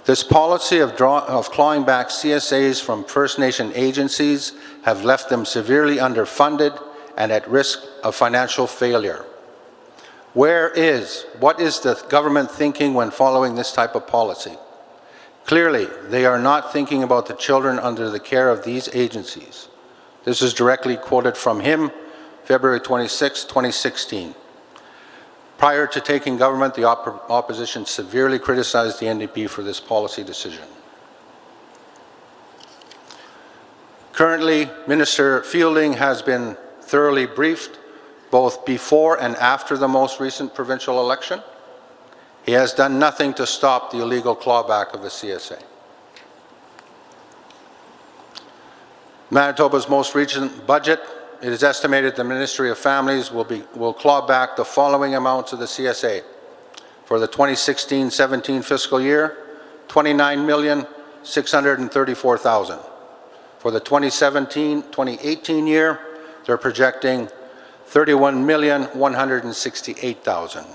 This policy of clawing back CSAs from First Nation agencies have left them severely underfunded and at risk of financial failure. What is the government thinking when following this type of policy? Clearly, they are not thinking about the children under the care of these agencies. This is directly quoted from him, February 26, 2016. Prior to taking government, the opposition severely criticized the NDP for this policy decision. Currently, Minister Fielding has been thoroughly briefed both before and after the most recent provincial election. He has done nothing to stop the illegal clawback of the CSA. Manitoba's most recent budget, it is estimated the Ministry of Families will claw back the following amounts of the CSA. For the 2016-17 fiscal year, $29,634,000. For the 2017-2018 year, they're projecting $31,168,000.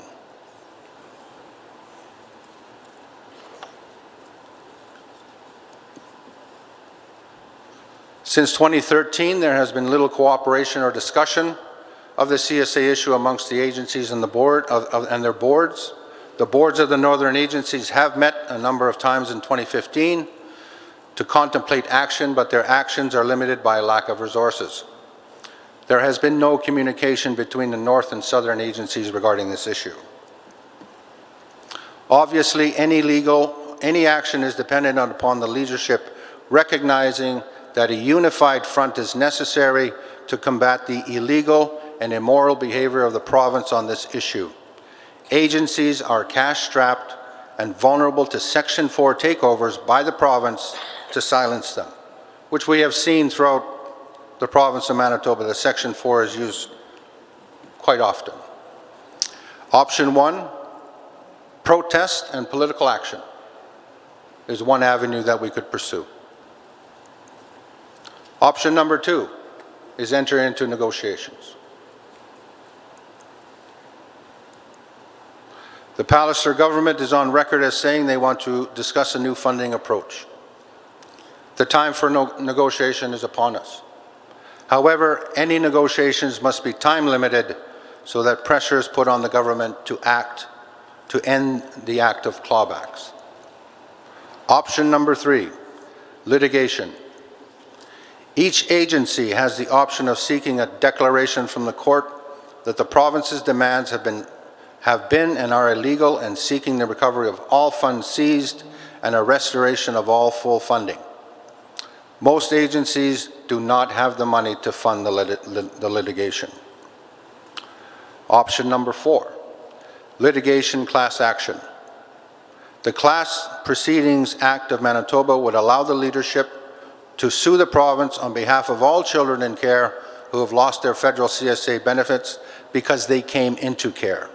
Since 2013, there has been little cooperation or discussion of the CSA issue amongst the agencies and the board and their boards. The boards of the northern agencies have met a number of times in 2015 to contemplate action, but their actions are limited by a lack of resources. There has been no communication between the north and southern agencies regarding this issue. Obviously, any action is dependent upon the leadership recognizing that a unified front is necessary to combat the illegal and immoral behavior of the province on this issue. Agencies are cash-strapped and vulnerable to Section 4 takeovers by the province to silence them, which we have seen throughout the province of Manitoba. The Section 4 is used quite often. Option 1, protest and political action, is one avenue that we could pursue. Option number 2 is enter into negotiations. The Palliser government is on record as saying they want to discuss a new funding approach. The time for negotiation is upon us. However, any negotiations must be time limited so that pressure is put on the government to act to end the act of clawbacks. Option number 3, litigation. Each agency has the option of seeking a declaration from the court that the province's demands have been and are illegal, and seeking the recovery of all funds seized and a restoration of all full funding. Most agencies do not have the money to fund the litigation. Option number 4, litigation class action. The Class Proceedings Act of Manitoba would allow the leadership to sue the province on behalf of all children in care who have lost their federal CSA benefits because they came into care.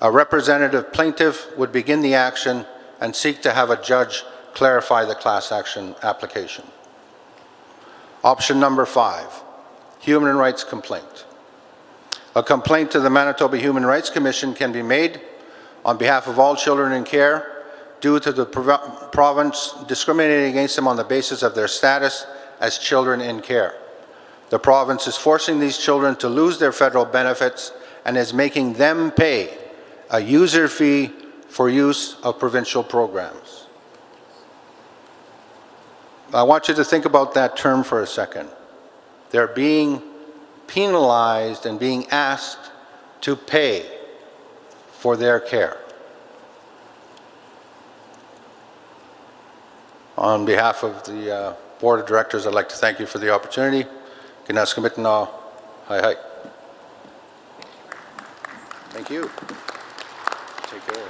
A representative plaintiff would begin the action and seek to have a judge clarify the class action application. Option number 5, human rights complaint. A complaint to the Manitoba Human Rights Commission can be made on behalf of all children in care due to the province discriminating against them on the basis of their status as children in care. The province is forcing these children to lose their federal benefits and is making them pay a user fee for use of provincial programs. I want you to think about that term for a second. They're being penalized and being asked to pay for their care. On behalf of the Board of Directors, I'd like to thank you for the opportunity. Hi. Thank you. Take care.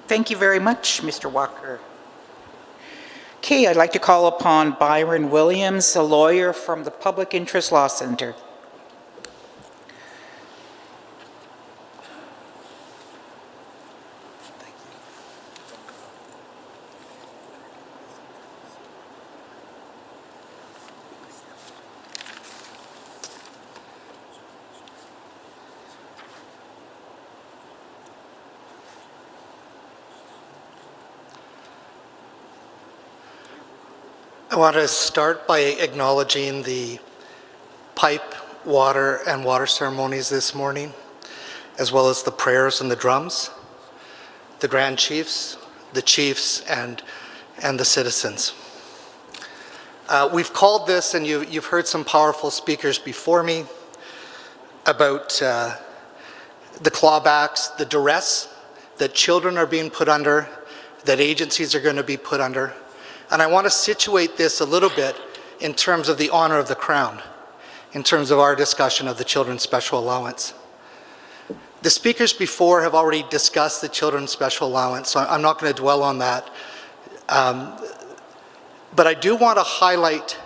Thank you very much, Mr. Walker. Okay, I'd like to call upon Byron Williams, a lawyer from the Public Interest Law Center. I want to start by acknowledging the pipe, water, and water ceremonies this morning, as well as the prayers and the drums, the Grand Chiefs, the Chiefs, and the citizens. We've called this, and you've heard some powerful speakers before me, about the clawbacks, the duress that children are being put under, that agencies are going to be put under. And I want to situate this a little bit in terms of the honor of the Crown, in terms of our discussion of the Children's Special Allowance. The speakers before have already discussed the Children's Special Allowance, so I'm not going to dwell on that. But I do want to highlight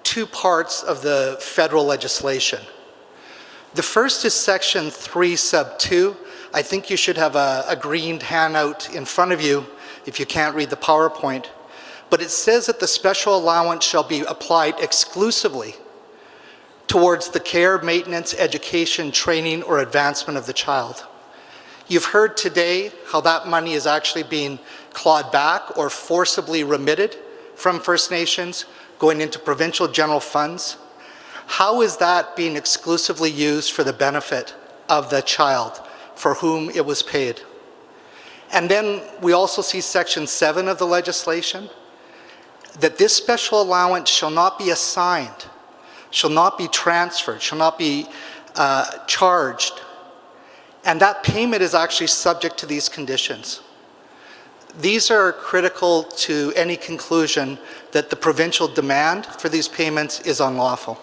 two parts of the federal legislation. The first is Section 3, Sub 2. I think you should have a green handout in front of you if you can't read the PowerPoint. But it says that the special allowance shall be applied exclusively towards the care, maintenance, education, training, or advancement of the child. You've heard today how that money is actually being clawed back or forcibly remitted from First Nations, going into provincial general funds. How is that being exclusively used for the benefit of the child for whom it was paid? And then we also see Section 7 of the legislation, that this special allowance shall not be assigned, shall not be transferred, shall not be charged. And that payment is actually subject to these conditions. These are critical to any conclusion that the provincial demand for these payments is unlawful.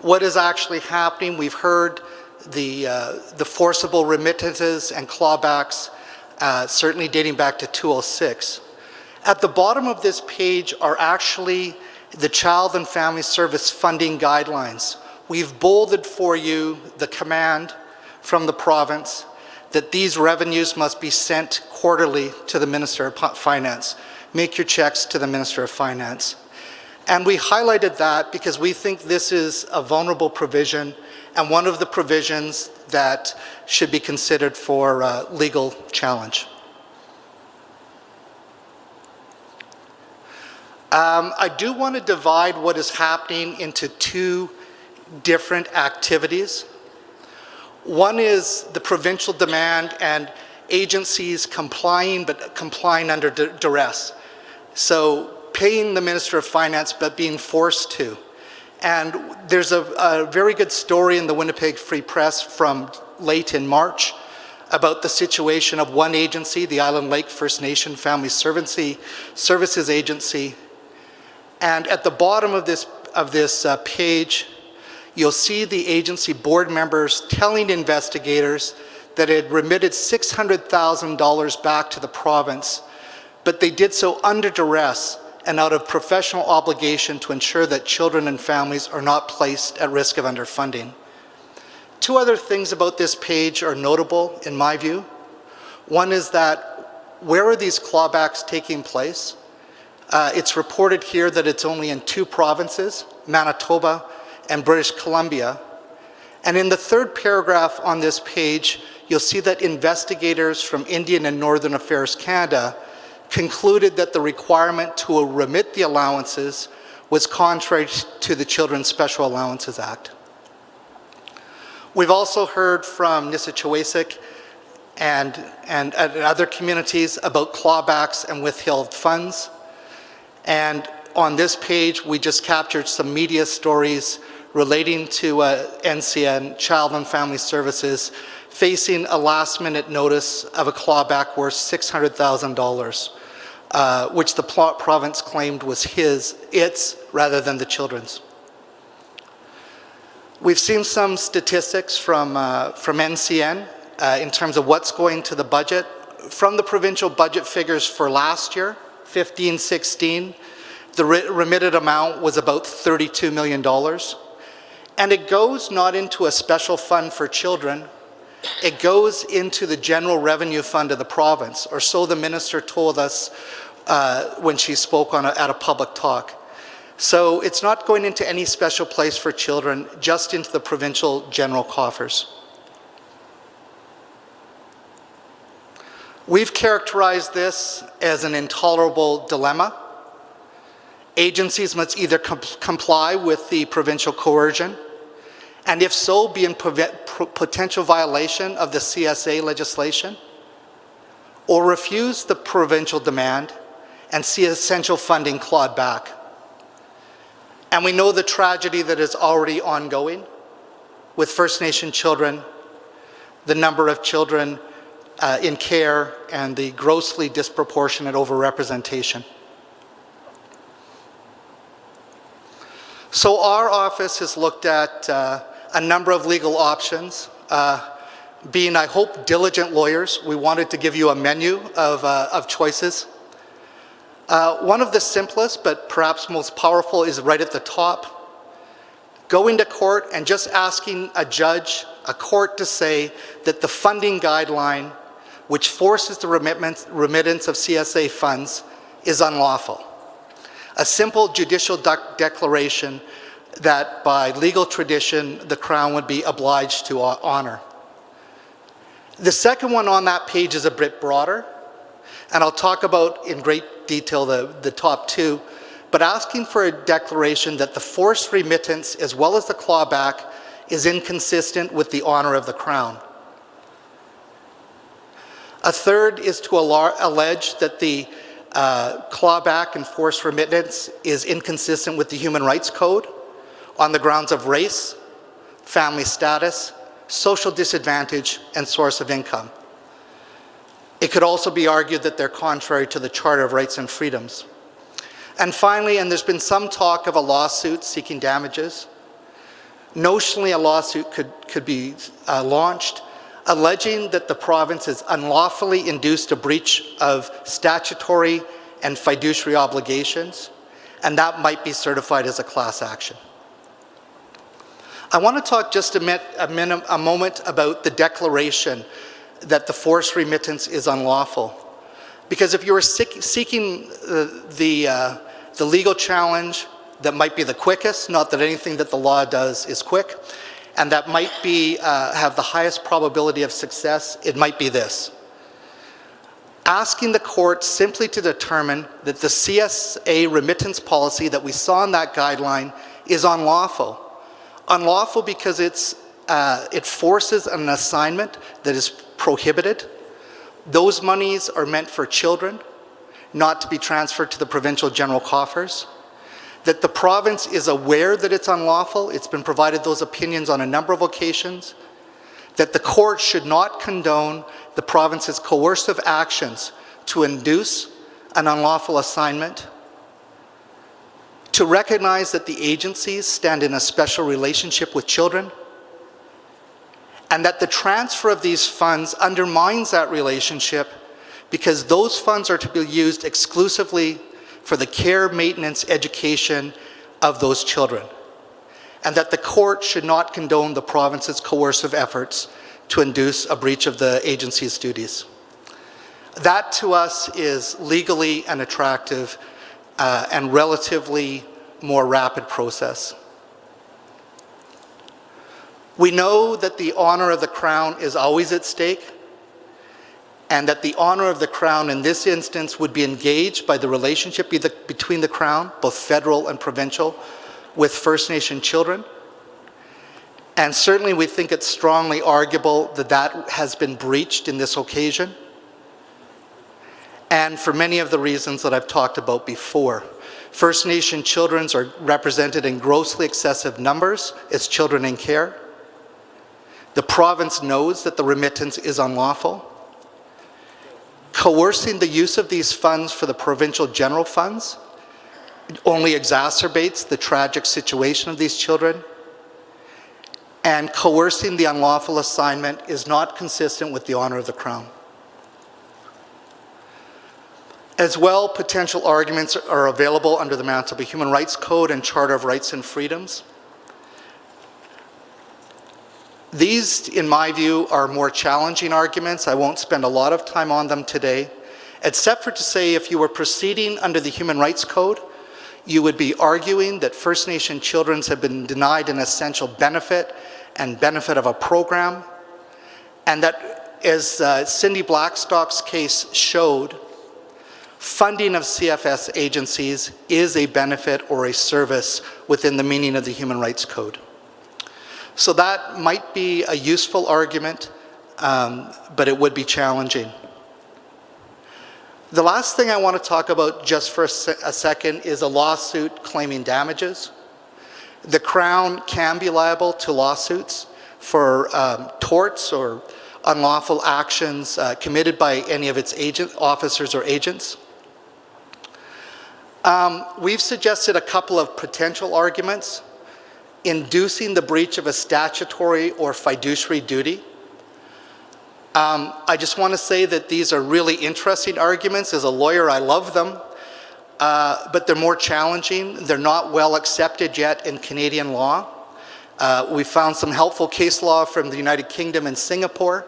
What is actually happening? We've heard the forcible remittances and clawbacks, certainly dating back to 2006. At the bottom of this page are actually the Child and Family Service funding guidelines. We've bolded for you the command from the province that these revenues must be sent quarterly to the Minister of Finance. Make your checks to the Minister of Finance. And we highlighted that because we think this is a vulnerable provision and one of the provisions that should be considered for legal challenge. I do want to divide what is happening into two different activities. One is the provincial demand and agencies complying, but complying under duress. So paying the Minister of Finance, but being forced to. And there's a very good story in the Winnipeg Free Press from late in March about the situation of one agency, the Island Lake First Nation Family Services Agency. And at the bottom of this page, you'll see the agency board members telling investigators that it had remitted $600,000 back to the province, but they did so under duress and out of professional obligation to ensure that children and families are not placed at risk of underfunding. Two other things about this page are notable in my view. One is that where are these clawbacks taking place? It's reported here that it's only in two provinces, Manitoba and British Columbia. And in the third paragraph on this page, you'll see that investigators from Indian and Northern Affairs Canada concluded that the requirement to remit the allowances was contrary to the Children's Special Allowances Act. We've also heard from Nisitchewasik and other communities about clawbacks and withheld funds. And on this page, we just captured some media stories relating to NCN, Child and Family Services, facing a last-minute notice of a clawback worth $600,000, which the province claimed was its rather than the children's. We've seen some statistics from NCN in terms of what's going to the budget. From the provincial budget figures for last year, 15-16, the remitted amount was about $32 million. And it goes not into a special fund for children, it goes into the general revenue fund of the province, or so the minister told us when she spoke at a public talk. So it's not going into any special place for children, just into the provincial general coffers. We've characterized this as an intolerable dilemma. Agencies must either comply with the provincial coercion, and if so, be in potential violation of the CSA legislation, or refuse the provincial demand and see essential funding clawed back. And we know the tragedy that is already ongoing with First Nation children, the number of children in care, and the grossly disproportionate overrepresentation. So our office has looked at a number of legal options. Being, I hope, diligent lawyers, we wanted to give you a menu of choices. One of the simplest, but perhaps most powerful, is right at the top. Going to court and just asking a judge, a court, to say that the funding guideline, which forces the remittance of CSA funds, is unlawful. A simple judicial declaration that by legal tradition the Crown would be obliged to honor. The second one on that page is a bit broader, and I'll talk about in great detail the top two, but asking for a declaration that the forced remittance as well as the clawback is inconsistent with the honor of the Crown. A third is to allege that the clawback and forced remittance is inconsistent with the Human Rights Code on the grounds of race, family status, social disadvantage, and source of income. It could also be argued that they're contrary to the Charter of Rights and Freedoms. And finally, and there's been some talk of a lawsuit seeking damages, notionally a lawsuit could be launched alleging that the province has unlawfully induced a breach of statutory and fiduciary obligations, and that might be certified as a class action. I want to talk just a moment about the declaration that the forced remittance is unlawful. Because if you were seeking the legal challenge that might be the quickest, not that anything that the law does is quick, and that might be have the highest probability of success, it might be this. Asking the court simply to determine that the CSA remittance policy that we saw in that guideline is unlawful. Unlawful because it forces an assignment that is prohibited. Those monies are meant for children, not to be transferred to the provincial general coffers. That the province is aware that it's unlawful. It's been provided those opinions on a number of occasions. That the court should not condone the province's coercive actions to induce an unlawful assignment. To recognize that the agencies stand in a special relationship with children, and that the transfer of these funds undermines that relationship because those funds are to be used exclusively for the care, maintenance, education of those children, and that the court should not condone the province's coercive efforts to induce a breach of the agency's duties. That to us is legally an attractive and relatively more rapid process. We know that the honor of the Crown is always at stake, and that the honor of the Crown in this instance would be engaged by the relationship between the Crown, both federal and provincial, with First Nation children. And certainly we think it's strongly arguable that that has been breached in this occasion, and for many of the reasons that I've talked about before. First Nation children are represented in grossly excessive numbers as children in care. The province knows that the remittance is unlawful. Coercing the use of these funds for the provincial general funds only exacerbates the tragic situation of these children. And coercing the unlawful assignment is not consistent with the honor of the Crown. As well, potential arguments are available under the Manitoba Human Rights Code and Charter of Rights and Freedoms. These, in my view, are more challenging arguments. I won't spend a lot of time on them today, except for to say if you were proceeding under the Human Rights Code, you would be arguing that First Nation children have been denied an essential benefit and benefit of a program, and that, as Cindy Blackstock's case showed, Funding of CFS agencies is a benefit or a service within the meaning of the Human Rights Code. So that might be a useful argument, but it would be challenging. The last thing I want to talk about just for a second is a lawsuit claiming damages. The Crown can be liable to lawsuits for torts or unlawful actions committed by any of its officers or agents. We've suggested a couple of potential arguments. Inducing the breach of a statutory or fiduciary duty. I just want to say that these are really interesting arguments. As a lawyer, I love them, but they're more challenging. They're not well accepted yet in Canadian law. We found some helpful case law from the United Kingdom and Singapore,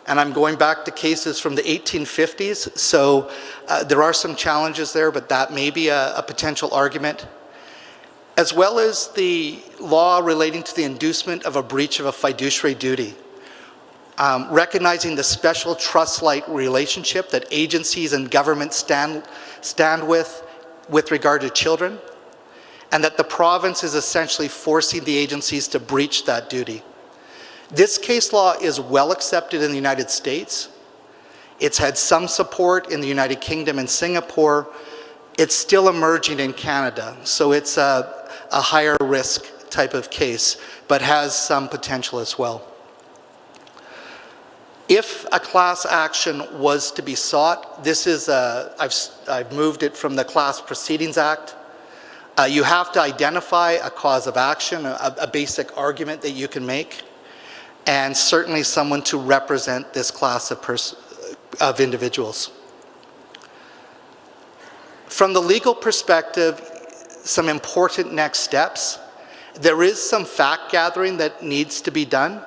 and I'm going back to cases from the 1850s, so there are some challenges there, but that may be a potential argument. As well as the law relating to the inducement of a breach of a fiduciary duty. Recognizing the special trust-like relationship that agencies and governments stand with regard to children, and that the province is essentially forcing the agencies to breach that duty. This case law is well accepted in the United States. It's had some support in the United Kingdom and Singapore. It's still emerging in Canada, so it's a higher risk type of case, but has some potential as well. If a class action was to be sought, this is I've moved it from the Class Proceedings Act. You have to identify a cause of action, a basic argument that you can make, and certainly someone to represent this class of individuals. From the legal perspective, some important next steps. There is some fact gathering that needs to be done.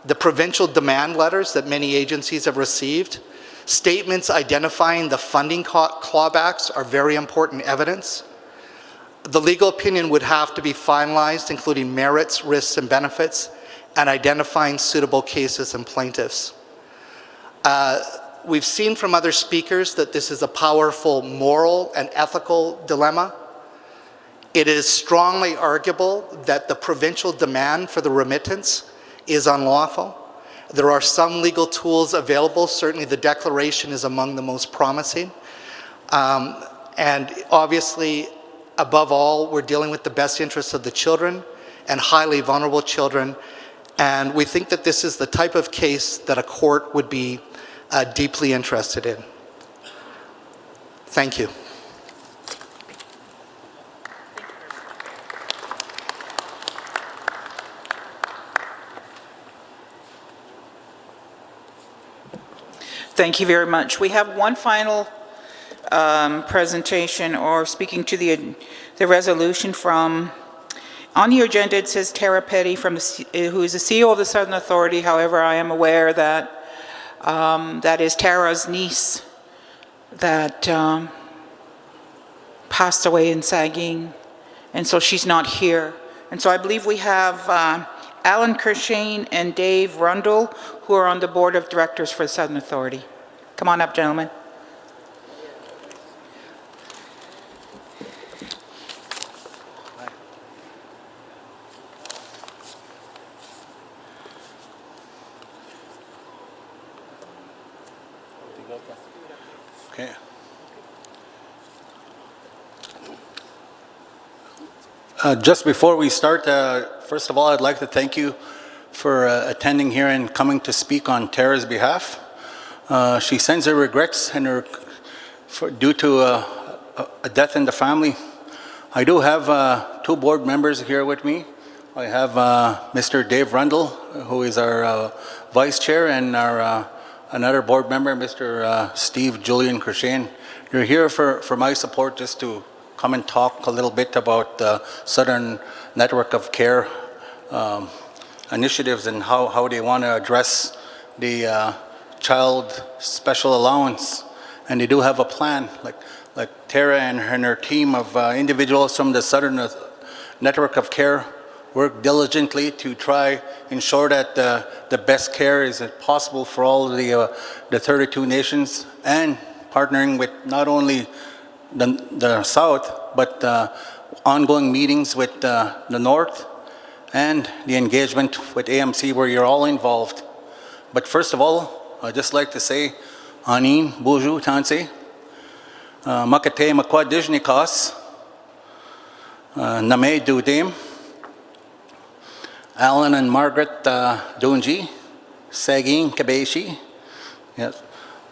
The provincial demand letters that many agencies have received, statements identifying the funding clawbacks are very important evidence. The legal opinion would have to be finalized, including merits, risks, and benefits, and identifying suitable cases and plaintiffs. We've seen from other speakers that this is a powerful moral and ethical dilemma. It is strongly arguable that the provincial demand for the remittance is unlawful. There are some legal tools available. Certainly the declaration is among the most promising. And obviously, above all, we're dealing with the best interests of the children and highly vulnerable children. And we think that this is the type of case that a court would be deeply interested in. Thank you. Thank you very much. We have one final presentation or speaking to the resolution from, on the agenda it says Tara Petty from who is the CEO of the Southern Authority. However, I am aware that that is Tara's niece that passed away in Saguin, and so she's not here. And so I believe we have Alan Kershane and Dave Rundle, who are on the board of directors for the Southern Authority. Come on up, gentlemen. Okay. Just before we start, first of all, I'd like to thank you for attending here and coming to speak on Tara's behalf. She sends her regrets and due to a death in the family. I do have two board members here with me. I have Mr. Dave Rundle, who is our vice chair, and our another board member, Mr. Steve Julian Kershane. You're here for my support, just to come and talk a little bit about the Southern Network of Care initiatives and how they want to address the child special allowance. And they do have a plan, like Tara and her team of individuals from the Southern Network of Care work diligently to try ensure that the best care is possible for all of the 32 nations and partnering with not only the South, but ongoing meetings with the North and the engagement with AMC where you're all involved. But first of all, I'd just like to say, Anin, Bonjour, Tansi, Makate Makwa Dijnikas, Name Dudim, Alan and Margaret Dunji, Sagin Kabeshi. Yes.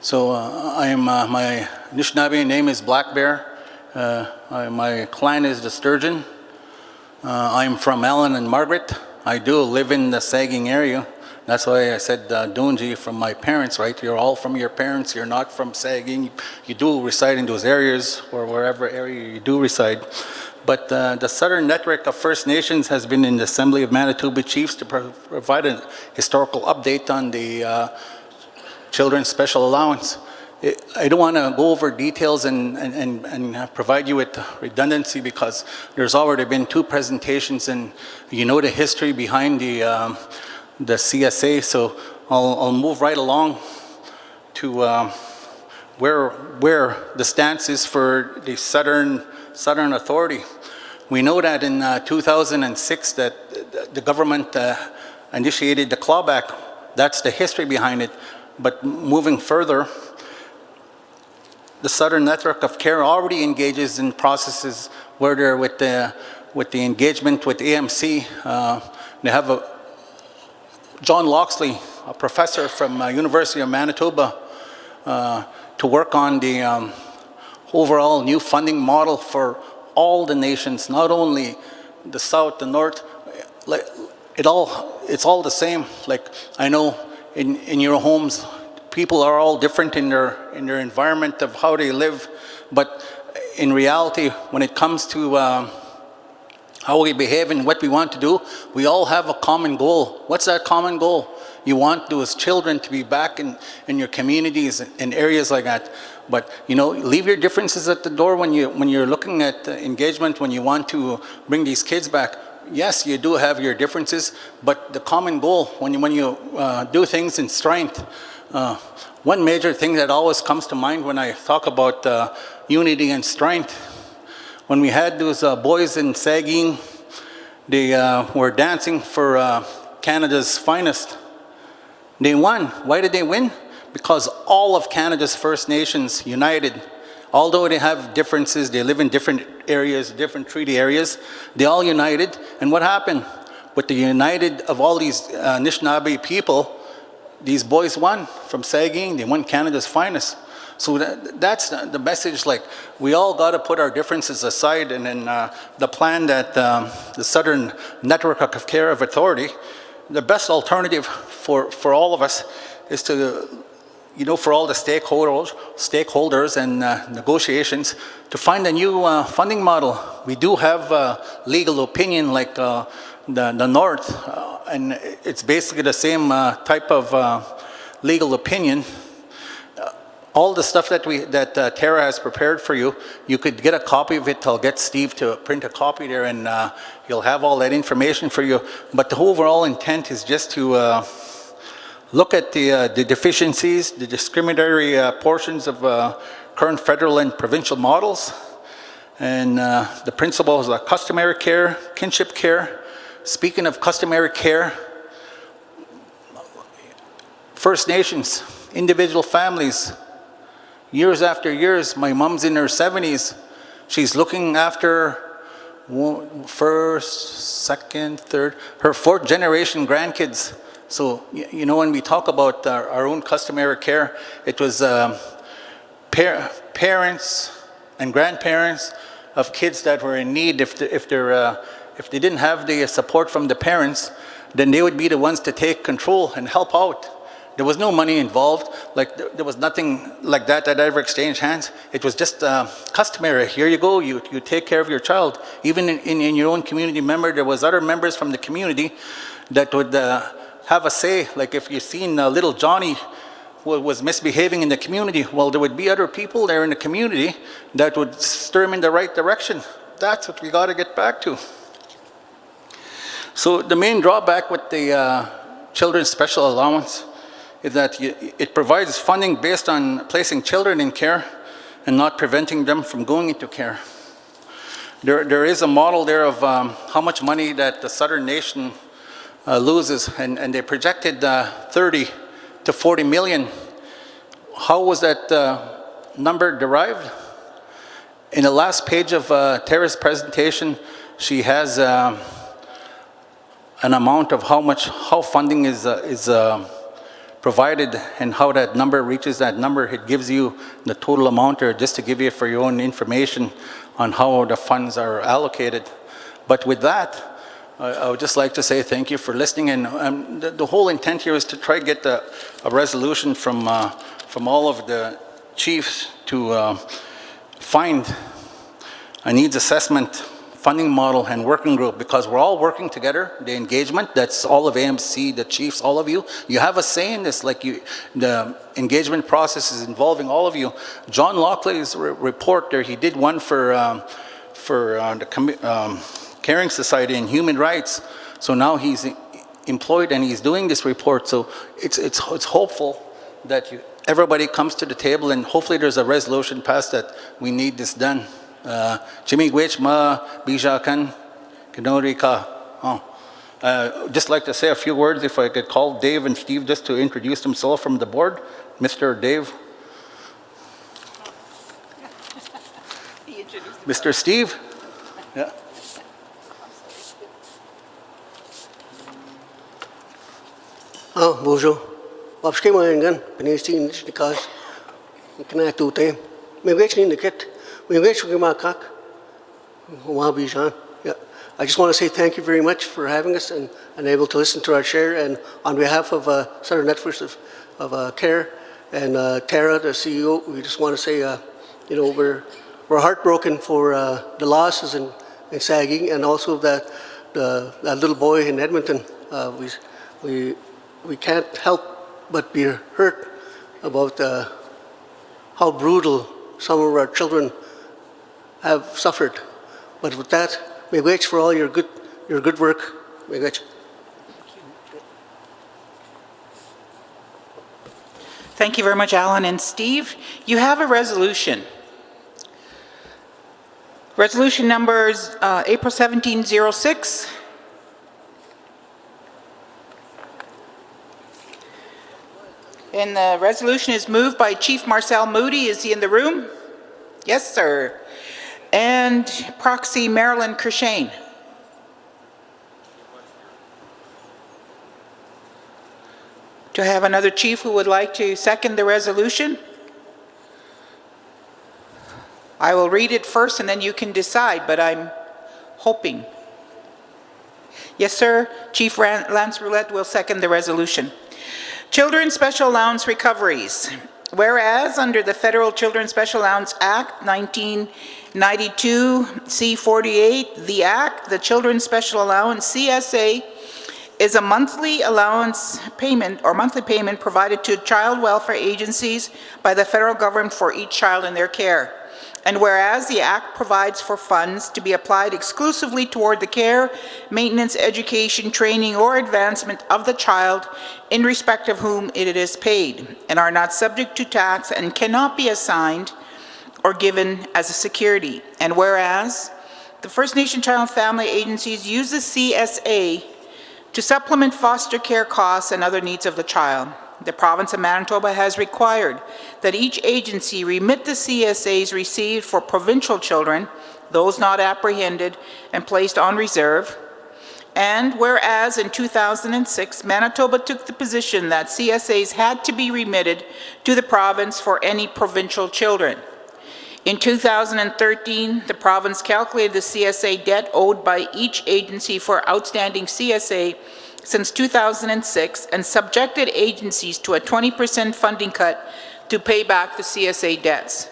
So my Anishinaabe name is Black Bear. My clan is the Sturgeon. I'm from Alan and Margaret. I do live in the Saging area. That's why I said Dunji from my parents, right? You're all from your parents. You're not from Saging. You do reside in those areas or wherever area you do reside. But the Southern Network of First Nations has been in the Assembly of Manitoba Chiefs to provide a historical update on the Children's Special Allowance. I don't want to go over details and provide you with redundancy because there's already been 2 presentations and you know the history behind the CSA. So I'll move right along to where the stance is for the Southern Authority. We know that in 2006 that the government initiated the clawback. That's the history behind it. But moving further, the Southern Network of Care already engages in processes where they're with the engagement with AMC. They have John Loxley, a professor from University of Manitoba, to work on the overall new funding model for all the nations, not only the South, the North. It's all the same. Like I know in your homes, people are all different in their environment of how they live, but in reality, when it comes to how we behave and what we want to do, we all have a common goal. What's that common goal? You want those children to be back in your communities and areas like that. But you know, leave your differences at the door when you're looking at engagement, when you want to bring these kids back. Yes, you do have your differences, but the common goal, when you do things in strength, one major thing that always comes to mind when I talk about unity and strength, when we had those boys in Saging, they were dancing for Canada's finest. They won. Why did they win? Because all of Canada's First Nations united. Although they have differences, they live in different areas, different treaty areas, they all united. And what happened? With the united of all these Anishinaabe people, these boys won from Saging. They won Canada's finest. So that's the message. Like, we all got to put our differences aside, and then the plan that the Southern Network of Care of Authority, the best alternative for all of us is to, you know, for all the stakeholders and negotiations, to find a new funding model. We do have legal opinion like the North, and it's basically the same type of legal opinion. All the stuff that Tara has prepared for you, you could get a copy of it. I'll get Steve to print a copy there, and he'll have all that information for you. But the overall intent is just to look at the deficiencies, the discriminatory portions of current federal and provincial models, and the principles of customary care, kinship care. Speaking of customary care, First Nations, individual families, years after years, my mom's in her 70s. She's looking after first, second, third, her 4th generation grandkids. So, you know, when we talk about our own customary care, it was parents and grandparents of kids that were in need. If they didn't have the support from the parents, then they would be the ones to take control and help out. There was no money involved. Like, there was nothing like that ever exchanged hands. It was just customary. Here you go, you take care of your child. Even in your own community member, there was other members from the community that would have a say. Like, if you seen little Johnny who was misbehaving in the community, well, there would be other people there in the community that would steer him in the right direction. That's what we got to get back to. So the main drawback with the Children's Special Allowance is that it provides funding based on placing children in care and not preventing them from going into care. There is a model there of how much money that the southern nation loses, and they projected 30 to 40 million. How was that number derived? In the last page of Tara's presentation, she has an amount of how funding is provided and how that number reaches that number. It gives you the total amount, or just to give you for your own information on how the funds are allocated. But with that, I would just like to say thank you for listening. And the whole intent here is to try to get a resolution from all of the chiefs to find a needs assessment funding model and working group, because we're all working together. The engagement, that's all of AMC, the chiefs, all of you. You have a say in this, like the engagement process is involving all of you. John Lockley's report there, he did one for the Caring Society and Human Rights. So now he's employed and he's doing this report. So it's hopeful that everybody comes to the table, and hopefully there's a resolution passed that we need this done. Jimmy Gwich ma bija kan kanori ka. Just like to say a few words, if I could call Dave and Steve just to introduce themselves from the board. Mr. Dave. Mr. Steve. Yeah. Bonjour. Wapske mayengan penistin because kana tute. Me wech ni niket. Me wech ma kak. Wa bijan. Yeah. I just want to say thank you very much for having us and able to listen to our share. And on behalf of Southern Networks of Care and Tara, the CEO, we just want to say, we're heartbroken for the losses in sagging, and also that little boy in Edmonton. We can't help but be hurt about how brutal some of our children have suffered. But with that, may wait for all your good work. May wait. Thank you very much, Alan. And Steve, you have a resolution. Resolution numbers April 1706. And the resolution is moved by Chief Marcel Moody. Is he in the room? Yes, sir. And Proxy Marilyn Kershane. Do I have another chief who would like to second the resolution? I will read it first and then you can decide, but I'm hoping. Yes, sir. Chief Lance Roulette will second the resolution. Children's Special Allowance Recoveries. Whereas under the Federal Children's Special Allowance Act 1992 C-48, the Act, the Children's Special Allowance CSA, is a monthly allowance payment or monthly payment provided to child welfare agencies by the federal government for each child in their care. And whereas the Act provides for funds to be applied exclusively toward the care, maintenance, education, training, or advancement of the child in respect of whom it is paid, and are not subject to tax and cannot be assigned or given as a security. And whereas the First Nation Child and Family Agencies use the CSA to supplement foster care costs and other needs of the child, the province of Manitoba has required that each agency remit the CSAs received for provincial children, those not apprehended and placed on reserve. And whereas in 2006, Manitoba took the position that CSAs had to be remitted to the province for any provincial children. In 2013, the province calculated the CSA debt owed by each agency for outstanding CSA since 2006 and subjected agencies to a 20% funding cut to pay back the CSA debts.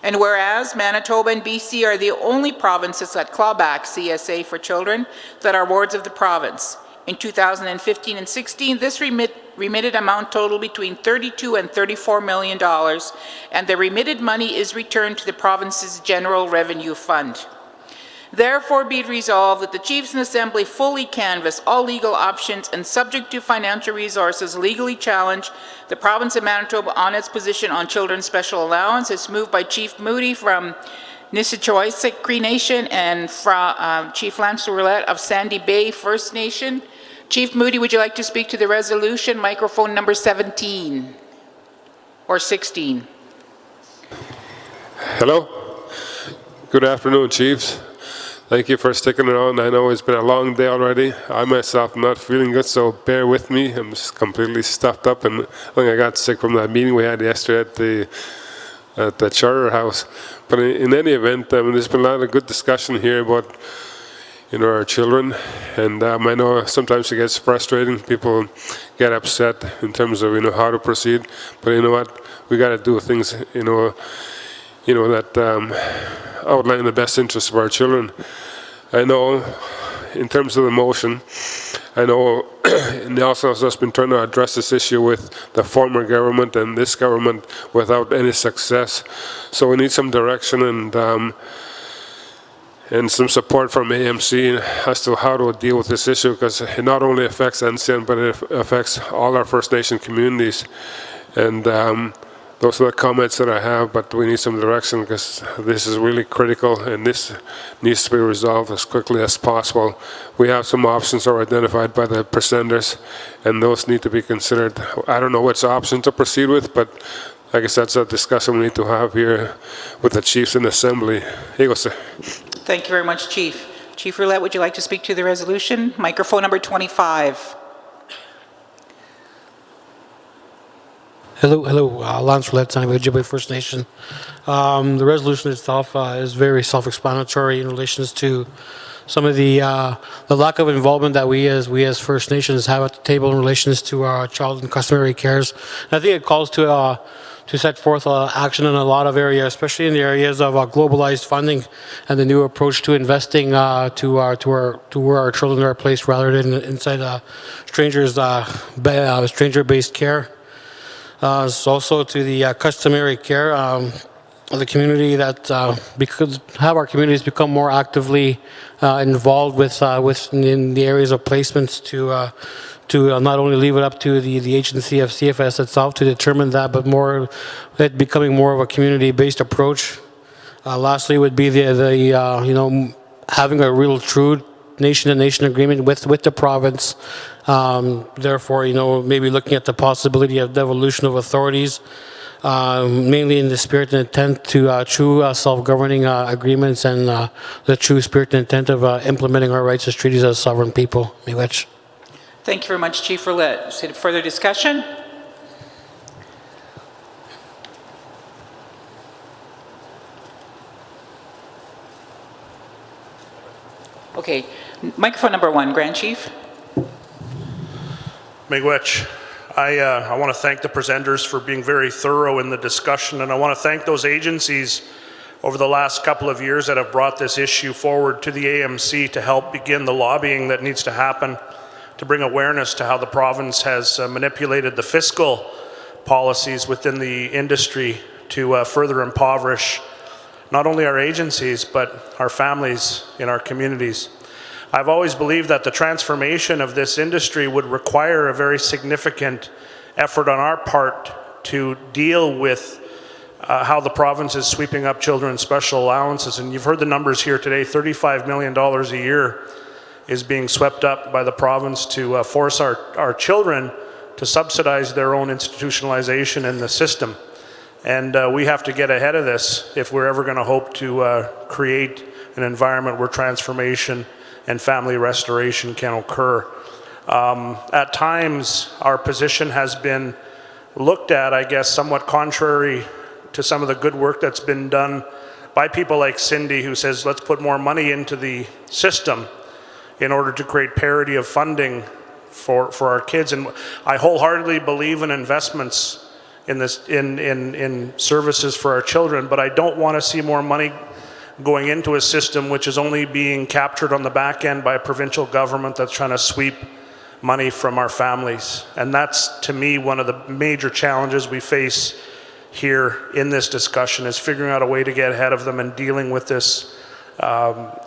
And whereas Manitoba and BC are the only provinces that claw back CSA for children that are wards of the province. In 2015 and 16, this remitted amount totaled between $32 and $34 million, and the remitted money is returned to the province's general revenue fund. Therefore be it resolved that the Chiefs in Assembly fully canvass all legal options and subject to financial resources legally challenge the province of Manitoba on its position on children's special allowance. It's moved by Chief Moody from Nissequoitsic Cree Nation and from Chief Lance Roulette of Sandy Bay First Nation. Chief Moody, would you like to speak to the resolution? Microphone number 17 or 16. Hello. Good afternoon, Chiefs. Thank you for sticking around. I know it's been a long day already. I myself am not feeling good, so bear with me. I'm just completely stuffed up, and I think I got sick from that meeting we had yesterday at the Charter House. But in any event, there's been a lot of good discussion here about our children, and I know sometimes it gets frustrating. People get upset in terms of how to proceed. But you know what? We got to do things that outline the best interests of our children. I know, in terms of the motion, I know Nelson has just been trying to address this issue with the former government and this government without any success. So we need some direction and some support from AMC as to how to deal with this issue, because it not only affects NCN, but it affects all our First Nation communities. And those are the comments that I have, but we need some direction because this is really critical and this needs to be resolved as quickly as possible. We have some options that are identified by the presenters, and those need to be considered. I don't know which option to proceed with, but I guess that's a discussion we need to have here with the Chiefs in Assembly. Here you go, sir. Thank you very much, Chief. Chief Roulette, would you like to speak to the resolution? Microphone number 25. Hello, Lance Roulette, Ojibwe First Nation. The resolution itself is very self-explanatory in relation to some of the lack of involvement that we as First Nations have at the table in relation to our child and customary cares. And I think it calls to set forth action in a lot of areas, especially in the areas of globalized funding and the new approach to investing to where our children are placed rather than inside stranger-based care. Also to the customary care of the community that have our communities become more actively involved in the areas of placements to not only leave it up to the agency of CFS itself to determine that, but more it becoming more of a community-based approach. Lastly, would be the having a real true nation-to-nation agreement with the province. Therefore, maybe looking at the possibility of devolution of authorities, mainly in the spirit and intent to true self-governing agreements and the true spirit and intent of implementing our rights as treaties as sovereign people. Miigwech. Thank you very much, Chief Roulette. Is there further discussion? Okay, microphone number 1, Grand Chief. Miigwech, I want to thank the presenters for being very thorough in the discussion, and I want to thank those agencies over the last couple of years that have brought this issue forward to the AMC to help begin the lobbying that needs to happen to bring awareness to how the province has manipulated the fiscal policies within the industry to further impoverish not only our agencies, but our families in our communities. I've always believed that the transformation of this industry would require a very significant effort on our part to deal with how the province is sweeping up children's special allowances. And you've heard the numbers here today, $35 million a year is being swept up by the province to force our children to subsidize their own institutionalization in the system. And we have to get ahead of this if we're ever going to hope to create an environment where transformation and family restoration can occur. At times, our position has been looked at, I guess, somewhat contrary to some of the good work that's been done by people like Cindy, who says, let's put more money into the system in order to create parity of funding for our kids. And I wholeheartedly believe in investments in this in services for our children, but I don't want to see more money going into a system which is only being captured on the back end by a provincial government that's trying to sweep money from our families. And that's, to me, one of the major challenges we face here in this discussion, is figuring out a way to get ahead of them and dealing with this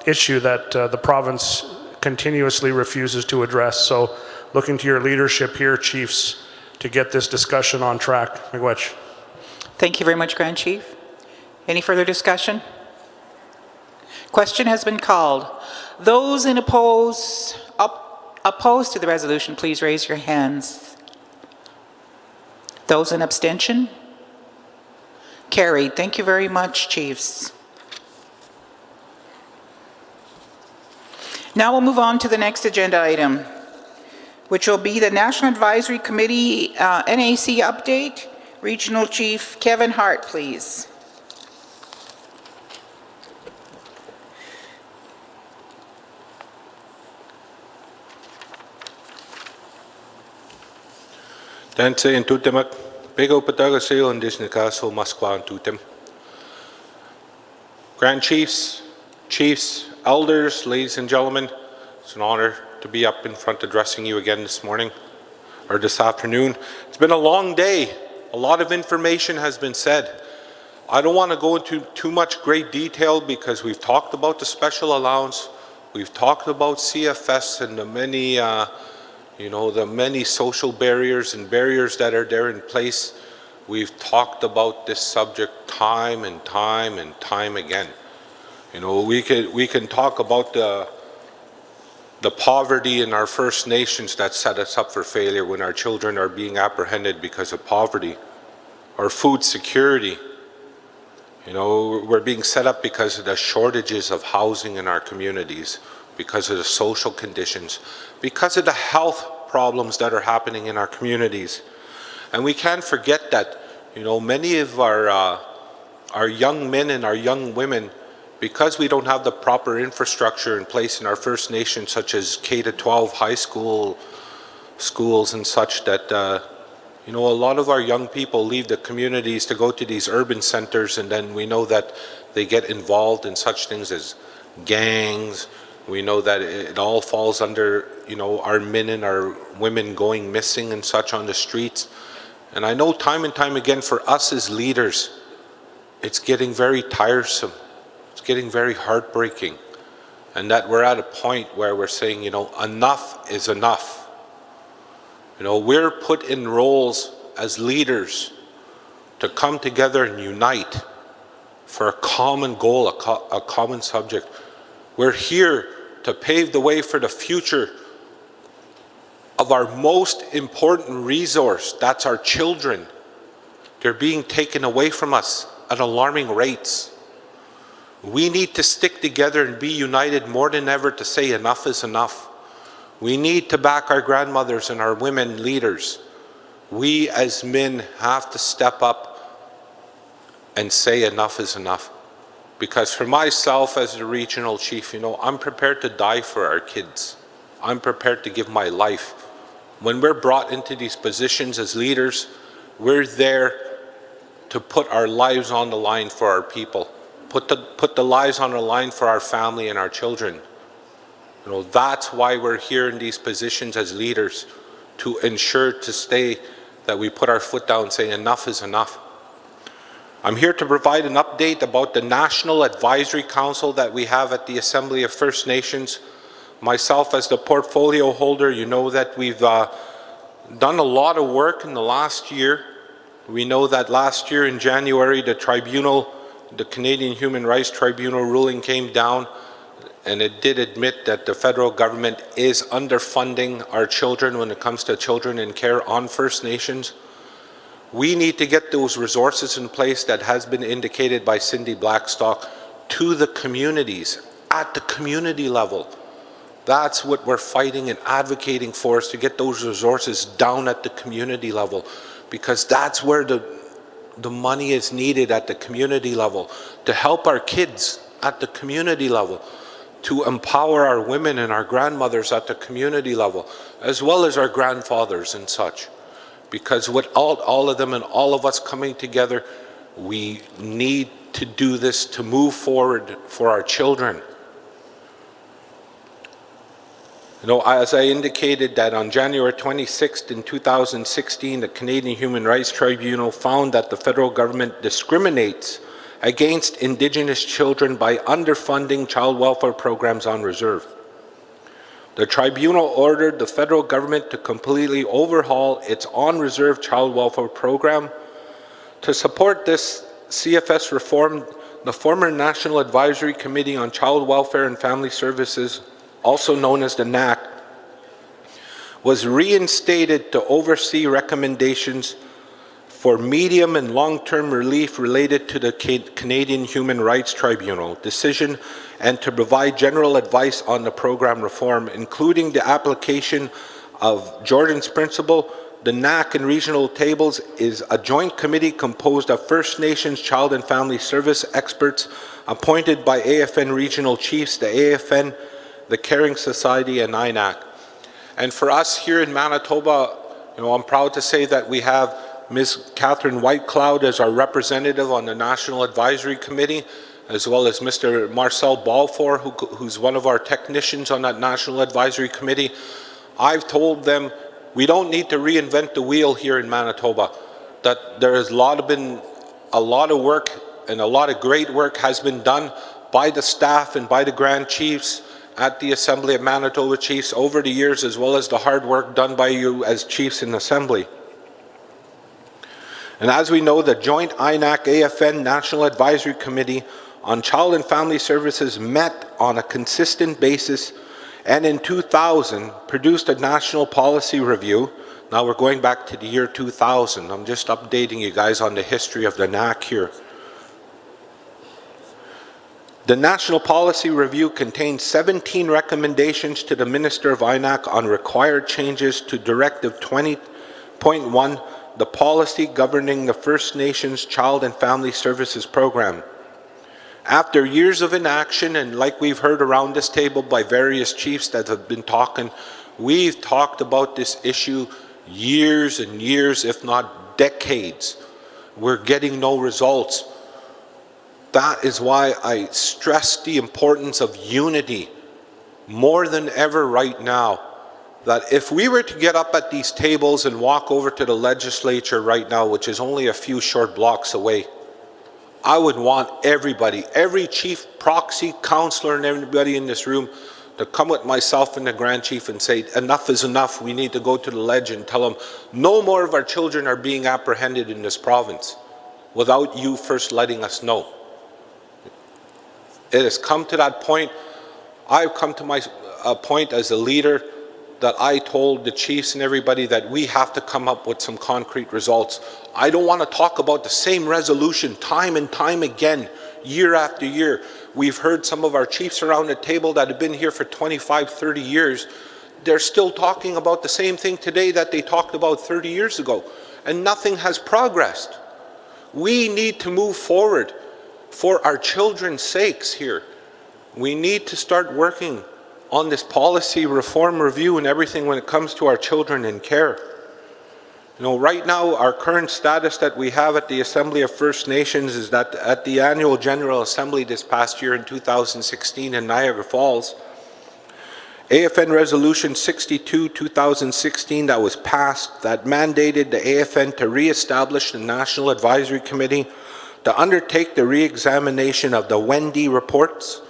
issue that the province continuously refuses to address. So looking to your leadership here, chiefs, to get this discussion on track. Miigwech. Thank you very much, Grand Chief. Any further discussion? Question has been called. Those in opposed to the resolution, please raise your hands. Those in abstention? Carried. Thank you very much, chiefs. Now we'll move on to the next agenda item, which will be the National Advisory Committee NAC update. Regional Chief Kevin Hart, please. Danse in tutemak, bego pataga seo in disnikaso Moskva in tutem. Grand Chiefs, Chiefs, Elders, ladies and gentlemen, it's an honor to be up in front addressing you again this morning, or this afternoon. It's been a long day. A lot of information has been said. I don't want to go into too much great detail because we've talked about the special allowance, we've talked about CFS and the many the many social barriers and barriers that are there in place. We've talked about this subject time and time and time again. We can talk about the poverty in our First Nations that set us up for failure when our children are being apprehended because of poverty, or food security. We're being set up because of the shortages of housing in our communities, because of the social conditions, because of the health problems that are happening in our communities. And we can't forget that, many of our young men and our young women, because we don't have the proper infrastructure in place in our First Nations, such as K-12 high schools and such, that a lot of our young people leave the communities to go to these urban centers, and then we know that they get involved in such things as gangs. We know that it all falls under, our men and our women going missing and such on the streets. And I know time and time again for us as leaders, it's getting very tiresome. It's getting very heartbreaking. And that we're at a point where we're saying, enough is enough. We're put in roles as leaders to come together and unite for a common goal, a common subject. We're here to pave the way for the future of our most important resource, that's our children. They're being taken away from us at alarming rates. We need to stick together and be united more than ever to say enough is enough. We need to back our grandmothers and our women leaders. We as men have to step up and say enough is enough. Because for myself as the regional chief, I'm prepared to die for our kids. I'm prepared to give my life. When we're brought into these positions as leaders, we're there to put our lives on the line for our people. Put the lives on the line for our family and our children. That's why we're here in these positions as leaders, to ensure to stay that we put our foot down and say enough is enough. I'm here to provide an update about the National Advisory Council that we have at the Assembly of First Nations. Myself as the portfolio holder, you know that we've done a lot of work in the last year. We know that last year in January, the Canadian Human Rights Tribunal ruling came down, and it did admit that the federal government is underfunding our children when it comes to children in care on First Nations. We need to get those resources in place that has been indicated by Cindy Blackstock to the communities, at the community level. That's what we're fighting and advocating for, is to get those resources down at the community level, because that's where the money is needed, at the community level, to help our kids at the community level, to empower our women and our grandmothers at the community level, as well as our grandfathers and such. Because with all of them and all of us coming together, we need to do this to move forward for our children. As I indicated, that on January 26th in 2016, the Canadian Human Rights Tribunal found that the federal government discriminates against Indigenous children by underfunding child welfare programs on reserve. The tribunal ordered the federal government to completely overhaul its on-reserve child welfare program. To support this CFS reform, the former National Advisory Committee on Child Welfare and Family Services, also known as the NAC, was reinstated to oversee recommendations for medium and long-term relief related to the Canadian Human Rights Tribunal decision and to provide general advice on the program reform, including the application of Jordan's Principle. The NAC and regional tables is a joint committee composed of First Nations Child and Family Service experts appointed by AFN regional chiefs, the AFN, the Caring Society, and INAC. And for us here in Manitoba, I'm proud to say that we have Ms. Catherine Whitecloud as our representative on the National Advisory Committee, as well as Mr. Marcel Balfour, who's one of our technicians on that National Advisory Committee. I've told them we don't need to reinvent the wheel here in Manitoba, that there has been a lot of work and a lot of great work has been done by the staff and by the Grand Chiefs at the Assembly of Manitoba Chiefs over the years, as well as the hard work done by you as Chiefs in Assembly. And as we know, the joint INAC-AFN National Advisory Committee on Child and Family Services met on a consistent basis and in 2000 produced a national policy review. Now we're going back to the year 2000. I'm just updating you guys on the history of the NAC here. The National Policy Review contains 17 recommendations to the Minister of INAC on required changes to Directive 20.1, the policy governing the First Nations Child and Family Services Program. After years of inaction, and like we've heard around this table by various chiefs that have been talking, we've talked about this issue years and years, if not decades. We're getting no results. That is why I stress the importance of unity more than ever right now. That if we were to get up at these tables and walk over to the legislature right now, which is only a few short blocks away, I would want everybody, every chief, proxy, councillor, and everybody in this room to come with myself and the Grand Chief and say, enough is enough. We need to go to the ledge and tell them no more of our children are being apprehended in this province without you first letting us know. It has come to that point. I've come to my point as a leader that I told the chiefs and everybody that we have to come up with some concrete results. I don't want to talk about the same resolution time and time again, year after year. We've heard some of our chiefs around the table that have been here for 25, 30 years. They're still talking about the same thing today that they talked about 30 years ago, and nothing has progressed. We need to move forward for our children's sakes here. We need to start working on this policy reform review and everything when it comes to our children in care. Right now, our current status that we have at the Assembly of First Nations is that at the annual General Assembly this past year in 2016 in Niagara Falls, AFN Resolution 62-2016 that was passed that mandated the AFN to re-establish the National Advisory Committee to undertake the re-examination of the Wendy reports,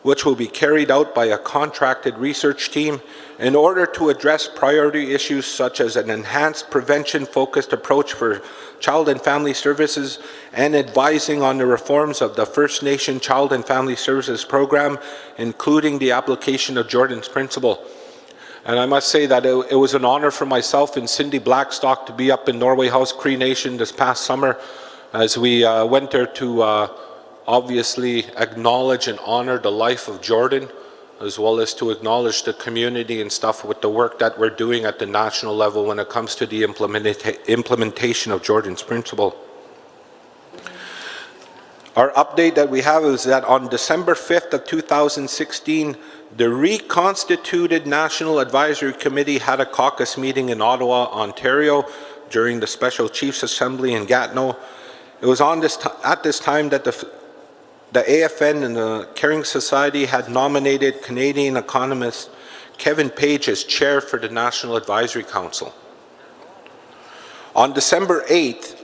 which will be carried out by a contracted research team in order to address priority issues such as an enhanced prevention-focused approach for child and family services and advising on the reforms of the First Nation Child and Family Services Program, including the application of Jordan's Principle. And I must say that it was an honor for myself and Cindy Blackstock to be up in Norway House Cree Nation this past summer as we went there to obviously acknowledge and honor the life of Jordan, as well as to acknowledge the community and stuff with the work that we're doing at the national level when it comes to the implementation of Jordan's Principle. Our update that we have is that on December 5th of 2016, the reconstituted National Advisory Committee had a caucus meeting in Ottawa, Ontario, during the Special Chiefs Assembly in Gatineau. It was at this time that the AFN and the Caring Society had nominated Canadian economist Kevin Page as chair for the National Advisory Council. On December 8th,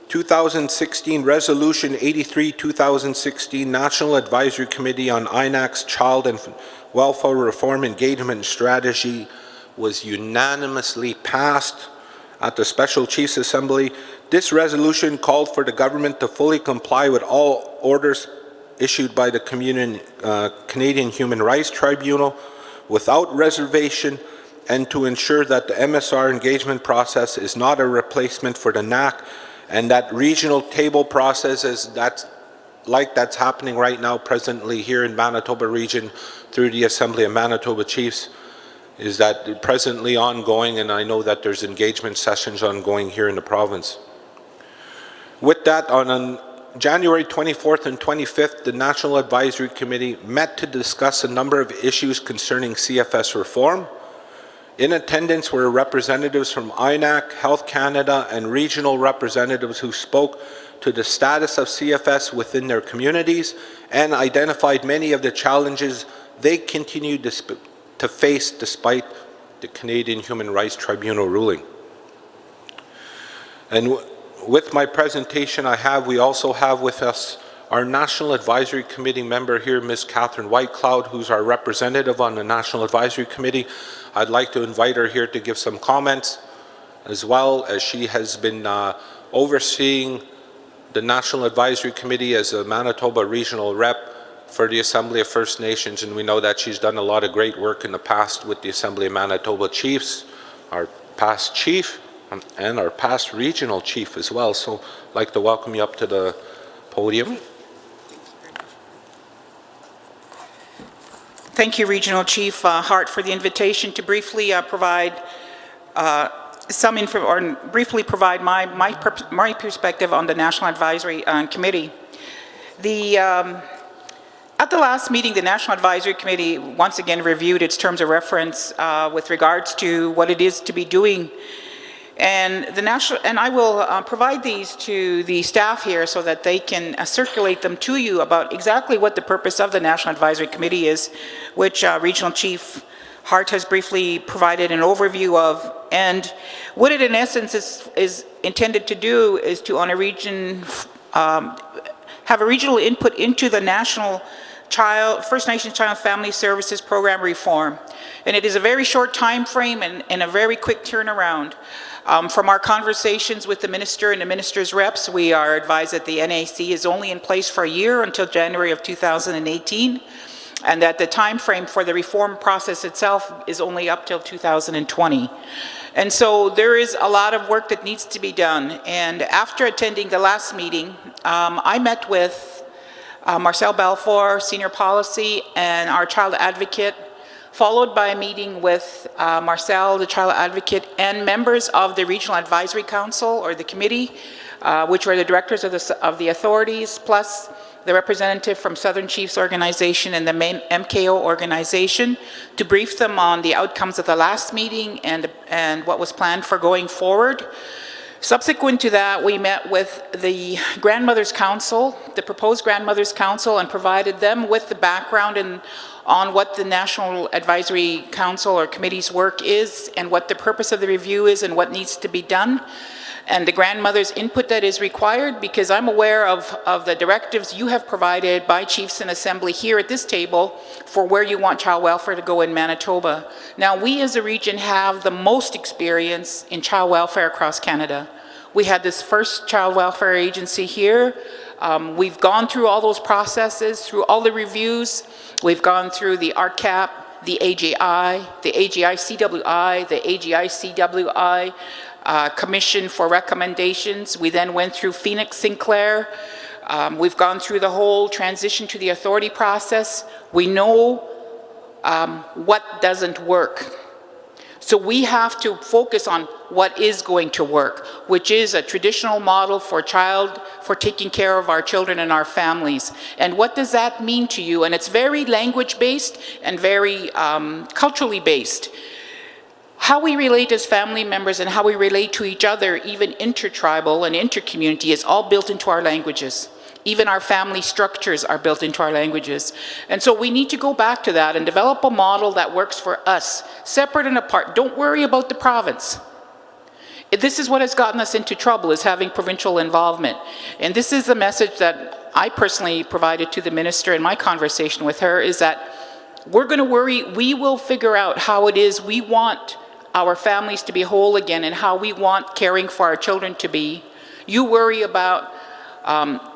2016 Resolution 83-2016 National Advisory Committee on INAC's Child and Welfare Reform Engagement Strategy was unanimously passed at the Special Chiefs Assembly. This resolution called for the government to fully comply with all orders issued by the Canadian Human Rights Tribunal without reservation, and to ensure that the MSR engagement process is not a replacement for the NAC, and that regional table processes that's happening right now presently here in Manitoba region through the Assembly of Manitoba Chiefs is that presently ongoing, and I know that there's engagement sessions ongoing here in the province. With that, on January 24th and 25th, the National Advisory Committee met to discuss a number of issues concerning CFS reform. In attendance were representatives from INAC, Health Canada, and regional representatives who spoke to the status of CFS within their communities and identified many of the challenges they continue to face despite the Canadian Human Rights Tribunal ruling. And with my presentation we also have with us our National Advisory Committee member here, Ms. Catherine Whitecloud, who's our representative on the National Advisory Committee. I'd like to invite her here to give some comments, as well as she has been overseeing the National Advisory Committee as a Manitoba regional rep for the Assembly of First Nations, and we know that she's done a lot of great work in the past with the Assembly of Manitoba Chiefs, our past chief, and our past regional chief as well. So I'd like to welcome you up to the podium. Thank you, Regional Chief Hart, for the invitation to briefly provide briefly provide my perspective on the National Advisory Committee. At the last meeting, the National Advisory Committee once again reviewed its terms of reference with regards to what it is to be doing. And I will provide these to the staff here so that they can circulate them to you about exactly what the purpose of the National Advisory Committee is, which Regional Chief Hart has briefly provided an overview of. And what it in essence is intended to do is to, on a region, have a regional input into the National First Nations Child Family Services Program reform. And it is a very short time frame and a very quick turnaround. From our conversations with the Minister and the Minister's reps, we are advised that the NAC is only in place for a year until January of 2018, and that the time frame for the reform process itself is only up till 2020. And so there is a lot of work that needs to be done. And after attending the last meeting, I met with Marcel Balfour, Senior Policy, and our Child Advocate, followed by a meeting with Marcel, the Child Advocate, and members of the Regional Advisory Council, or the committee, which were the directors of the authorities, plus the representative from Southern Chiefs Organization and the main MKO organization, to brief them on the outcomes of the last meeting and what was planned for going forward. Subsequent to that, we met with the Grandmothers Council, the proposed Grandmothers Council, and provided them with the background on what the National Advisory Council or Committee's work is and what the purpose of the review is and what needs to be done, and the grandmother's input that is required, because I'm aware of the directives you have provided by Chiefs and Assembly here at this table for where you want child welfare to go in Manitoba. Now, we as a region have the most experience in child welfare across Canada. We had this first child welfare agency here. We've gone through all those processes, through all the reviews. We've gone through the RCAP, the AGI, the AGI-CWI, the AGI-CWI Commission for recommendations. We then went through Phoenix Sinclair. We've gone through the whole transition to the authority process. We know what doesn't work. So we have to focus on what is going to work, which is a traditional model for taking care of our children and our families. And what does that mean to you? And it's very language-based and very culturally based. How we relate as family members and how we relate to each other, even intertribal and intercommunity, is all built into our languages. Even our family structures are built into our languages. And so we need to go back to that and develop a model that works for us, separate and apart. Don't worry about the province. This is what has gotten us into trouble, is having provincial involvement. And this is the message that I personally provided to the minister in my conversation with her, is that we're going to worry, we will figure out how it is we want our families to be whole again and how we want caring for our children to be. You worry about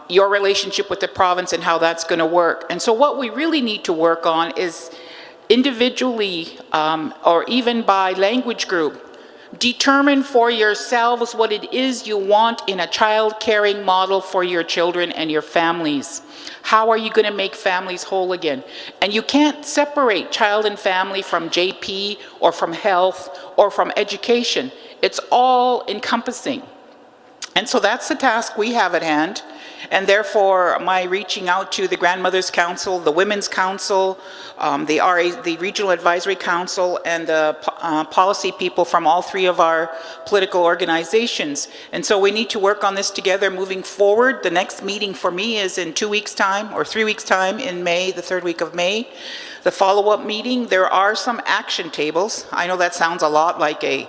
your relationship with the province and how that's going to work. And so what we really need to work on is individually or even by language group, determine for yourselves what it is you want in a child caring model for your children and your families. How are you going to make families whole again? And you can't separate child and family from JP or from health or from education. It's all encompassing. And so that's the task we have at hand. And therefore, my reaching out to the Grandmothers Council, the Women's Council, the Regional Advisory Council, and the policy people from all three of our political organizations. And so we need to work on this together moving forward. The next meeting for me is in 2 weeks' time, or 3 weeks' time in May, the third week of May. The follow-up meeting, there are some action tables. I know that sounds a lot like a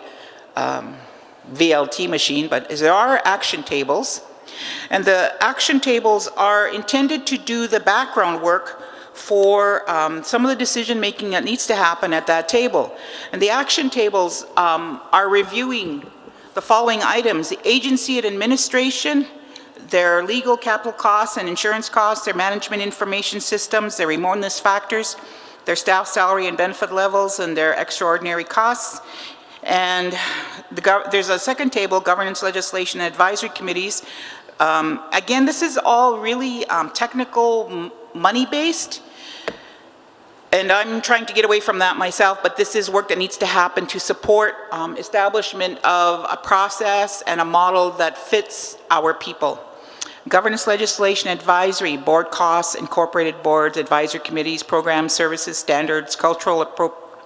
VLT machine, but there are action tables. And the action tables are intended to do the background work for some of the decision making that needs to happen at that table. And the action tables are reviewing the following items: the agency and administration, their legal capital costs and insurance costs, their management information systems, their remoteness factors, their staff salary and benefit levels, and their extraordinary costs. And there's a second table, governance, legislation, and advisory committees. Again, this is all really technical, money-based, and I'm trying to get away from that myself, but this is work that needs to happen to support establishment of a process and a model that fits our people. Governance, legislation, advisory, board costs, incorporated boards, advisory committees, programs, services, standards, cultural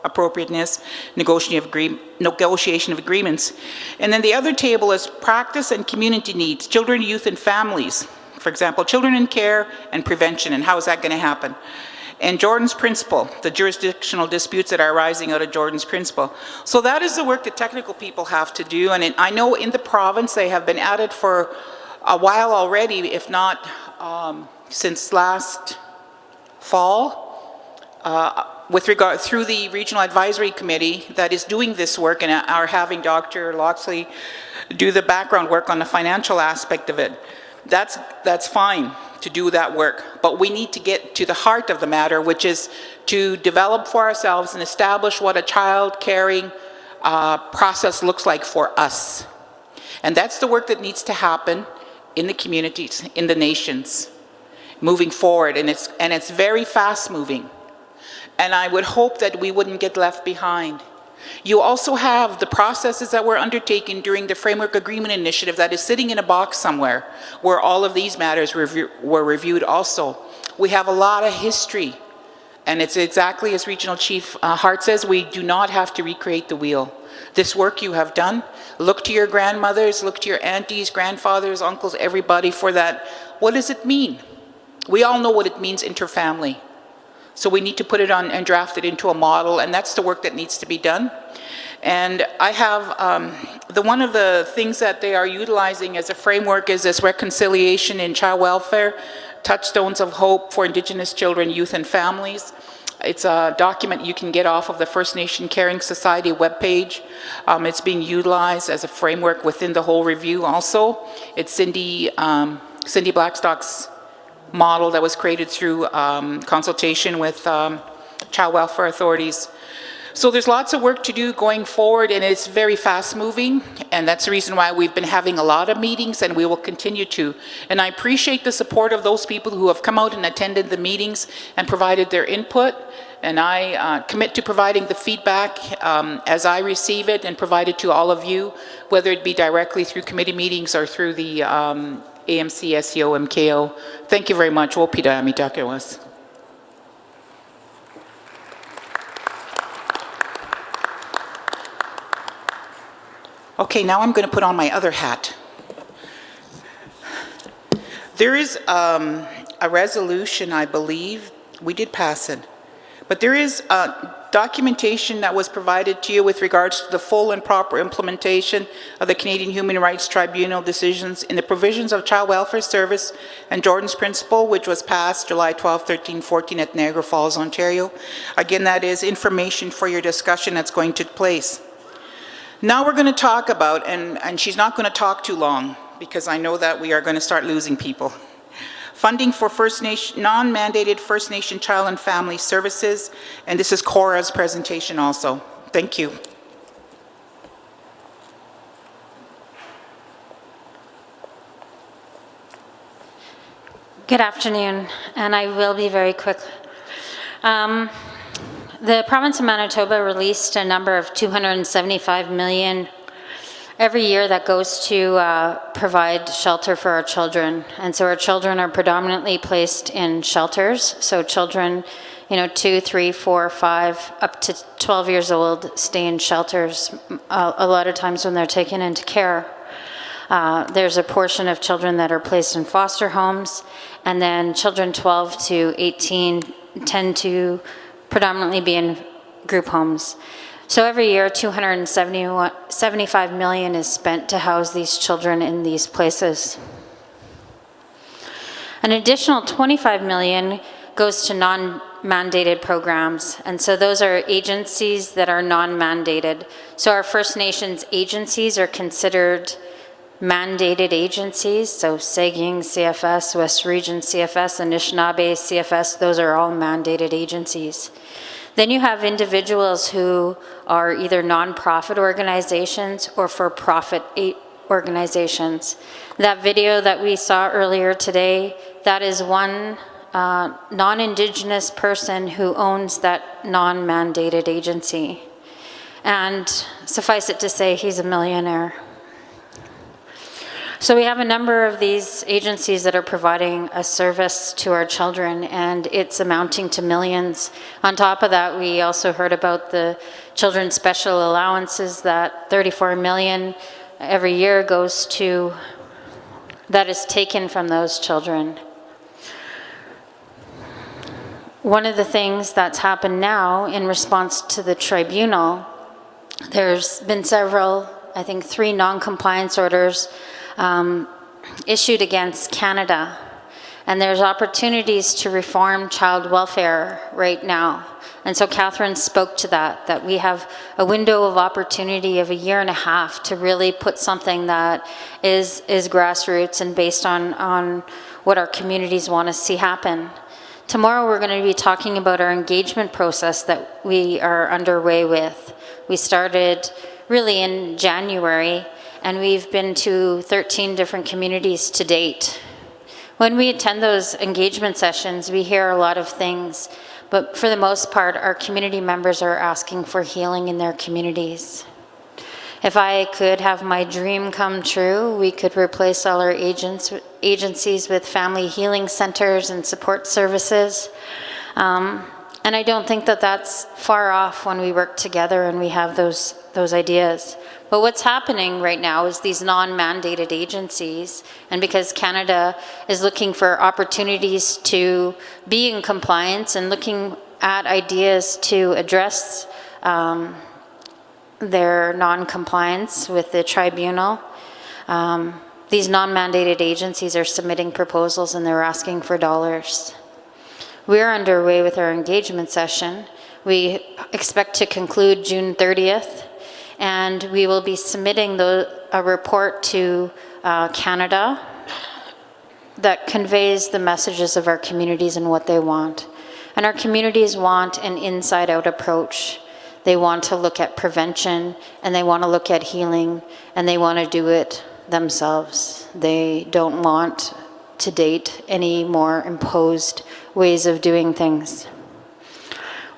appropriateness, negotiation of agreements. And then the other table is practice and community needs, children, youth, and families. For example, children in care and prevention, and how is that going to happen? And Jordan's Principle, the jurisdictional disputes that are arising out of Jordan's Principle. So that is the work that technical people have to do, and I know in the province they have been at it for a while already, if not since last fall. With regard through the Regional Advisory Committee that is doing this work and are having Dr. Loxley do the background work on the financial aspect of it. That's fine to do that work, but we need to get to the heart of the matter, which is to develop for ourselves and establish what a child caring process looks like for us. And that's the work that needs to happen in the communities, in the nations, moving forward, and it's very fast moving. And I would hope that we wouldn't get left behind. You also have the processes that were undertaken during the Framework Agreement Initiative that is sitting in a box somewhere where all of these matters were reviewed also. We have a lot of history, and it's exactly as Regional Chief Hart says, we do not have to recreate the wheel. This work you have done, look to your grandmothers, look to your aunties, grandfathers, uncles, everybody for that. What does it mean? We all know what it means interfamily. So we need to put it on and draft it into a model, and that's the work that needs to be done. And I have, one of the things that they are utilizing as a framework is this reconciliation in child welfare, touchstones of hope for Indigenous children, youth, and families. It's a document you can get off of the First Nation Caring Society webpage. It's being utilized as a framework within the whole review also. It's Cindy Blackstock's model that was created through consultation with child welfare authorities. So there's lots of work to do going forward, and it's very fast moving, and that's the reason why we've been having a lot of meetings, and we will continue to. And I appreciate the support of those people who have come out and attended the meetings and provided their input, and I commit to providing the feedback as I receive it and provide it to all of you, whether it be directly through committee meetings or through the AMC, SEO, MKO. Thank you very much. Okay, now I'm going to put on my other hat. There is a resolution, I believe, we did pass it, But there is documentation that was provided to you with regards to the full and proper implementation of the Canadian Human Rights Tribunal decisions in the provisions of Child Welfare Service and Jordan's Principle, which was passed July 12, 13, 14 at Niagara Falls, Ontario. Again, that is information for your discussion that's going to take place. Now we're going to talk about, and she's not going to talk too long because I know that we are going to start losing people. Funding for First Nation, non-mandated First Nation Child and Family Services, and this is Cora's presentation also. Thank you. Good afternoon, and I will be very quick. The province of Manitoba released a number of $275 million every year that goes to provide shelter for our children. And so our children are predominantly placed in shelters. So children, 2, 3, 4, 5, up to 12 years old stay in shelters a lot of times when they're taken into care. There's a portion of children that are placed in foster homes, and then children 12 to 18 tend to predominantly be in group homes. So every year, $275 million is spent to house these children in these places. An additional $25 million goes to non-mandated programs, and so those are agencies that are non-mandated. So our First Nations agencies are considered mandated agencies, so Saugeen CFS, West Region CFS, Anishinaabe CFS, those are all mandated agencies. Then you have individuals who are either non-profit organizations or for-profit organizations. That video that we saw earlier today, that is one non-Indigenous person who owns that non-mandated agency. And suffice it to say, he's a millionaire. So we have a number of these agencies that are providing a service to our children, and it's amounting to millions. On top of that, we also heard about the children's special allowances, that $34 million every year goes to, that is taken from those children. One of the things that's happened now in response to the tribunal, there's been several, I think 3 non-compliance orders issued against Canada. And there's opportunities to reform child welfare right now. And so Catherine spoke to that we have a window of opportunity of 1.5 years to really put something that is grassroots and based on what our communities want to see happen. Tomorrow we're going to be talking about our engagement process that we are underway with. We started really in January, and we've been to 13 different communities to date. When we attend those engagement sessions, we hear a lot of things, but for the most part, our community members are asking for healing in their communities. If I could have my dream come true, we could replace all our agencies with family healing centers and support services. And I don't think that that's far off when we work together and we have those ideas. But what's happening right now is these non-mandated agencies, and because Canada is looking for opportunities to be in compliance and looking at ideas to address their non-compliance with the tribunal, these non-mandated agencies are submitting proposals and they're asking for dollars. We're underway with our engagement session. We expect to conclude June 30th. And we will be submitting a report to Canada that conveys the messages of our communities and what they want. And our communities want an inside-out approach. They want to look at prevention, and they want to look at healing, and they want to do it themselves. They don't want to date any more imposed ways of doing things.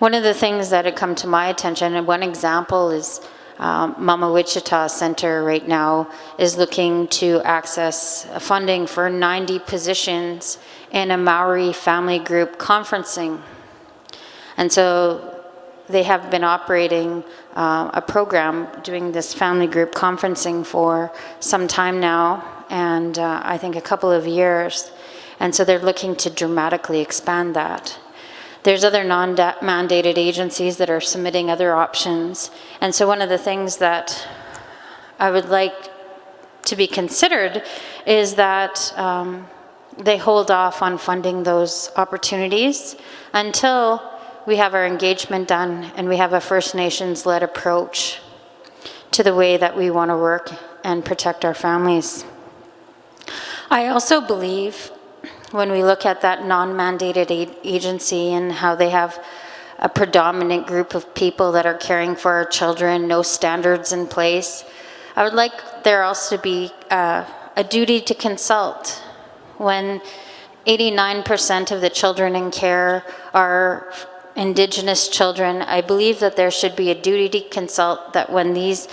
One of the things that had come to my attention, and one example is Mama Wichita Center right now is looking to access funding for 90 positions in a Maori family group conferencing. And so they have been operating a program doing this family group conferencing for some time now, and I think a couple of years. And so they're looking to dramatically expand that. there's other non-mandated agencies that are submitting other options. And so one of the things that I would like to be considered is that they hold off on funding those opportunities until we have our engagement done and we have a First Nations-led approach to the way that we want to work and protect our families. I also believe when we look at that non-mandated agency and how they have a predominant group of people that are caring for our children, no standards in place, I would like there also to be a duty to consult. When 89% of the children in care are Indigenous children, I believe that there should be a duty to consult, that when these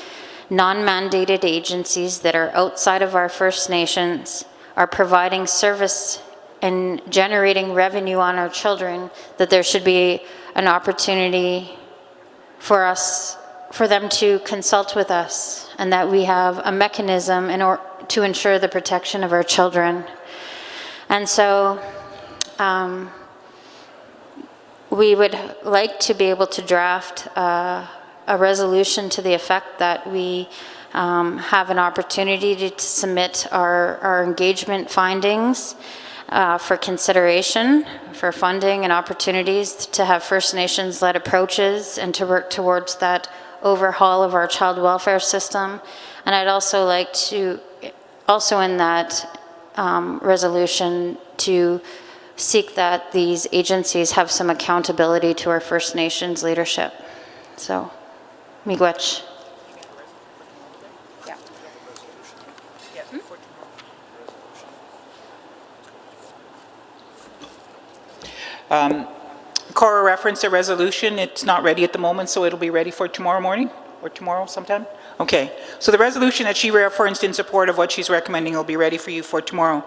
non-mandated agencies that are outside of our First Nations are providing service and generating revenue on our children, that there should be an opportunity for them to consult with us, and that we have a mechanism to ensure the protection of our children. And so we would like to be able to draft a resolution to the effect that we have an opportunity to submit our engagement findings for consideration, for funding and opportunities to have First Nations-led approaches and to work towards that overhaul of our child welfare system. And I'd also like to, also in that resolution, to seek that these agencies have some accountability to our First Nations leadership. So, miigwech. Cora referenced a resolution. It's not ready at the moment, so it'll be ready for tomorrow morning or tomorrow sometime? Okay. So the resolution that she referenced in support of what she's recommending will be ready for you for tomorrow.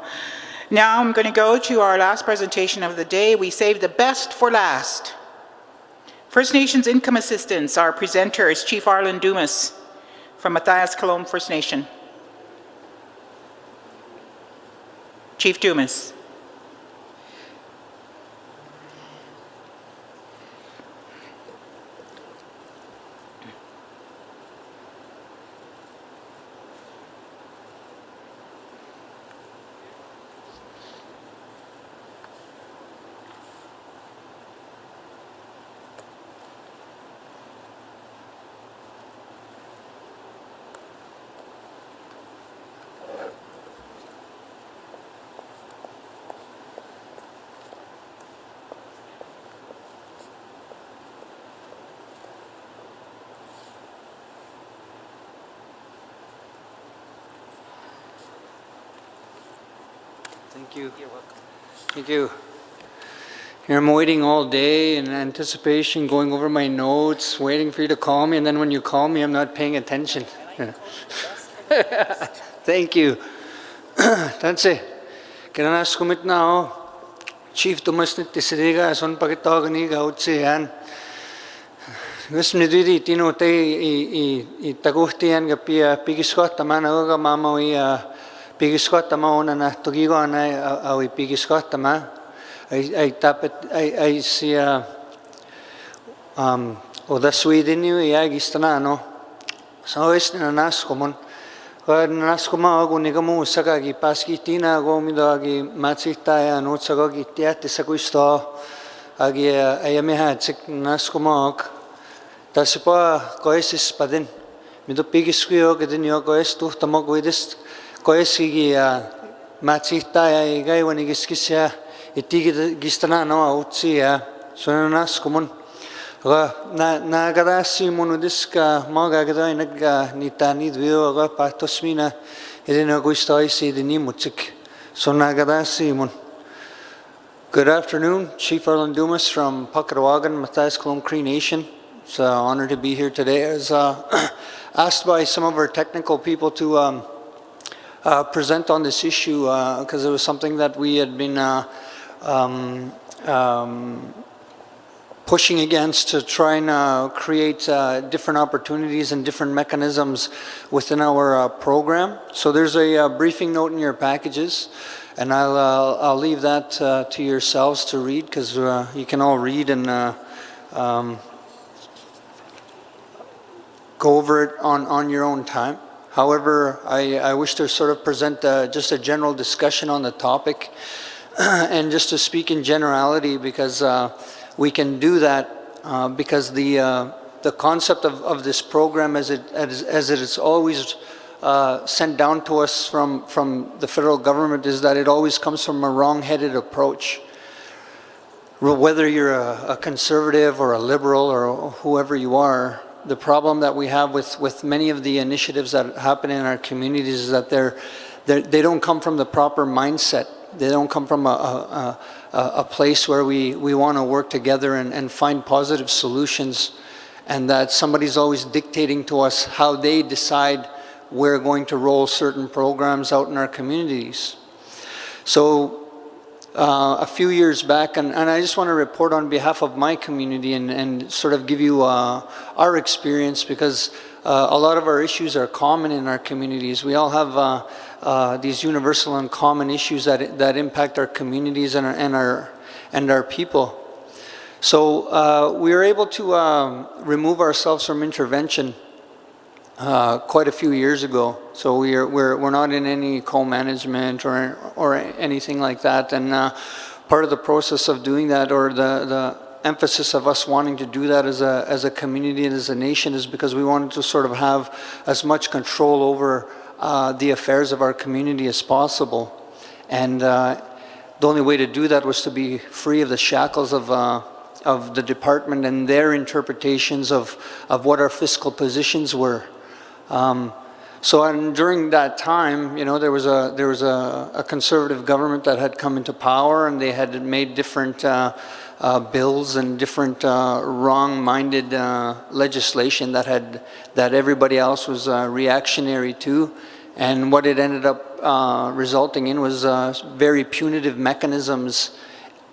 Now I'm going to go to our last presentation of the day. We saved the best for last. First Nations Income Assistance. Our presenter is Chief Arlen Dumas from Matthias Kalom First Nation. Chief Dumas. Thank you. You're welcome. Thank you. Here I'm waiting all day in anticipation, going over my notes, waiting for you to call me, and then when you call me, I'm not paying attention. Thank you. Tanse, kinanas kumit na ako. Chief Dumas nit tisiriga, son pakitawag ni gautsi yan. Gusto ni didi tino te I taguhti yan kapia pigiskot taman ako ka mama pigiskot tama ona na tugigo na awi pigiskot tama ay tapet ay siya o da Sweden yu ya gistana no so is na nas komon ka nas koma ako ni kamu saka gi paski tina go mi do agi matsita ya no saka gi tiate sa gusto agi ayame ha tsik nas koma Tasipa koesis padin. Mido pigiskuyo kadin yo koes tu tamo koedes koesigi matsita ya igay wanigiskisya itigi gistana no autsi ya sonanas kumun. Na gadasi monudiska maga gaday nagga nitani dvio aga patosmina edina gustoisi dini mutsik. Sonagadasi mun. Good afternoon, Chief Arlen Dumas from Puckawagan, Matthias Kalom Cree Nation. It's an honor to be here today. I was asked by some of our technical people to present on this issue because it was something that we had been pushing against to try and create different opportunities and different mechanisms within our program. So there's a briefing note in your packages. And I'll leave that to yourselves to read, because you can all read and go over it on your own time. However, I wish to sort of present just a general discussion on the topic and just to speak in generality, because we can do that because the concept of this program as it is always sent down to us from the federal government is that it always comes from a wrong-headed approach. Whether you're a conservative or a liberal or whoever you are, the problem that we have with many of the initiatives that happen in our communities is that they don't come from the proper mindset. They don't come from a place where we want to work together and find positive solutions, and that somebody's always dictating to us how they decide we're going to roll certain programs out in our communities. So a few years back, and I just want to report on behalf of my community and sort of give you our experience, because a lot of our issues are common in our communities. We all have these universal and common issues that impact our communities and our people. So we were able to remove ourselves from intervention quite a few years ago. So we're not in any co-management or anything like that. And part of the process of doing that, or the emphasis of us wanting to do that as a community and as a nation, is because we wanted to sort of have as much control over the affairs of our community as possible. And the only way to do that was to be free of the shackles of the department and their interpretations of what our fiscal positions were. So during that time, you know, there was a conservative government that had come into power, and they had made different bills and different wrong-minded legislation that everybody else was reactionary to, and what it ended up resulting in was very punitive mechanisms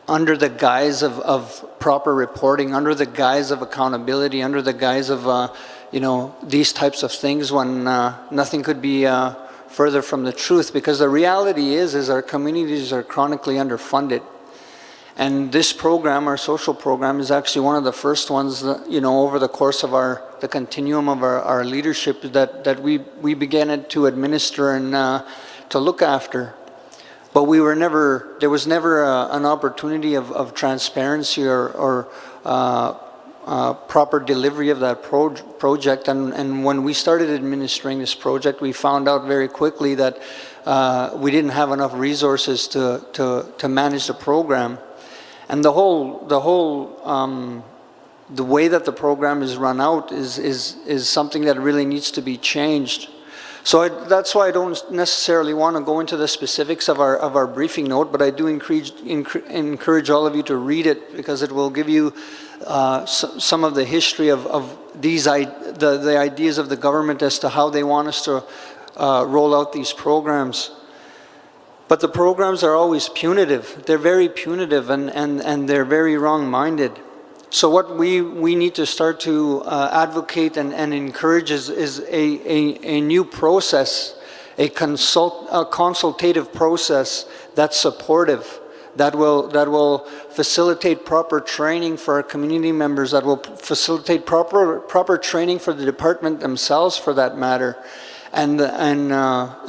under the guise of proper reporting, under the guise of accountability, under the guise of you know, these types of things, when nothing could be further from the truth. Because the reality is our communities are chronically underfunded. And this program, our social program, is actually one of the first ones that, you know, over the course of the continuum of our leadership that we began to administer and to look after. But there was never an opportunity of transparency or proper delivery of that project. And when we started administering this project, we found out very quickly that we didn't have enough resources to manage the program. And the way that the program is run out is something that really needs to be changed. So that's why I don't necessarily want to go into the specifics of our briefing note, but I do encourage all of you to read it, because it will give you some of the history of the ideas of the government as to how they want us to roll out these programs. But the programs are always punitive. They're very punitive, and they're very wrong-minded. So what we need to start to advocate and encourage is a new process, a consultative process that's supportive, that will facilitate proper training for our community members, that will facilitate proper training for the department themselves, for that matter, and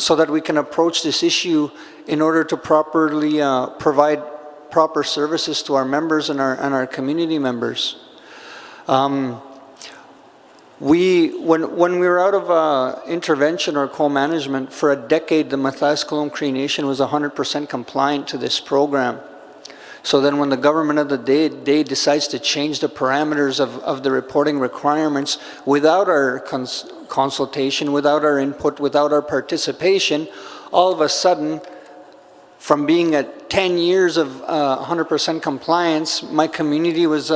so that we can approach this issue in order to properly provide proper services to our members and our community members. When we were out of intervention or co-management for a decade, the Mathias-Killam Cree Nation was 100% compliant to this program. So then when the government of the day decides to change the parameters of the reporting requirements without our consultation, without our input, without our participation, all of a sudden, from being at 10 years of 100% compliance, my community was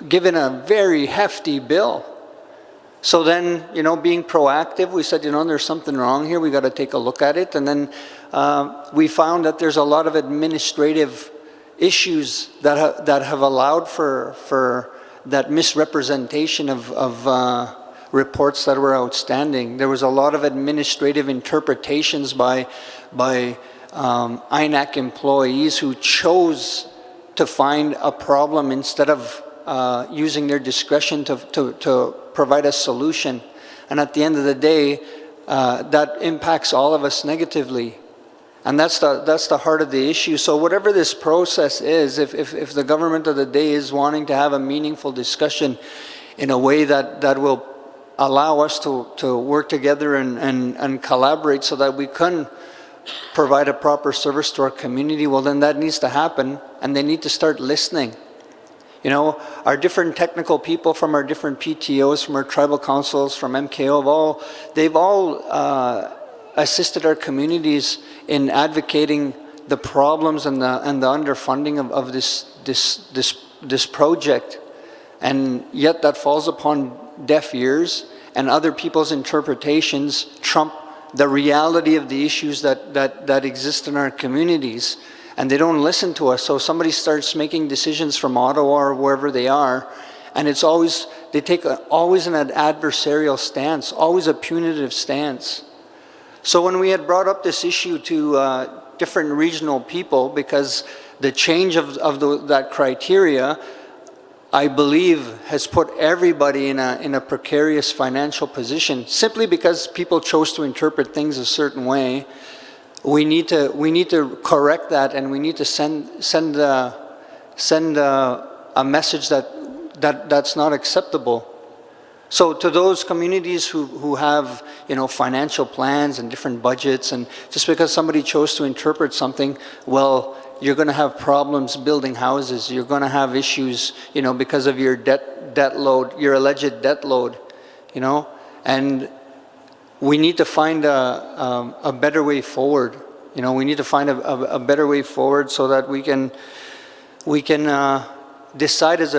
given a very hefty bill. So then, you know, being proactive, we said, you know, there's something wrong here, we got to take a look at it. And then we found that there's a lot of administrative issues that have allowed for that misrepresentation of reports that were outstanding. There was a lot of administrative interpretations by INAC employees who chose to find a problem instead of using their discretion to provide a solution. And at the end of the day, that impacts all of us negatively. And that's the heart of the issue. So whatever this process is, if the government of the day is wanting to have a meaningful discussion in a way that will allow us to work together and collaborate so that we can provide a proper service to our community, well then that needs to happen, and they need to start listening. You know, our different technical people from our different PTOs, from our tribal councils, from MKO, they've all assisted our communities in advocating the problems and the underfunding of this project, and yet that falls upon deaf ears, and other people's interpretations trump the reality of the issues that exist in our communities, and they don't listen to us. So somebody starts making decisions from Ottawa or wherever they are, and it's always, they take always an adversarial stance, always a punitive stance. So when we had brought up this issue to different regional people, because the change of that criteria, I believe, has put everybody in a precarious financial position, simply because people chose to interpret things a certain way. We need to correct that, and we need to send a message that's not acceptable. So to those communities who have, you know, financial plans and different budgets, and just because somebody chose to interpret something, well, you're going to have problems building houses. You're going to have issues, you know, because of your debt load, your alleged debt load, you know. And we need to find a better way forward. You know, we need to find a better way forward so that we can decide as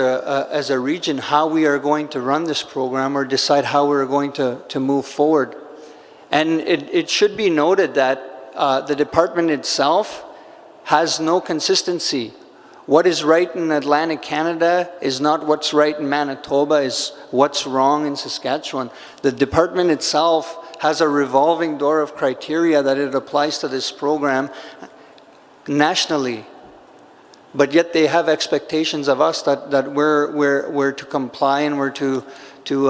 a region how we are going to run this program, or decide how we're going to move forward. And it should be noted that the department itself has no consistency. What is right in Atlantic Canada is not what's right in Manitoba, is what's wrong in Saskatchewan. The department itself has a revolving door of criteria that it applies to this program nationally. But yet they have expectations of us that we're to comply, and we're to you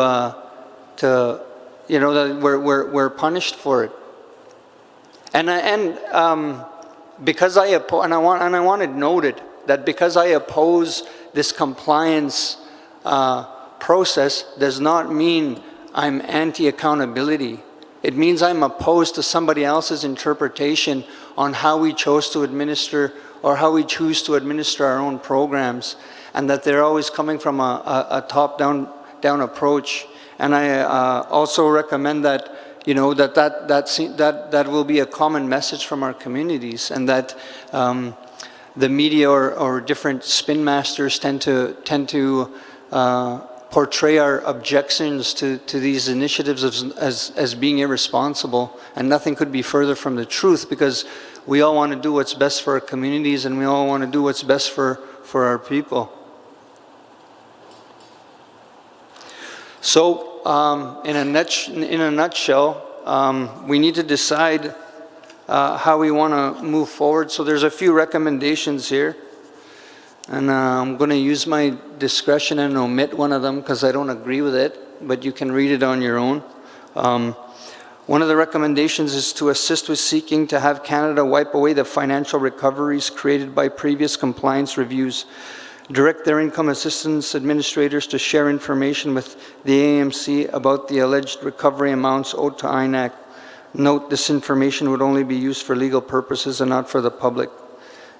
know, that we're punished for it. And because I want it noted that because I oppose this compliance process does not mean I'm anti-accountability. It means I'm opposed to somebody else's interpretation on how we chose to administer, or how we choose to administer our own programs, and that they're always coming from a top-down approach. And I also recommend that, you know, that will be a common message from our communities, and that the media or different spin masters tend to portray our objections to these initiatives as being irresponsible, and nothing could be further from the truth, because we all want to do what's best for our communities, and we all want to do what's best for our people. So in a nutshell, we need to decide how we want to move forward. So there's a few recommendations here, and I'm going to use my discretion and omit one of them because I don't agree with it, but you can read it on your own. One of the recommendations is to assist with seeking to have Canada wipe away the financial recoveries created by previous compliance reviews. Direct their income assistance administrators to share information with the AMC about the alleged recovery amounts owed to INAC. Note, this information would only be used for legal purposes and not for the public.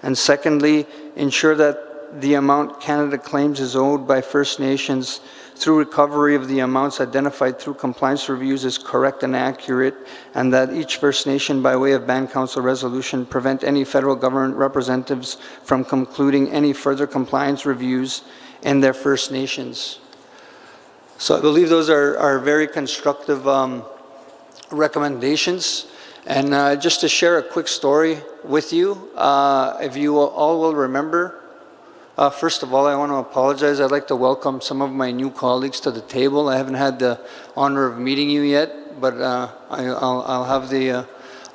And secondly, ensure that the amount Canada claims is owed by First Nations through recovery of the amounts identified through compliance reviews is correct and accurate, and that each First Nation, by way of Band Council resolution, prevent any federal government representatives from concluding any further compliance reviews in their First Nations. So I believe those are very constructive recommendations. And just to share a quick story with you, if you all will remember, first of all, I want to apologize. I'd like to welcome some of my new colleagues to the table. I haven't had the honor of meeting you yet, but I'll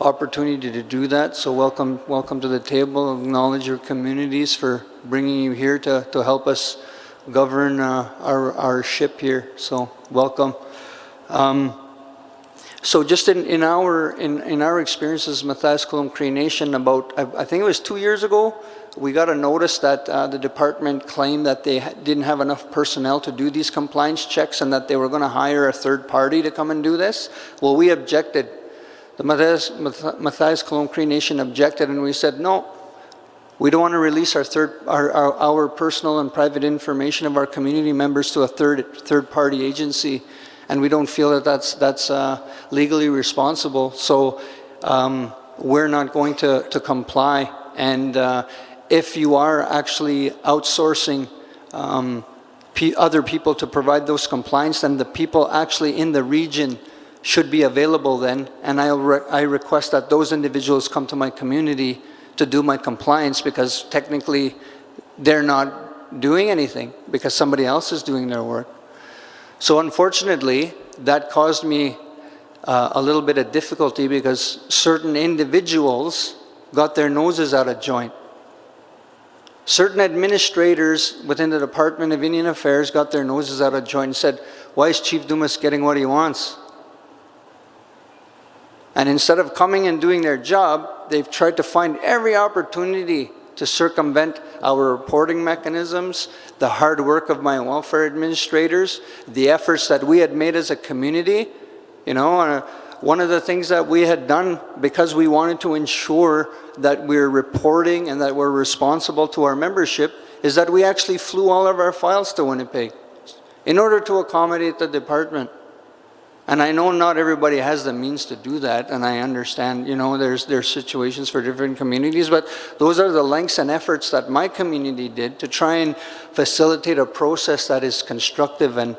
opportunity to do that. So welcome to the table. Acknowledge your communities for bringing you here to help us govern our ship here. So welcome. So just in our experiences, Mathias Coulomb Cree Nation, about I think it was 2 years ago, we got a notice that the department claimed that they didn't have enough personnel to do these compliance checks and that they were going to hire a third party to come and do this. Well, we objected. The Mathias Coulomb Cree Nation objected, and we said no. We don't want to release our personal and private information of our community members to a third party agency. And we don't feel that that's legally responsible. So we're not going to comply. And if you are actually outsourcing other people to provide those compliance, then the people actually in the region should be available then. And I request that those individuals come to my community to do my compliance, because technically they're not doing anything because somebody else is doing their work. So unfortunately, that caused me a little bit of difficulty because certain individuals got their noses out of joint. Certain administrators within the Department of Indian Affairs got their noses out of joint and said, why is Chief Dumas getting what he wants? And instead of coming and doing their job, they've tried to find every opportunity to circumvent our reporting mechanisms, the hard work of my welfare administrators, the efforts that we had made as a community. You know, one of the things that we had done, because we wanted to ensure that we're reporting and that we're responsible to our membership, is that we actually flew all of our files to Winnipeg in order to accommodate the department. And I know not everybody has the means to do that, and I understand, you know, there's situations for different communities, but those are the lengths and efforts that my community did to try and facilitate a process that is constructive and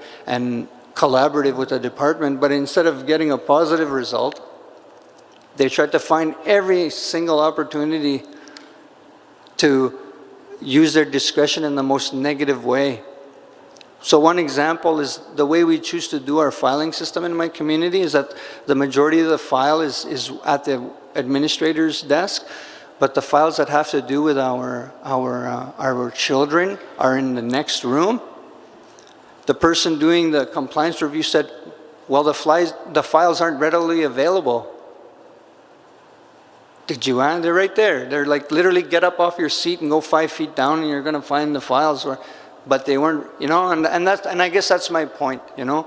collaborative with the department. But instead of getting a positive result, they tried to find every single opportunity to use their discretion in the most negative way. So one example is the way we choose to do our filing system in my community is that the majority of the file is at the administrator's desk, but the files that have to do with our children are in the next room. The person doing the compliance review said, well, the files aren't readily available. Did you? They're right there. They're like, literally get up off your seat and go 5 feet down and you're going to find the files. But they weren't, you know, and I guess that's my point, you know.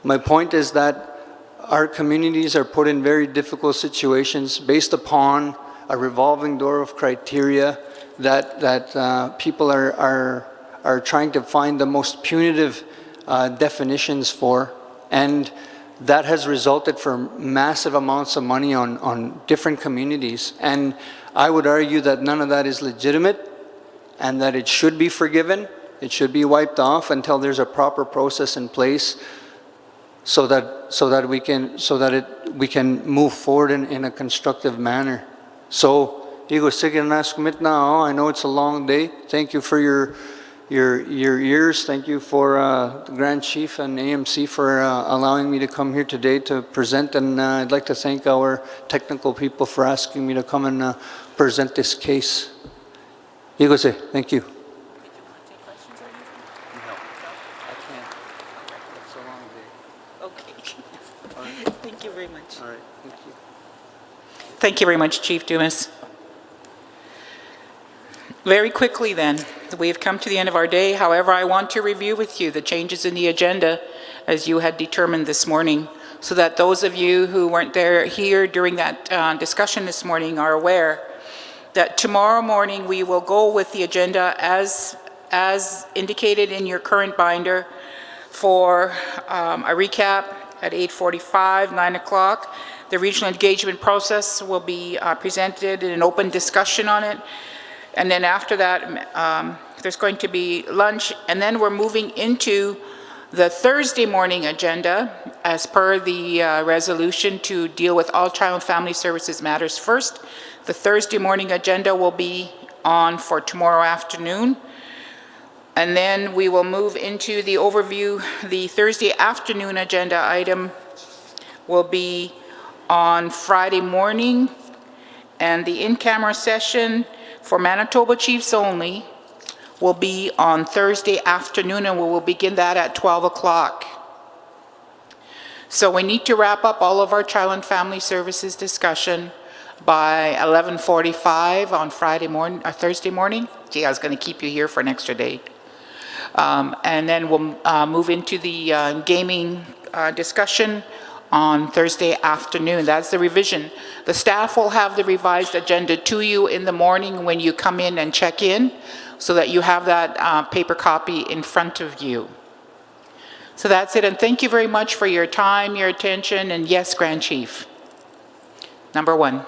My point is that our communities are put in very difficult situations based upon a revolving door of criteria that people are trying to find the most punitive definitions for, and that has resulted for massive amounts of money on different communities. And I would argue that none of that is legitimate and that it should be forgiven. It should be wiped off until there's a proper process in place so that we can move forward in a constructive manner. So, I know it's a long day. Thank you for your ears. Thank you for the Grand Chief and AMC for allowing me to come here today to present. And I'd like to thank our technical people for asking me to come and present this case. Thank you. Thank you very much, Chief Dumas. Very quickly then, we have come to the end of our day. However, I want to review with you the changes in the agenda as you had determined this morning, so that those of you who weren't here during that discussion this morning are aware that tomorrow morning we will go with the agenda as indicated in your current binder for a recap at 8:45, 9 o'clock. The regional engagement process will be presented in an open discussion on it. And then after that, there's going to be lunch. And then we're moving into the Thursday morning agenda as per the resolution to deal with all child and family services matters first. The Thursday morning agenda will be on for tomorrow afternoon. And then we will move into the overview. The Thursday afternoon agenda item will be on Friday morning, and the in-camera session for Manitoba Chiefs only will be on Thursday afternoon, and we will begin that at 12 o'clock. So we need to wrap up all of our child and family services discussion by 11:45 on Friday morning, or Thursday morning. Gee, I was going to keep you here for an extra day. And then we'll move into the gaming discussion on Thursday afternoon. That's the revision. The staff will have the revised agenda to you in the morning when you come in and check in, so that you have that paper copy in front of you. So that's it, and thank you very much for your time, your attention, and yes, Grand Chief. Number one.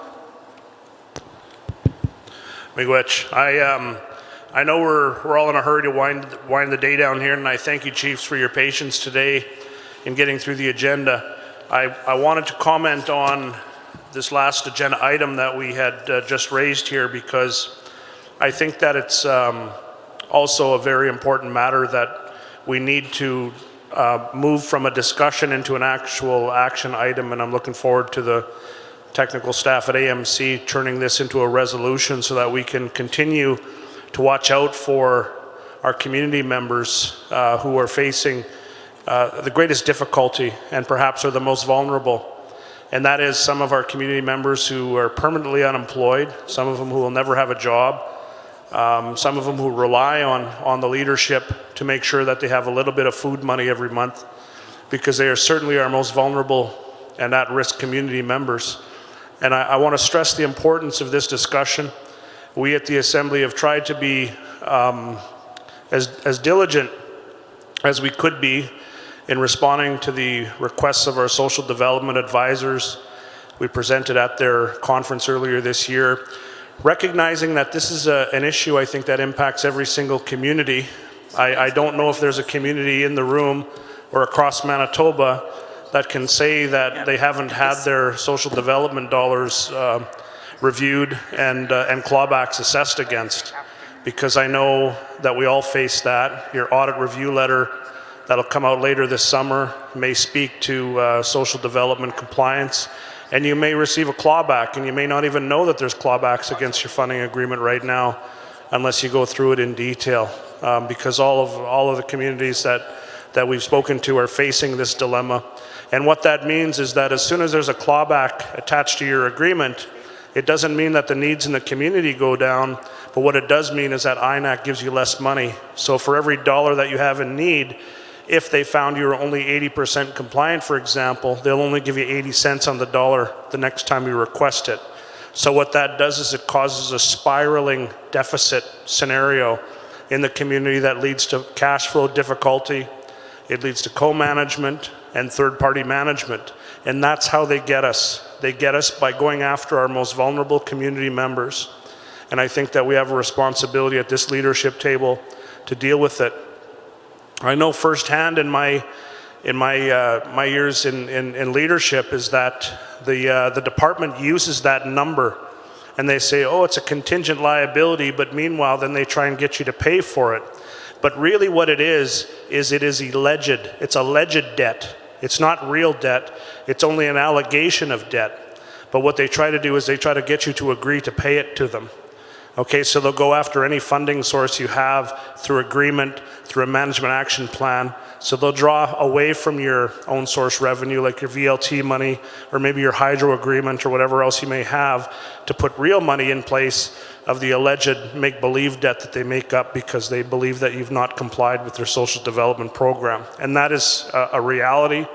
Miigwech, I know we're all in a hurry to wind the day down here, and I thank you, Chiefs, for your patience today in getting through the agenda. I wanted to comment on this last agenda item that we had just raised here, because I think that it's also a very important matter that we need to move from a discussion into an actual action item, and I'm looking forward to the technical staff at AMC turning this into a resolution so that we can continue to watch out for our community members who are facing the greatest difficulty and perhaps are the most vulnerable. And that is some of our community members who are permanently unemployed, some of them who will never have a job, some of them who rely on the leadership to make sure that they have a little bit of food money every month, because they are certainly our most vulnerable and at-risk community members. And I want to stress the importance of this discussion. We at the Assembly have tried to be as diligent as we could be in responding to the requests of our social development advisors. We presented at their conference earlier this year, recognizing that this is an issue, I think, that impacts every single community. I don't know if there's a community in the room or across Manitoba that can say that they haven't had their social development dollars reviewed and clawbacks assessed against, because I know that we all face that. Your audit review letter that'll come out later this summer may speak to social development compliance, and you may receive a clawback, and you may not even know that there's clawbacks against your funding agreement right now unless you go through it in detail, because all of the communities that we've spoken to are facing this dilemma. And what that means is that as soon as there's a clawback attached to your agreement, it doesn't mean that the needs in the community go down, but what it does mean is that INAC gives you less money. So for every dollar that you have in need, if they found you were only 80% compliant, for example, they'll only give you 80 cents on the dollar the next time you request it. So what that does is it causes a spiraling deficit scenario in the community that leads to cash flow difficulty, it leads to co-management and third-party management. And that's how they get us. They get us by going after our most vulnerable community members. And I think that we have a responsibility at this leadership table to deal with it. I know firsthand in my years in leadership is that the department uses that number, and they say, oh, it's a contingent liability, but meanwhile then they try and get you to pay for it. But really what it is it is alleged. It's alleged debt. It's not real debt. It's only an allegation of debt. But what they try to do is they try to get you to agree to pay it to them. Okay, so they'll go after any funding source you have through agreement, through a management action plan. So they'll draw away from your own source revenue, like your VLT money, or maybe your hydro agreement, or whatever else you may have, to put real money in place of the alleged make-believe debt that they make up because they believe that you've not complied with their social development program. And that is a reality.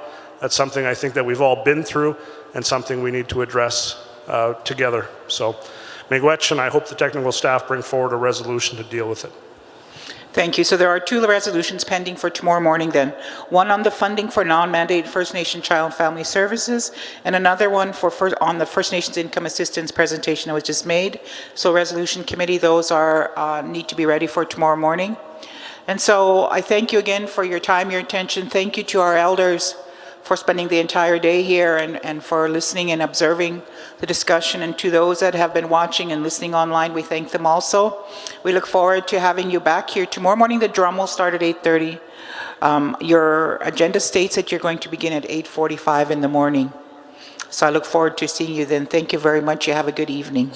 That's something I think that we've all been through, and something we need to address together. So, miigwech, and I hope the technical staff bring forward a resolution to deal with it. Thank you. So there are two resolutions pending for tomorrow morning then. One on the funding for non-mandated First Nation Child and Family Services, and another one on the First Nations Income Assistance presentation that was just made. So Resolution Committee, those are need to be ready for tomorrow morning. And so I thank you again for your time, your attention. Thank you to our elders for spending the entire day here and for listening and observing the discussion. And to those that have been watching and listening online, we thank them also. We look forward to having you back here tomorrow morning. The drum will start at 8:30. Your agenda states that you're going to begin at 8:45 in the morning. So I look forward to seeing you then. Thank you very much. You have a good evening.